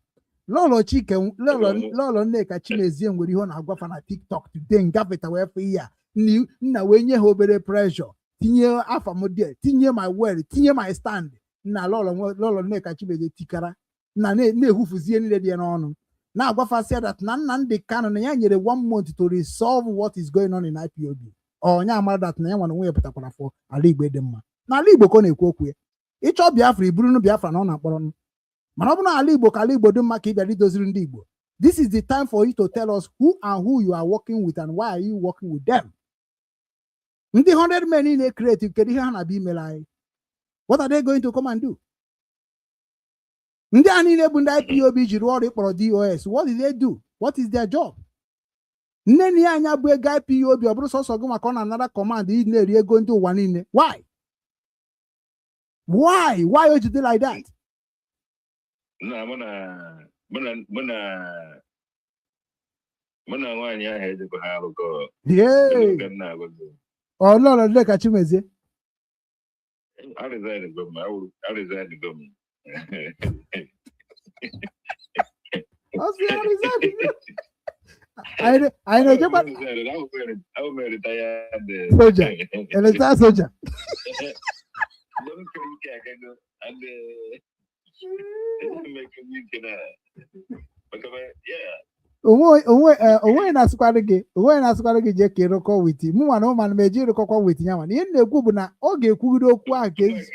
lọlọ Nneka Chimezie nwere ihe ọ na-agwafa na TikTok today ngafeta wee fụ ihe a nna wee nye ha obere pressure tinye afa m die tinye my word tinye my stand nna lọlọ Nneka Chimezie tikara na na-ehufuzie niile dị ya n'ọnụ na-agwafasịa dat na Nnamdi Kanu na ya nyere 1 month to resolve what is going on in IPOB onye amara dat na ya nwana nwe ya pụtakwara afọ ala Igbo dị mma na ala Igbo ka ọ na-ekwu okwu ya ịchọ Biafra iburunu Biafra na ọ na-akpọrọ mana ọ bụ na ala Igbo ka ala Igbo dị mma ka ị bịara idoziri ndị Igbo this is the time for you to tell us who and who you are working with and why are you working with them. Ndị 100 men ị na-ekreti kedu ihe ha na-abịa imere anyị what are they going to come and do? Ndị a niile bụ ndị IPOB jiri ọrụ ịkpọrọ DOS what did they do? What is their job? Nne na ya anya bụ ego IPOB ọ bụrụ sọsọ gị maka ọ na-anara command ị na-eri ego ndị ụwa niile why o ji dị like that? Nwaanyị ahụ ejikwa ha arụkọ ọlọrọ Nneka Chimezie anyị na-ejekwa soja onwe na-asịkwara gị jee ka ịrụkọ witi mụ nwa na ụmanụ m eji ịrụkọkwa witi ya mana ihe m na-ekwu bụ na ọ ga-ekwugide okwu ahụ ka ezi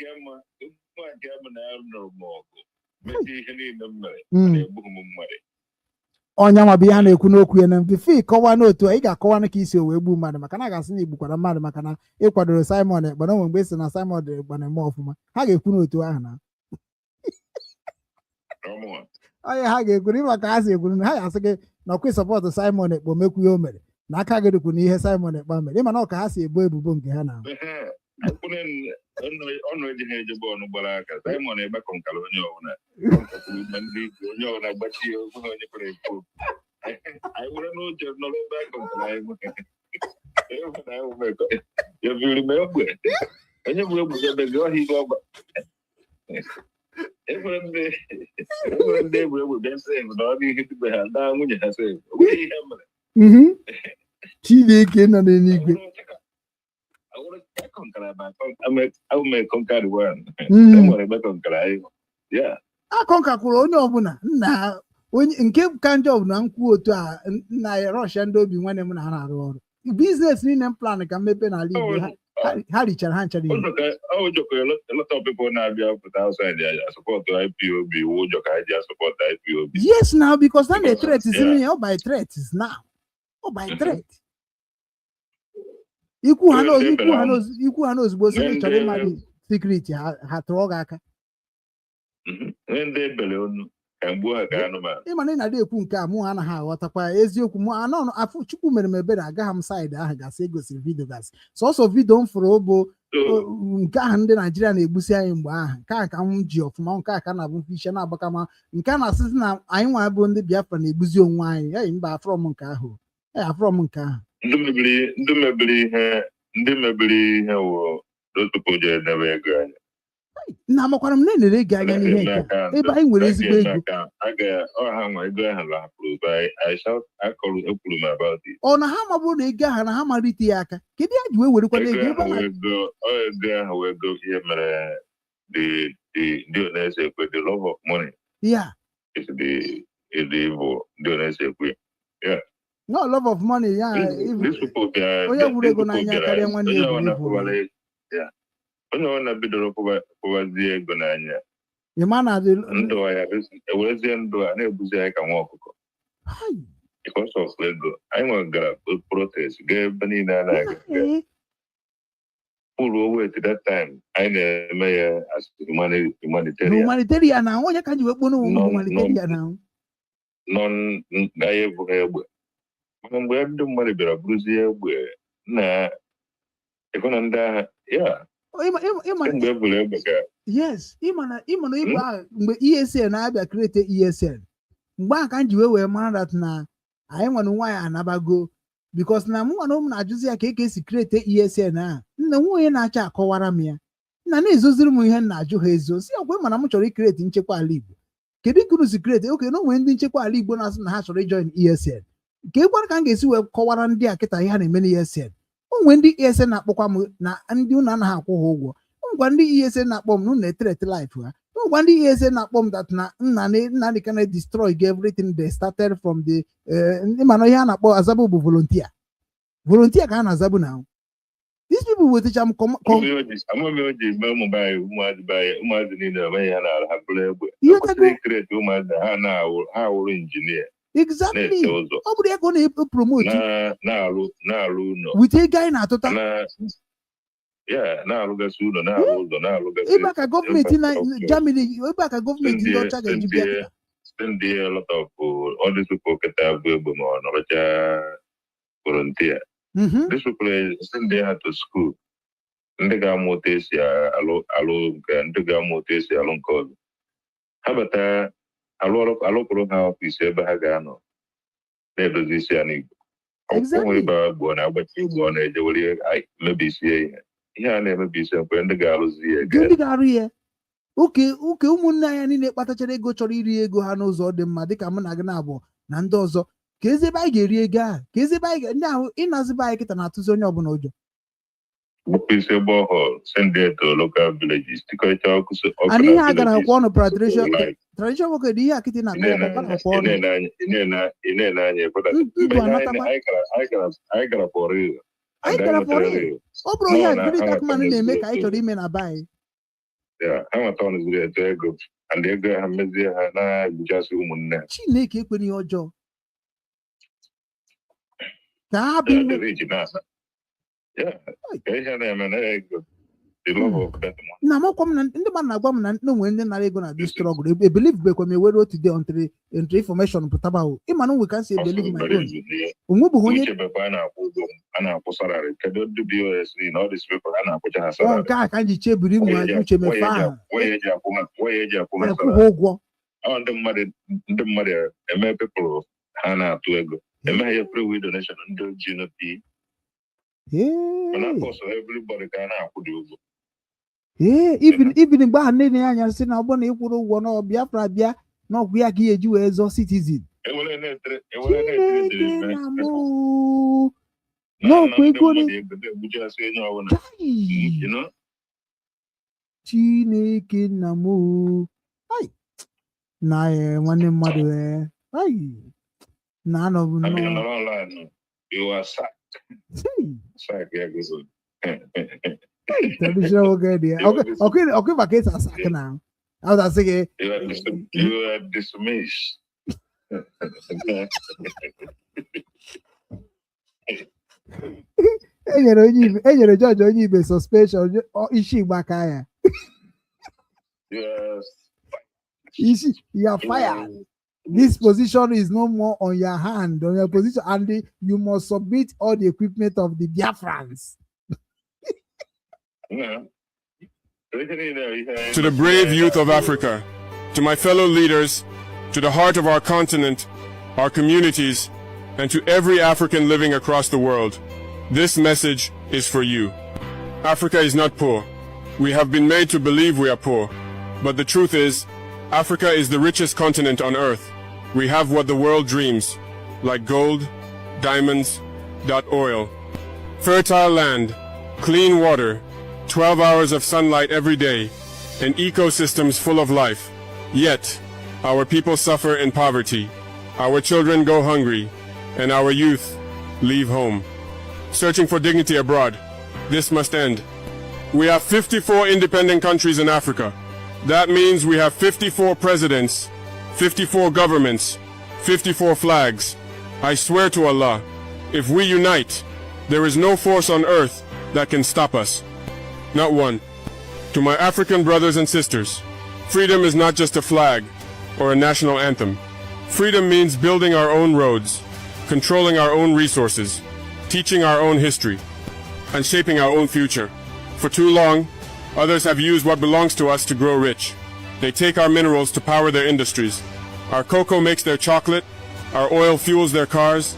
ọnya nwa bụ ihe a na-ekwu n'okwu ya na mfife ịkọwa n'otu a ị ga-akọwa na ka isi o wee gbuo mmadụ maka na a ga-asị na igbukwara mmadụ maka na ịkwadoro Simon Ekpa na onwe mgbe esi na Simon Ekpa na-eme ọfụma ha ga-ekwu n'otu ahụ na onye ha ga-ekwuru maka ha si ekwuru ha ga-asị gị na ọkwa ịsọpọtụ Simon Ekpa mekwu ihe o mere na aka gị dịkwu na ihe Simon Ekpa mere ịma na ọ ka ha si ebo ebubo nke ha na ọnụ ejighị ejebe ọnụ gbara aka Simon Ekpa kọnkara onye ọbụla onye ọbụla gbachi onye onye kwere ekwu anyị nwere n'ụjọ nọrọ ebe a kọnkara anyị biri m egbe onye bụ egbe ebe gị ọhịa ihe ọgba enwere ndị egwu bịa sef na ọrụ ihe dịbe ha daa nwunye ha sef onweghị ihe mere Chineke nọ n'eluigwe akọnkakwuru onye ọbụla nna onye nke ka njọ bụ na nkwụ otu a nna ya rọshia ndị obi nwanne m na ha na-arụ ọrụ biznes niile m plan ka mmepe n'ala Igbo ha richara ha nchara ihe yes now because na threat is in here by threat is now by threat ikwu ha ozugbo si chọrọ ịmadụ secret ha tụọ gị aka ịma na ị na-adị ekwu nke a mụ anaghị aghọtakwa eziokwu mụ anọ afọ Chukwu mere m ebere agaghị m saịdị ahụ gasị egosiri vidio gasị sọsọ vidio m fụrụ bụ nke ahụ ndị Naijiria na-egbusi anyị mgbe ahụ nke a ka m ji ọfụma nke a ka na-abụ mfiche na-agbakama nke a na-asịzi na anyị nwa bụ ndị Biafra na-egbuzi onwe anyị eyi mba afọrọ m nke ahụ ndị mebiri ihe wụ otupu jere debe ego anyị na amakwara m na-enere ego anya n'ihe nke ebe anyị nwere ezigbo ego ọha nwa ego ahụ lahapụrụ ekwuru m about it. Ọ na ha mabụrụ na ego ahụ na ha marite ya aka kedu ya ji wee werekwana ego ebe ahụ ego ihe mere ndị Onese ekwe the love of money ya is the evil ndị Onese ekwe ya no love of money ya onye wuru ego n'anya karịa nwanne ya onye ọ na-bidoro kwụbazie ego n'anya ndụ ya ewerezie ndụ a na-ebuzi anyị ka nwa ọkụkọ because of ego anyị nwegara protest gaa ebe niile a na-aga pụrụ owe at that time anyị na-eme ya as humanitarian na onye ka ji wee kpọrọ humanitarian na nọ gaghị ebu ha egbe mana mgbe ndị mmadụ bịara bụrụzie egbe na ekona ndị agha ya mgbe eburu egbe ga yes ịmana Igbo ahụ mgbe ESN na-abịa krete ESN mgbe ahụ ka m ji wee mara dat na anyị nwere nwaanyị anabago bikos na mụ nwana ụmụ na-ajụzi ya ka esi krete ESN ahụ nna nwunye na-achọ akọwara m ya nna na-ezoziri m ihe m na-ajụ ha ezo si ọgwe mana m chọrọ ikreti nchekwa ala Igbo kedu ikuru si kreti oke na onwe ndị nchekwa ala Igbo na-asị na ha chọrọ ijoin ESN nke ịkwara ka m ga-esi wee kọwara ndị a kịta ihe ha na-eme na ESN onwe ndị ESN na-akpọkwa m na ndị ụnụ anaghị akwụ ha ụgwọ ngwa ndị ESN na-akpọ m na ụnụ na-eterete life ha ngwa ndị ESN na-akpọ m that na nna dị kana destroy everything they started from the ịmana ihe a na-akpọ azabụ bụ volunteer ka a na-azabụ na these people will teach them exactly ọ bụrụ ego na-promote with ego anyị na-atụta na-arụgasị ụlọ na-arụ ụzọ na-arụgasị ebe ka gọọmenti na Germany ebe ka gọọmenti ndị ọcha ga-eji bịa ndị lot of all these people keta bụ egbe ma ọ nọrọcha volunteer these people send ha to school ndị ga-amụ otu esi alụ nke ndị ga-amụ otu esi alụ nke ọzọ ha bata alụpụrụ ha ọfisi ebe ha ga-anọ na-edozi isi ya n'Igbo ọnwa ebe abụọ na-agbachi Igbo ọ na-ejewere mebisie ihe a na-emebi isi mgbe ndị ga-arụzi ya ndị ga-arụ ya oke ụmụnne anya niile kpatachara ego chọrọ iri ego ha n'ụzọ dị mma dịka mụ na gị na-abụ na ndị ọzọ ka ezi ebe anyị ga-eri ego ahụ ka ezi ebe anyị ndị ahụ ịnazibe anyị kịta na-atụzi onye ọbụla ụjọ isi borehole send it to local villages tikọcha ọkụ and ihe a gara akwụ ọnụ traditional nwoke dị ihe akịtị na-akpọ ya papa na-akpọ ọrụ. Igbo anatakwa. Anyị gara for real. Anyị gara for real. Ọ bụrụ ihe Agric Akman na-eme ka anyị chọrọ ime na be anyị. Ha nweta ọnụ zuru eto ego and ego ha mezie ha na-egbuchasị ụmụnne. Chineke ekwere ihe ọjọọ. Ka ha bụ ihe na-eme na ego. Na makwa m na ndị mmadụ na-agwa m na ndị nwere ndị nara ego na this struggle. I believe bekwa m ewere otu day until information pụtaba o. Ịma na nwe ka si believe my own. Onwe bụ onye a na-akwụ salary. Kedu ndị BOS na all these people a na-akwụcha ha salary. Nke a ka nji chebiri nwa uche mefe ahụ. Onye eji akwụ ha salary. Ụgwọ. Ndị mmadụ eme people ha na-atụ ego. Eme ya free will donation ndị oji no pi. Mana cost everybody ka na-akwụ dị ụgwọ. Even mgbe ahụ nne ya anya sị na ọ bụrụ na ịkwụrụ ụgwọ na Biafra bịa na ọgwụ ya ka ị eji wee zọọ citizen. N'ọkwa ego Chineke nna m na nwanne mmadụ na-anọbụ traditional okay, dear. Okay, but it's a second now. I was saying you are dismissed. Enye judge onye be suspension ishi gbakaya. Yes. You are fired. This position is no more on your hand, on your position, and you must submit all the equipment of the Biafrans. To the brave youth of Africa, to my fellow leaders, to the heart of our continent, our communities, and to every African living across the world, this message is for you. Africa is not poor. We have been made to believe we are poor. But the truth is, Africa is the richest continent on earth. We have what the world dreams, like gold, diamonds, oil, fertile land, clean water, 12 hours of sunlight every day, and ecosystems full of life. Yet, our people suffer in poverty, our children go hungry, and our youth leave home. Searching for dignity abroad, this must end. We have 54 independent countries in Africa. That means we have 54 presidents, 54 governments, 54 flags. I swear to Allah, if we unite, there is no force on earth that can stop us. Not one. To my African brothers and sisters, freedom is not just a flag or a national anthem. Freedom means building our own roads, controlling our own resources, teaching our own history, and shaping our own future. For too long, others have used what belongs to us to grow rich. They take our minerals to power their industries. Our cocoa makes their chocolate, our oil fuels their cars.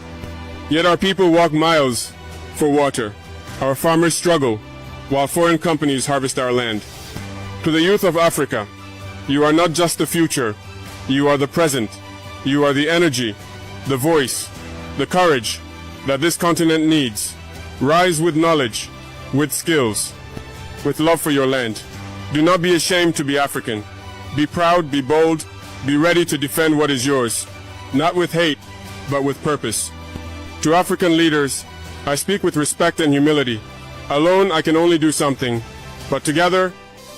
Yet our people walk miles for water. Our farmers struggle while foreign companies harvest our land. To the youth of Africa, you are not just the future, you are the present. You are the energy, the voice, the courage that this continent needs. Rise with knowledge, with skills, with love for your land. Do not be ashamed to be African. Be proud, be bold, be ready to defend what is yours, not with hate, but with purpose. To African leaders, I speak with respect and humility. Alone, I can only do something, but together,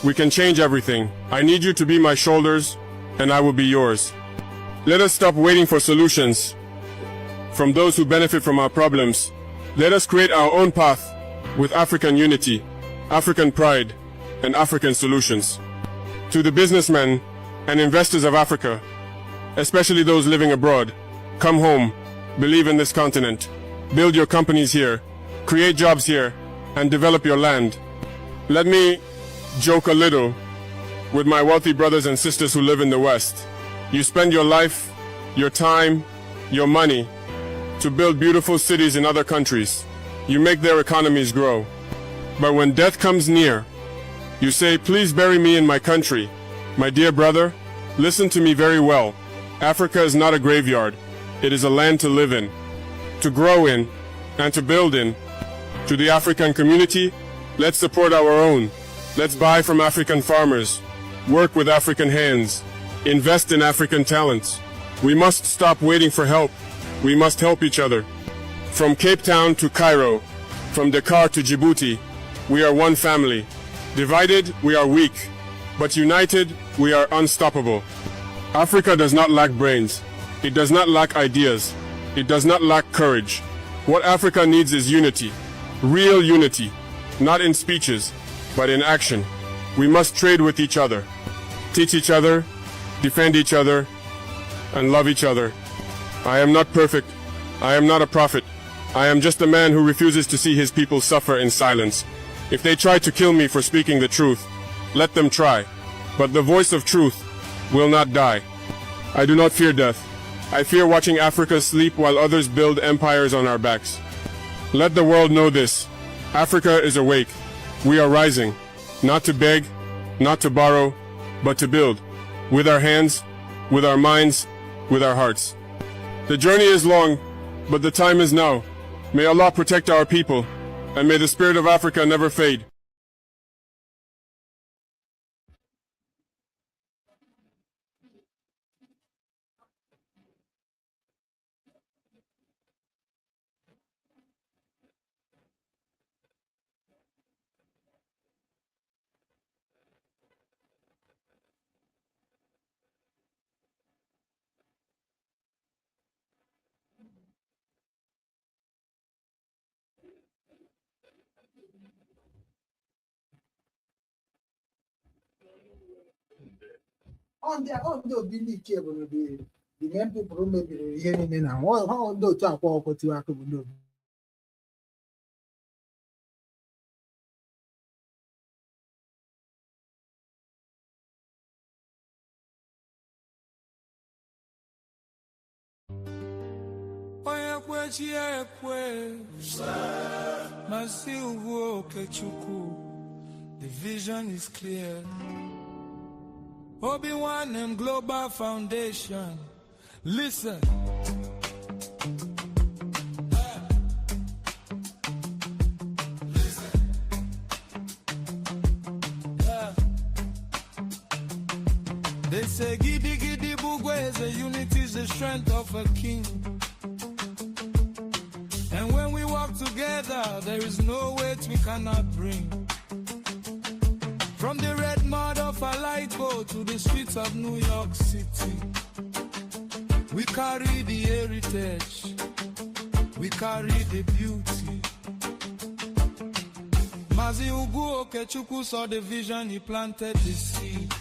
we can change everything. I need you to be my shoulders, and I will be yours. Let us stop waiting for solutions from those who benefit from our problems. Let us create our own path with African unity, African pride, and African solutions. To the businessmen and investors of Africa, especially those living abroad, come home, believe in this continent, build your companies here, create jobs here, and develop your land. Let me joke a little with my wealthy brothers and sisters who live in the West. You spend your life, your time, your money to build beautiful cities in other countries. You make their economies grow. But when death comes near, you say, please bury me in my country. My dear brother, listen to me very well. Africa is not a graveyard. It is a land to live in, to grow in, and to build in. To the African community, let's support our own. Let's buy from African farmers, work with African hands, Invest in African talents. We must stop waiting for help. We must help each other. From Cape Town to Cairo, from Dakar to Djibouti, we are one family. Divided, we are weak, but united, we are unstoppable. Africa does not lack brains. It does not lack ideas. It does not lack courage. What Africa needs is unity. Real unity. Not in speeches, but in action. We must trade with each other. Teach each other, defend each other, and love each other. I am not perfect. I am not a prophet. I am just a man who refuses to see his people suffer in silence. If they try to kill me for speaking the truth, let them try. But the voice of truth will not die. I do not fear death. I fear watching Africa sleep while others build empires on our backs. Let the world know this. Africa is awake. We are rising. Not to beg, not to borrow, but to build. With our hands, with our minds, with our hearts. The journey is long, but the time is now. May Allah protect our people, and may the spirit of Africa never fade. On the Billy Cable, the men people maybe hearing now. How do to walk to Akabu? Mazi, Ugwu, Okechukwu, the vision is clear. Obi-Wan and Global Foundation. Listen. They say Gidi Gidi Bugwe is a unity, is the strength of a king. And when we work together, there is no weight we cannot bring. From the red mud of a light boat to the streets of New York City, we carry the heritage, we carry the beauty. Mazi, Ugwu, Okechukwu saw the vision, he planted the seed.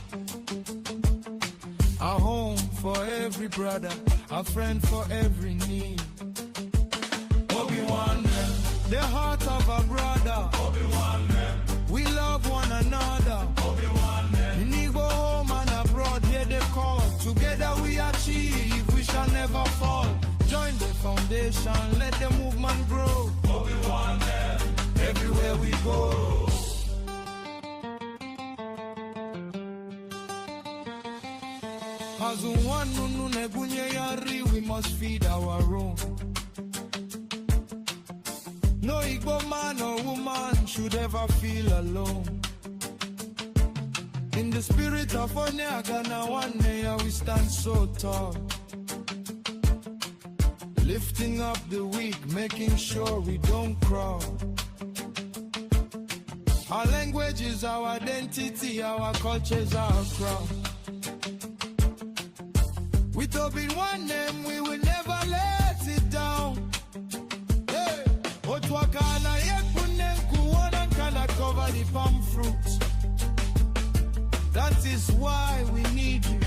A home for every brother, a friend for every need. Obi-Wan, the heart of a brother. Obi-Wan, we love one another. Obi-Wan, in Igbo home and abroad, hear the call. Together we achieve, we shall never fall. Join the foundation, let the movement grow. Obi-Wan, everywhere we go. As one we must feed our own. No Igbo man or woman should ever feel alone. In the spirit of Onyagana, one day we stand so tall. Lifting up the weak, making sure we don't crawl. Our language is our identity, our culture is our crown. With Obi-Wan name, we will never let it down. Hey, Otwakana yekunen kuona kana cover the palm fruit. That is why we need you,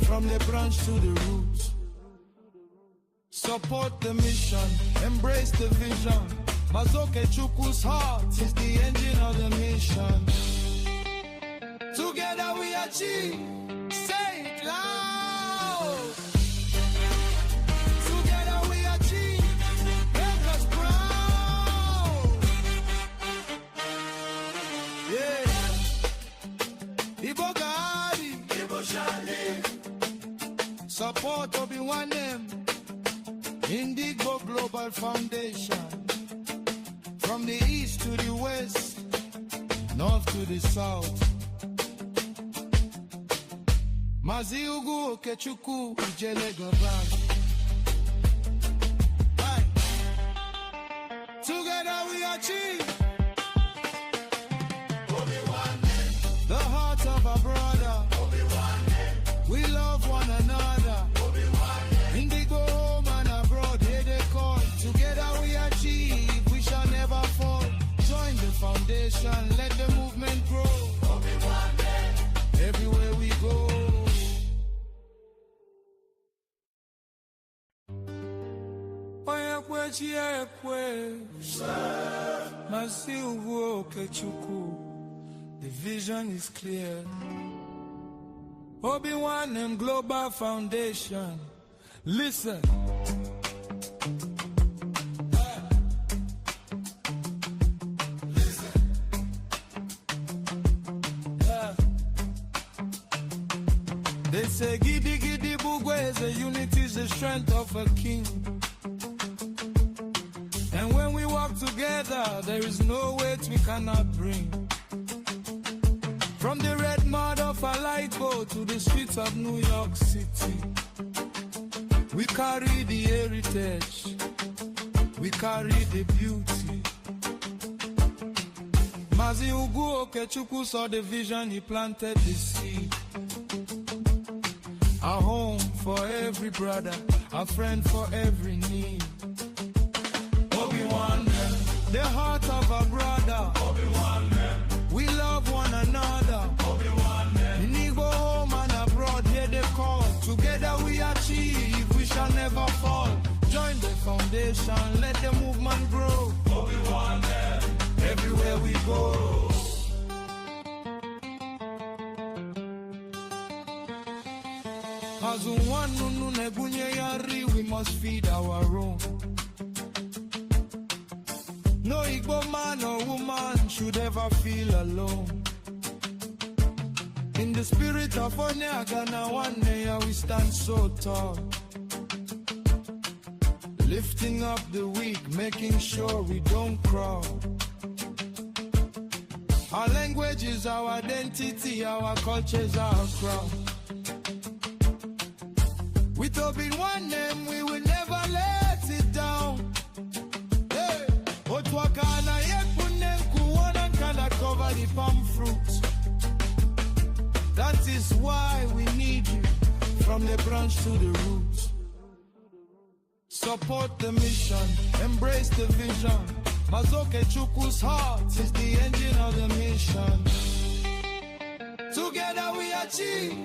from the branch to the root. Support the mission, embrace the vision. Okechukwu's heart is the engine of the mission. Together we achieve, say it loud. Together we achieve, make us proud. Yeah. Igbo Gadi, Igbo Shale. Support Obi-Wan name. Indigo Global Foundation. From the east to the west, north to the south. Mazi, Ugwu, Okechukwu, Ijelegobag. Together we achieve. The heart of a brother. We love one another. Indigo home and abroad, here they call. Together we achieve. We shall never fall. Join the foundation. Let the movement grow. Everywhere we go. Mazi, Ugwu, Okechukwu. The vision is clear. Obi-Wan and Global Foundation. Listen. They say Gidi Gidi Bugwe is a unity, is the strength of a king. And when we walk together, there is no weight we cannot bring. From the red mud of a light boat to the streets of New York City, we carry the heritage, we carry the beauty. Mazi, Ugwu, Okechukwu saw the vision, he planted the seed. A home for every brother, a friend for every need. Obi-Wan, the heart of a brother. Obi-Wan, we love one another. Obi-Wan, in Igbo home and abroad, here they call. Together we achieve, we shall never fall. Join the foundation, let the movement grow. Obi-Wan, everywhere we go. As one nunu nebunye yari, we must feed our own. No Igbo man or woman should ever feel alone. In the spirit of Onyagana, one day we stand so tall. Lifting up the weak, making sure we don't crawl. Our language is our identity, our culture is our crown. With Obi-Wan name, we will never let it down. Hey, Otwakana yekunem kuwana kana cover the palm fruit. That is why we need you, from the branch to the root. Support the mission, embrace the vision. Okechukwu's heart is the engine of the mission. Together we achieve,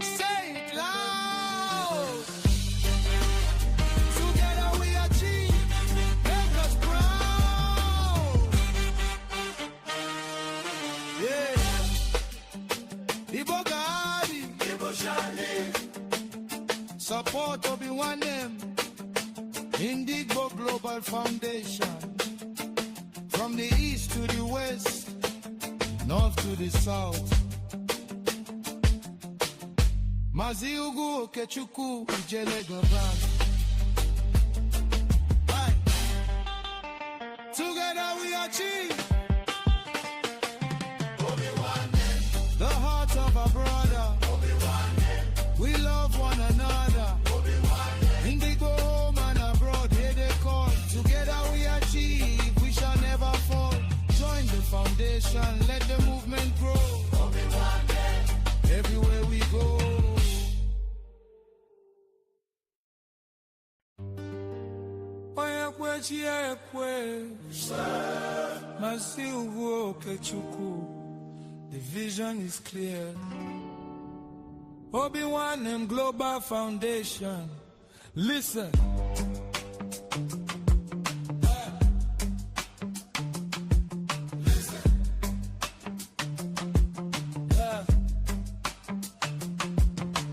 say it loud. Together we achieve, make us proud. Yeah. Igbo Gadi, Igbo Shani. Support Obi-Wan name, Indigo Global Foundation. From the east to the west, north to the south. Mazi, Ugwu, Okechukwu, Ijelegobag. Together we achieve. The heart of a brother. We love one another. Indigo home and abroad, here they call. Together we achieve. We shall never fall. Join the foundation, let the movement grow. Everywhere we go. Mazi, Ugwu, Okechukwu. The vision is clear. Obi-Wan and Global Foundation. Listen.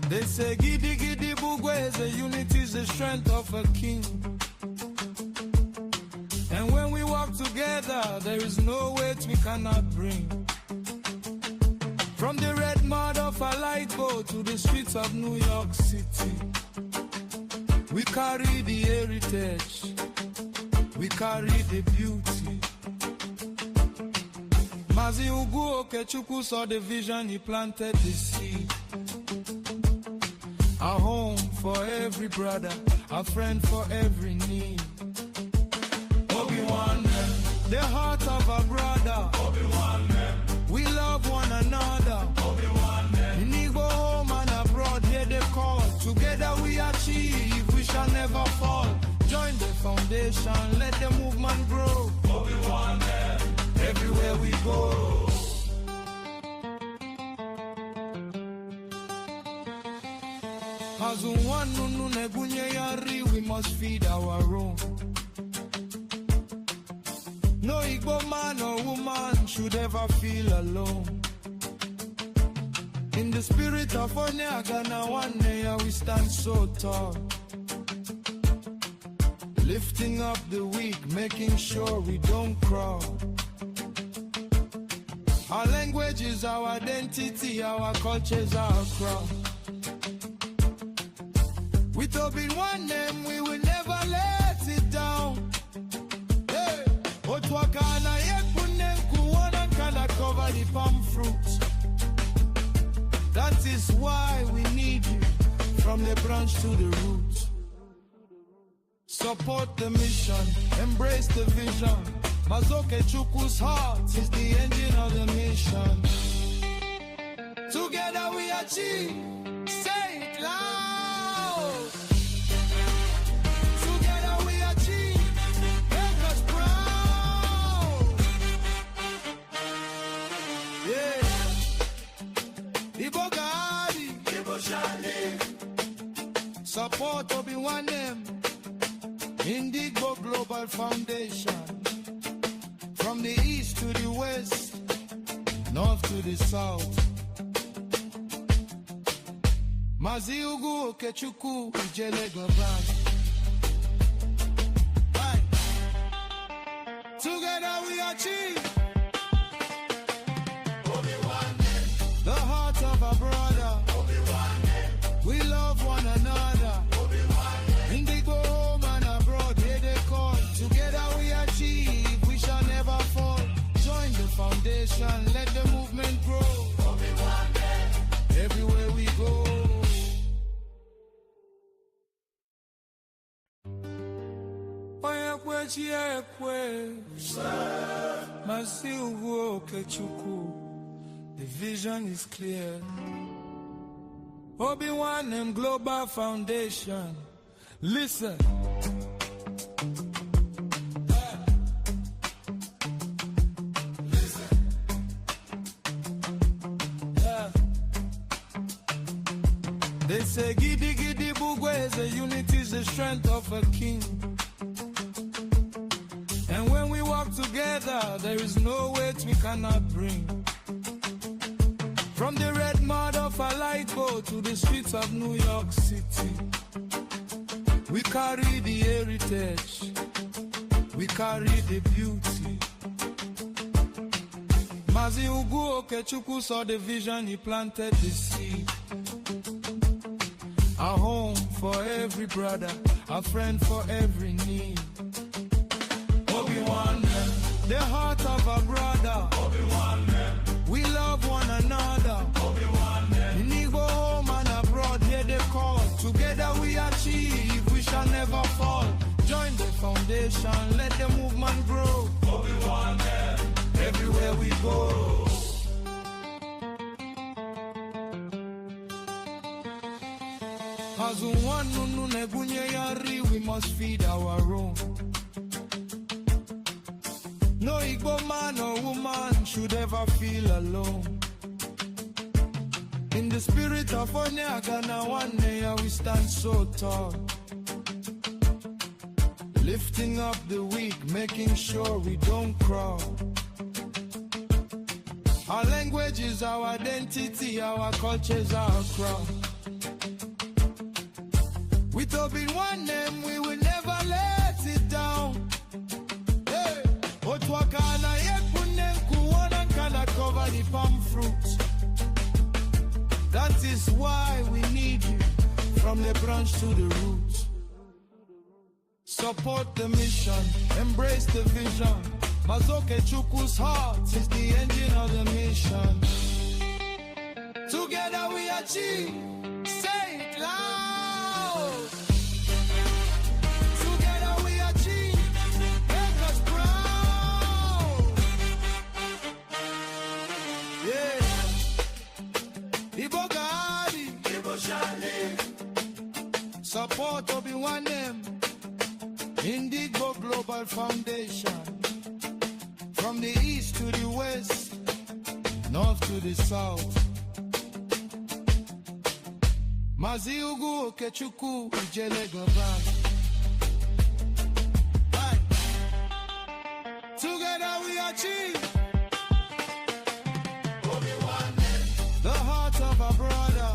They say Gidi Gidi Bugwe is a unity, is the strength of a king. And when we walk together, there is no weight we cannot bring. From the red mud of a light boat to the streets of New York City, we carry the heritage, we carry the beauty. Mazi, Ugwu, Okechukwu saw the vision, he planted the seed. a home for every brother, a friend for every need. Obi-Wan, the heart of a brother. Obi-Wan, we love one another. Obi-Wan, in Igbo home and abroad, hear the call. Together we achieve, we shall never fall. Join the foundation, let the movement grow. Obi-Wan, everywhere we go. We must feed our own. No Igbo man or woman should ever feel alone. In the spirit of Onyagana, one day we stand so tall. Lifting up the weak, making sure we don't crawl. Our language is our identity, our culture is our crown. With Obi-Wan name, we will never let it down. Hey, Otwakana yekunen kuwana kana cover the palm fruits. That is why we need you, from the branch to the roots. Support the mission, embrace the vision. Mazi Okechukwu's heart is the engine of the mission. Together we achieve, say it loud. Together we achieve, make us proud. Yeah. Igbo Gadi, Igbo Shali. Support Obi-Wan name. Indigo Global Foundation. From the east to the west, north to the south. Mazi Ugwu, Okechukwu, Ijele Global. Together we achieve. The heart of a brother. We love one another. Indigo home and abroad, here they call. Together we achieve, we shall never fall. Join the foundation, let the movement grow. Everywhere we go. Mazi Ugwu, Okechukwu, the vision is clear. Obi-Wan and Global Foundation. Listen. Listen. Yeah. They say Gidi Gidi Bugwe is a unity, is the strength of a king. And when we walk together, there is no weight we cannot bring. From the red mud of a light boat to the streets of New York City, we carry the heritage, we carry the beauty. Mazi Ugwu, Okechukwu saw the vision, he planted the seed. A home for every brother, a friend for every need. Obi-Wan, the heart of a brother. Obi-Wan, we love one another. Obi-Wan, in Igbo home and abroad, hear the call. Together we achieve, we shall never fall. Join the foundation, let the movement grow. Obi-Wan, everywhere we go. We must feed our own. No Igbo man or woman should ever feel alone. In the spirit of Onyagana, one day we stand so tall. Lifting up the weak, making sure we don't crawl. Our language is our identity, our culture is our crown. With Obi-Wan name, we will never let it down. Hey, Otwakana yekunen kuwana kana cover the palm fruits. That is why we need you, from the branch to the roots. Support the mission, embrace the vision. Mazi Okechukwu's heart is the engine of the mission. Together we achieve, say it loud. Support Obi-Wan Igbo Global Foundation. From the east to the west, north to the south. Mazi, Ugwu, Okechukwu, Ijelega Bank. Together we achieve. The heart of a brother.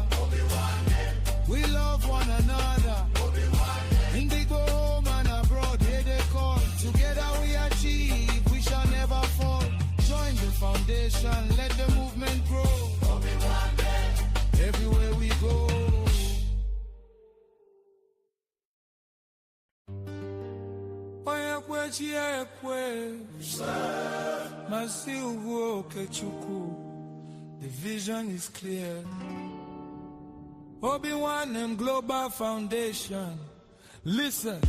We love one another. In the home and abroad, here they call. Together we achieve. We shall never fall. Join the foundation. Let the movement grow. Everywhere we go. Mazi, Ugwu, Okechukwu. The vision is clear. Obi-Wan Global Foundation. Listen.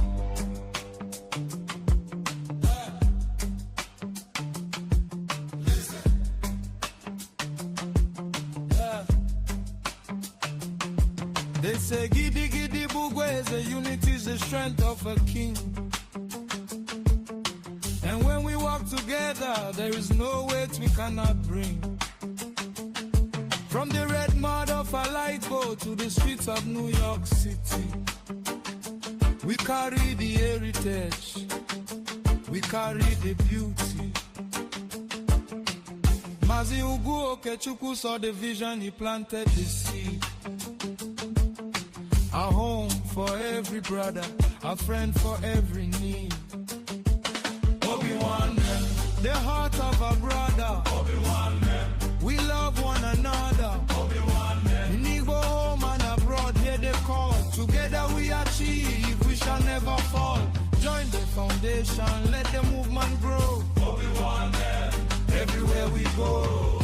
They say giddy giddy bugwe, the unity is the strength of a king. And when we walk together, there is no weight we cannot bring. From the red mud of a light boat to the streets of New York City, we carry the heritage, we carry the beauty. Mazi, Ugwu, Okechukwu saw the vision, he planted the seed. A home for every brother, a friend for every need. Obi-Wan, the heart of a brother. Obi-Wan, we love one another. In Igbo home and abroad, here they call. Together we achieve, we shall never fall. Join the foundation, let the movement grow. Everywhere we go.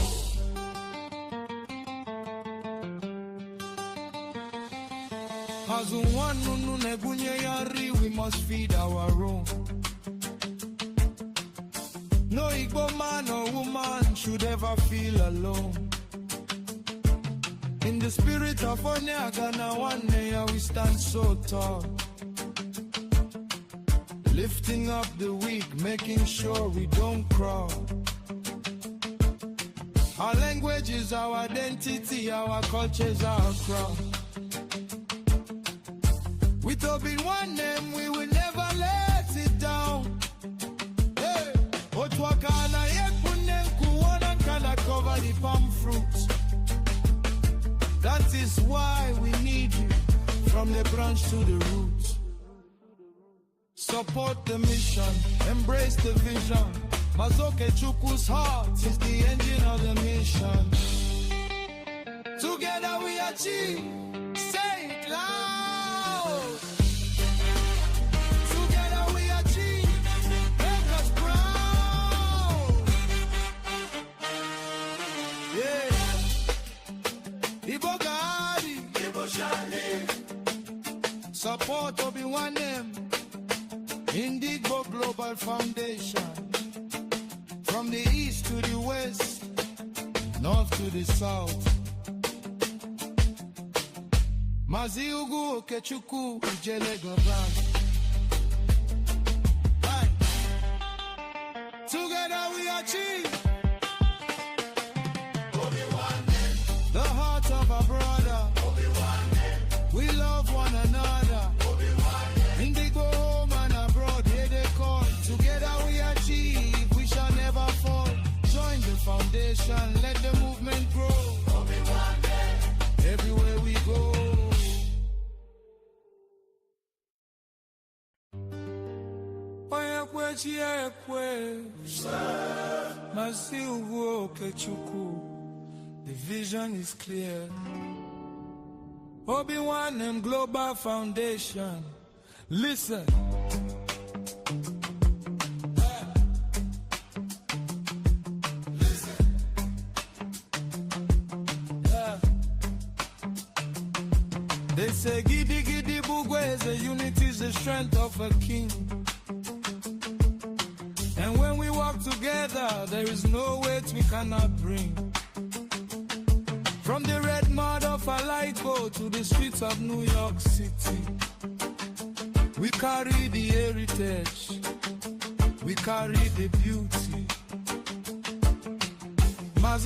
As one nunu nebunye yari, we must feed our own. No Igbo man or woman should ever feel alone. In the spirit of Onyagana, one day we stand so tall. Lifting up the weak, making sure we don't crawl. Our language is our identity, our culture is our crown. With Obi-Wan name, we will never let it down. Hey, Otwakana yekunen kuona kana cover the palm fruits. That is why we need you, from the branch to the roots. Support the mission, embrace the vision. Okechukwu's heart is the engine of the mission. Together we achieve, say it loud. Together we achieve, make us proud. Yeah. Ibo Gadi, Ibo Shani. Support Obi-Wan Igbo Global Foundation. From the east to the west, north to the south. Mazi, Ugwu, Okechukwu, Ijelega Bank. Together we achieve. The heart of a brother. We love one another. In the home and abroad, here they call. Together we achieve, we shall never fall. Join the foundation, let the movement grow. Everywhere we go. Mazi, Ugwu, Okechukwu. The vision is clear. Obi-Wan Global Foundation. Listen. They say giddy giddy bugwe, the unity is the strength of a king. And when we walk together, there is no weight we cannot bring. From the red mud of a light boat to the streets of New York City, We carry the heritage, we carry the beauty.